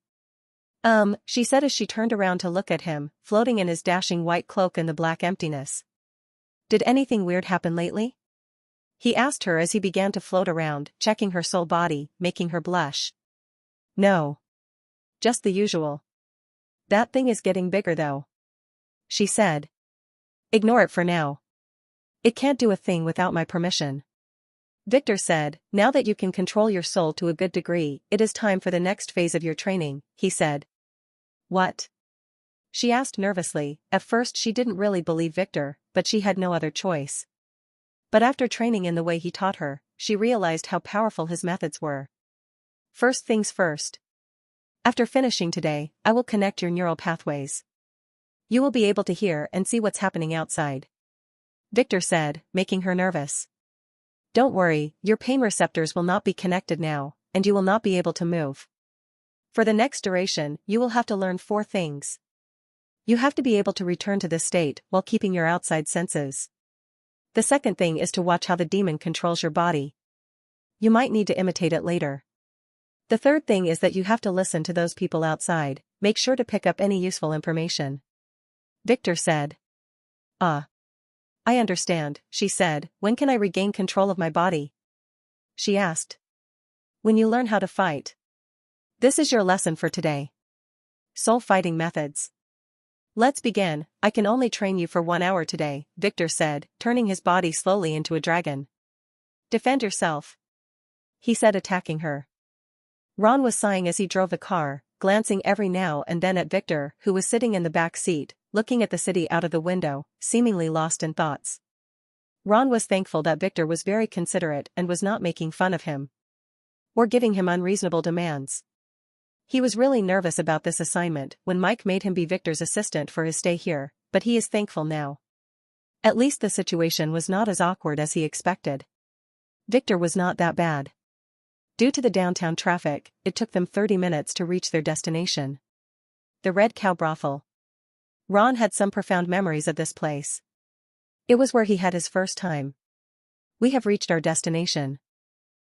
S1: She said as she turned around to look at him, floating in his dashing white cloak in the black emptiness. Did anything weird happen lately? He asked her as he began to float around, checking her soul body, making her blush. No. Just the usual. That thing is getting bigger though. She said. Ignore it for now. It can't do a thing without my permission. Victor said, now that you can control your soul to a good degree, it is time for the next phase of your training, he said. What? She asked nervously. At first she didn't really believe Victor, but she had no other choice. But after training in the way he taught her, she realized how powerful his methods were. First things first. After finishing today, I will connect your neural pathways. You will be able to hear and see what's happening outside. Victor said, making her nervous. Don't worry, your pain receptors will not be connected now, and you will not be able to move. For the next duration, you will have to learn 4 things. You have to be able to return to this state while keeping your outside senses. The second thing is to watch how the demon controls your body. You might need to imitate it later. The third thing is that you have to listen to those people outside, make sure to pick up any useful information. Victor said. I understand, she said. When can I regain control of my body? She asked. When you learn how to fight. This is your lesson for today. Soul fighting methods. Let's begin. I can only train you for 1 hour today, Victor said, turning his body slowly into a dragon. Defend yourself. He said, attacking her. Ron was sighing as he drove the car, glancing every now and then at Victor, who was sitting in the back seat, looking at the city out of the window, seemingly lost in thoughts. Ron was thankful that Victor was very considerate and was not making fun of him or giving him unreasonable demands. He was really nervous about this assignment when Mike made him be Victor's assistant for his stay here, but he is thankful now. At least the situation was not as awkward as he expected. Victor was not that bad. Due to the downtown traffic, it took them 30 minutes to reach their destination. The Red Cow Brothel. Ron had some profound memories of this place. It was where he had his first time. We have reached our destination.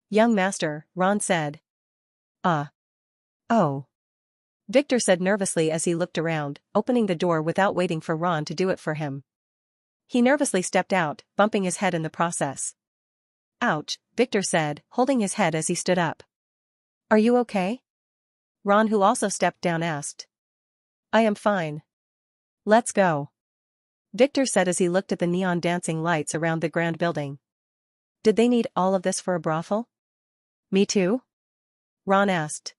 S1: Young master, Ron said. Oh. Victor said nervously as he looked around, opening the door without waiting for Ron to do it for him. He nervously stepped out, bumping his head in the process. Ouch, Victor said, holding his head as he stood up. Are you okay? Ron, who also stepped down, asked. I am fine. Let's go. Victor said as he looked at the neon dancing lights around the grand building. Did they need all of this for a brothel? Me too? Ron asked.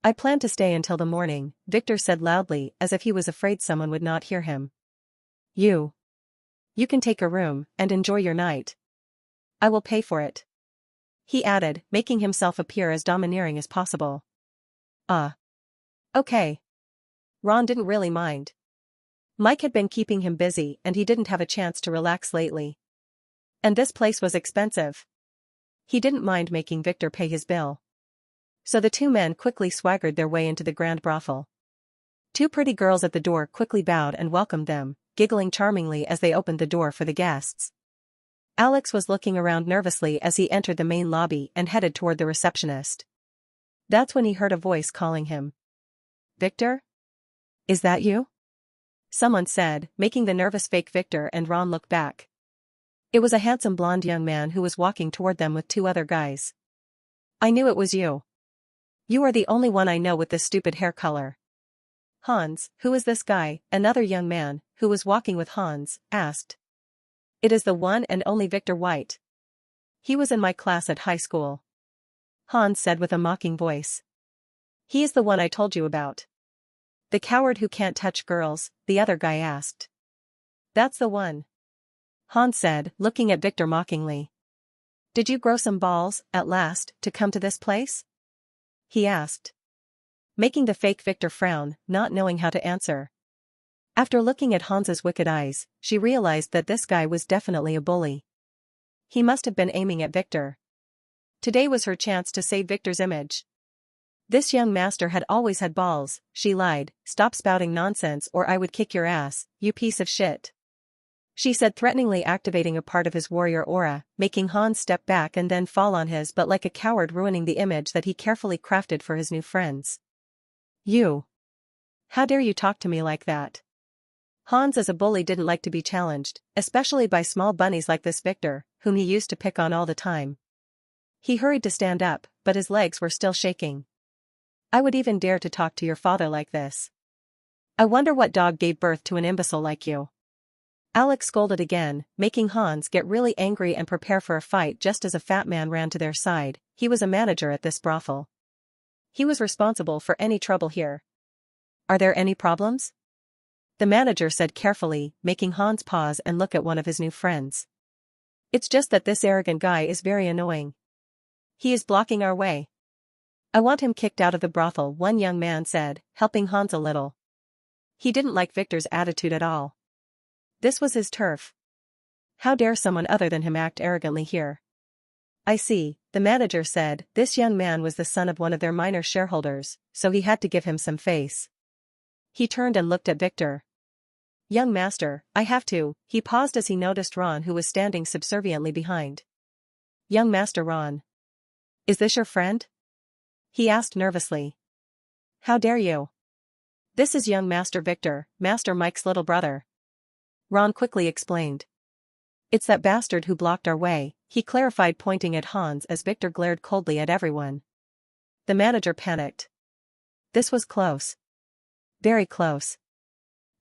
S1: I plan to stay until the morning, Victor said loudly, as if he was afraid someone would not hear him. You can take a room and enjoy your night. I will pay for it. He added, making himself appear as domineering as possible. Okay. Ron didn't really mind. Mike had been keeping him busy and he didn't have a chance to relax lately. And this place was expensive. He didn't mind making Victor pay his bill. So the two men quickly swaggered their way into the grand brothel. Two pretty girls at the door quickly bowed and welcomed them, giggling charmingly as they opened the door for the guests. Alex was looking around nervously as he entered the main lobby and headed toward the receptionist. That's when he heard a voice calling him. Victor? Is that you? Someone said, making the nervous fake Victor and Ron look back. It was a handsome blonde young man who was walking toward them with two other guys. I knew it was you. You are the only one I know with this stupid hair color. Hans, who is this guy? Another young man, who was walking with Hans, asked. It is the one and only Victor White. He was in my class at high school. Hans said with a mocking voice. He is the one I told you about. The coward who can't touch girls, the other guy asked. That's the one. Hans said, looking at Victor mockingly. Did you grow some balls, at last, to come to this place? He asked. Making the fake Victor frown, not knowing how to answer. After looking at Hans's wicked eyes, she realized that this guy was definitely a bully. He must have been aiming at Victor. Today was her chance to save Victor's image. This young master had always had balls, she lied. Stop spouting nonsense or I would kick your ass, you piece of shit. She said, threateningly, activating a part of his warrior aura, making Hans step back and then fall on his butt like a coward, ruining the image that he carefully crafted for his new friends. You. How dare you talk to me like that? Hans as a bully didn't like to be challenged, especially by small bunnies like this Victor, whom he used to pick on all the time. He hurried to stand up, but his legs were still shaking. I would even dare to talk to your father like this. I wonder what dog gave birth to an imbecile like you. Alex scolded again, making Hans get really angry and prepare for a fight just as a fat man ran to their side. He was a manager at this brothel. He was responsible for any trouble here. Are there any problems? The manager said carefully, making Hans pause and look at one of his new friends. It's just that this arrogant guy is very annoying. He is blocking our way. I want him kicked out of the brothel, one young man said, helping Hans a little. He didn't like Victor's attitude at all. This was his turf. How dare someone other than him act arrogantly here? I see, the manager said. This young man was the son of one of their minor shareholders, so he had to give him some face. He turned and looked at Victor. Young master, I have to. He paused as he noticed Ron, who was standing subserviently behind. Young master Ron. Is this your friend? He asked nervously. How dare you? This is young Master Victor, Master Mike's little brother. Ron quickly explained. It's that bastard who blocked our way, he clarified, pointing at Hans as Victor glared coldly at everyone. The manager panicked. This was close. Very close.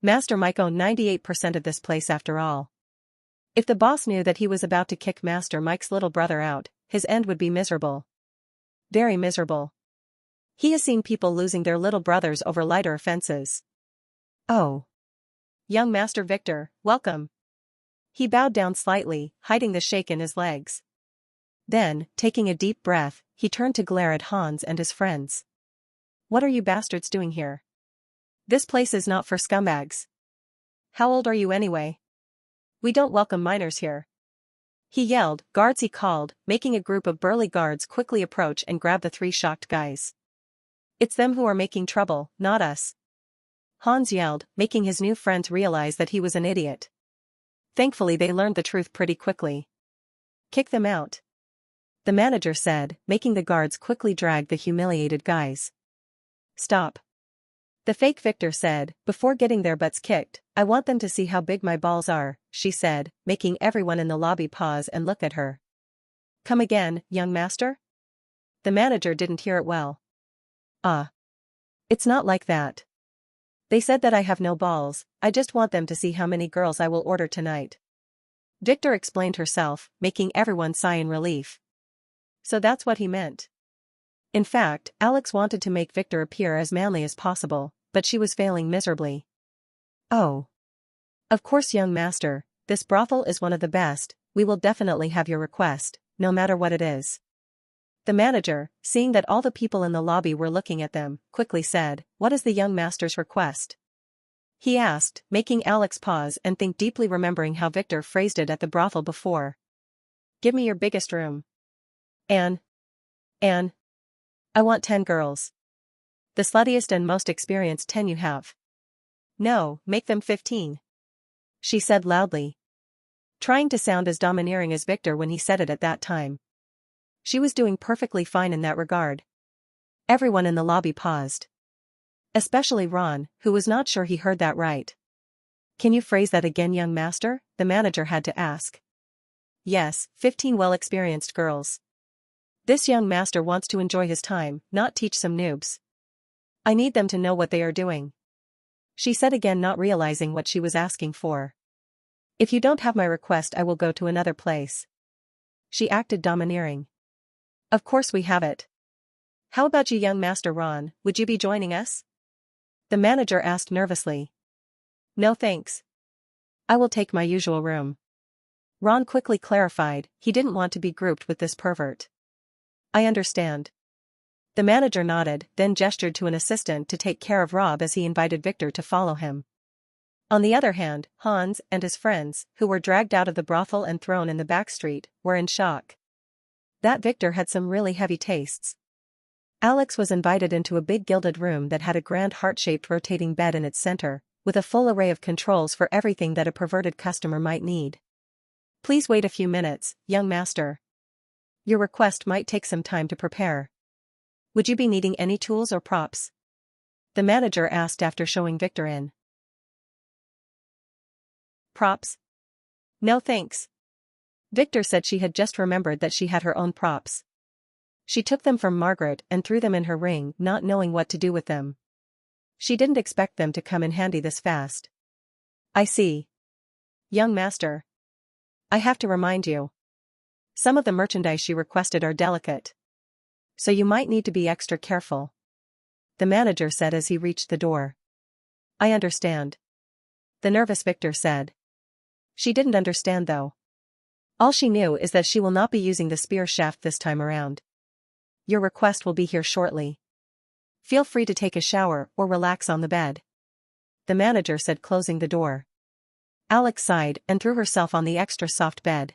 S1: Master Mike owned 98% of this place after all. If the boss knew that he was about to kick Master Mike's little brother out, his end would be miserable. Very miserable. He has seen people losing their little brothers over lighter offenses. Oh. Young Master Victor, welcome. He bowed down slightly, hiding the shake in his legs. Then, taking a deep breath, he turned to glare at Hans and his friends. What are you bastards doing here? This place is not for scumbags. How old are you anyway? We don't welcome minors here. He yelled. Guards, he called, making a group of burly guards quickly approach and grab the three shocked guys. It's them who are making trouble, not us. Hans yelled, making his new friends realize that he was an idiot. Thankfully they learned the truth pretty quickly. Kick them out. The manager said, making the guards quickly drag the humiliated guys. Stop. The fake Victor said, before getting their butts kicked, I want them to see how big my balls are, she said, making everyone in the lobby pause and look at her. Come again, young master? The manager didn't hear it well. It's not like that. They said that I have no balls, I just want them to see how many girls I will order tonight. Victor explained herself, making everyone sigh in relief. So that's what he meant. In fact, Alex wanted to make Victor appear as manly as possible, but she was failing miserably. Oh. Of course, young master, this brothel is one of the best, we will definitely have your request, no matter what it is. The manager, seeing that all the people in the lobby were looking at them, quickly said, What is the young master's request? He asked, making Alex pause and think deeply, remembering how Victor phrased it at the brothel before. Give me your biggest room. Anne. I want 10 girls. The sluttiest and most experienced 10 you have. No, make them 15. She said loudly. Trying to sound as domineering as Victor when he said it at that time. She was doing perfectly fine in that regard. Everyone in the lobby paused. Especially Ron, who was not sure he heard that right. Can you phrase that again, young master? The manager had to ask. Yes, 15 well-experienced girls. This young master wants to enjoy his time, not teach some noobs. I need them to know what they are doing. She said again, not realizing what she was asking for. If you don't have my request, I will go to another place. She acted domineering. Of course we have it. How about you, young Master Ron, would you be joining us? The manager asked nervously. No thanks. I will take my usual room. Ron quickly clarified, he didn't want to be grouped with this pervert. I understand. The manager nodded, then gestured to an assistant to take care of Rob as he invited Victor to follow him. On the other hand, Hans and his friends, who were dragged out of the brothel and thrown in the back street, were in shock. That Victor had some really heavy tastes. Alex was invited into a big gilded room that had a grand heart-shaped rotating bed in its center, with a full array of controls for everything that a perverted customer might need. Please wait a few minutes, young master. Your request might take some time to prepare. Would you be needing any tools or props? The manager asked after showing Victor in. Props? No thanks. Victor said she had just remembered that she had her own props. She took them from Margaret and threw them in her ring, not knowing what to do with them. She didn't expect them to come in handy this fast. I see. Young master. I have to remind you. Some of the merchandise she requested are delicate. So you might need to be extra careful. The manager said as he reached the door. I understand. The nervous Victor said. She didn't understand though. All she knew is that she will not be using the spear shaft this time around. Your request will be here shortly. Feel free to take a shower or relax on the bed. The manager said, closing the door. Alex sighed and threw herself on the extra soft bed.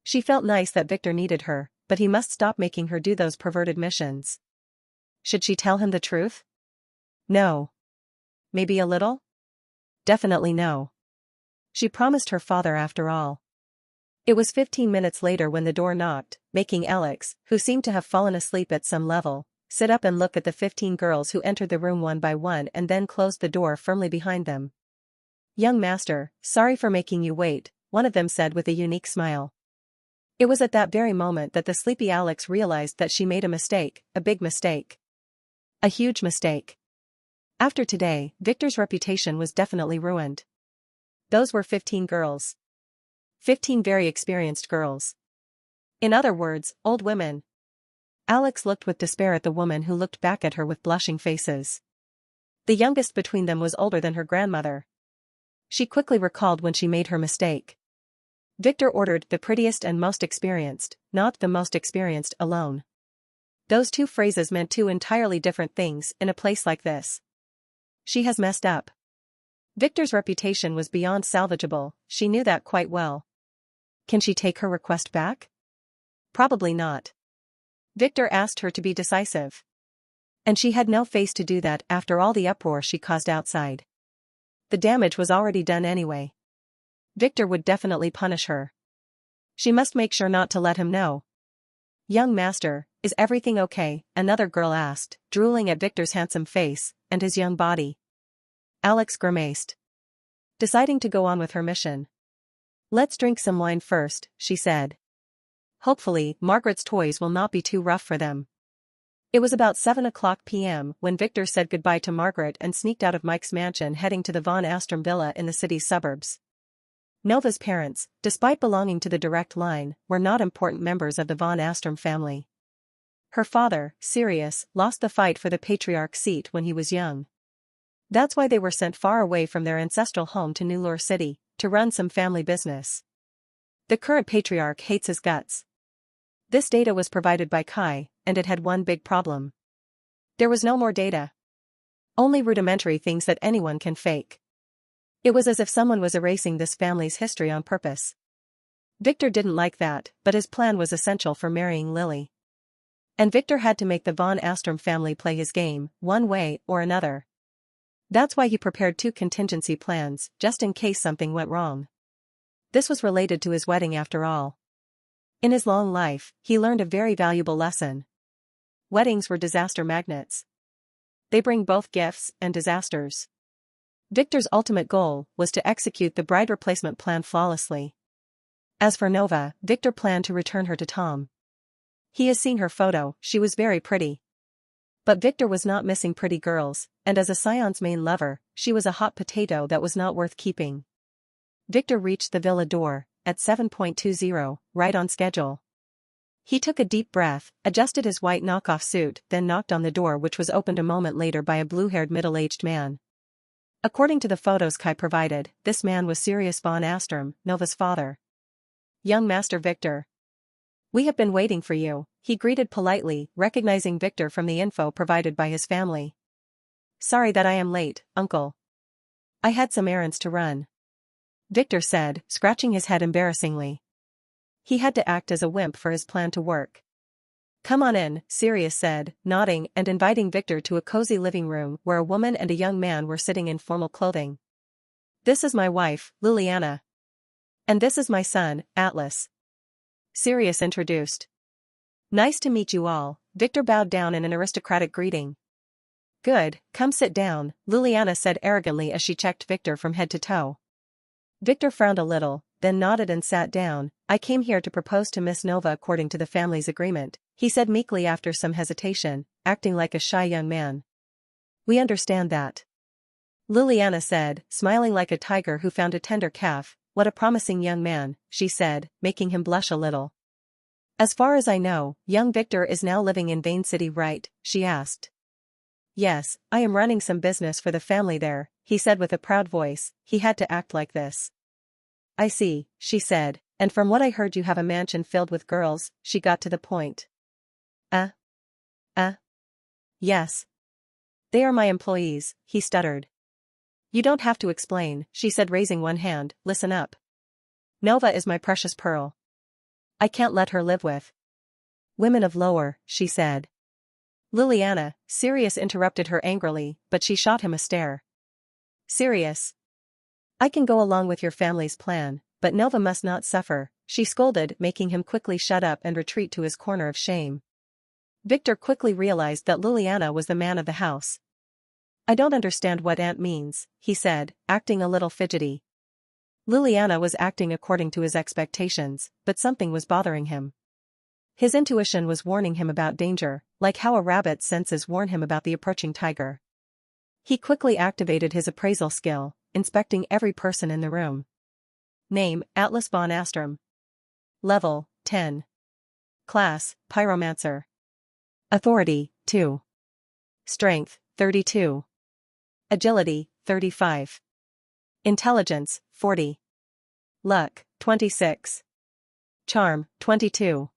S1: She felt nice that Victor needed her, but he must stop making her do those perverted missions. Should she tell him the truth? No. Maybe a little? Definitely no. She promised her father after all. It was 15 minutes later when the door knocked, making Alex, who seemed to have fallen asleep at some level, sit up and look at the 15 girls who entered the room one by one and then closed the door firmly behind them. "Young master, sorry for making you wait," one of them said with a unique smile. It was at that very moment that the sleepy Alex realized that she made a mistake, a big mistake. A huge mistake. After today, Victor's reputation was definitely ruined. Those were 15 girls. 15 very experienced girls. In other words, old women. Alex looked with despair at the woman who looked back at her with blushing faces. The youngest between them was older than her grandmother. She quickly recalled when she made her mistake. Victor ordered the prettiest and most experienced, not the most experienced alone. Those two phrases meant two entirely different things in a place like this. She has messed up. Victor's reputation was beyond salvageable, she knew that quite well. Can she take her request back? Probably not. Victor asked her to be decisive. And she had no face to do that after all the uproar she caused outside. The damage was already done anyway. Victor would definitely punish her. She must make sure not to let him know. "Young master, is everything okay?" another girl asked, drooling at Victor's handsome face and his young body. Alex grimaced, deciding to go on with her mission. "Let's drink some wine first," she said. Hopefully, Margaret's toys will not be too rough for them. It was about 7:00 p.m. when Victor said goodbye to Margaret and sneaked out of Mike's mansion, heading to the Von Astrom villa in the city's suburbs. Nova's parents, despite belonging to the direct line, were not important members of the Von Astrom family. Her father, Sirius, lost the fight for the patriarch seat when he was young. That's why they were sent far away from their ancestral home to New Lure City, to run some family business. The current patriarch hates his guts. This data was provided by Kai, and it had one big problem. There was no more data. Only rudimentary things that anyone can fake. It was as if someone was erasing this family's history on purpose. Victor didn't like that, but his plan was essential for marrying Lily. And Victor had to make the Von Astrom family play his game, one way or another. That's why he prepared 2 contingency plans, just in case something went wrong. This was related to his wedding after all. In his long life, he learned a very valuable lesson. Weddings were disaster magnets. They bring both gifts and disasters. Victor's ultimate goal was to execute the bride replacement plan flawlessly. As for Nova, Victor planned to return her to Tom. He has seen her photo, she was very pretty. But Victor was not missing pretty girls, and as a Scion's main lover, she was a hot potato that was not worth keeping. Victor reached the villa door, at 7:20, right on schedule. He took a deep breath, adjusted his white knockoff suit, then knocked on the door, which was opened a moment later by a blue-haired middle-aged man. According to the photos Kai provided, this man was Sirius Von Astrom, Nova's father. "Young Master Victor. We have been waiting for you," he greeted politely, recognizing Victor from the info provided by his family. "Sorry that I am late, uncle. I had some errands to run," Victor said, scratching his head embarrassingly. He had to act as a wimp for his plan to work. "Come on in," Sirius said, nodding and inviting Victor to a cozy living room where a woman and a young man were sitting in formal clothing. "This is my wife, Liliana. And this is my son, Atlas," Sirius introduced. "Nice to meet you all," Victor bowed down in an aristocratic greeting. "Good, come sit down," Liliana said arrogantly as she checked Victor from head to toe. Victor frowned a little, then nodded and sat down. "I came here to propose to Miss Nova according to the family's agreement," he said meekly after some hesitation, acting like a shy young man. "We understand that," Liliana said, smiling like a tiger who found a tender calf. "What a promising young man," she said, making him blush a little. "As far as I know, young Victor is now living in Vane City, right?" she asked. "Yes, I am running some business for the family there," he said with a proud voice. He had to act like this. "I see," she said, "and from what I heard you have a mansion filled with girls." She got to the point. Yes. They are my employees," he stuttered. "You don't have to explain," she said, raising one hand. "Listen up. Nova is my precious pearl. I can't let her live with women of lower," she said. "Liliana," Sirius interrupted her angrily, but she shot him a stare. "Sirius. I can go along with your family's plan, but Nova must not suffer, she scolded, making him quickly shut up and retreat to his corner of shame. Victor quickly realized that Liliana was the man of the house. I don't understand what Aunt means, he said, acting a little fidgety. Liliana was acting according to his expectations, but something was bothering him. His intuition was warning him about danger, like how a rabbit's senses warn him about the approaching tiger. He quickly activated his appraisal skill, inspecting every person in the room. Name, Atlas von Astrom. Level, 10. Class, Pyromancer. Authority, 2. Strength, 32. Agility, 35. Intelligence, 40. Luck, 26. Charm, 22.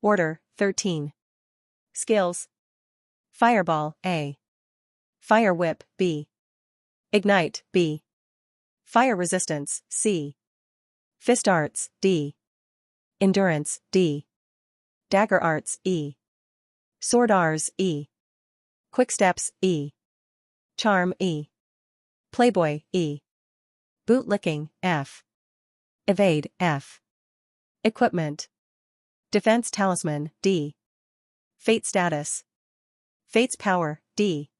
S1: Order, 13. Skills. Fireball, A. Fire Whip, B. Ignite, B. Fire Resistance, C. Fist Arts, D. Endurance, D. Dagger Arts, E. Sword Rs, E. Quick Steps, E. Charm, E. Playboy, E. Bootlicking, F. Evade, F. Equipment. Defense Talisman, D. Fate Status. Fate's Power, D.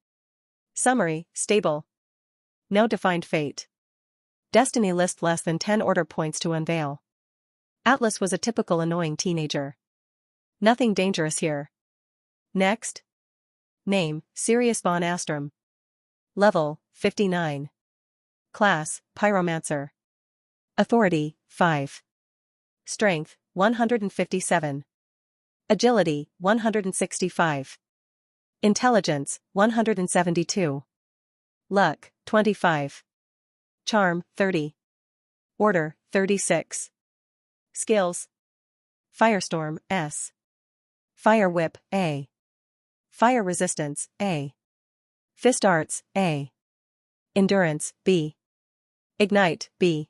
S1: Summary, Stable. No defined fate. Destiny list less than 10 order points to unveil. Atlas was a typical annoying teenager. Nothing dangerous here. Next. Name, Sirius von Astrom. Level, 59. Class, Pyromancer. Authority, 5. Strength, 157. Agility, 165. Intelligence, 172. Luck, 25. Charm, 30. Order, 36. Skills. Firestorm, S. Fire Whip, A. Fire Resistance, A. Fist Arts, A. Endurance, B. Ignite, B.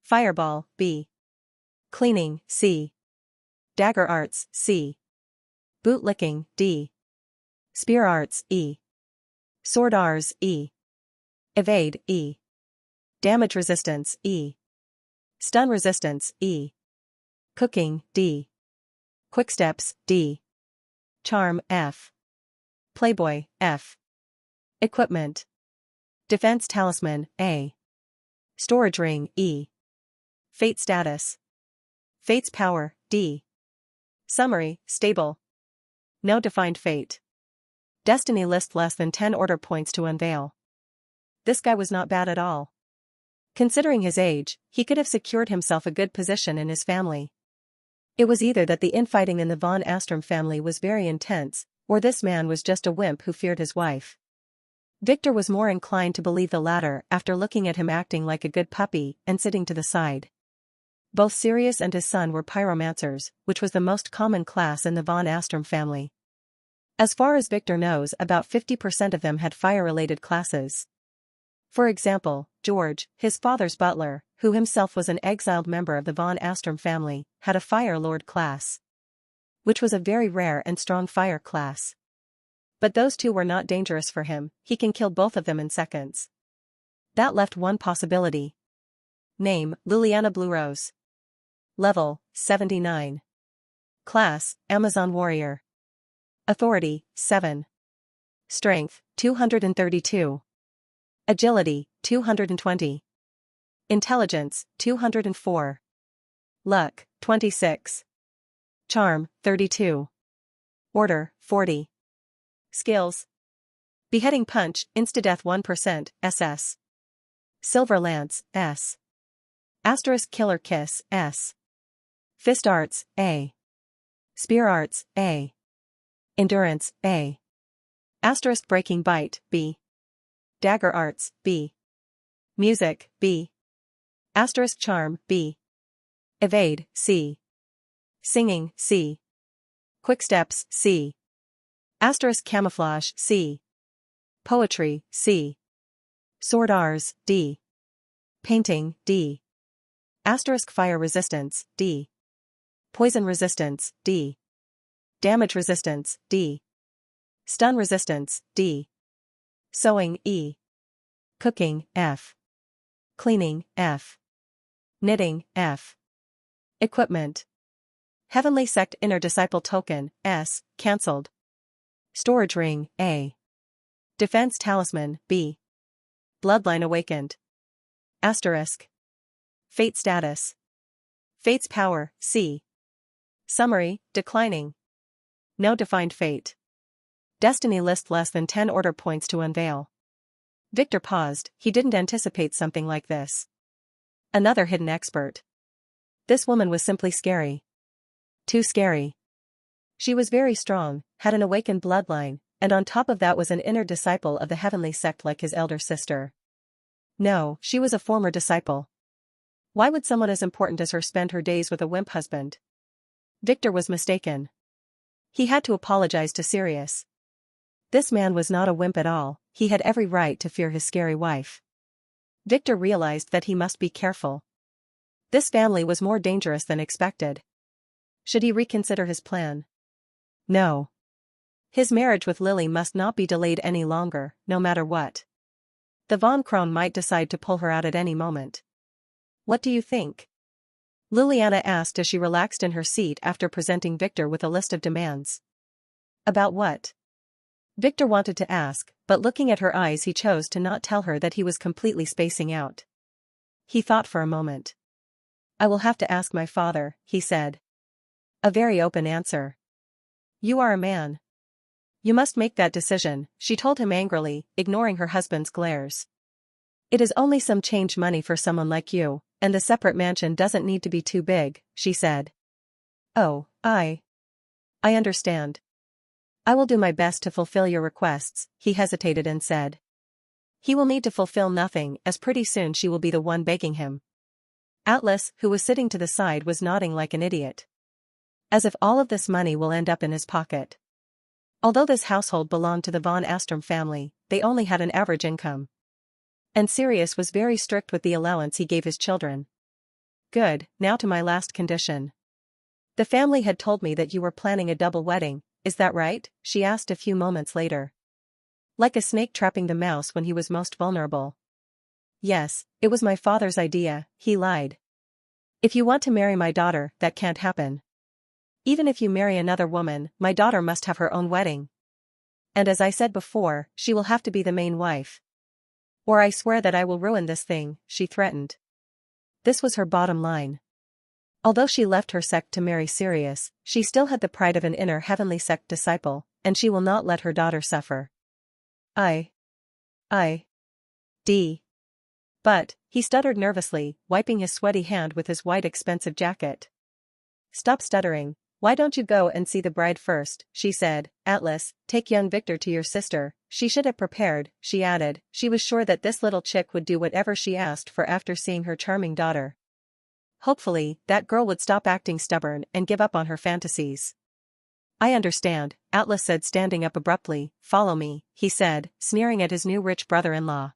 S1: Fireball, B. Cleaning, C. Dagger Arts, C. Bootlicking, D. Spear Arts, E. Sword Rs, E. Evade, E. Damage Resistance, E. Stun Resistance, E. Cooking, D. Quicksteps, D. Charm, F. Playboy, F. Equipment. Defense Talisman, A. Storage Ring, E. Fate Status. Fate's Power, D. Summary, Stable. No defined fate. Destiny list less than 10 order points to unveil. This guy was not bad at all. Considering his age, he could have secured himself a good position in his family. It was either that the infighting in the von Astrom family was very intense, or this man was just a wimp who feared his wife. Victor was more inclined to believe the latter after looking at him acting like a good puppy and sitting to the side. Both Sirius and his son were pyromancers, which was the most common class in the von Astrom family. As far as Victor knows, about 50% of them had fire-related classes. For example, George, his father's butler, who himself was an exiled member of the von Astrom family, had a Fire Lord class, which was a very rare and strong fire class. But those two were not dangerous for him, he can kill both of them in seconds. That left one possibility. Name, Liliana Bluerose. Level, 79. Class, Amazon Warrior. Authority, 7. Strength, 232. Agility, 220. Intelligence, 204. Luck, 26. Charm, 32. Order, 40. Skills. Beheading Punch, Insta-Death 1%, SS. Silver Lance, S. Asterisk Killer Kiss, S. Fist Arts, A. Spear Arts, A. Endurance, A. Asterisk Breaking Bite, B. Dagger Arts, B. Music, B. Asterisk Charm, B. Evade, C. Singing, C. Quicksteps, C. Asterisk Camouflage, C. Poetry, C. Sword Rs, D. Painting, D. Asterisk Fire Resistance, D. Poison Resistance, D. Damage Resistance, D. Stun Resistance, D. Sewing, E. Cooking, F. Cleaning, F. Knitting, F. Equipment. Heavenly Sect Inner Disciple Token, S, cancelled. Storage Ring, A. Defense Talisman, B. Bloodline Awakened. Asterisk. Fate Status. Fate's Power, C. Summary, declining. No defined fate. Destiny list less than 10 order points to unveil. Victor paused, he didn't anticipate something like this. Another hidden expert. This woman was simply scary. Too scary. She was very strong, had an awakened bloodline, and on top of that was an inner disciple of the heavenly sect like his elder sister. No, she was a former disciple. Why would someone as important as her spend her days with a wimp husband? Victor was mistaken. He had to apologize to Sirius. This man was not a wimp at all, he had every right to fear his scary wife. Victor realized that he must be careful. This family was more dangerous than expected. Should he reconsider his plan? No. His marriage with Lily must not be delayed any longer, no matter what. The Von Kron might decide to pull her out at any moment. What do you think? Liliana asked as she relaxed in her seat after presenting Victor with a list of demands. About what? Victor wanted to ask, but looking at her eyes he chose to not tell her that he was completely spacing out. He thought for a moment. I will have to ask my father, he said. A very open answer. You are a man. You must make that decision, she told him angrily, ignoring her husband's glares. It is only some change money for someone like you, and the separate mansion doesn't need to be too big, she said. Oh, I understand. I will do my best to fulfill your requests, he hesitated and said. He will need to fulfill nothing, as pretty soon she will be the one begging him. Atlas, who was sitting to the side, was nodding like an idiot. As if all of this money will end up in his pocket. Although this household belonged to the Von Astrom family, they only had an average income. And Sirius was very strict with the allowance he gave his children. Good, now to my last condition. The family had told me that you were planning a double wedding, is that right? She asked a few moments later. Like a snake trapping the mouse when he was most vulnerable. Yes, it was my father's idea, he lied. If you want to marry my daughter, that can't happen. Even if you marry another woman, my daughter must have her own wedding. And as I said before, she will have to be the main wife. Or I swear that I will ruin this thing, she threatened. This was her bottom line. Although she left her sect to marry Sirius, she still had the pride of an inner heavenly sect disciple, and she will not let her daughter suffer. But, he stuttered nervously, wiping his sweaty hand with his white expensive jacket. Stop stuttering. Why don't you go and see the bride first, she said. Atlas, take young Victor to your sister. She should have prepared, she added. She was sure that this little chick would do whatever she asked for after seeing her charming daughter. Hopefully, that girl would stop acting stubborn and give up on her fantasies. I understand, Atlas said, standing up abruptly. Follow me, he said, sneering at his new rich brother-in-law.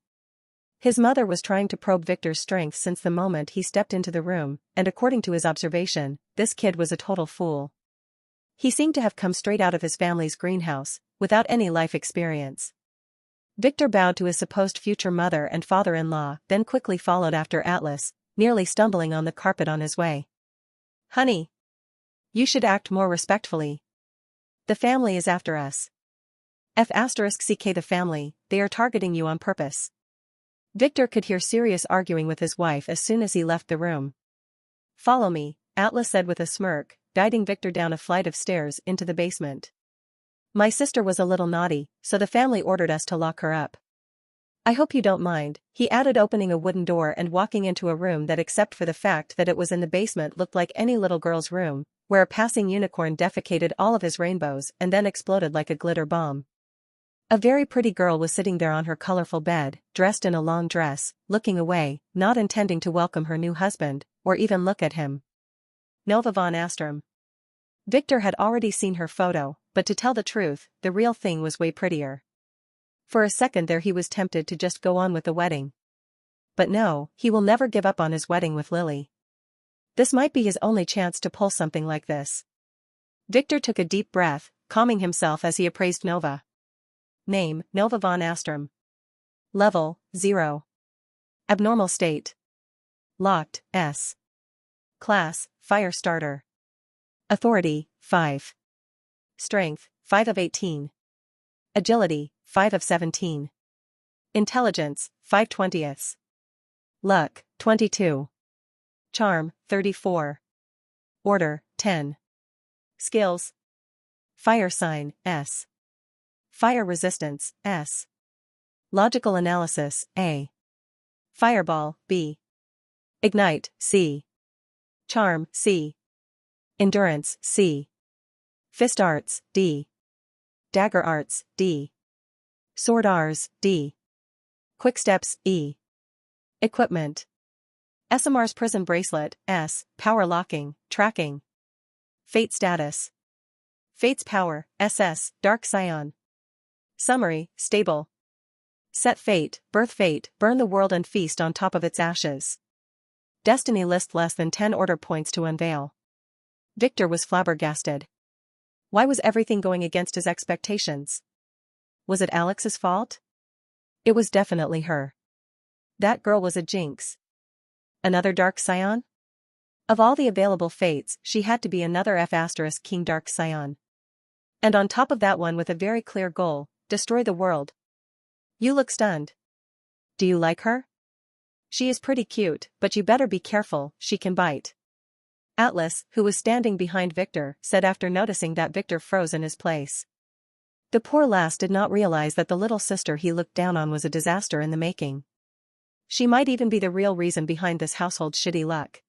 S1: His mother was trying to probe Victor's strength since the moment he stepped into the room, and according to his observation, this kid was a total fool. He seemed to have come straight out of his family's greenhouse, without any life experience. Victor bowed to his supposed future mother and father-in-law, then quickly followed after Atlas, nearly stumbling on the carpet on his way. Honey! You should act more respectfully. The family is after us. *CK the family, they are targeting you on purpose. Victor could hear Sirius arguing with his wife as soon as he left the room. Follow me, Atlas said with a smirk, guiding Victor down a flight of stairs into the basement. My sister was a little naughty, so the family ordered us to lock her up. I hope you don't mind, he added, opening a wooden door and walking into a room that, except for the fact that it was in the basement, looked like any little girl's room, where a passing unicorn defecated all of his rainbows and then exploded like a glitter bomb. A very pretty girl was sitting there on her colorful bed, dressed in a long dress, looking away, not intending to welcome her new husband, or even look at him. Nova Von Astrom. Victor had already seen her photo, but to tell the truth, the real thing was way prettier. For a second there he was tempted to just go on with the wedding. But no, he will never give up on his wedding with Lily. This might be his only chance to pull something like this. Victor took a deep breath, calming himself as he appraised Nova. Name, Nova Von Astrom. Level, 0. Abnormal state. Locked, S. Class, fire starter. Authority, 5. Strength, 5 of 18. Agility, 5 of 17. Intelligence, 5/20. Luck, 22. Charm, 34. Order, 10. Skills. Fire sign, S. Fire resistance, S. Logical analysis, A. Fireball, B. Ignite, C. Charm, C. Endurance, C. Fist arts, D. Dagger arts, D. Sword Rs, D. Quick steps, E. Equipment. SMR's Prism Bracelet, S. Power locking, tracking. Fate status. Fate's power, SS, Dark Scion. Summary, stable. Set fate, birth fate, burn the world and feast on top of its ashes. Destiny list less than 10 order points to unveil. Victor was flabbergasted. Why was everything going against his expectations? Was it Alex's fault? It was definitely her. That girl was a jinx. Another Dark Scion? Of all the available fates, she had to be another F** King Dark Scion. And on top of that one with a very clear goal, destroy the world. You look stunned. Do you like her? She is pretty cute, but you better be careful, she can bite. Atlas, who was standing behind Victor, said after noticing that Victor froze in his place. The poor lass did not realize that the little sister he looked down on was a disaster in the making. She might even be the real reason behind this household's shitty luck.